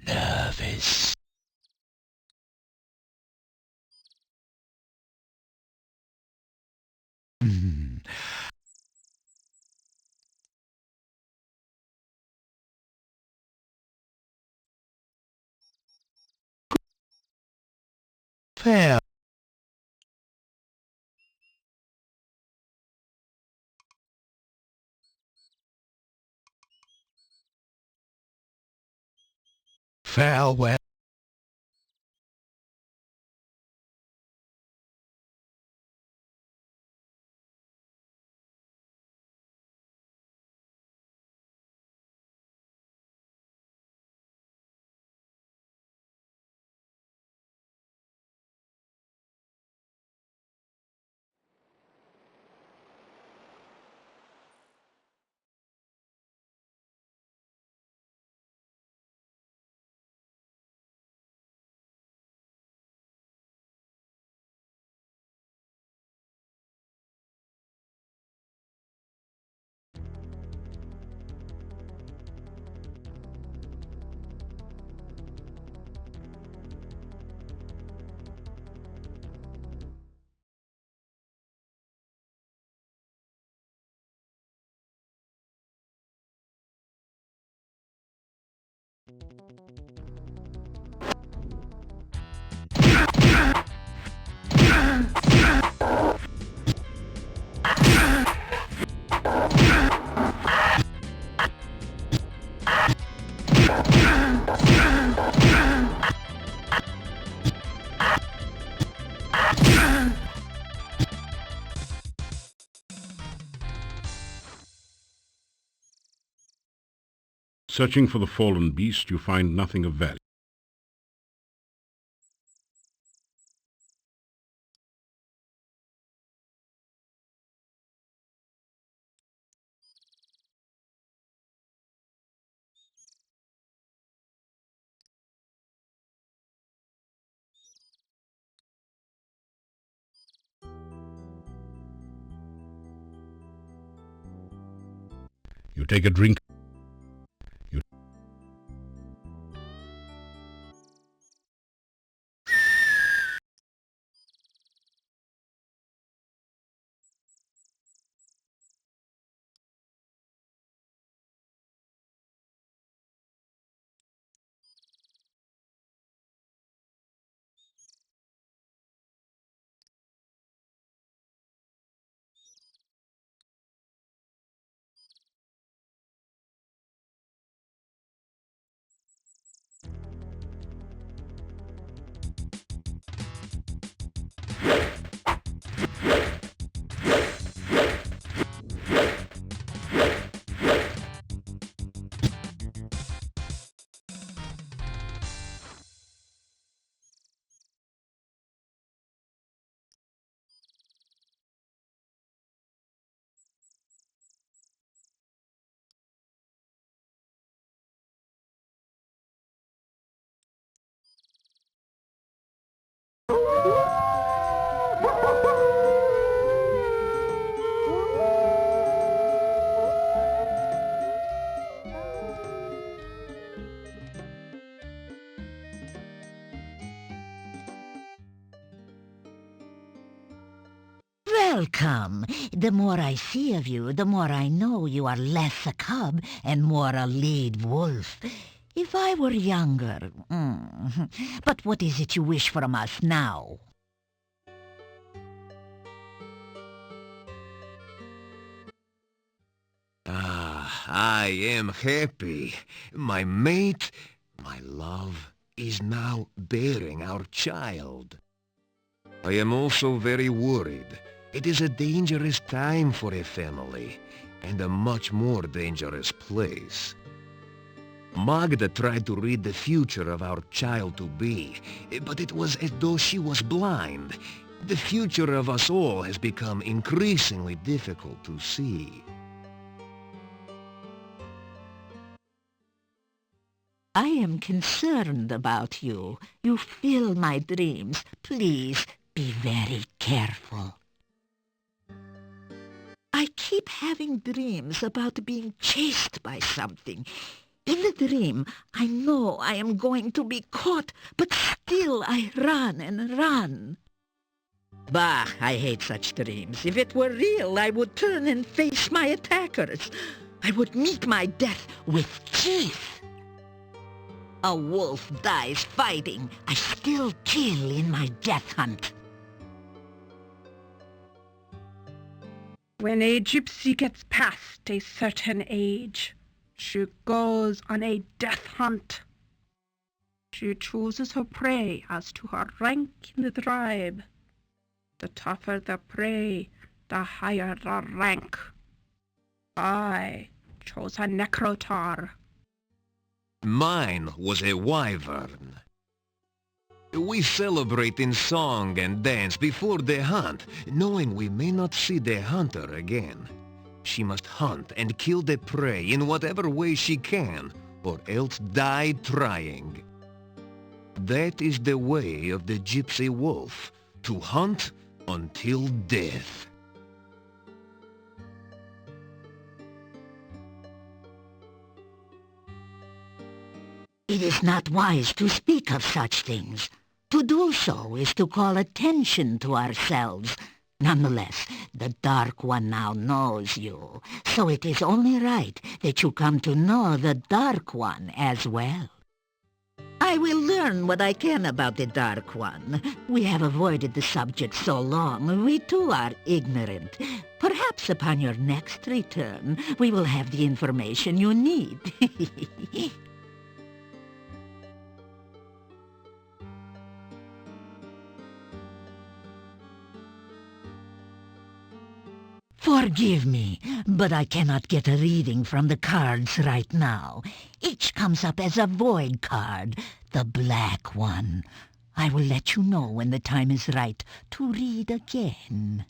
nervous. Fair. Farewell. Searching for the fallen beast, you find nothing of value. You take a drink. Welcome. The more I see of you, the more I know you are less a cub and more a lead wolf. If I were younger... But what is it you wish from us now? I am happy. My mate, my love, is now bearing our child. I am also very worried. It is a dangerous time for a family, and a much more dangerous place. Magda tried to read the future of our child-to-be, but it was as though she was blind. The future of us all has become increasingly difficult to see. I am concerned about you. You fill my dreams. Please be very careful. I keep having dreams about being chased by something. In the dream, I know I am going to be caught, but still I run and run. Bah, I hate such dreams. If it were real, I would turn and face my attackers. I would meet my death with teeth. A wolf dies fighting. I still kill in my death hunt. When a gypsy gets past a certain age, she goes on a death hunt. She chooses her prey as to her rank in the tribe. The tougher the prey, the higher the rank. I chose a necrotar. Mine was a wyvern. We celebrate in song and dance before the hunt, knowing we may not see the hunter again. She must hunt and kill the prey in whatever way she can, or else die trying. That is the way of the gypsy wolf, to hunt until death. It is not wise to speak of such things. To do so is to call attention to ourselves. Nonetheless, the Dark One now knows you, so it is only right that you come to know the Dark One as well. I will learn what I can about the Dark One. We have avoided the subject so long, we too are ignorant. Perhaps upon your next return, we will have the information you need. Forgive me, but I cannot get a reading from the cards right now. Each comes up as a void card, the black one. I will let you know when the time is right to read again.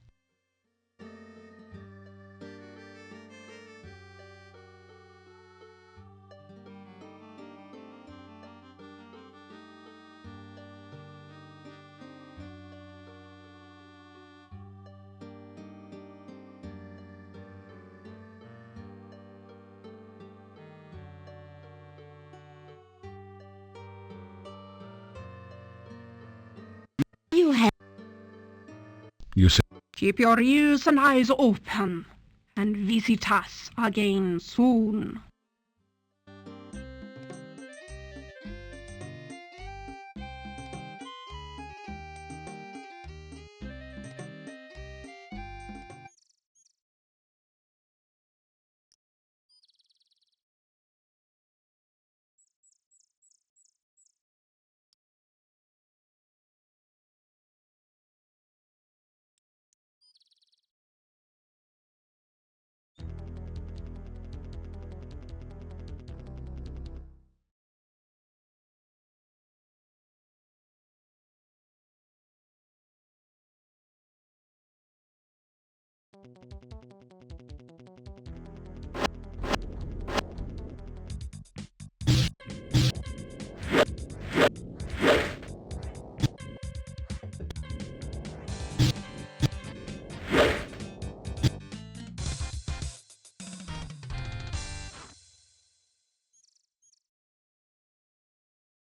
You say... Keep your ears and eyes open, and visit us again soon.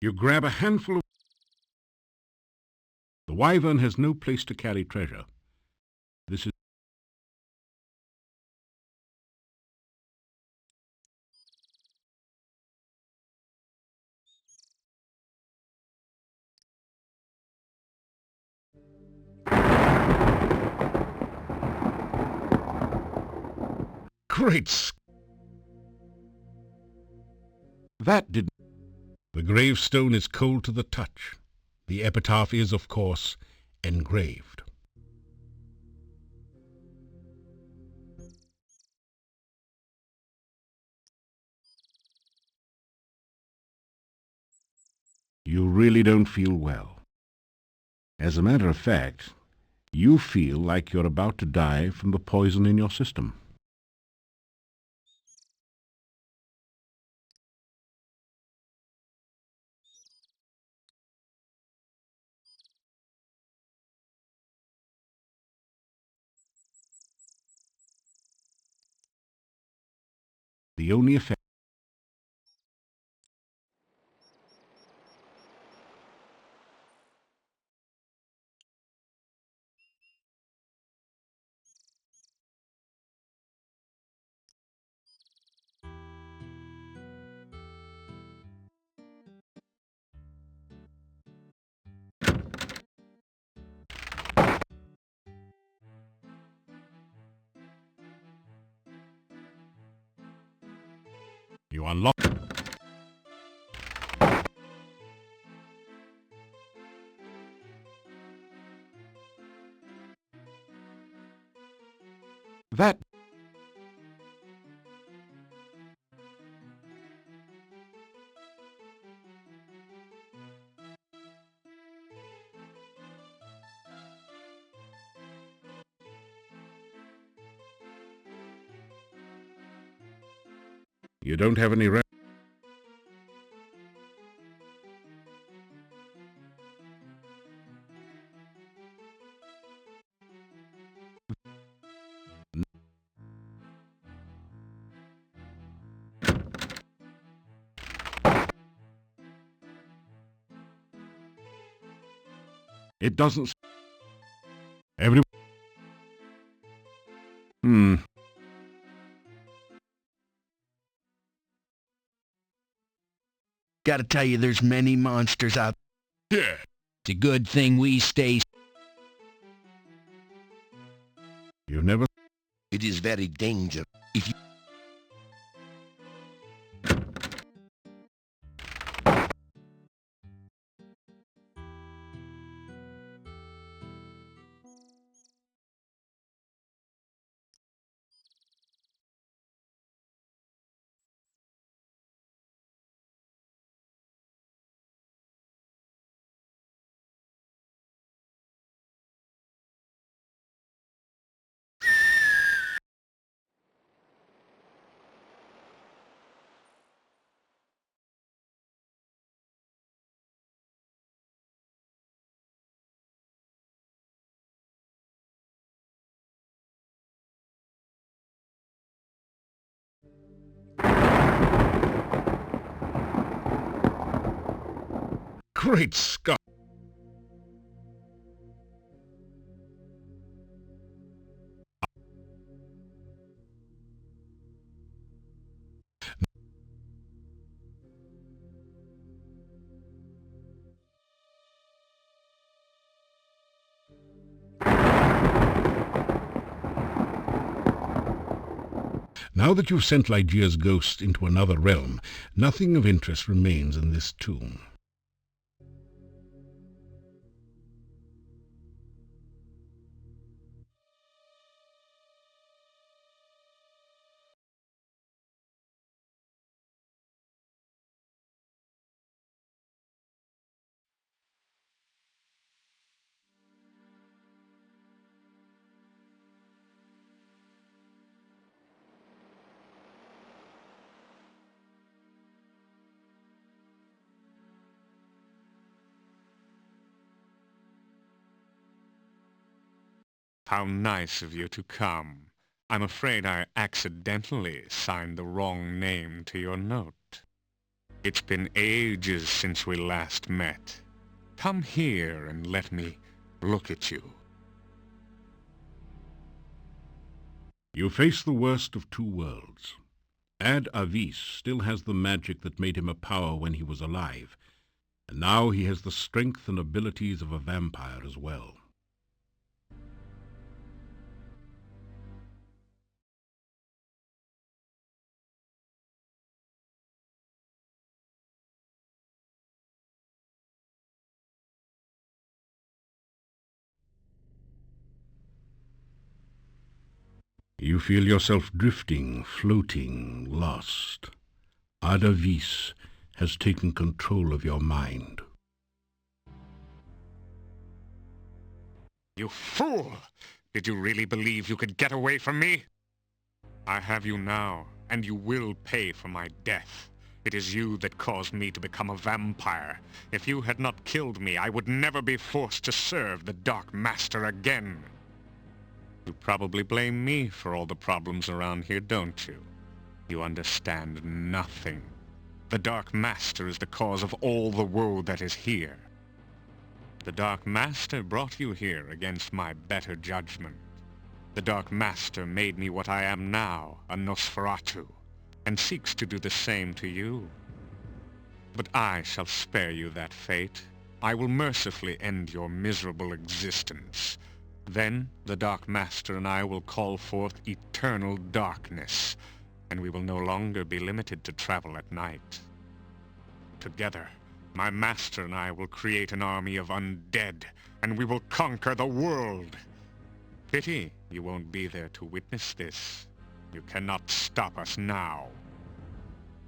You grab a handful of... The wyvern has no place to carry treasure. This is... Great That didn't... The gravestone is cold to the touch. The epitaph is, of course, engraved. You really don't feel well. As a matter of fact, you feel like you're about to die from the poison in your system. The only effect... You unlock... That... You don't have any... It doesn't... Every... Gotta tell you, there's many monsters out there. Yeah. It's a good thing we stay... You've never... It is very dangerous. If you... Great Scott! Now that you've sent Ligeia's ghost into another realm, nothing of interest remains in this tomb. How nice of you to come. I'm afraid I accidentally signed the wrong name to your note. It's been ages since we last met. Come here and let me look at you. You face the worst of two worlds. Ad Avis still has the magic that made him a power when he was alive, and now he has the strength and abilities of a vampire as well. You feel yourself drifting, floating, lost. Ad Avis has taken control of your mind. You fool! Did you really believe you could get away from me? I have you now, and you will pay for my death. It is you that caused me to become a vampire. If you had not killed me, I would never be forced to serve the Dark Master again. You probably blame me for all the problems around here, don't you? You understand nothing. The Dark Master is the cause of all the woe that is here. The Dark Master brought you here against my better judgment. The Dark Master made me what I am now, a Nosferatu, and seeks to do the same to you. But I shall spare you that fate. I will mercifully end your miserable existence. Then the Dark Master and I will call forth eternal darkness, and we will no longer be limited to travel at night. Together, my master and I will create an army of undead, and we will conquer the world. Pity you won't be there to witness this. You cannot stop us now.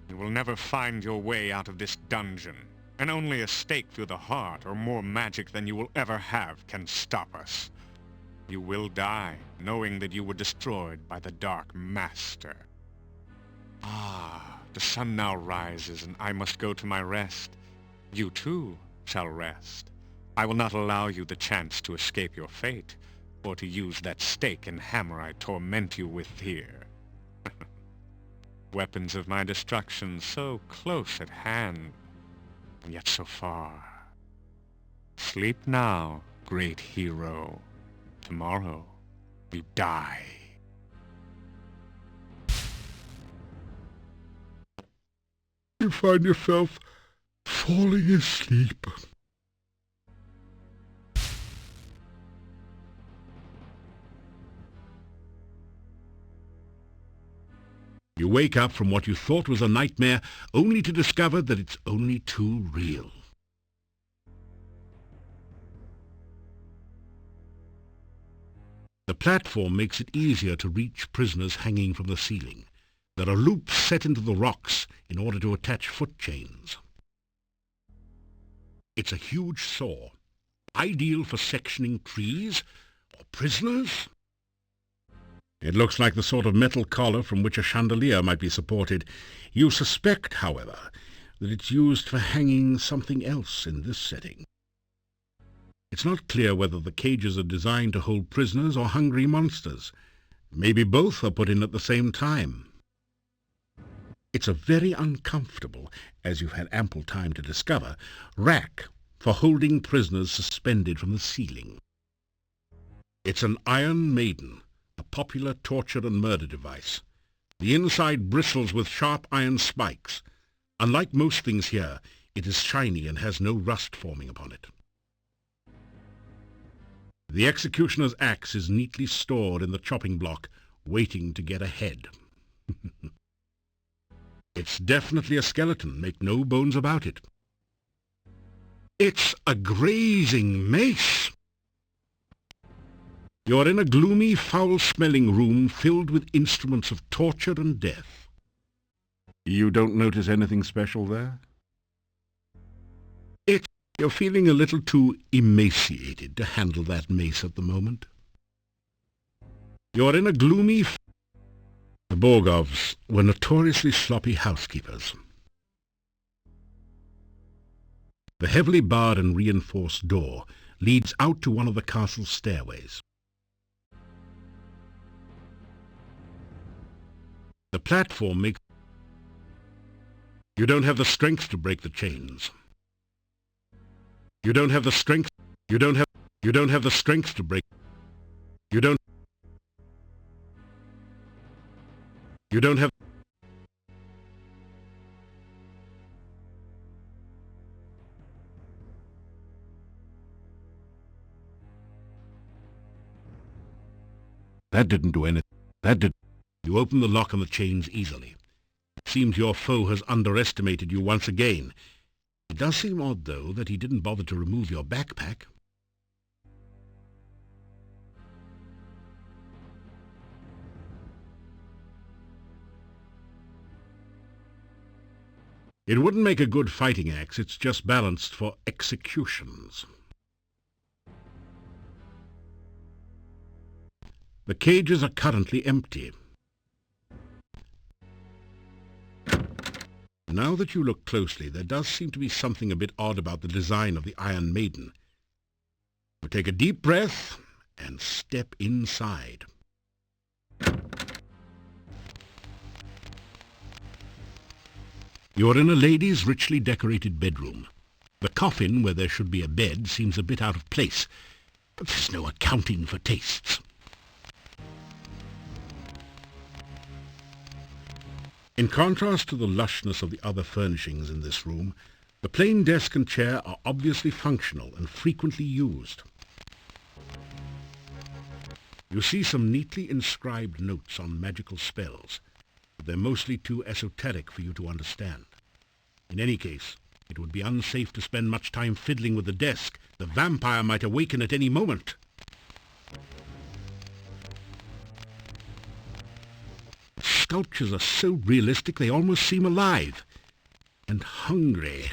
You will never find your way out of this dungeon, and only a stake through the heart or more magic than you will ever have can stop us. You will die, knowing that you were destroyed by the Dark Master. Ah, the sun now rises, and I must go to my rest. You too shall rest. I will not allow you the chance to escape your fate, or to use that stake and hammer I torment you with here. Weapons of my destruction so close at hand, and yet so far. Sleep now, great hero. Tomorrow, you die. You find yourself falling asleep. You wake up from what you thought was a nightmare, only to discover that it's only too real. The platform makes it easier to reach prisoners hanging from the ceiling. There are loops set into the rocks in order to attach foot chains. It's a huge saw, ideal for sectioning trees or prisoners. It looks like the sort of metal collar from which a chandelier might be supported. You suspect, however, that it's used for hanging something else in this setting. It's not clear whether the cages are designed to hold prisoners or hungry monsters. Maybe both are put in at the same time. It's a very uncomfortable, as you've had ample time to discover, rack for holding prisoners suspended from the ceiling. It's an Iron Maiden, a popular torture and murder device. The inside bristles with sharp iron spikes. Unlike most things here, it is shiny and has no rust forming upon it. The executioner's axe is neatly stored in the chopping block, waiting to get ahead. It's definitely a skeleton, make no bones about it. It's a grazing mace! You're in a gloomy, foul-smelling room filled with instruments of torture and death. You don't notice anything special there? You're feeling a little too emaciated to handle that mace at the moment. You're in a gloomy... The Borgovs were notoriously sloppy housekeepers. The heavily barred and reinforced door leads out to one of the castle's stairways. The platform makes... You don't have the strength to break the chains. You don't have the strength. You don't have the strength to break. You don't have... That didn't do anything. That did... You open the lock on the chains easily. It seems your foe has underestimated you once again. It does seem odd, though, that he didn't bother to remove your backpack. It wouldn't make a good fighting axe, it's just balanced for executions. The cages are currently empty. Now that you look closely, there does seem to be something a bit odd about the design of the Iron Maiden. You take a deep breath and step inside. You're in a lady's richly decorated bedroom. The coffin, where there should be a bed, seems a bit out of place, but there's no accounting for tastes. In contrast to the lushness of the other furnishings in this room, the plain desk and chair are obviously functional and frequently used. You see some neatly inscribed notes on magical spells, but they're mostly too esoteric for you to understand. In any case, it would be unsafe to spend much time fiddling with the desk. The vampire might awaken at any moment. Sculptures are so realistic they almost seem alive and hungry.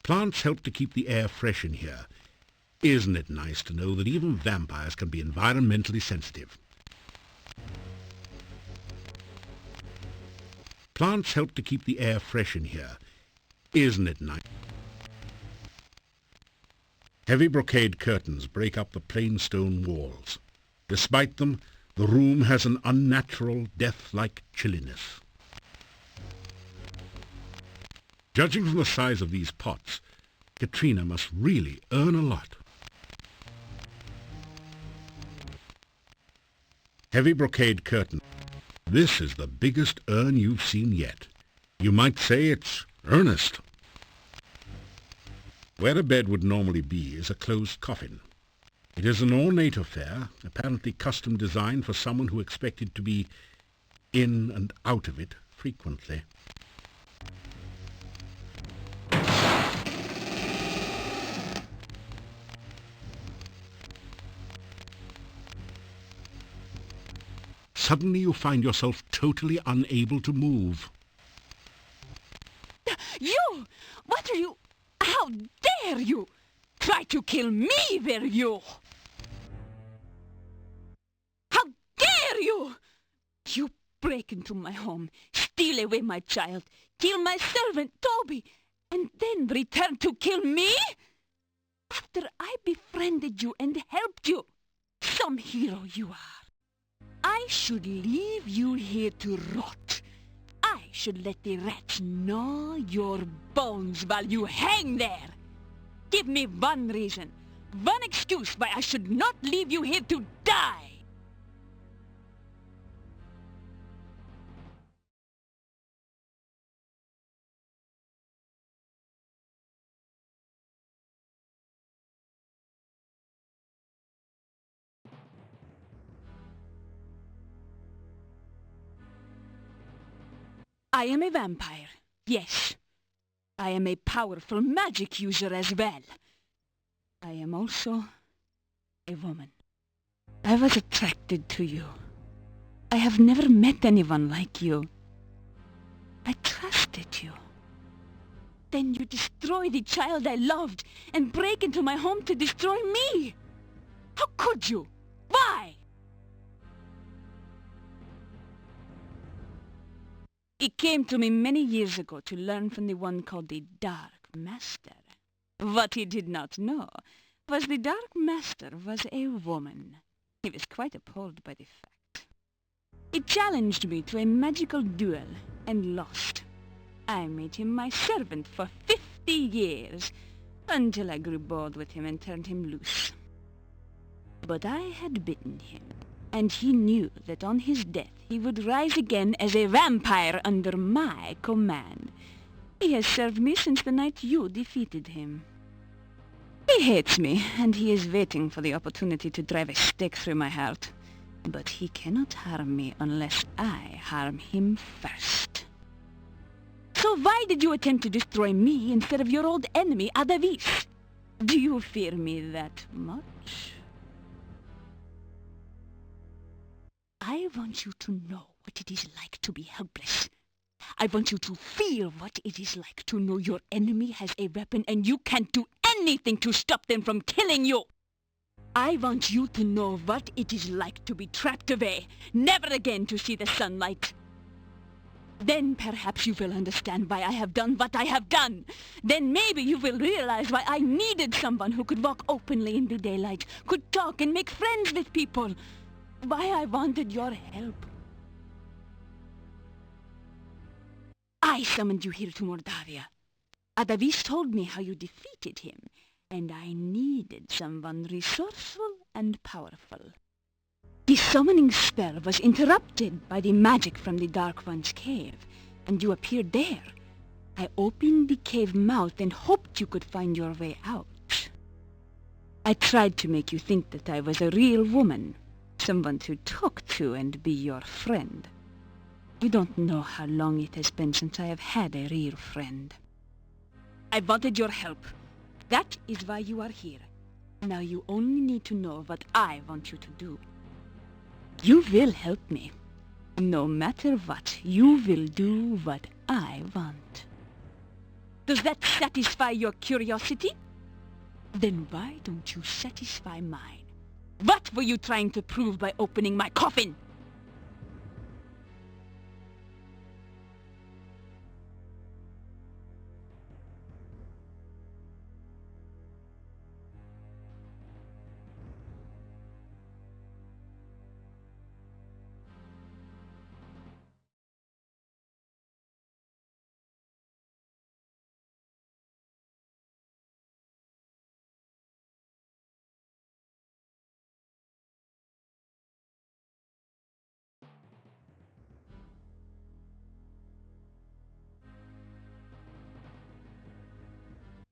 Plants help to keep the air fresh in here. Isn't it nice to know that even vampires can be environmentally sensitive? Plants help to keep the air fresh in here. Isn't it nice? Heavy brocade curtains break up the plain stone walls. Despite them, the room has an unnatural, death-like chilliness. Judging from the size of these pots, Katrina must really earn a lot. Heavy brocade curtain. This is the biggest urn you've seen yet. You might say it's earnest. Where a bed would normally be is a closed coffin. It is an ornate affair, apparently custom designed for someone who expected to be in and out of it frequently. Suddenly you find yourself totally unable to move. You! What are you... How dare you! Try to kill me, will you? How dare you! You break into my home, steal away my child, kill my servant, Toby, and then return to kill me? After I befriended you and helped you, some hero you are. I should leave you here to rot. I should let the rats gnaw your bones while you hang there. Give me one reason, one excuse why I should not leave you here to die. I am a vampire, yes. I am a powerful magic user as well. I am also a woman. I was attracted to you. I have never met anyone like you. I trusted you. Then you destroy the child I loved and break into my home to destroy me. How could you? Why? It came to me many years ago to learn from the one called the Dark Master. What he did not know was the Dark Master was a woman. He was quite appalled by the fact. He challenged me to a magical duel and lost. I made him my servant for 50 years, until I grew bored with him and turned him loose. But I had bitten him, and he knew that on his death he would rise again as a vampire under my command. He has served me since the night you defeated him. He hates me, and he is waiting for the opportunity to drive a stake through my heart. But he cannot harm me unless I harm him first. So why did you attempt to destroy me instead of your old enemy, Adavis? Do you fear me that much? I want you to know what it is like to be helpless. I want you to feel what it is like to know your enemy has a weapon and you can't do anything to stop them from killing you. I want you to know what it is like to be trapped away, never again to see the sunlight. Then perhaps you will understand why I have done what I have done. Then maybe you will realize why I needed someone who could walk openly in the daylight, could talk and make friends with people. Why I wanted your help. I summoned you here to Mordavia. Adavis told me how you defeated him, and I needed someone resourceful and powerful. The summoning spell was interrupted by the magic from the Dark One's cave, and you appeared there. I opened the cave mouth and hoped you could find your way out. I tried to make you think that I was a real woman, someone to talk to and be your friend. You don't know how long it has been since I have had a real friend. I wanted your help. That is why you are here. Now you only need to know what I want you to do. You will help me. No matter what, you will do what I want. Does that satisfy your curiosity? Then why don't you satisfy mine? What were you trying to prove by opening my coffin?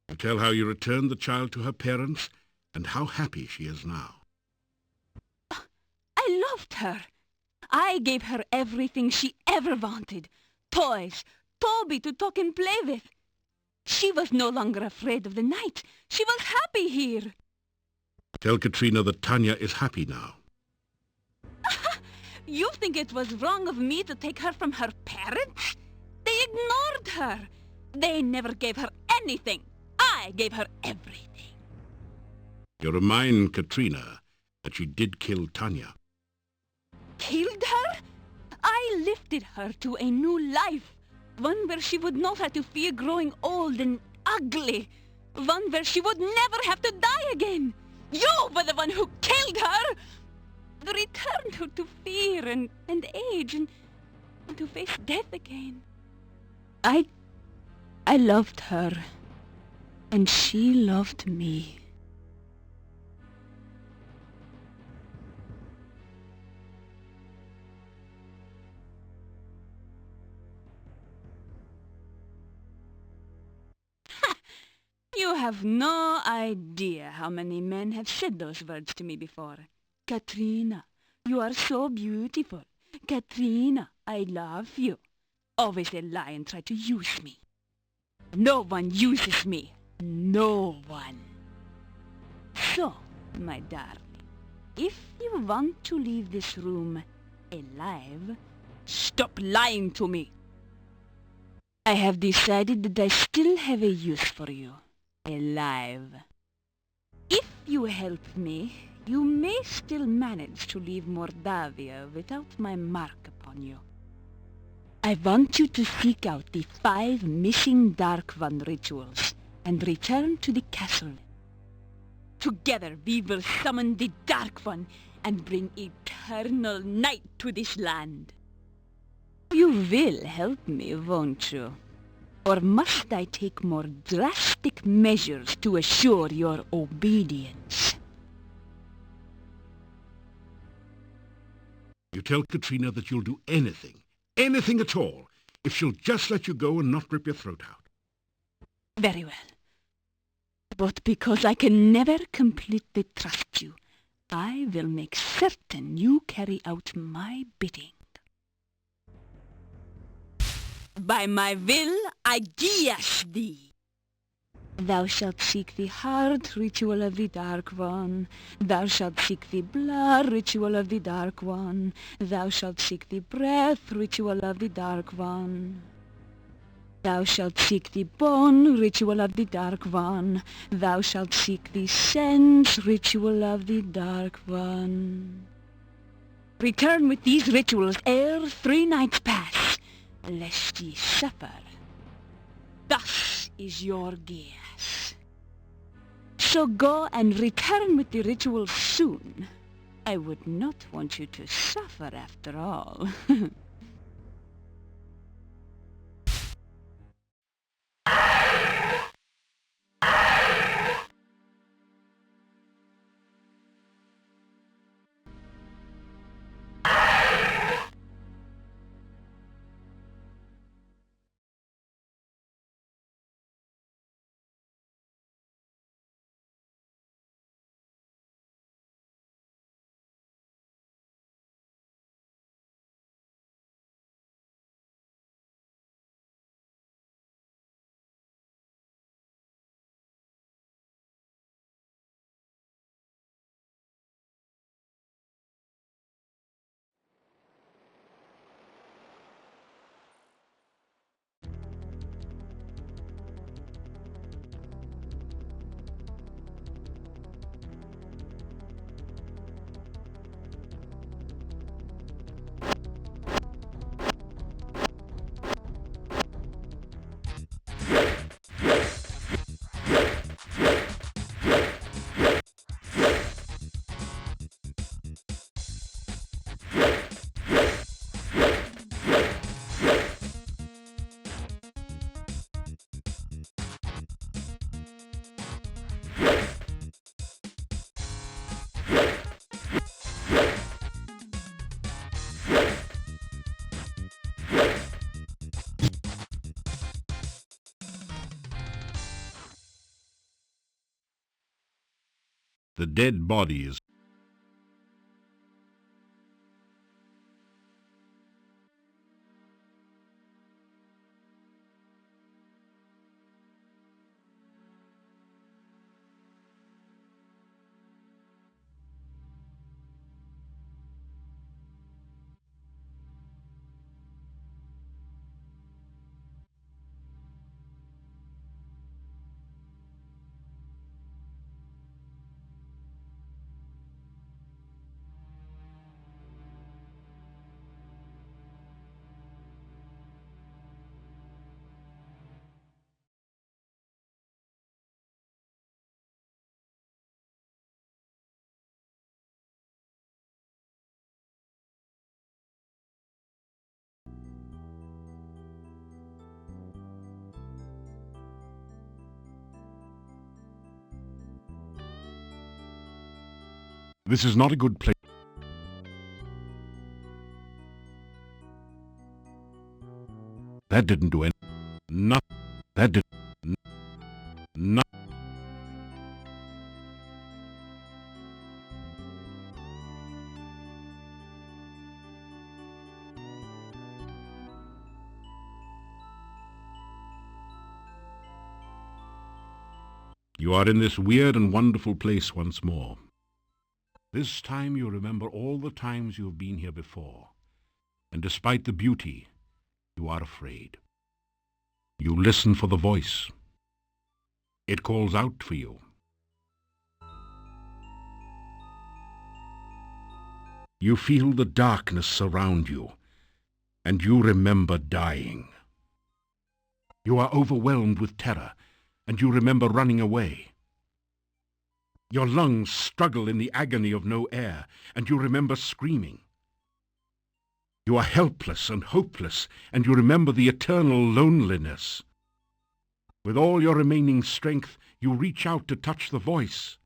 You tell how you returned the child to her parents and how happy she is now. I loved her. I gave her everything she ever wanted. Toys, Toby to talk and play with. She was no longer afraid of the night. She was happy here. Tell Katrina that Tanya is happy now. You think it was wrong of me to take her from her parents? They ignored her. They never gave her anything. I gave her everything. You remind Katrina that she did kill Tanya. Killed her? I lifted her to a new life. One where she would not have to fear growing old and ugly. One where she would never have to die again. You were the one who killed her! Returned her to fear and age and to face death again. I loved her. And she loved me. You have no idea how many men have said those words to me before. Katrina, you are so beautiful. Katrina, I love you. Always they lie and try to use me. No one uses me. No one. So, my darling, if you want to leave this room alive, stop lying to me. I have decided that I still have a use for you. Alive. If you help me, you may still manage to leave Mordavia without my mark upon you. I want you to seek out the 5 missing Dark One rituals and return to the castle. Together we will summon the Dark One and bring eternal night to this land. You will help me, won't you? Or must I take more drastic measures to assure your obedience? You tell Katrina that you'll do anything at all, if she'll just let you go and not rip your throat out. Very well. But because I can never completely trust you, I will make certain you carry out my bidding. By my will, I guiash thee. Thou shalt seek the heart ritual of the Dark One. Thou shalt seek the blood ritual of the Dark One. Thou shalt seek the breath ritual of the Dark One. Thou shalt seek the bone ritual of the Dark One. Thou shalt seek the sense ritual of the Dark One. Return with these rituals ere 3 nights pass, lest ye suffer. Thus is your guess. So go and return with the rituals soon. I would not want you to suffer after all. The dead body is... This is not a good place. That didn't do anything. Not. That did. Not. You are in this weird and wonderful place once more. This time you remember all the times you have been here before, and despite the beauty, you are afraid. You listen for the voice. It calls out for you. You feel the darkness surround you, and you remember dying. You are overwhelmed with terror, and you remember running away. Your lungs struggle in the agony of no air, and you remember screaming. You are helpless and hopeless, and you remember the eternal loneliness. With all your remaining strength, you reach out to touch the voice.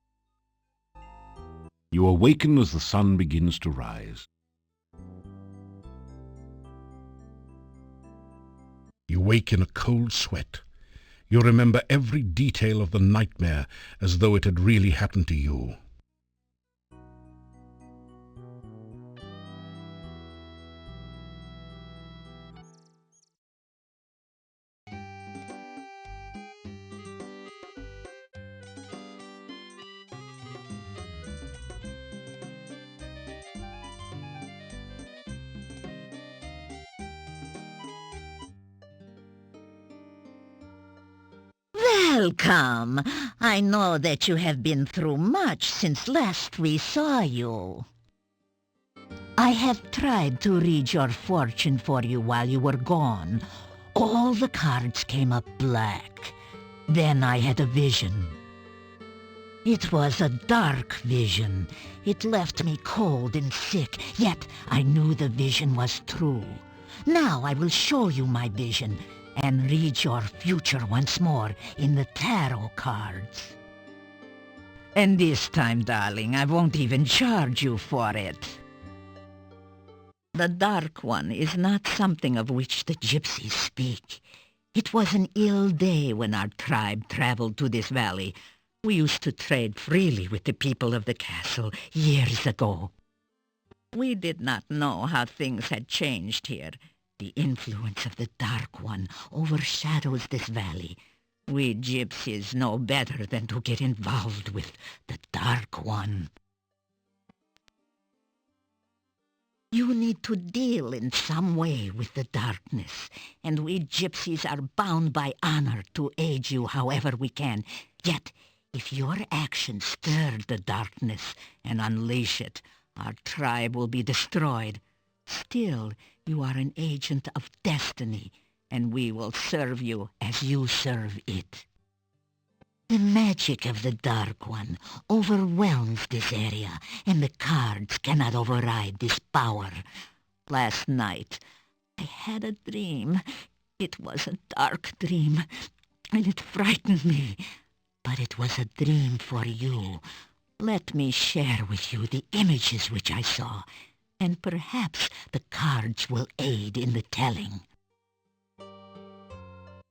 You awaken as the sun begins to rise. You wake in a cold sweat. You remember every detail of the nightmare as though it had really happened to you. Welcome. I know that you have been through much since last we saw you. I have tried to read your fortune for you while you were gone. All the cards came up black. Then I had a vision. It was a dark vision. It left me cold and sick, yet I knew the vision was true. Now I will show you my vision and read your future once more in the tarot cards. And this time, darling, I won't even charge you for it. The Dark One is not something of which the gypsies speak. It was an ill day when our tribe traveled to this valley. We used to trade freely with the people of the castle years ago. We did not know how things had changed here. The influence of the Dark One overshadows this valley. We gypsies know better than to get involved with the Dark One. You need to deal in some way with the darkness, and we gypsies are bound by honor to aid you however we can. Yet, if your actions stir the darkness and unleash it, our tribe will be destroyed. Still, you are an agent of destiny, and we will serve you as you serve it. The magic of the Dark One overwhelms this area, and the cards cannot override this power. Last night, I had a dream. It was a dark dream, and it frightened me. But it was a dream for you. Let me share with you the images which I saw, and perhaps the cards will aid in the telling.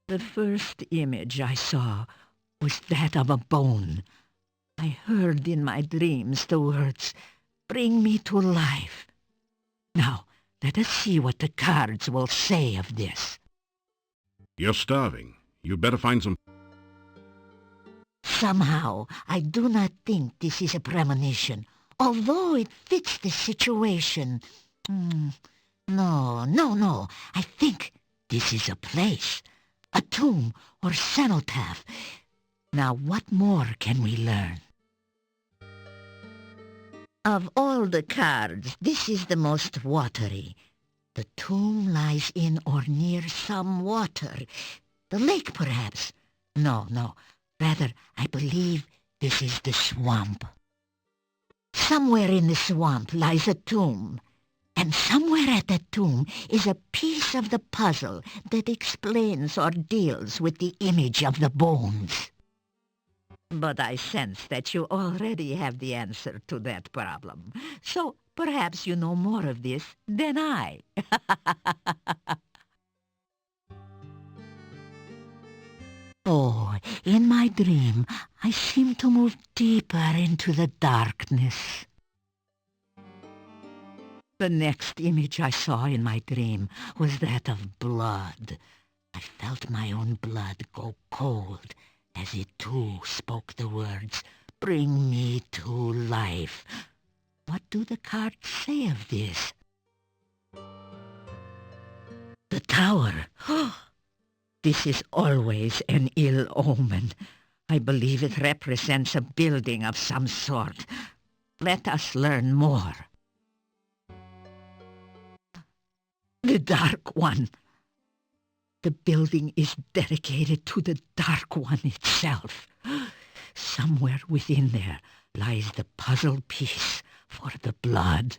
The first image I saw was that of a bone. I heard in my dreams the words, "Bring me to life." Now, let us see what the cards will say of this. You're starving. You'd better find some... Somehow, I do not think this is a premonition, although it fits the situation. No. I think this is a place, a tomb or cenotaph. Now, what more can we learn? Of all the cards, this is the most watery. The tomb lies in or near some water. The lake, perhaps. No. Rather, I believe this is the swamp. Somewhere in the swamp lies a tomb. And somewhere at that tomb is a piece of the puzzle that explains or deals with the image of the bones. But I sense that you already have the answer to that problem. So perhaps you know more of this than I. Oh, in my dream, I seem to move deeper into the darkness. The next image I saw in my dream was that of blood. I felt my own blood go cold as it too spoke the words, "Bring me to life." What do the cards say of this? The tower. This is always an ill omen. I believe it represents a building of some sort. Let us learn more. The Dark One. The building is dedicated to the Dark One itself. somewhere within there lies the puzzle piece for the blood.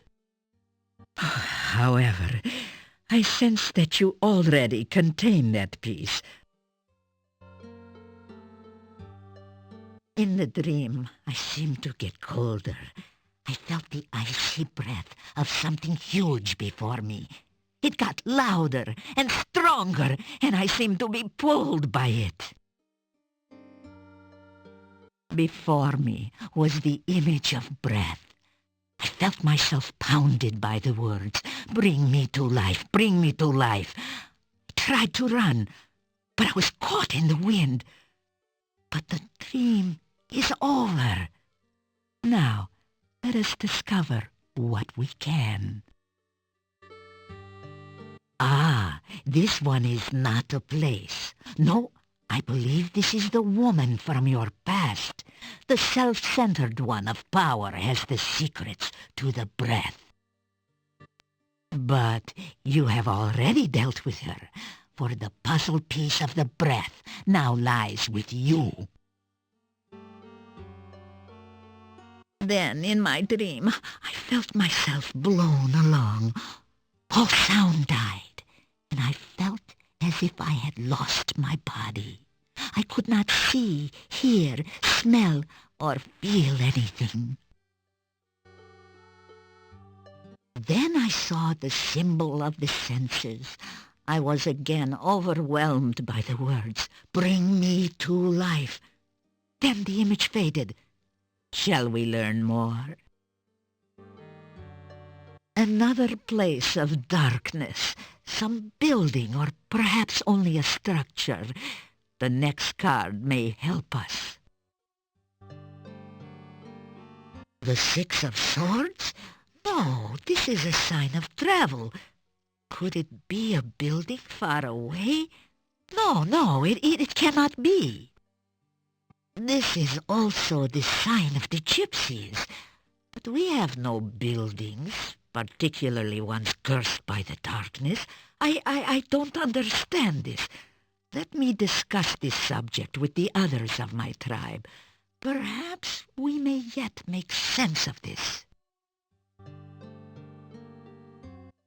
However, I sense that you already contain that piece. In the dream, I seemed to get colder. I felt the icy breath of something huge before me. It got louder and stronger, and I seemed to be pulled by it. Before me was the image of breath. I felt myself pounded by the words, "Bring me to life, bring me to life." I tried to run, but I was caught in the wind. But the dream is over. Now, let us discover what we can. Ah, this one is not a place. No, I believe this is the woman from your past. The self-centered one of power has the secrets to the breath. But you have already dealt with her, for the puzzle piece of the breath now lies with you. Then, in my dream, I felt myself blown along. All sound died, and I felt as if I had lost my body. I could not see, hear, smell, or feel anything. Then I saw the symbol of the senses. I was again overwhelmed by the words, "Bring me to life." Then the image faded. Shall we learn more? Another place of darkness, some building or perhaps only a structure. The next card may help us. The Six of Swords? No, this is a sign of travel. Could it be a building far away? No, it cannot be. This is also the sign of the gypsies. But we have no buildings, particularly ones cursed by the darkness. I don't understand this. Let me discuss this subject with the others of my tribe. Perhaps we may yet make sense of this.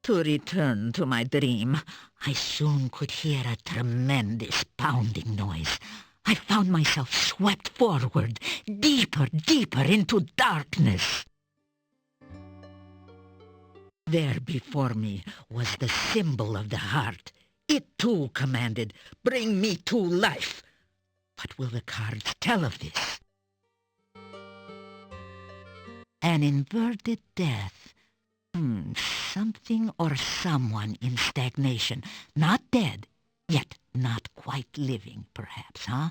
To return to my dream, I soon could hear a tremendous pounding noise. I found myself swept forward, deeper into darkness. There before me was the symbol of the heart. It too commanded, "Bring me to life." What will the cards tell of this? An inverted death. Something or someone in stagnation. Not dead, yet not quite living, perhaps, huh?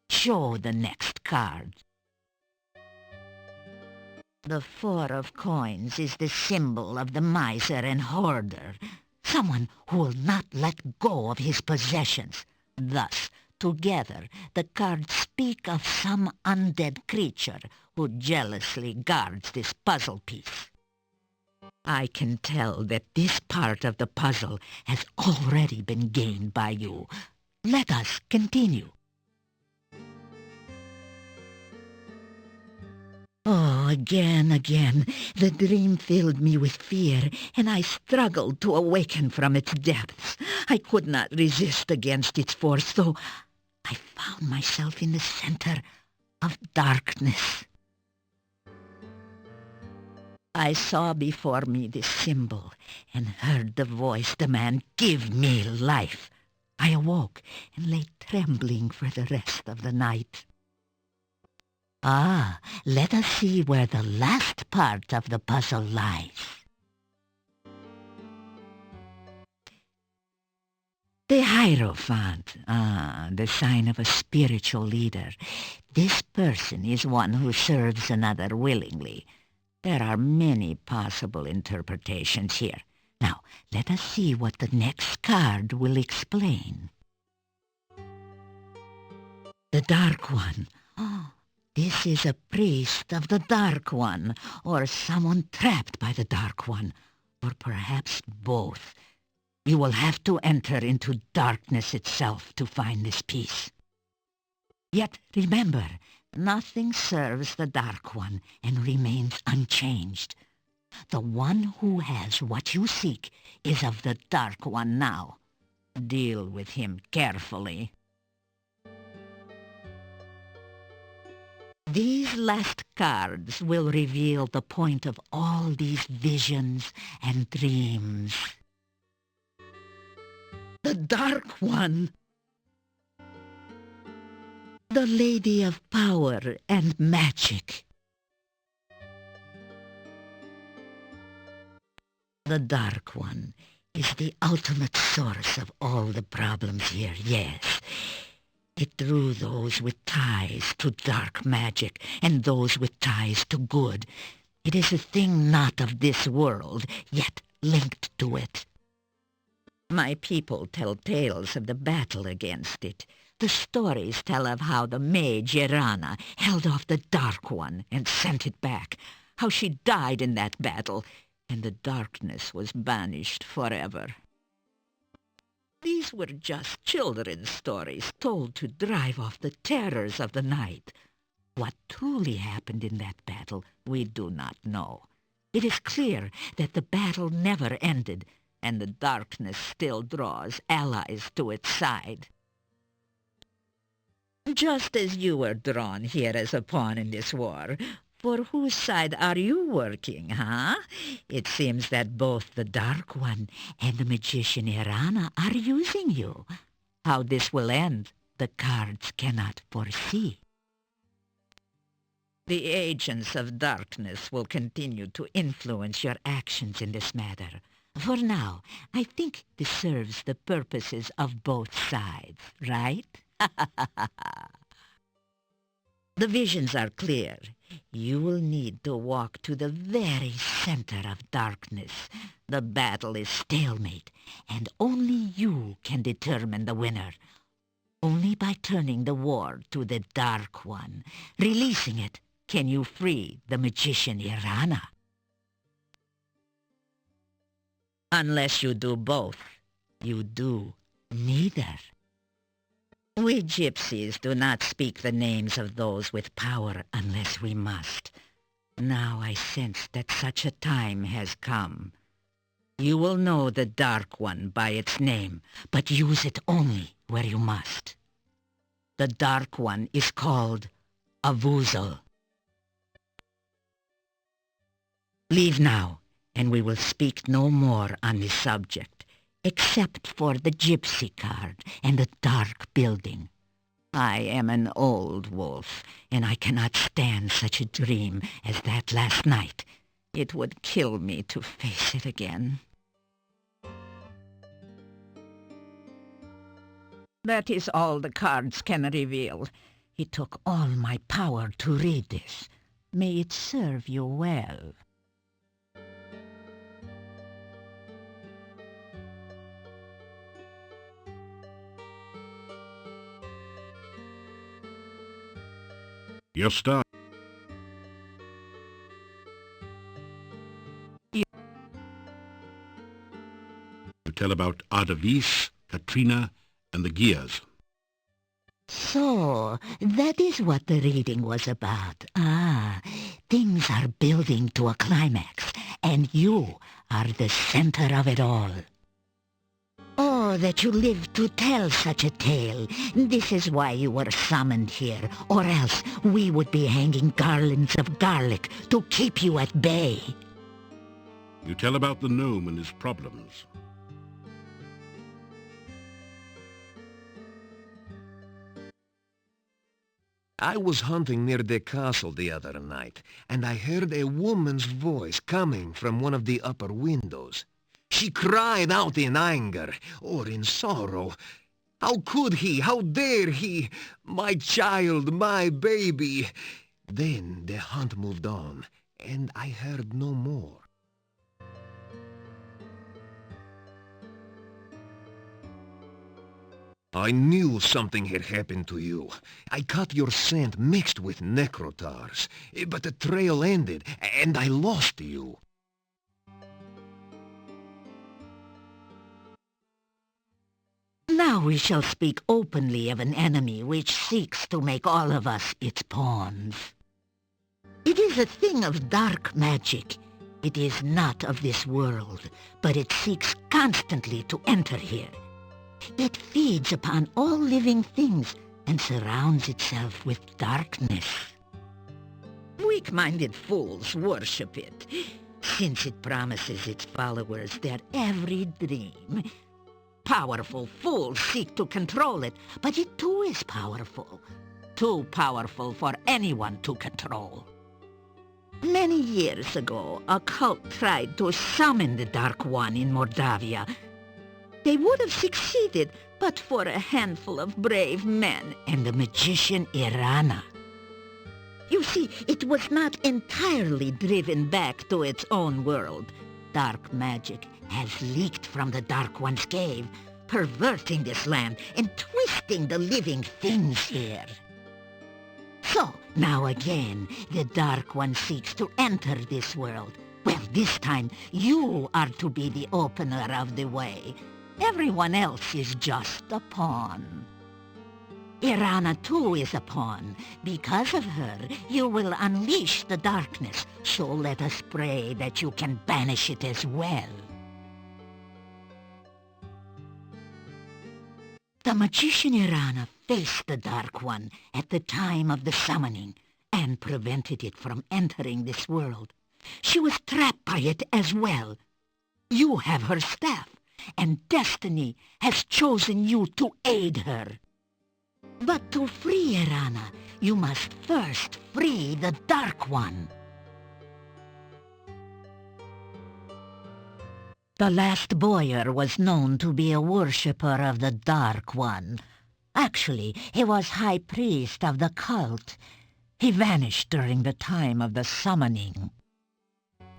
Show the next card. The Four of Coins is the symbol of the miser and hoarder. Someone who will not let go of his possessions. Thus, together, the cards speak of some undead creature who jealously guards this puzzle piece. I can tell that this part of the puzzle has already been gained by you. Let us continue. Oh, again, the dream filled me with fear, and I struggled to awaken from its depths. I could not resist against its force, so I found myself in the center of darkness. I saw before me this symbol and heard the voice demand, "Give me life." I awoke and lay trembling for the rest of the night. Let us see where the last part of the puzzle lies. The Hierophant, the sign of a spiritual leader. This person is one who serves another willingly. There are many possible interpretations here. Now, let us see what the next card will explain. The Dark One. This is a priest of the Dark One, or someone trapped by the Dark One, or perhaps both. You will have to enter into darkness itself to find this piece. Yet remember, Nothing serves the Dark One and remains unchanged. The one who has what you seek is of the Dark One now. Deal with him carefully. These last cards will reveal the point of all these visions and dreams. The Dark One! The Lady of Power and Magic. The Dark One is the ultimate source of all the problems here, yes. It drew those with ties to dark magic and those with ties to good. It is a thing not of this world, yet linked to it. My people tell tales of the battle against it. The stories tell of how the mage Irana held off the Dark One and sent it back, how she died in that battle, and the darkness was banished forever. These were just children's stories told to drive off the terrors of the night. What truly happened in that battle, we do not know. It is clear that the battle never ended, and the darkness still draws allies to its side. Just as you were drawn here as a pawn in this war, for whose side are you working, huh? It seems that both the Dark One and the magician Irana are using you. How this will end, the cards cannot foresee. The agents of darkness will continue to influence your actions in this matter. For now, I think this serves the purposes of both sides, right? The visions are clear. You will need to walk to the very center of darkness. The battle is stalemate, and only you can determine the winner. Only by turning the war to the Dark One, releasing it, can you free the magician Irana. Unless you do both, you do neither. We gypsies do not speak the names of those with power unless we must. Now I sense that such a time has come. You will know the Dark One by its name, but use it only where you must. The Dark One is called Avuzel. Leave now, and we will speak no more on this subject, except for the gypsy card and the dark building. I am an old wolf, and I cannot stand such a dream as that last night. It would kill me to face it again. That is all the cards can reveal. It took all my power to read this. May it serve you well. Your star. You tell about Adavis, Katrina, and the Gears. So, that is what the reading was about. Ah, things are building to a climax, and you are the center of it all. Oh, that you lived to tell such a tale. This is why you were summoned here, or else we would be hanging garlands of garlic to keep you at bay. You tell about the gnome and his problems. I was hunting near the castle the other night, and I heard a woman's voice coming from one of the upper windows. She cried out in anger, or in sorrow. How could he? How dare he? My child, my baby. Then the hunt moved on, and I heard no more. I knew something had happened to you. I caught your scent mixed with necrotars, but the trail ended, and I lost you. Now we shall speak openly of an enemy which seeks to make all of us its pawns. It is a thing of dark magic. It is not of this world, but it seeks constantly to enter here. It feeds upon all living things and surrounds itself with darkness. Weak-minded fools worship it, since it promises its followers their every dream. Powerful fools seek to control it, but it too is powerful. Too powerful for anyone to control. Many years ago, a cult tried to summon the Dark One in Mordavia. They would have succeeded, but for a handful of brave men and the magician Irana. You see, it was not entirely driven back to its own world. Dark magic has leaked from the Dark One's cave, perverting this land and twisting the living things here. So, now again, the Dark One seeks to enter this world. Well, this time, you are to be the opener of the way. Everyone else is just a pawn. Irana too is a pawn. Because of her, you will unleash the darkness, so let us pray that you can banish it as well. The magician Irana faced the Dark One at the time of the summoning and prevented it from entering this world. She was trapped by it as well. You have her staff, and destiny has chosen you to aid her. But to free Irana, you must first free the Dark One. The last Boyar was known to be a worshipper of the Dark One. Actually, he was high priest of the cult. He vanished during the time of the summoning.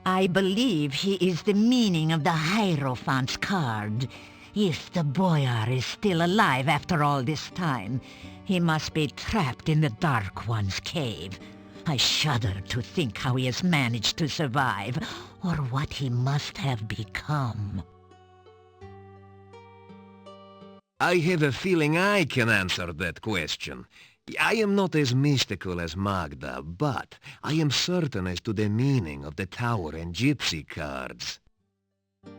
I believe he is the meaning of the Hierophant's card. If the Boyar is still alive after all this time, he must be trapped in the Dark One's cave. I shudder to think how he has managed to survive, or what he must have become. I have a feeling I can answer that question. I am not as mystical as Magda, but I am certain as to the meaning of the Tower and Gypsy cards.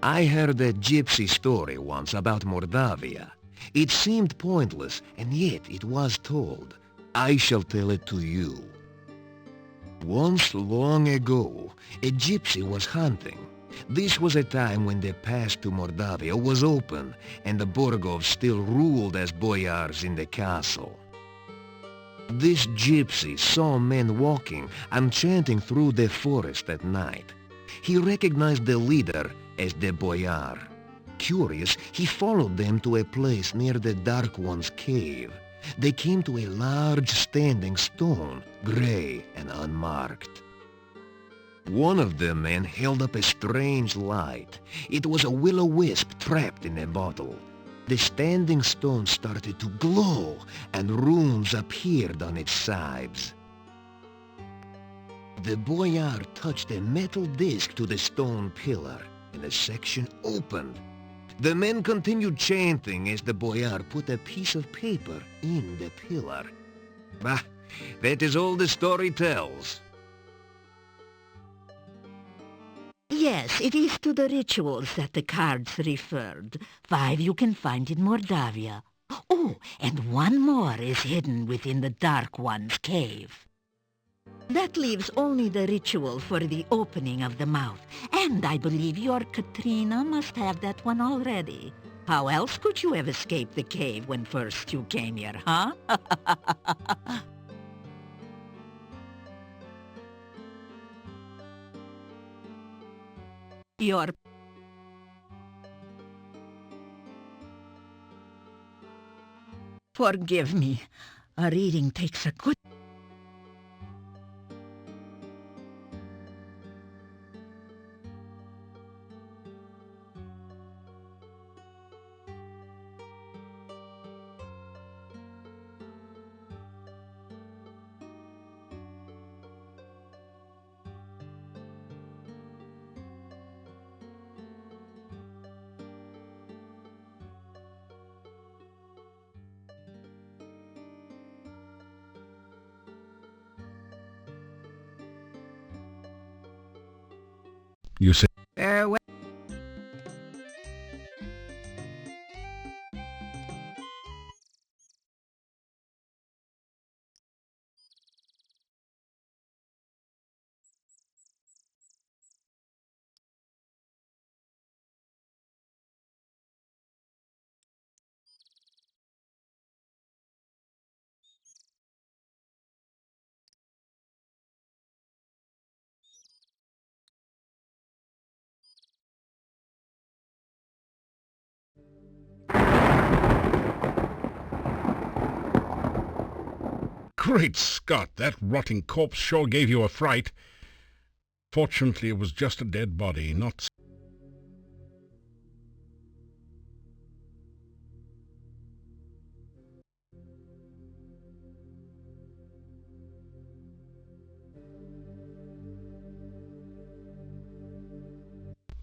I heard a gypsy story once about Mordavia. It seemed pointless, and yet it was told. I shall tell it to you. Once long ago, a gypsy was hunting. This was a time when the pass to Mordavia was open, and the Borgovs still ruled as boyars in the castle. This gypsy saw men walking and chanting through the forest at night. He recognized the leader as the boyar. Curious, he followed them to a place near the Dark One's cave. They came to a large standing stone, gray and unmarked. One of the men held up a strange light. It was a will-o-wisp trapped in a bottle. The standing stone started to glow, and runes appeared on its sides. The boyar touched a metal disc to the stone pillar, and a section opened. The men continued chanting as the boyar put a piece of paper in the pillar. Bah, that is all the story tells. Yes, it is to the rituals that the cards referred. 5 you can find in Mordavia. Oh, and one more is hidden within the Dark One's cave. That leaves only the ritual for the opening of the mouth, and I believe your Katrina must have that one already. How else could you have escaped the cave when first you came here, huh? Your... Forgive me. A reading takes a good... You say, Farewell. Great Scott, that rotting corpse sure gave you a fright. Fortunately, it was just a dead body, not...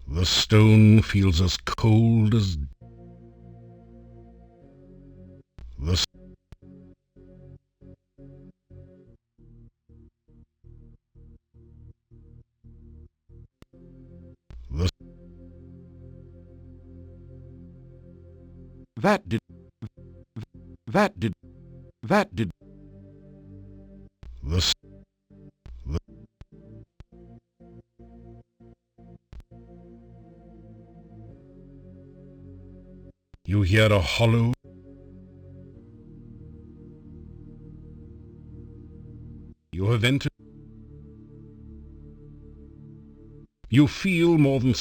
The stone feels as cold as... The... The... That did... The... You hear a hollow... You have entered... You feel more than...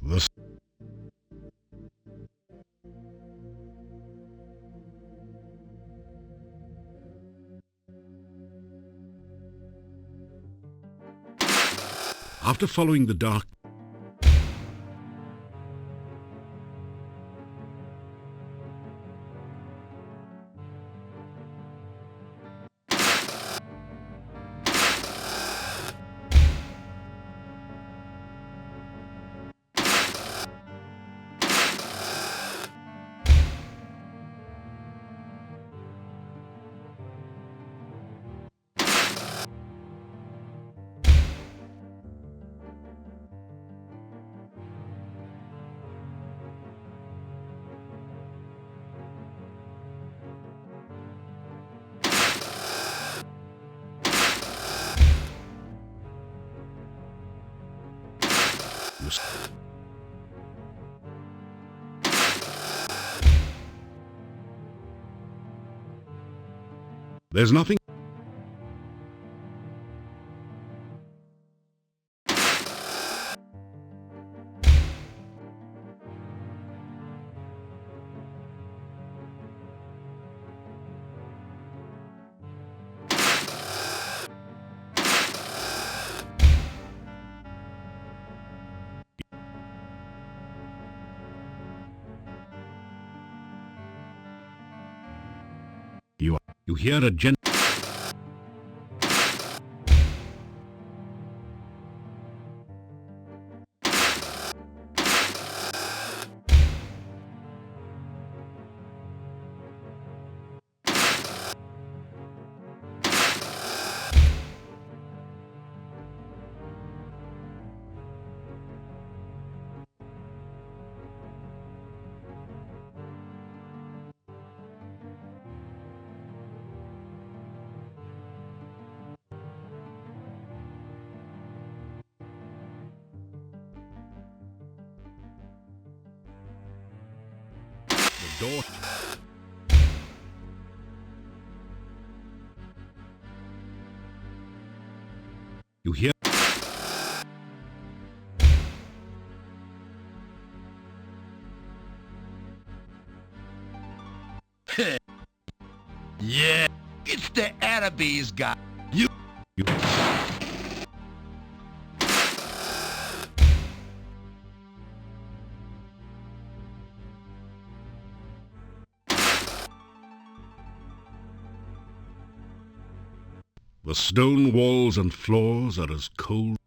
The... After following the dark... There's nothing... You hear a gent... The door... You hear... Yeah, it's the Arabies guy. You... The stone walls and floors are as cold...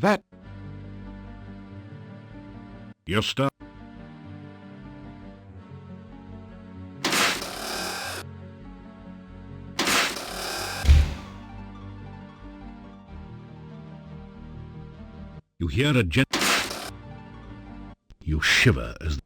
That... Your star... You hear a gent... You shiver as...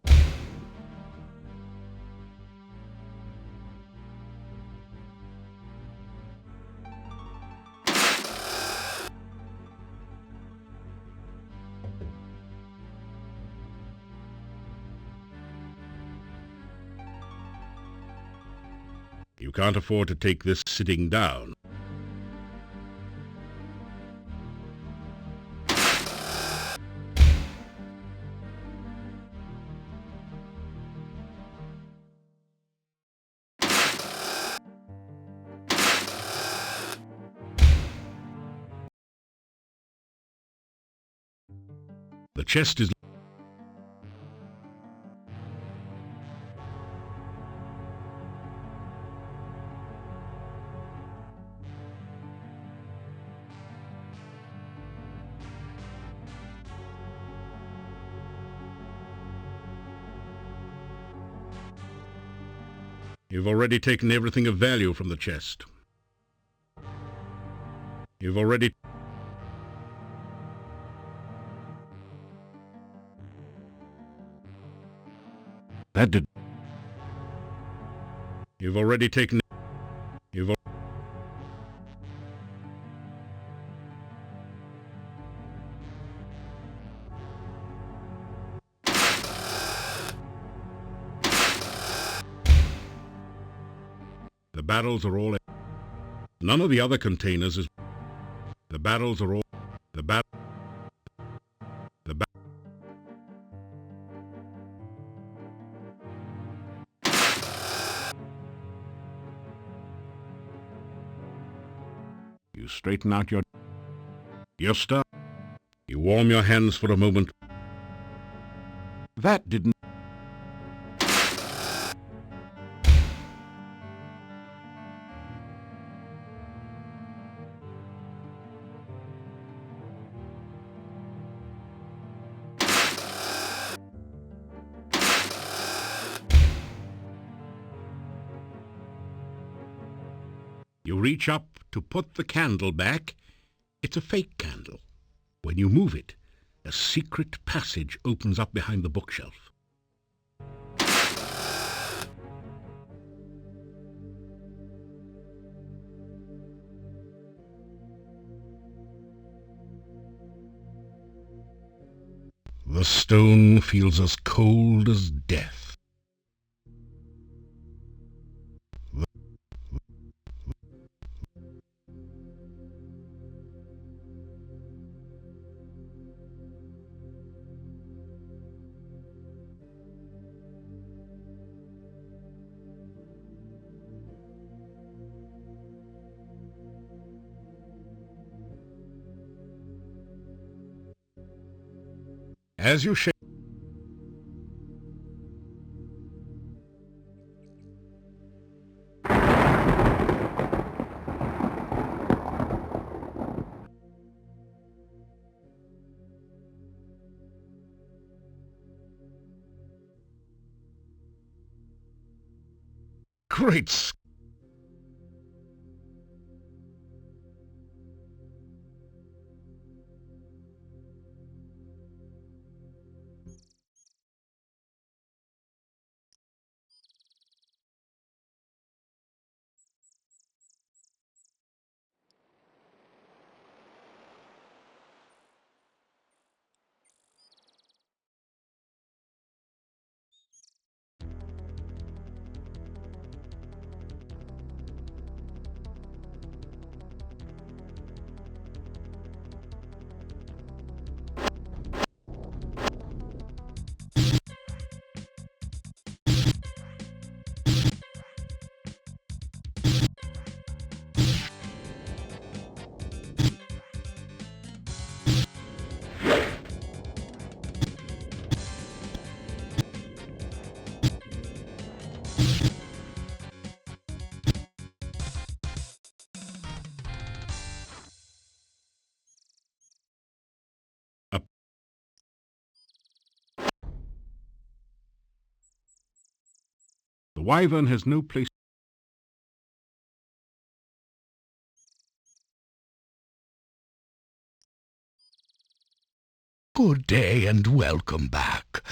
You can't afford to take this sitting down. The chest is... You've already taken everything of value from the chest. You've already... That did... You've already taken... You've... The barrels are all... None of the other containers is... The barrels are all... The barrel... The barrel... You straighten out your stuff. You warm your hands for a moment. That didn't... You reach up to put the candle back. It's a fake candle. When you move it, a secret passage opens up behind the bookshelf. The stone feels as cold as death. As you shake, great Scott. wyvern has no place. Good day and welcome back.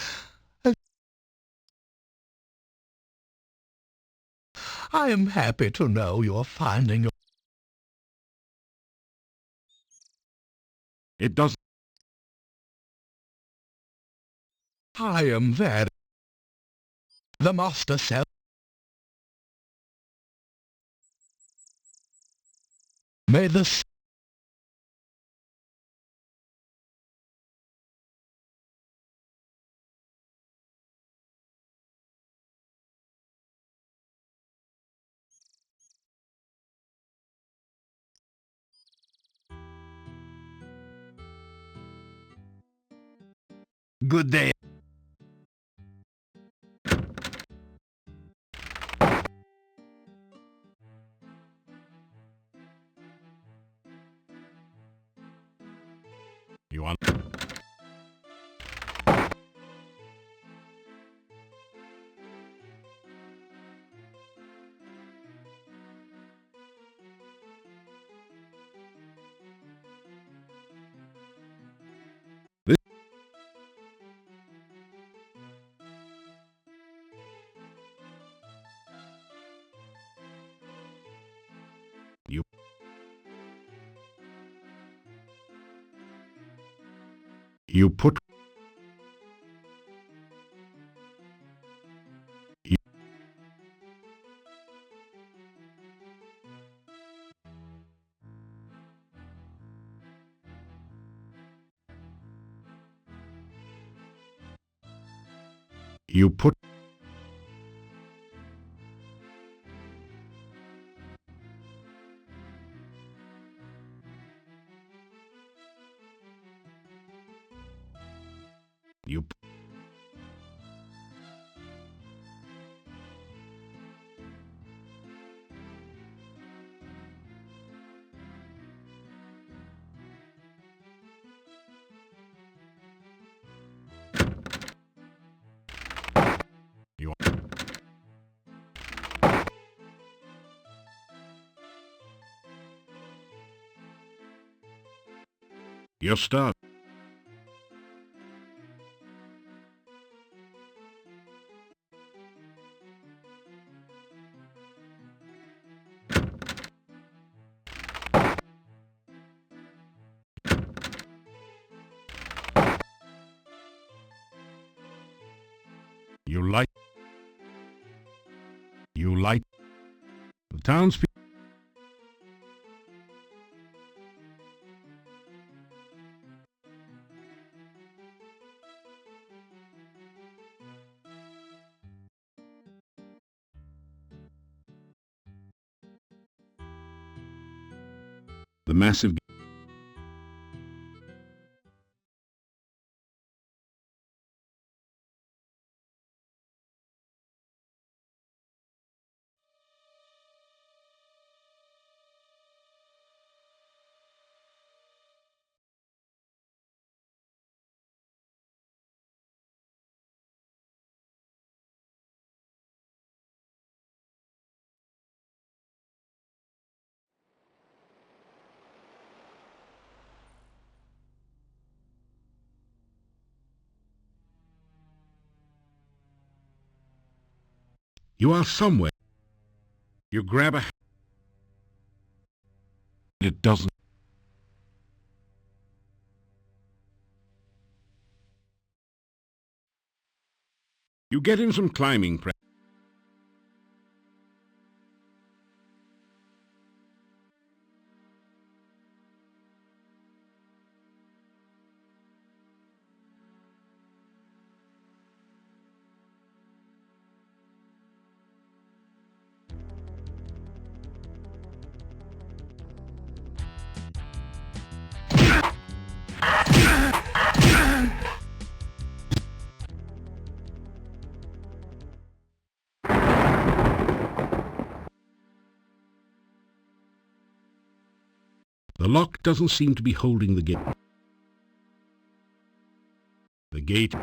I am happy to know you're finding your... It doesn't. I am very... The master said... May the... Good day. You want... You put... You put... You... You... You're stuck. You like... You like... The townspeople... The massive... You are somewhere. You grab a... It doesn't... You get in some climbing practice. The lock doesn't seem to be holding the gate. The gate...